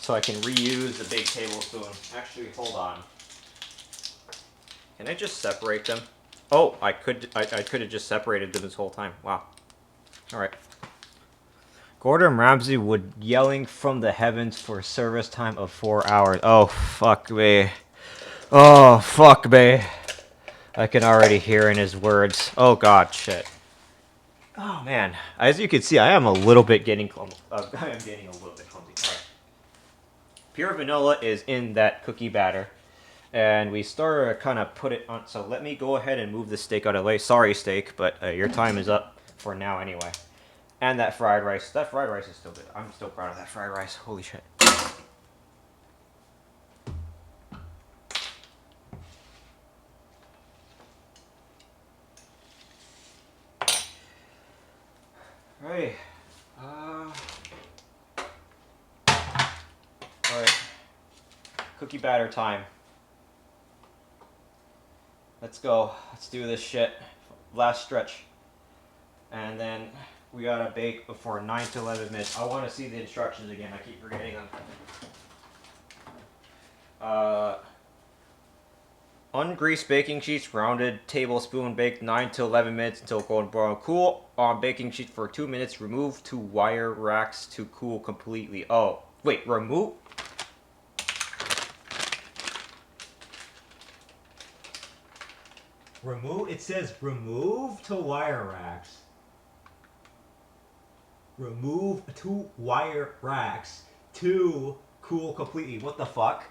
so I can reuse the big tablespoon. Actually, hold on. Can I just separate them? Oh, I could have just separated them this whole time. Wow. Alright. Gordon Ramsay would yelling from the heavens for service time of 4 hours. Oh, fuck me. Oh, fuck me. I can already hear in his words. Oh god, shit. Oh man, as you can see, I am a little bit getting clumsy. I am getting a little bit clumsy. All right. Pure vanilla is in that cookie batter, and we started to kind of put it on. So let me go ahead and move the steak out of the way. Sorry, steak, but your time is up for now anyway. And that fried rice. That fried rice is still good. I'm still proud of that fried rice. Holy shit. Alright. Alright. Cookie batter time. Let's go. Let's do this shit. Last stretch. And then we gotta bake for 9 to 11 minutes. I want to see the instructions again. I keep forgetting them. Ungreased baking sheets, rounded tablespoon, baked 9 to 11 minutes until golden brown. Cool on baking sheet for 2 minutes. Remove to wire racks to cool completely. Oh, Wait, remove? Remove? It says remove to wire racks. Remove two wire racks to cool completely. What the fuck?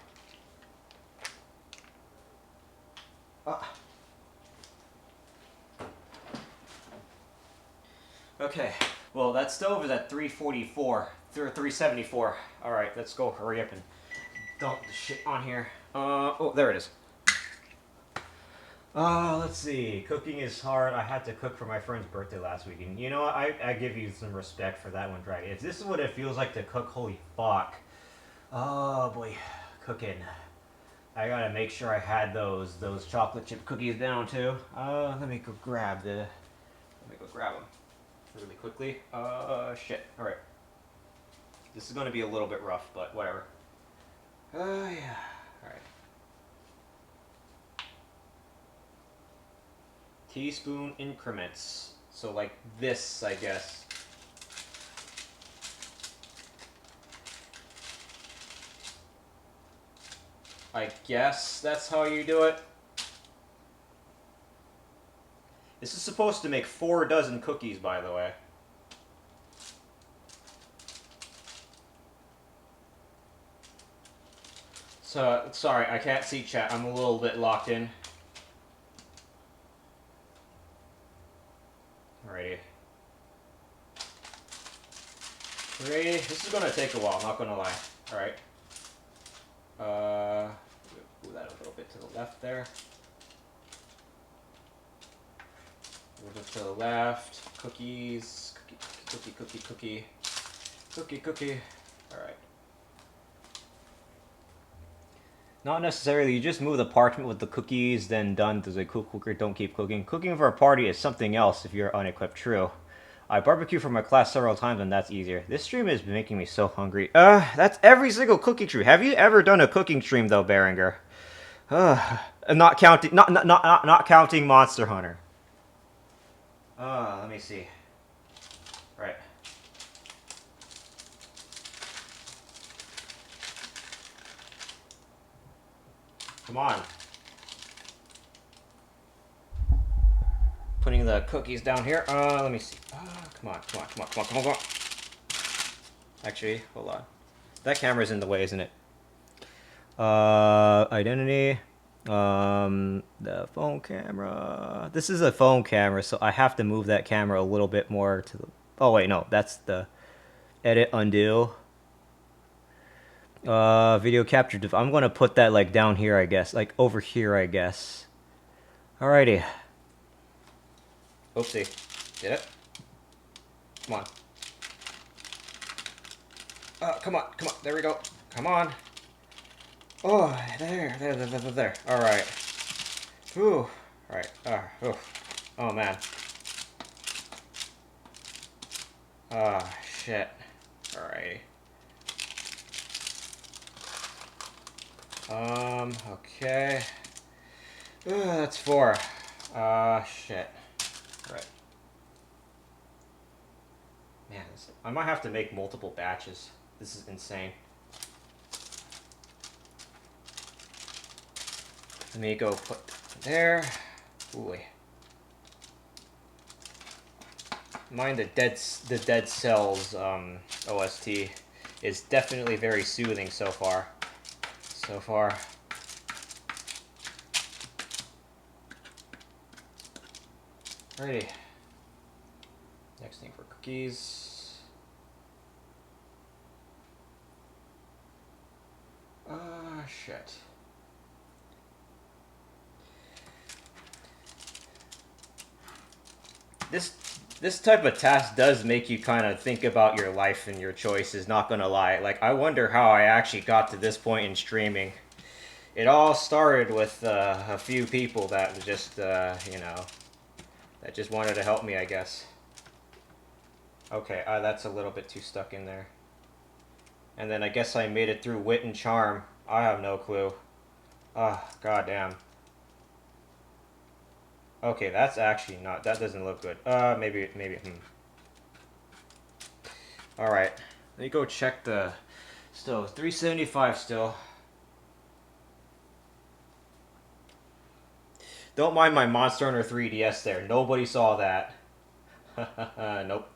Okay, well, that stove is at 344, 374. All right, let's go. Hurry up and dump the shit on here. Oh, there it is. Let's see. Cooking is hard. I had to cook for my friend's birthday last week, and you know what? I give you some respect for that one, Dragon. If this is what it feels like to cook, holy fuck. Oh boy, cooking. I gotta make sure I had those chocolate chip cookies down too. Let me go grab them really quickly. Shit. All right. This is gonna be a little bit rough, but whatever. Yeah. All right. Teaspoon increments. So like this, I guess. I guess that's how you do it. This is supposed to make 4 dozen cookies, by the way. So, sorry, I can't see chat. I'm a little bit locked in. Alrighty. Alrighty, this is gonna take a while, not gonna lie. Alright. Move that a little bit to the left there. Move it to the left. Cookies. Cookie. Alright. Not necessarily. You just move the parchment with the cookies, then done. There's a cool cooker. Don't keep cooking. Cooking for a party is something else if you're unequipped. True. I barbecue for my class several times, and that's easier. This stream is making me so hungry. That's every single cooking stream. Have you ever done a cooking stream though, Berenger? Not counting Monster Hunter. Let me see. Right. Come on. Putting the cookies down here. Let me see. Come on. Actually, hold on. That camera's in the way, isn't it? Identity. The phone camera. This is a phone camera, so I have to move that camera a little bit more to the... Oh, wait, no. That's the edit, undo. Video capture. I'm going to put that, like, down here, I guess. Like, over here, I guess. Alrighty. Oopsie. Did it? Come on. Come on. There we go. Come on. Oh, there. Alright. Whew. Alright. Oh, man. Shit. Alrighty. Okay. That's 4. Shit. Right. Man, I might have to make multiple batches. This is insane. Let me go put there. Ooh. Mind the Dead Cells OST is definitely very soothing so far. Alrighty. Next thing for cookies. Shit. This type of task does make you kind of think about your life and your choices, not gonna lie. Like, I wonder how I actually got to this point in streaming. It all started with a few people that just, you know, that just wanted to help me, I guess. Okay, that's a little bit too stuck in there. And then I guess I made it through wit and charm. I have no clue. Goddamn. Okay, that's actually not... That doesn't look good. Maybe. Alright. Let me go check the Still, 375 still. Don't mind my Monster Hunter 3DS there. Nobody saw that. Nope.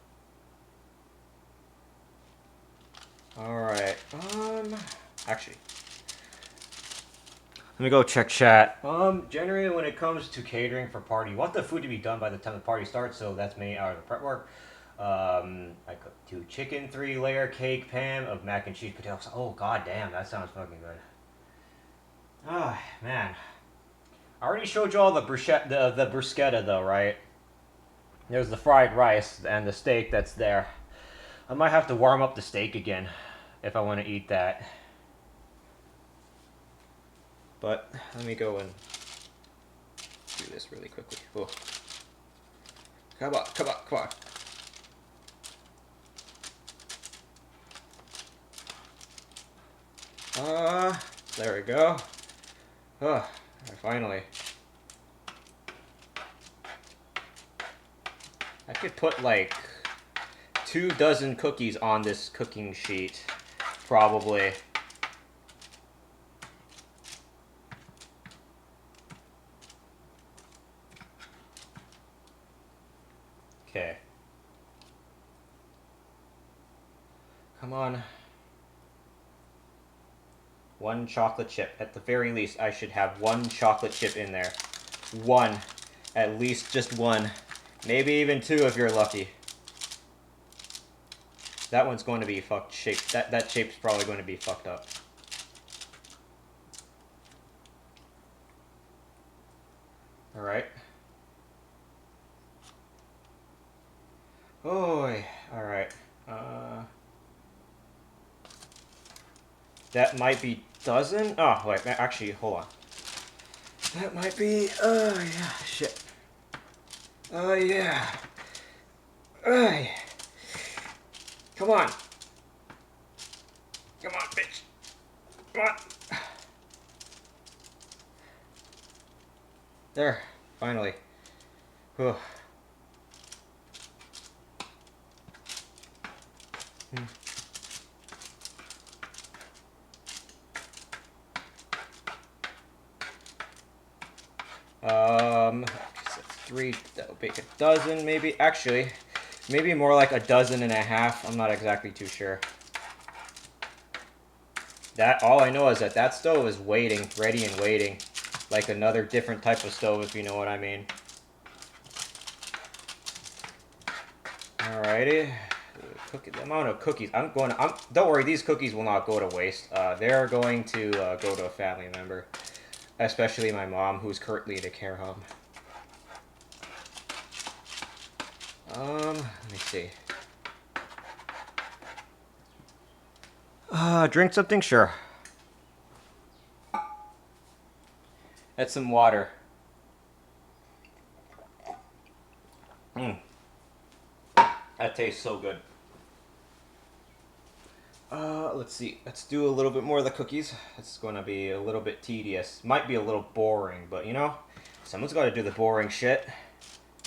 Alright. Actually. Let me go check chat. Generally when it comes to catering for party, you want the food to be done by the time the party starts, so that's me out of the prep work. I cooked 2 chicken, 3-layer cake pan of mac and cheese potatoes. Oh god damn, that sounds fucking good. Oh man. I already showed you all the bruschetta, the bruschetta though, right? There's the fried rice and the steak that's there. I might have to warm up the steak again if I want to eat that. But let me go and do this really quickly. Oh. Come on, come on, come on. There we go. Finally. I could put like 2 dozen cookies on this cooking sheet, probably. Okay. Come on. 1 chocolate chip. At the very least, I should have 1 chocolate chip in there. 1. At least just 1. Maybe even 2 if you're lucky. That one's going to be fucked shaped. That shape's probably going to be fucked up. Alright. Oh, alright. That might be dozen? Oh, wait, actually, hold on. That might be, oh yeah, shit. Oh yeah. Ay. Come on. Come on, bitch. Come on. There, finally. Whew. So 3, that'll make a dozen, maybe. Actually, maybe more like 12.5. I'm not exactly too sure. All I know is that stove is waiting, ready and waiting. Like another different type of stove, if you know what I mean. Alrighty. The amount of cookies. Don't worry, these cookies will not go to waste. They're going to go to a family member. Especially my mom, who's currently in a care home. Let me see. Drink something? Sure. Add some water. That tastes so good. Let's see. Let's do a little bit more of the cookies. It's going to be a little bit tedious. Might be a little boring, but you know, someone's got to do the boring shit.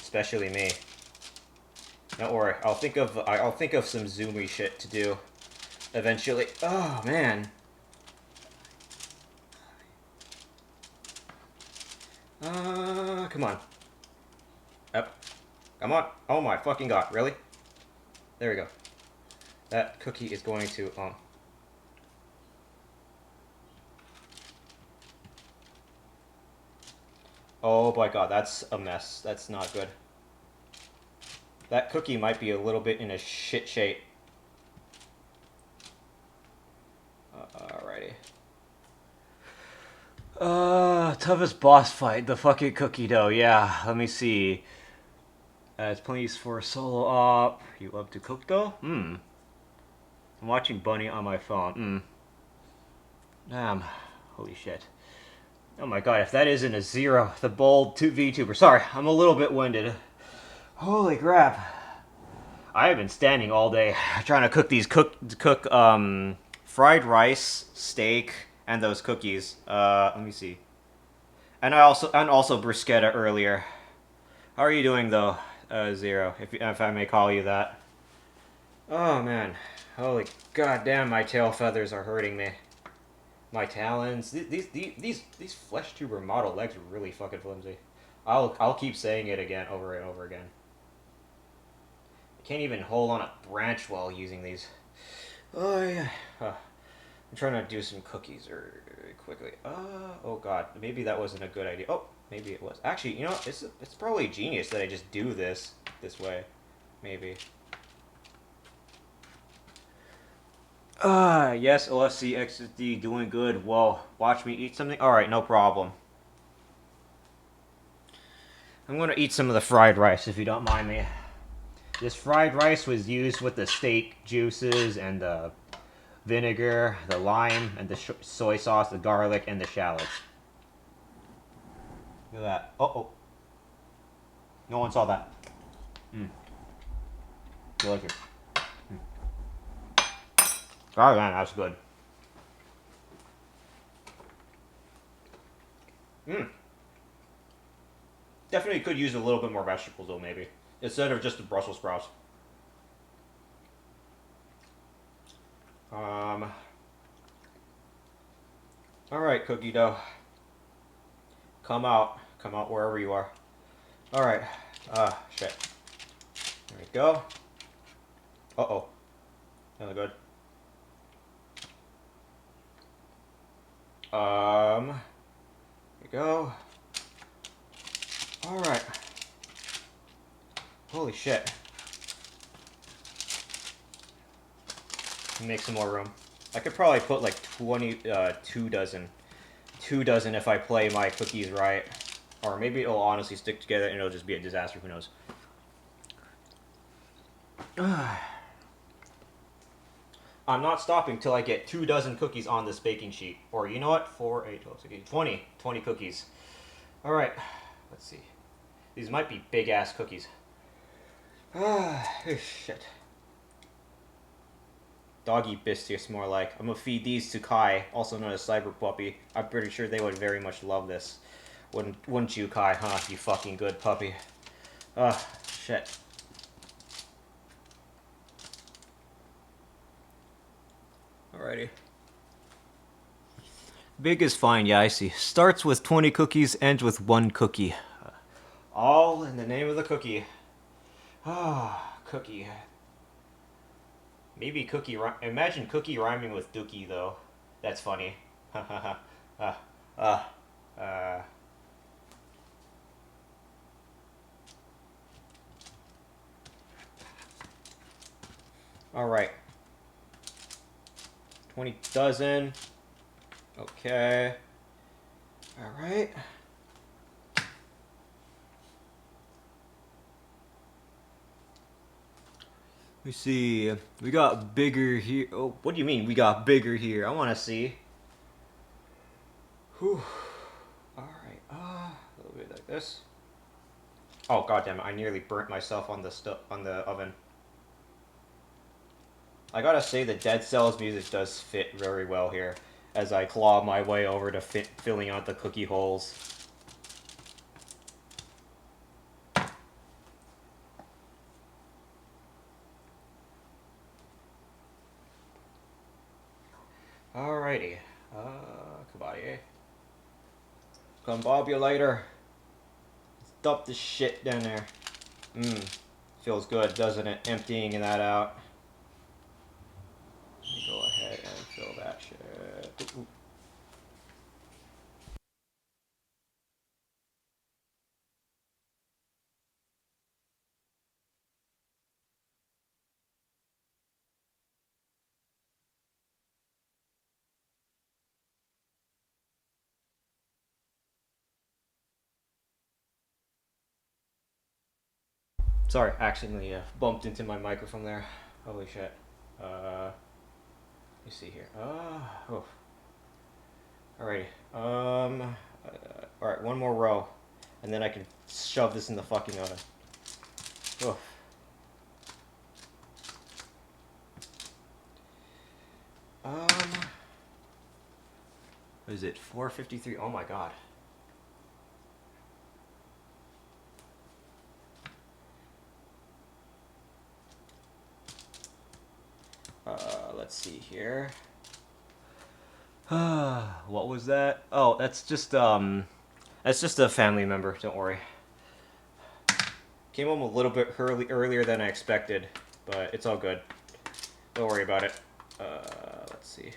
Especially me. Don't worry. I'll think of some zoomy shit to do eventually. Oh man. Come on. Up. Come on. Oh my fucking god. Really? There we go. That cookie is going to, Oh my god, that's a mess. That's not good. That cookie might be a little bit in a shit shape. Alrighty. Toughest boss fight, the fucking cookie dough. Yeah, let me see. It's please for a solo op. You love to cook though? I'm watching Bunny on my phone. Damn. Holy shit. Oh my god, if that isn't a 0, the bold VTuber. Sorry, I'm a little bit winded. Holy crap. I have been standing all day trying to cook these fried rice, steak, and those cookies. Let me see. And also bruschetta earlier. How are you doing though, 0, if I may call you that? Oh man, holy goddamn! My tail feathers are hurting me. My talons. These flesh tuber model legs are really fucking flimsy. I'll keep saying it again over and over again. I can't even hold on a branch while using these. Oh yeah. I'm trying to do some cookies quickly. Oh god, maybe that wasn't a good idea. Oh, maybe it was. Actually, you know, it's probably genius that I just do this way. Maybe. Yes, OFC XSD doing good. Whoa, watch me eat something. All right, no problem. I'm gonna eat some of the fried rice if you don't mind me. This fried rice was used with the steak juices and the vinegar, the lime, and the soy sauce, the garlic, and the shallots. Look at that. Oh. No one saw that. Delicious. Oh man, that's good. Definitely could use a little bit more vegetables though, maybe. Instead of just the Brussels sprouts. Alright, cookie dough. Come out. Come out wherever you are. Alright. Shit. There we go. Uh-oh. Really good. There we go. Alright. Holy shit. Make some more room. I could probably put like 2 dozen. 2 dozen if I play my cookies right. Or maybe it'll honestly stick together and it'll just be a disaster, who knows. I'm not stopping till I get 2 dozen cookies on this baking sheet. Or you know what? 4, 8, 12, 16, 20. 20 cookies. Alright. Let's see. These might be big ass cookies. Shit. Doggy biscuits more like. I'm gonna feed these to Kai, also known as Cyber Puppy. I'm pretty sure they would very much love this. Wouldn't you, Kai, huh? You fucking good puppy. Shit. Alrighty. Big is fine, yeah, I see. Starts with 20 cookies, ends with 1 cookie. All in the name of the cookie. Cookie. Maybe cookie. Imagine cookie rhyming with dookie, though. That's funny. Alright. 20 dozen. Okay. Alright. Let me see. We got bigger here. Oh, what do you mean we got bigger here? I want to see. Whew. Alright. A little bit like this. Oh, goddamn it. I nearly burnt myself on the oven. I gotta say the Dead Cells music does fit very well here as I claw my way over to filling out the cookie holes. Alrighty. Kabaddi. Come bob you later. Dump this shit down there. Feels good, doesn't it? Emptying that out. Let me go ahead and fill that shit. Ooh. Sorry, accidentally bumped into my microphone there. Holy shit. Let me see here. Alrighty. Alright, one more row. And then I can shove this in the fucking oven. Oh. What is it? 4:53? Oh my god. see here. What was that? Oh, that's just a family member. Don't worry. Came home a little bit earlier than I expected, but it's all good. Don't worry about it. Let's see.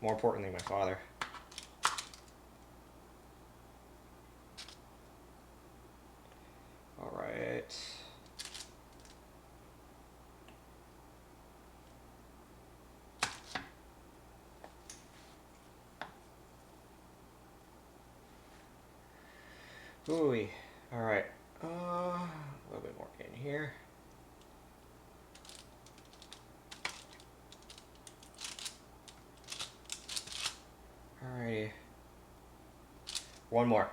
More importantly, my father. All right. Ooh, all right. A little bit more in here. Alrighty. One more.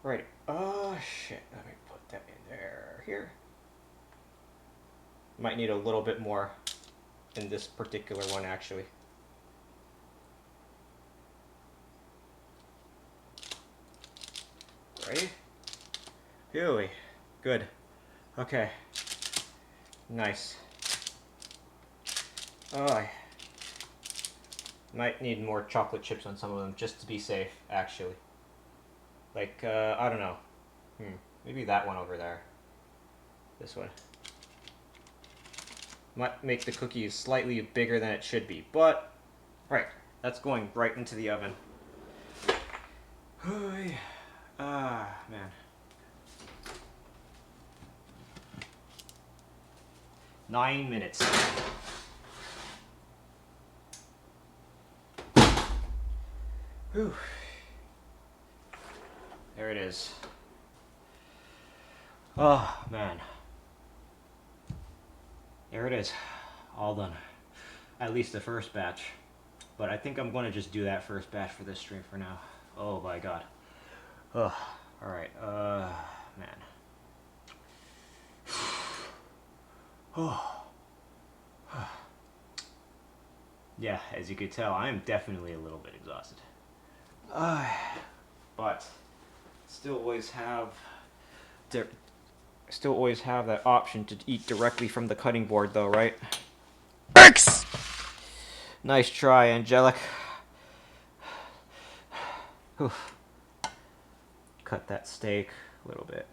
Right. Oh shit. Let me put that in there. Here. Might need a little bit more in this particular one, actually. Ready? Phew. Good. Okay. Nice. Oh, I might need more chocolate chips on some of them just to be safe, actually. Like, I don't know. Maybe that one over there. This one. Might make the cookies slightly bigger than it should be, but right, that's going right into the oven. Ah, man. 9 minutes. Whew. There it is. Oh, man. There it is. All done. At least the first batch. But I think I'm going to just do that first batch for this stream for now. Oh my god. Oh, alright. Man. Oh. Yeah, as you could tell, I am definitely a little bit exhausted. But still always have that option to eat directly from the cutting board though, right? X! Nice try, Angelic. Whew. Cut that steak a little bit.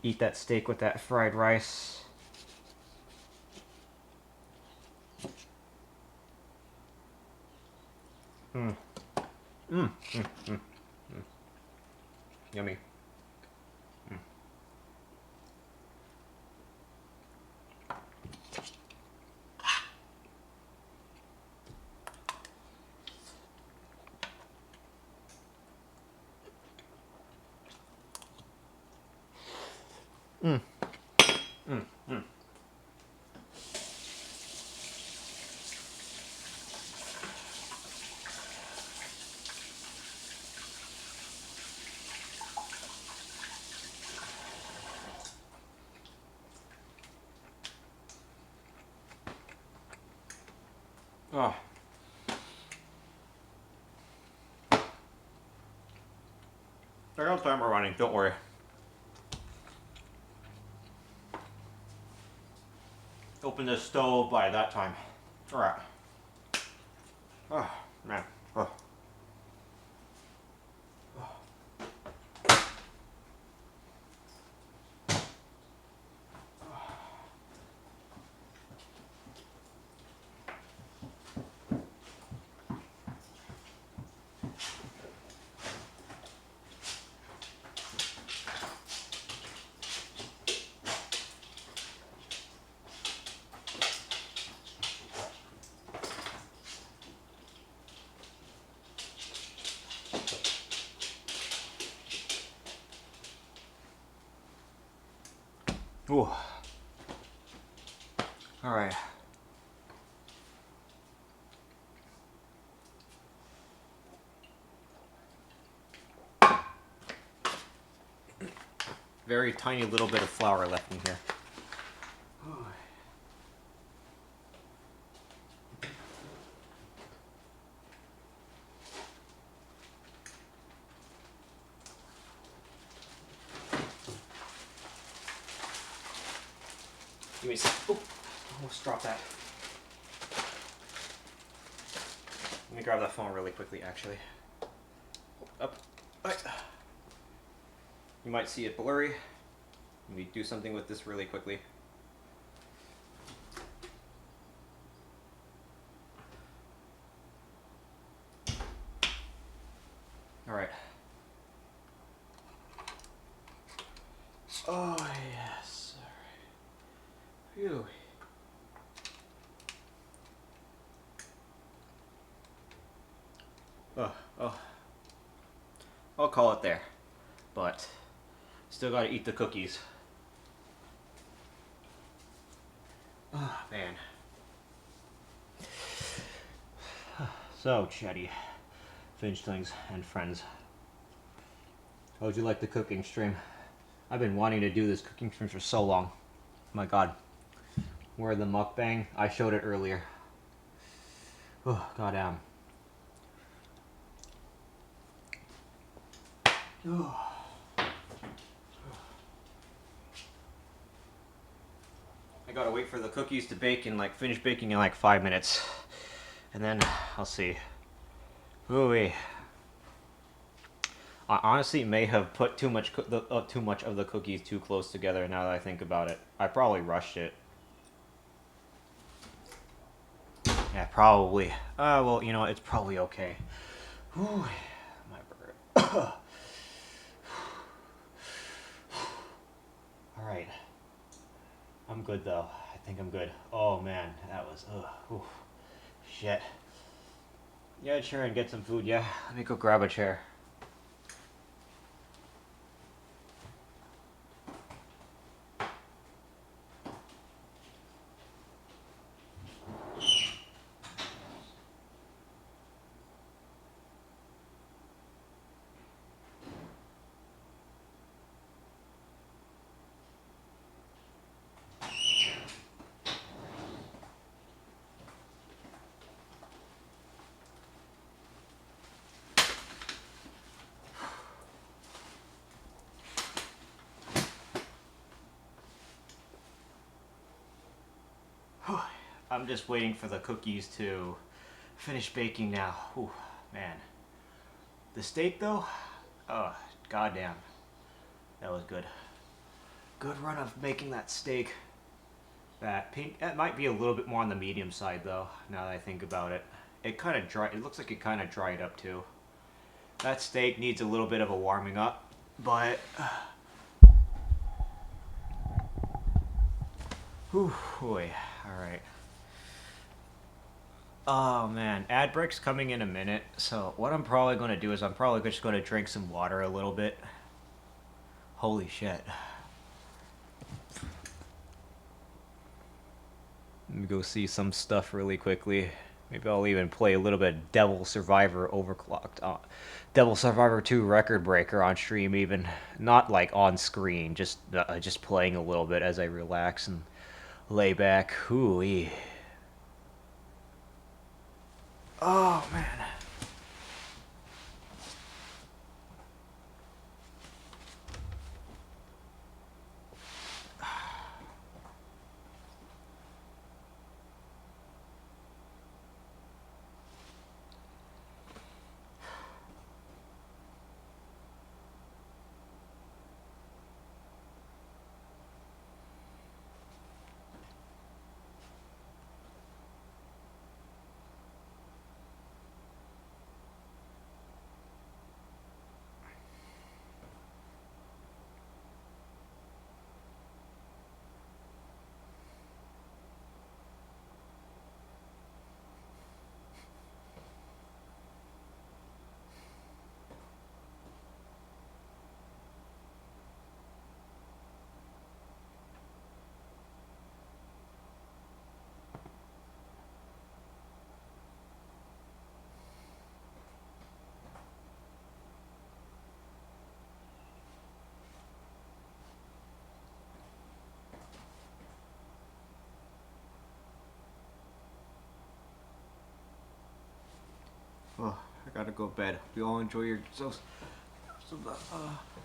Eat that steak with that fried rice. Yummy. Oh. I got timer running, don't worry. Open the stove by that time. Alright. Oh, man. Oh. Ooh. All right. Very tiny little bit of flour left in here. Give me a sec. Oh, almost dropped that. Let me grab that phone really quickly, actually. Up. Right. You might see it blurry. Let me do something with this really quickly. Alright. Oh, yes. Alright. Phew. Oh. I'll call it there. But still gotta eat the cookies. Oh, man. So, Chetty, Finchlings, and friends. How'd you like the cooking stream? I've been wanting to do this cooking stream for so long. My god. Where the mukbang? I showed it earlier. Oh, goddamn. Oh. I gotta wait for the cookies to bake and finish baking in 5 minutes. And then I'll see. Ooh-wee. I honestly may have put too much of the cookies too close together now that I think about it. I probably rushed it. Yeah, probably. Well, you know, it's probably okay. Whew, my burger. Alright. I'm good, though. I think I'm good. Oh, man. That was... Oof. Shit. Yeah, sure, and get some food, yeah. Let me go grab a chair. I'm just waiting for the cookies to finish baking now. Whew, man. The steak, though? Oh, goddamn. That was good. Good run of making that steak. That pink, it might be a little bit more on the medium side, though, now that I think about it. It kind of dried, it looks like it kind of dried up, too. That steak needs a little bit of a warming up, but... Whew, boy. Alright. Oh man, ad break's coming in a minute, so what I'm probably going to do is I'm probably just going to drink some water a little bit. Holy shit. Let me go see some stuff really quickly. Maybe I'll even play a little bit of Devil Survivor Overclocked. Devil Survivor 2 Record Breaker on stream even. Not on screen, just playing a little bit as I relax and lay back. Hooey. Oh, man. Oh, I gotta go to bed. We all enjoy yourselves.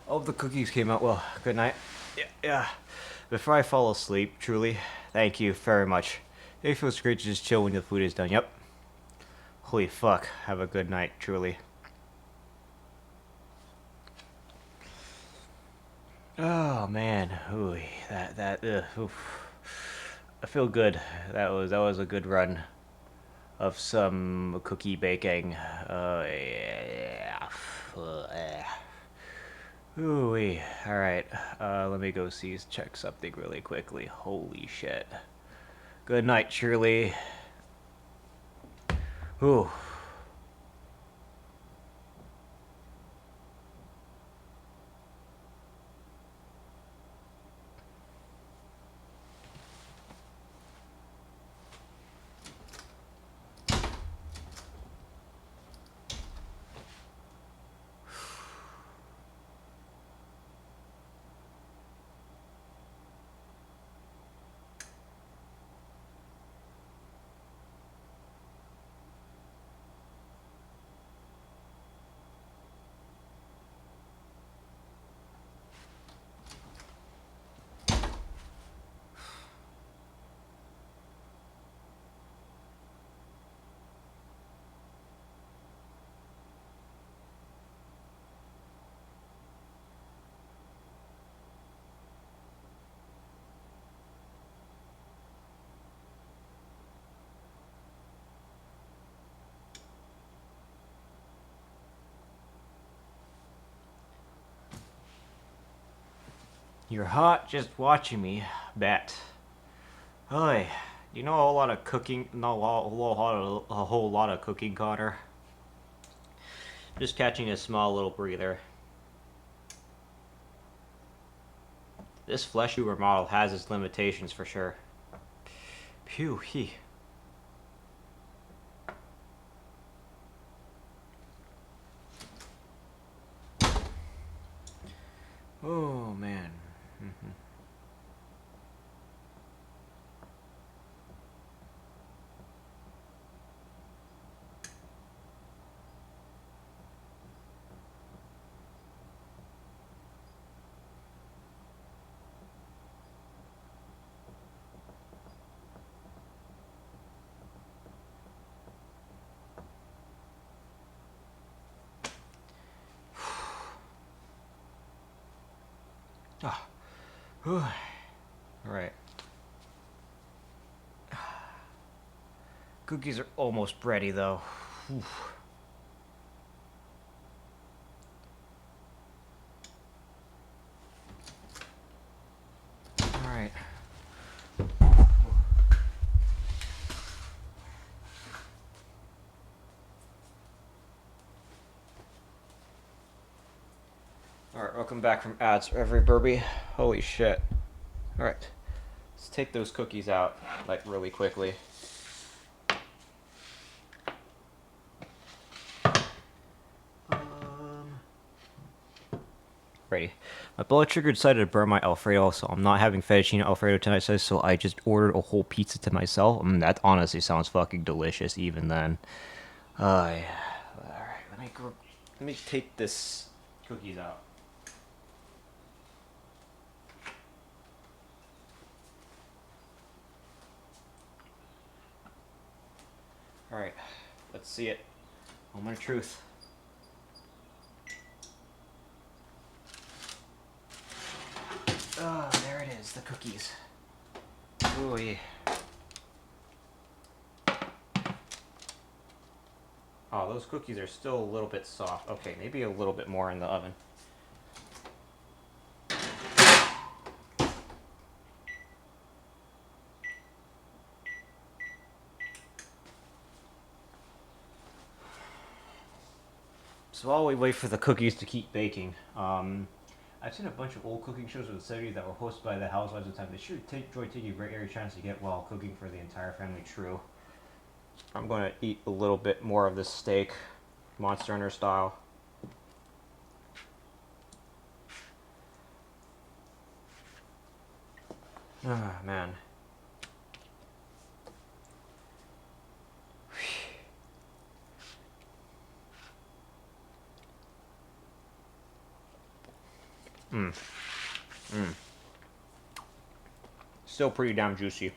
All of the cookies came out well. Good night. Yeah. Before I fall asleep, truly, thank you very much. It feels great to just chill when the food is done. Yep. Holy fuck. Have a good night, truly. Oh man, ooh, oof. I feel good. That was a good run of some cookie baking. Yeah. Ooh, all right. Let me go check something really quickly. Holy shit. Good night, Shirley. Ooh. You're hot just watching me, bet. Hey, you know a whole lot of cooking? No, a whole lot of cooking, Connor. Just catching a small little breather. This flesh Uber model has its limitations for sure. Phew, he. Oh man. Ah. All right. Cookies are almost ready though. Oof. All right. Alright, welcome back from ads, everybody. Holy shit. Alright. Let's take those cookies out, like, really quickly. Ready. My blood sugar decided to burn my Alfredo, so I'm not having fettuccine Alfredo tonight, so I just ordered a whole pizza to myself. That honestly sounds fucking delicious, even then. Yeah. Alright, let me take this cookies out. Alright, let's see it. Moment of truth. Oh, there it is, the cookies. Ooh, yeah. Oh, those cookies are still a little bit soft. Okay, maybe a little bit more in the oven. So while we wait for the cookies to keep baking, I've seen a bunch of old cooking shows in the 70s that were hosted by the housewives of the time. They sure enjoy taking a great every chance to get while cooking for the entire family. True. I'm going to eat a little bit more of this steak, Monster Hunter style. Ah, man. Still pretty damn juicy.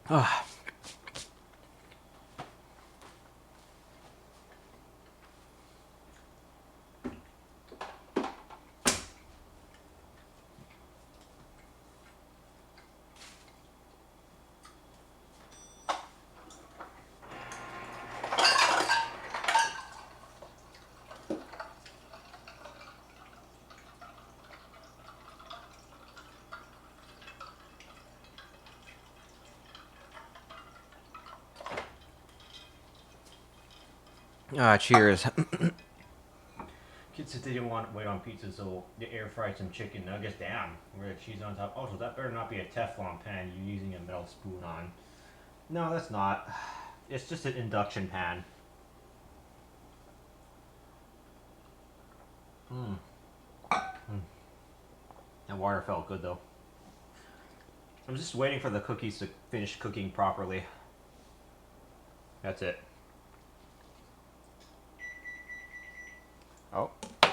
Ah. Cheers. Kids said they didn't want to wait on pizza, so they air fried some chicken nuggets. Damn, where the cheese on top. Oh, so that better not be a Teflon pan you're using a metal spoon on. No, that's not. It's just an induction pan. That water felt good though. I'm just waiting for the cookies to finish cooking properly. That's it. Oh. Is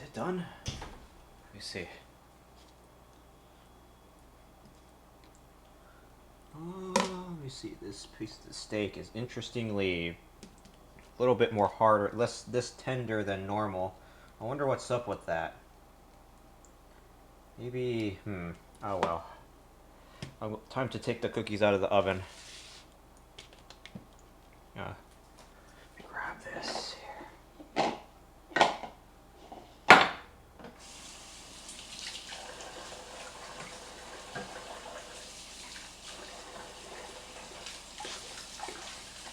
it done? Let me see. Oh, let me see. This piece of the steak is interestingly a little bit more harder, this tender than normal. I wonder what's up with that. Maybe, oh well. Time to take the cookies out of the oven. Let me grab this here.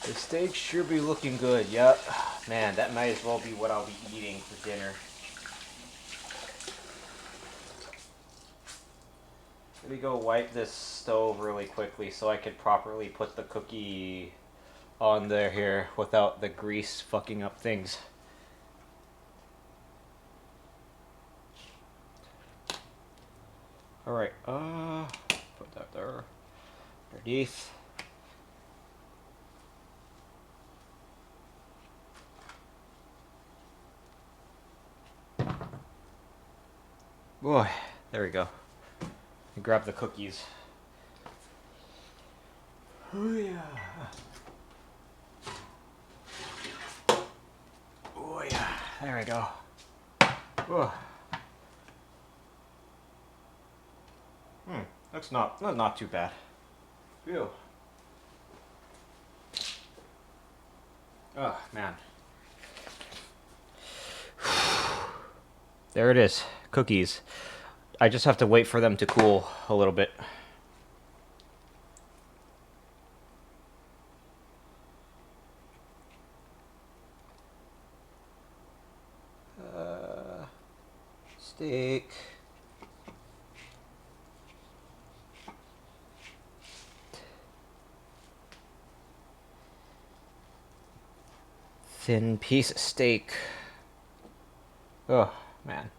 The steak sure be looking good, yep. Man, that might as well be what I'll be eating for dinner. Let me go wipe this stove really quickly so I could properly put the cookie on there here without the grease fucking up things. Alright, put that there. Underneath. Boy, there we go. And grab the cookies. Oh yeah. Oh yeah. There we go. Oh. That's not too bad. Phew. Oh man. There it is. Cookies. I just have to wait for them to cool a little bit. Steak. Thin piece of steak. Oh, man.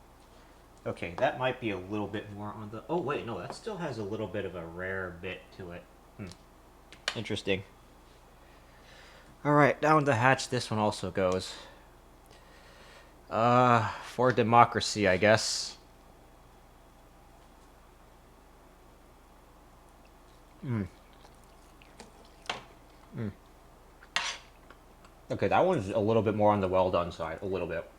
Okay, that might be a little bit more on the... Oh, wait, no, that still has a little bit of a rare bit to it. Interesting. Alright, down the hatch this one also goes. For democracy, I guess. Okay, that one's a little bit more on the well done side. A little bit.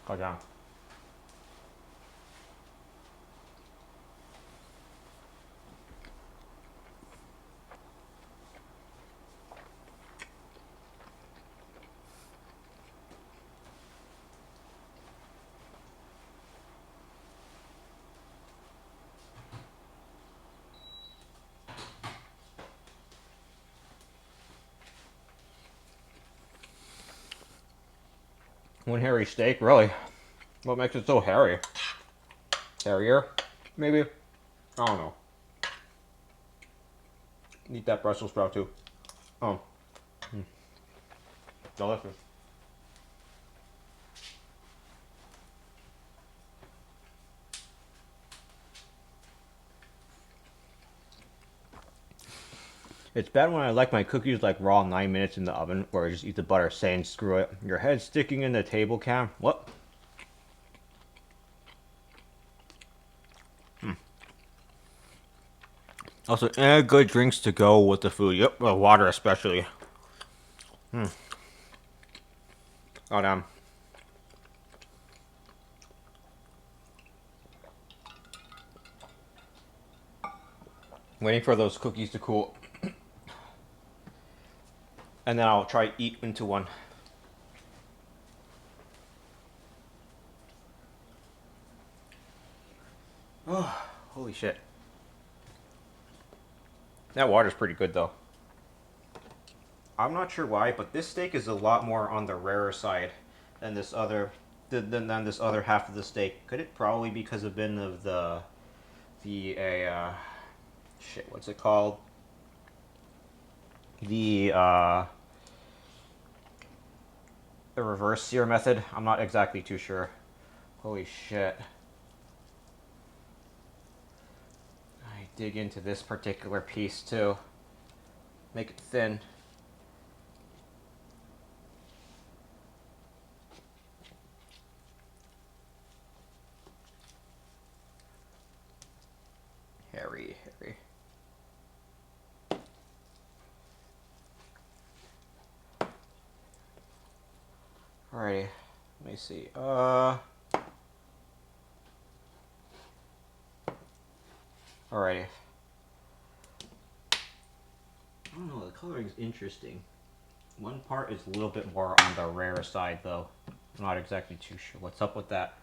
Go down. One hairy steak, really? What makes it so hairy? Hairier? Maybe? I don't know. Eat that Brussels sprout too. Oh. Delicious. It's bad when I like my cookies like raw 9 minutes in the oven, or I just eat the butter saying screw it. Your head's sticking in the table cam. What? Also, good drinks to go with the food. Yep, water especially. Oh damn. Waiting for those cookies to cool. And then I'll try eat into one. Oh, holy shit. That water's pretty good though. I'm not sure why, but this steak is a lot more on the rarer side than this other than this other half of the steak. Could it probably because of been of the shit, what's it called? The reverse sear method? I'm not exactly too sure. Holy shit. I dig into this particular piece too. Make it thin. Hairy. Alrighty. Let me see. Alrighty. I don't know, the coloring's interesting. One part is a little bit more on the rare side though. I'm not exactly too sure what's up with that.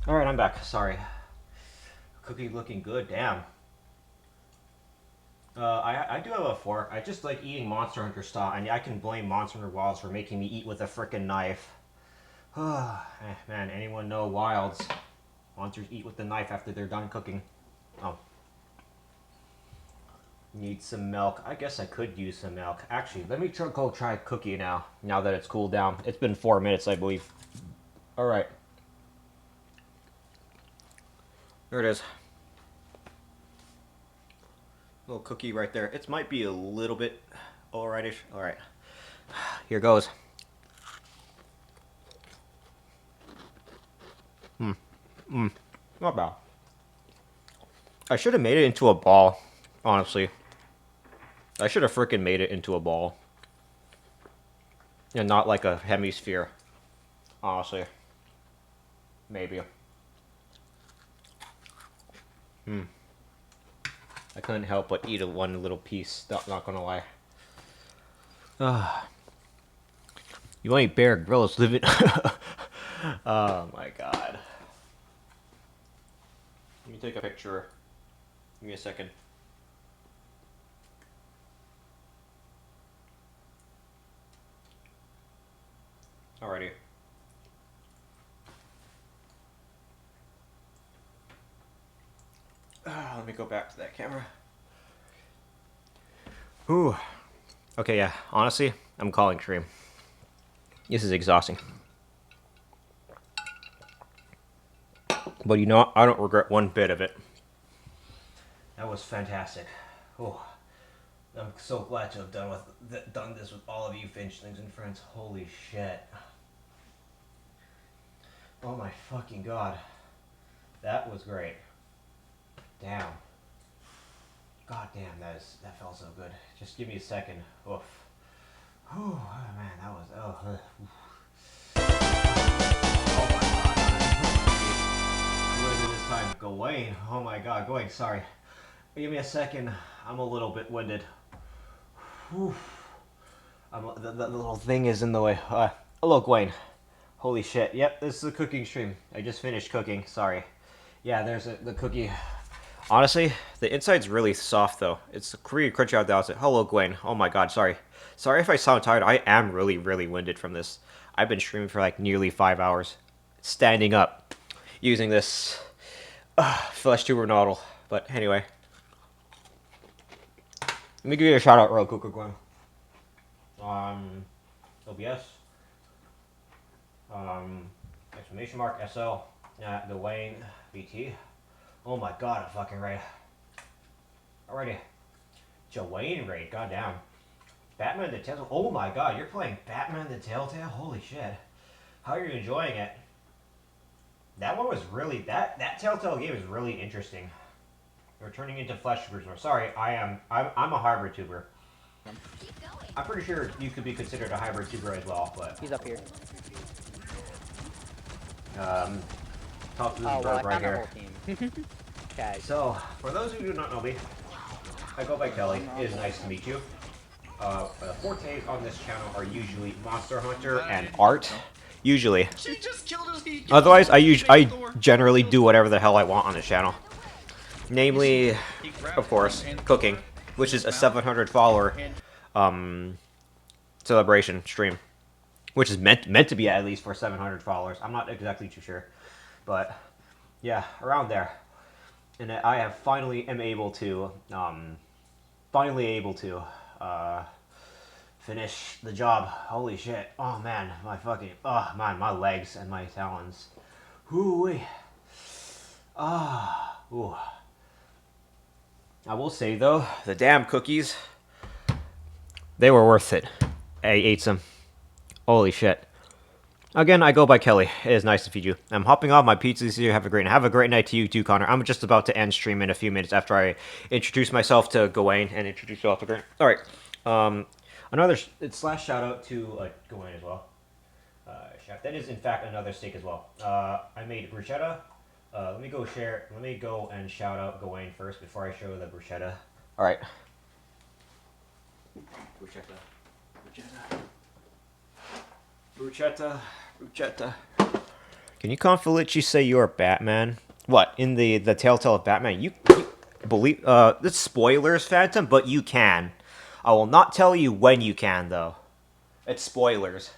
Alright, I'm back. Sorry. Cookie looking good, damn. I do have a fork. I just like eating Monster Hunter style, and I can blame Monster Hunter Wilds for making me eat with a frickin' knife. Man, anyone know Wilds? Monsters eat with the knife after they're done cooking. Oh. Need some milk. I guess I could use some milk. Actually, let me go try cookie now that it's cooled down. It's been 4 minutes, I believe. Alright. There it is. Little cookie right there. It might be a little bit alrightish. Alright. Here goes. Not bad. I should have made it into a ball, honestly. I should have frickin' made it into a ball. And not like a hemisphere. Honestly. Maybe. I couldn't help but eat one little piece. Not gonna lie. You ain't Bear Grylls living. Oh my god. Let me take a picture. Give me a second. Alrighty. Let me go back to that camera. Ooh. Okay, yeah. Honestly, I'm calling stream. This is exhausting. But you know what? I don't regret one bit of it. That was fantastic. Oh, I'm so glad to have done this with all of you finchlings and friends. Holy shit. Oh my fucking god. That was great. Damn. God damn, that felt so good. Just give me a second. Oof. Oh man, that was oh my god. What is it this time? Gawain. Oh my god, Gawain, sorry. Give me a second. I'm a little bit winded. Whew. The little thing is in the way. Hello, Gawain. Holy shit. Yep, this is a cooking stream. I just finished cooking. Sorry. Yeah, there's the cookie. Honestly, the inside's really soft, though. It's pretty crunchy out the outside. Hello, Gwen. Oh my god, sorry. Sorry if I sound tired. I am really, really winded from this. I've been streaming for like nearly 5 hours. Standing up. Using this flesh tuber noddle. But anyway. Let me give you a shout out real quick, Gwen. OBS. Exclamation mark SL. Dwayne BT. Oh my god, I'm fucking right. Alrighty. Dwayne Raid, goddamn. Batman the Telltale. Oh my god, you're playing Batman the Telltale? Holy shit. How are you enjoying it? That one was really, that Telltale game is really interesting. You're turning into flesh tubers. Sorry, I'm a hybrid tuber. I'm pretty sure you could be considered a hybrid tuber as well, but He's up here. Talk to this Oh, well, bird I right found the here. whole team. Okay. So, for those who do not know me, I go by Kelly. It is nice to meet you. Fortes on this channel are usually Monster Hunter and art. Usually. Otherwise, I generally do whatever the hell I want on this channel. Namely, of course, cooking, which is a 700 follower celebration stream, which is meant to be at least for 700 followers. I'm not exactly too sure, but yeah, around there. And I have finally able to finish the job. Holy shit! Oh man, my legs and my talons. Ooh. Ooh. I will say though, the damn cookies, they were worth it. I ate some. Holy shit. Again, I go by Kelly. It is nice to feed you. I'm hopping off my pizza this year. Have a great night to you too, Connor. I'm just about to end stream in a few minutes after I introduce myself to Gawain and introduce you all to Grant. All right. Another slash shout out to Gawain as well. That is in fact another steak as well. I made bruschetta. Let me go and shout out Gawain first before I show the bruschetta. All right. Bruschetta. Can you confidently say you're Batman? What, in the Telltale of Batman? You believe, it's spoilers, Phantom, but you can. I will not tell you when you can, though. It's spoilers.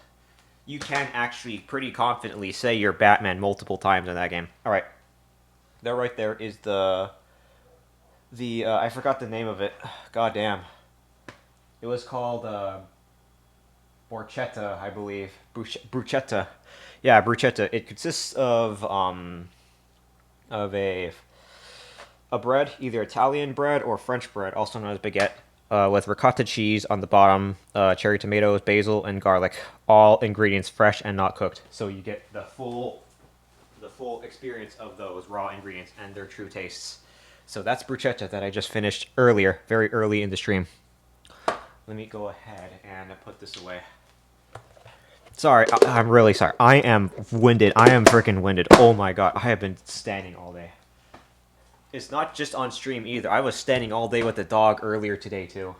You can actually pretty confidently say you're Batman multiple times in that game. Alright. There right there is the I forgot the name of it. God damn. It was called, Bruschetta, I believe. Bruschetta. Yeah, bruschetta. It consists of a bread, either Italian bread or French bread, also known as baguette, with ricotta cheese on the bottom, cherry tomatoes, basil, and garlic. All ingredients fresh and not cooked. So you get the full experience of those raw ingredients and their true tastes. So that's bruschetta that I just finished earlier, very early in the stream. Let me go ahead and put this away. Sorry, I'm really sorry. I am winded. I am freaking winded. Oh my god, I have been standing all day. it's not just on stream either. I was standing all day with the dog earlier today too.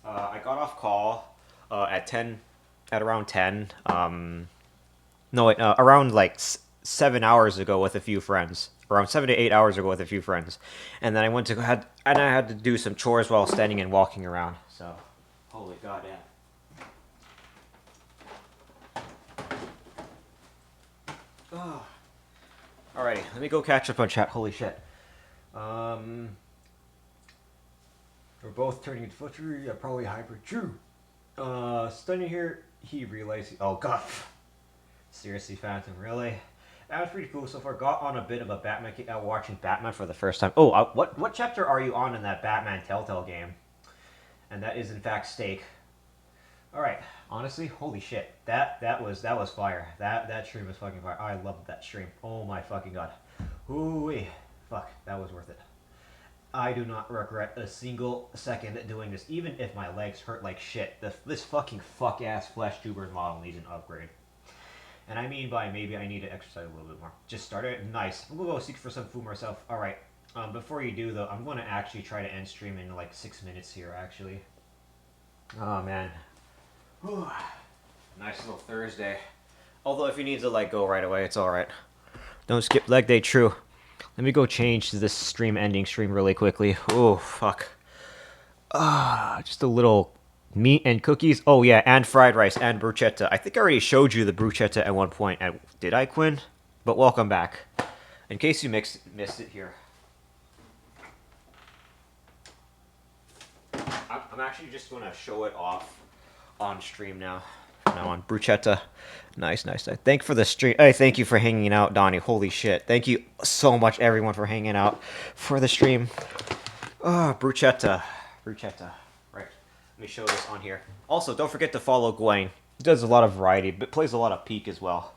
I got off call at 10, at around 10. No, wait, around like 7 hours ago with a few friends. Around 7 to 8 hours ago with a few friends, and then I went to I had to do some chores while standing and walking around. So, holy goddamn. Oh. Alrighty, let me go catch up on chat. Holy shit. We're both turning into butcher. Yeah, probably hybrid. True. Standing here, he realized. Oh god. Seriously, Phantom, really? That was pretty cool so far. Got on a bit of a Batman kick watching Batman for the first time. Oh, what chapter are you on in that Batman Telltale game? And that is in fact Steak. All right, honestly, holy shit, that was fire. That stream was fucking fire. I loved that stream. Oh my fucking god. Ooh-wee. Fuck, that was worth it. I do not regret a single second doing this, even if my legs hurt like shit. This fucking fuck-ass flesh tuber model needs an upgrade. And I mean by maybe I need to exercise a little bit more. Just start it. Nice. I'm going to go seek for some food myself. Alright. Before you do, though, I'm going to actually try to end stream in like 6 minutes here, actually. Oh, man. Whew. Nice little Thursday. Although if you need to let go right away, it's alright. Don't skip leg day, true. Let me go change to this stream ending stream really quickly. Oh, fuck. Just a little meat and cookies. Oh, yeah, and fried rice and bruschetta. I think I already showed you the bruschetta at one point. Did I, Quinn? But welcome back. In case you missed it here. I'm actually just going to show it off on stream now. Now on bruschetta. Nice. Thank you for the stream. Hey, thank you for hanging out, Donnie. Holy shit. Thank you so much, everyone, for hanging out for the stream. Oh, bruschetta. Right. Let me show this on here. Also, don't forget to follow Gwen. He does a lot of variety, but plays a lot of Peak as well.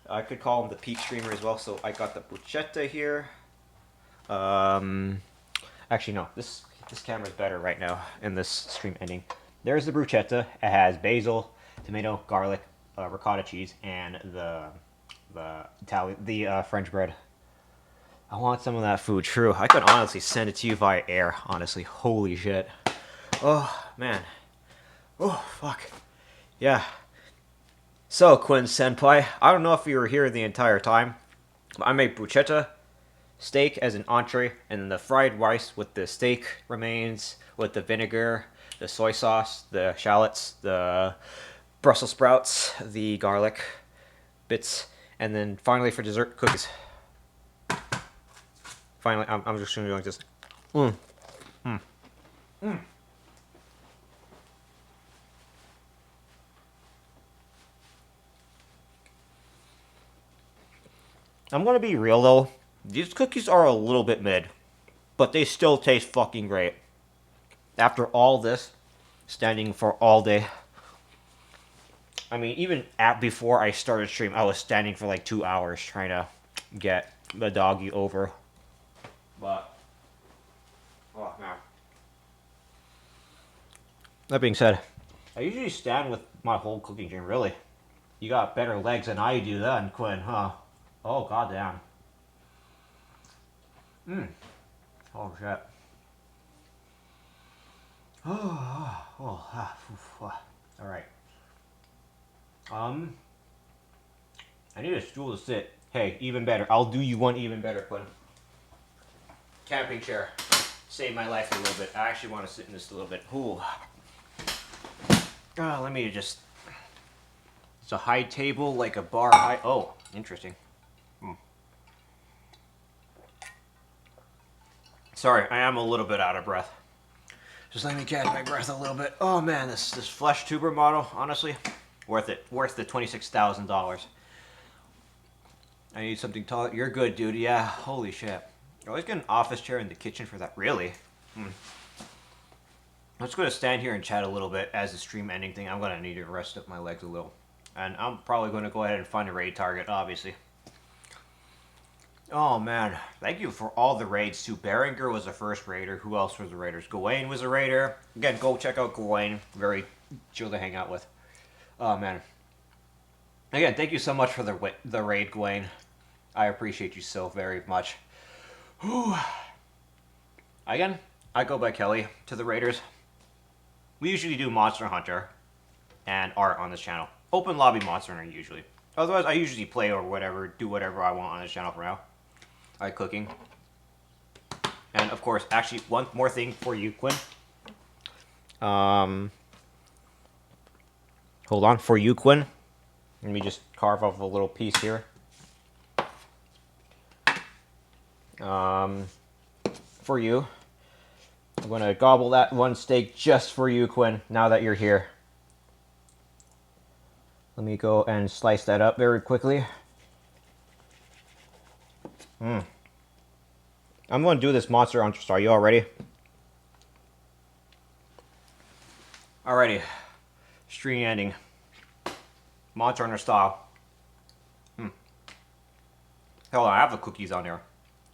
I could call him the Peak streamer as well. So I got the bruschetta here. Actually, no. This camera's better right now in this stream ending. There's the bruschetta. It has basil, tomato, garlic, ricotta cheese, and the French bread. I want some of that food. True. I could honestly send it to you via air. Honestly, holy shit. Oh man. Oh fuck. Yeah. So Quinn Senpai, I don't know if you were here the entire time, but I made bruschetta steak as an entree, and then the fried rice with the steak remains, with the vinegar, the soy sauce, the shallots, the Brussels sprouts, the garlic bits, and then finally for dessert, cookies. Finally, I'm just gonna do like this. I'm gonna be real though. These cookies are a little bit mid, but they still taste fucking great. After all this, standing for all day. I mean, even before I started stream, I was standing for like 2 hours trying to get the doggy over. But, oh man. That being said, I usually stand with my whole cooking stream, really. You got better legs than I do then, Quinn, huh? Oh, goddamn. Oh, shit. Alright. I need a stool to sit. Hey, even better. I'll do you one even better, Quinn. Camping chair. Saved my life a little bit. I actually want to sit in this a little bit. Ooh. Let me just... It's a high table, like a bar high... Oh, interesting. Sorry, I am a little bit out of breath. Just let me catch my breath a little bit. Oh man, this flesh tuber model, honestly, worth it. Worth the $26,000. I need something taller. You're good, dude. Yeah, holy shit. I always get an office chair in the kitchen for that. Really? I'm just going to stand here and chat a little bit as the stream ending thing. I'm going to need to rest up my legs a little. And I'm probably going to go ahead and find a raid target, obviously. Oh man, thank you for all the raids too. Berenger was the first raider. Who else was the raiders? Gawain was a raider. Again, go check out Gawain. Very chill to hang out with. Oh man. Again, thank you so much for the raid, Gawain. I appreciate you so very much. Again, I go by Kelly to the Raiders. We usually do Monster Hunter and art on this channel. Open lobby Monster Hunter usually. Otherwise, I usually play or whatever, do whatever I want on this channel for now. I like cooking. And of course, actually, one more thing for you, Quinn. Hold on, for you, Quinn. Let me just carve off a little piece here. For you. I'm gonna gobble that one steak just for you, Quinn, now that you're here. Let me go and slice that up very quickly. I'm gonna do this Monster Hunter Star. You all ready? Alrighty. Stream ending. Monster Hunter style. Hold on, I have the cookies on there.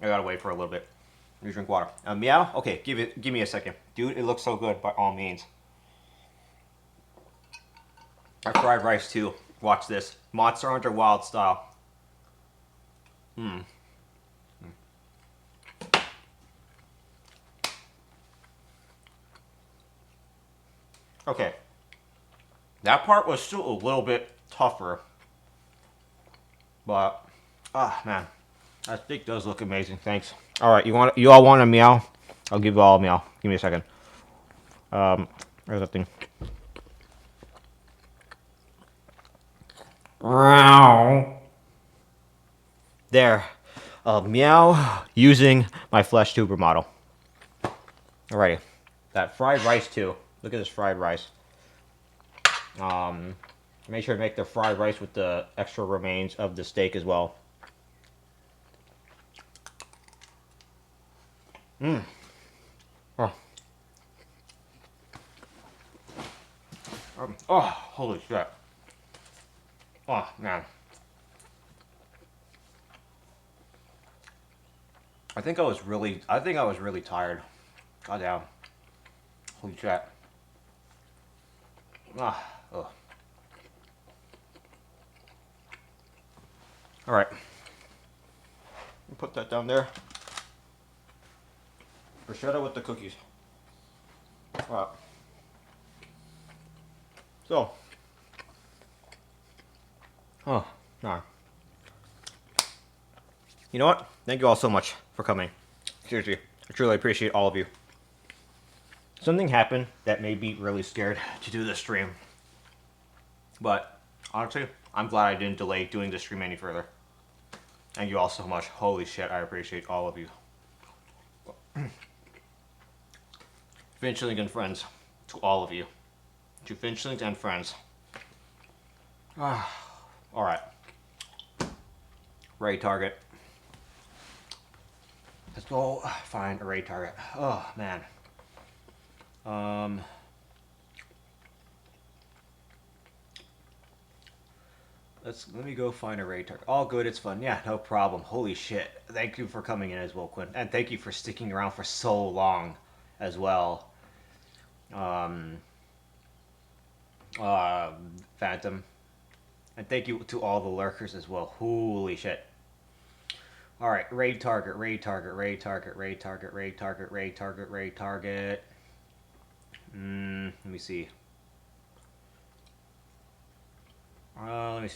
I gotta wait for a little bit. Let me drink water. Meow? Okay, give me a second. Dude, it looks so good by all means. I fried rice too. Watch this. Monster Hunter Wild style. Okay. That part was still a little bit tougher. But, man. That steak does look amazing. Thanks. Alright, you all want a meow? I'll give you all a meow. Give me a second. Where's that thing? There. Meow using my flesh tuber model. Alrighty. That fried rice too. Look at this fried rice. Make sure to make the fried rice with the extra remains of the steak as well. Oh, holy shit. Oh, man. I think I was really tired. Goddamn. Holy shit. Ugh. Alright. Put that down there. Bruschetta with the cookies. Alright. So. Oh, nah. You know what? Thank you all so much for coming. Seriously, I truly appreciate all of you. Something happened that made me really scared to do this stream. But, honestly, I'm glad I didn't delay doing this stream any further. Thank you all so much. Holy shit, I appreciate all of you. Finchling and friends. To all of you. To Finchlings and friends. Alright. Raid target. Let's go find a raid target. Oh, man. Let me go find a raid target. All good, it's fun. Yeah, no problem. Holy shit. Thank you for coming in as well, Quinn. And thank you for sticking around for so long as well. Phantom. And thank you to all the lurkers as well. Holy shit. Alright, raid target, raid target, raid target, raid target, raid target, raid target, raid target. Let me see. Let me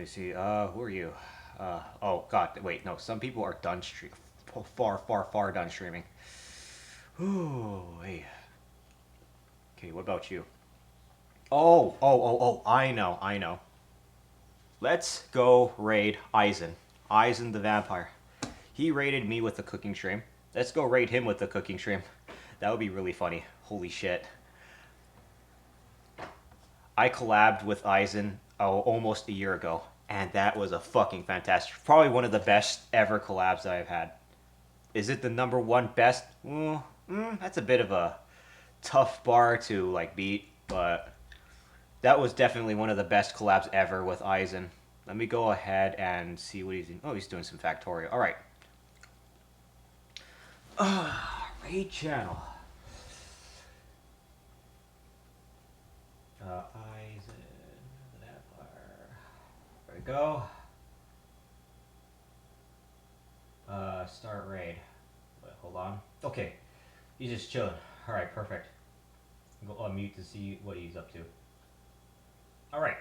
see. Who are you? Oh god, wait, no, some people are done streaming. Far done streaming. Ooh, hey. Okay, what about you? Oh, I know. Let's go raid Eisen. Eisen the vampire. He raided me with the cooking stream. Let's go raid him with the cooking stream. That would be really funny. Holy shit. I collabed with Eisen almost a year ago, and that was a fucking fantastic. Probably one of the best ever collabs that I've had. Is it the #1 best? That's a bit of a tough bar to like beat, but that was definitely one of the best collabs ever with Eisen. Let me go ahead and see what he's doing. Oh, he's doing some Factorio. All right. Raid channel. Eisen the vampire. There we go. Start raid. Okay, he's just chilling. All right, perfect. Go on mute to see what he's up to. All right,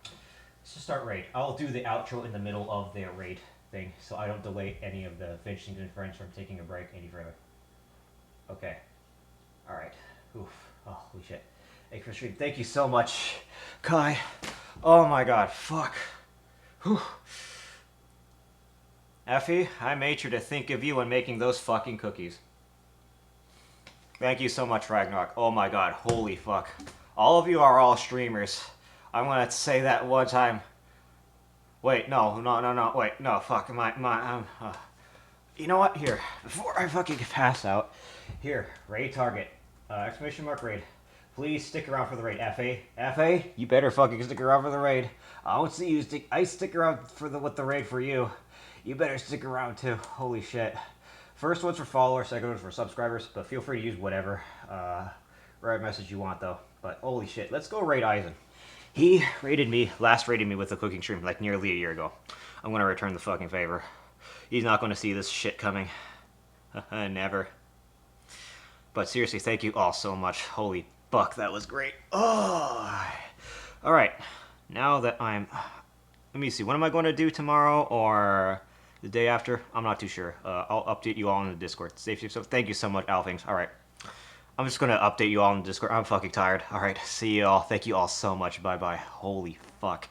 let's just start raid. I'll do the outro in the middle of their raid thing, so I don't delay any of the finishing and friends from taking a break any further. Okay. All right. Oof. Oh, holy shit. Thank you for the stream. Thank you so much, Kai. Oh my God. Fuck. Whew. Effie, I made sure to think of you when making those fucking cookies. Thank you so much, Ragnarok. Oh my God. Holy fuck. All of you are all streamers. I'm gonna say that one time. Wait, no, wait, no, fuck, you know what, here, before I fucking pass out, here, raid target, exclamation mark raid, please stick around for the raid, F.A., you better fucking stick around for the raid, I won't see you I stick around for with the raid for you, you better stick around too, holy shit, first one's for followers, second one's for subscribers, but feel free to use whatever, raid message you want though, but holy shit, let's go raid Eisen. He last rated me with a cooking stream like nearly a year ago. I'm gonna return the fucking favor. He's not gonna see this shit coming. Never. But seriously, thank you all so much. Holy fuck, that was great. Oh. Alright, now that I'm... Let me see, what am I going to do tomorrow or the day after? I'm not too sure. I'll update you all in the Discord. Safety, so thank you so much, Alfings. Alright. I'm just going to update you all in Discord. I'm fucking tired. Alright, see you all. Thank you all so much. Bye-bye. Holy fuck.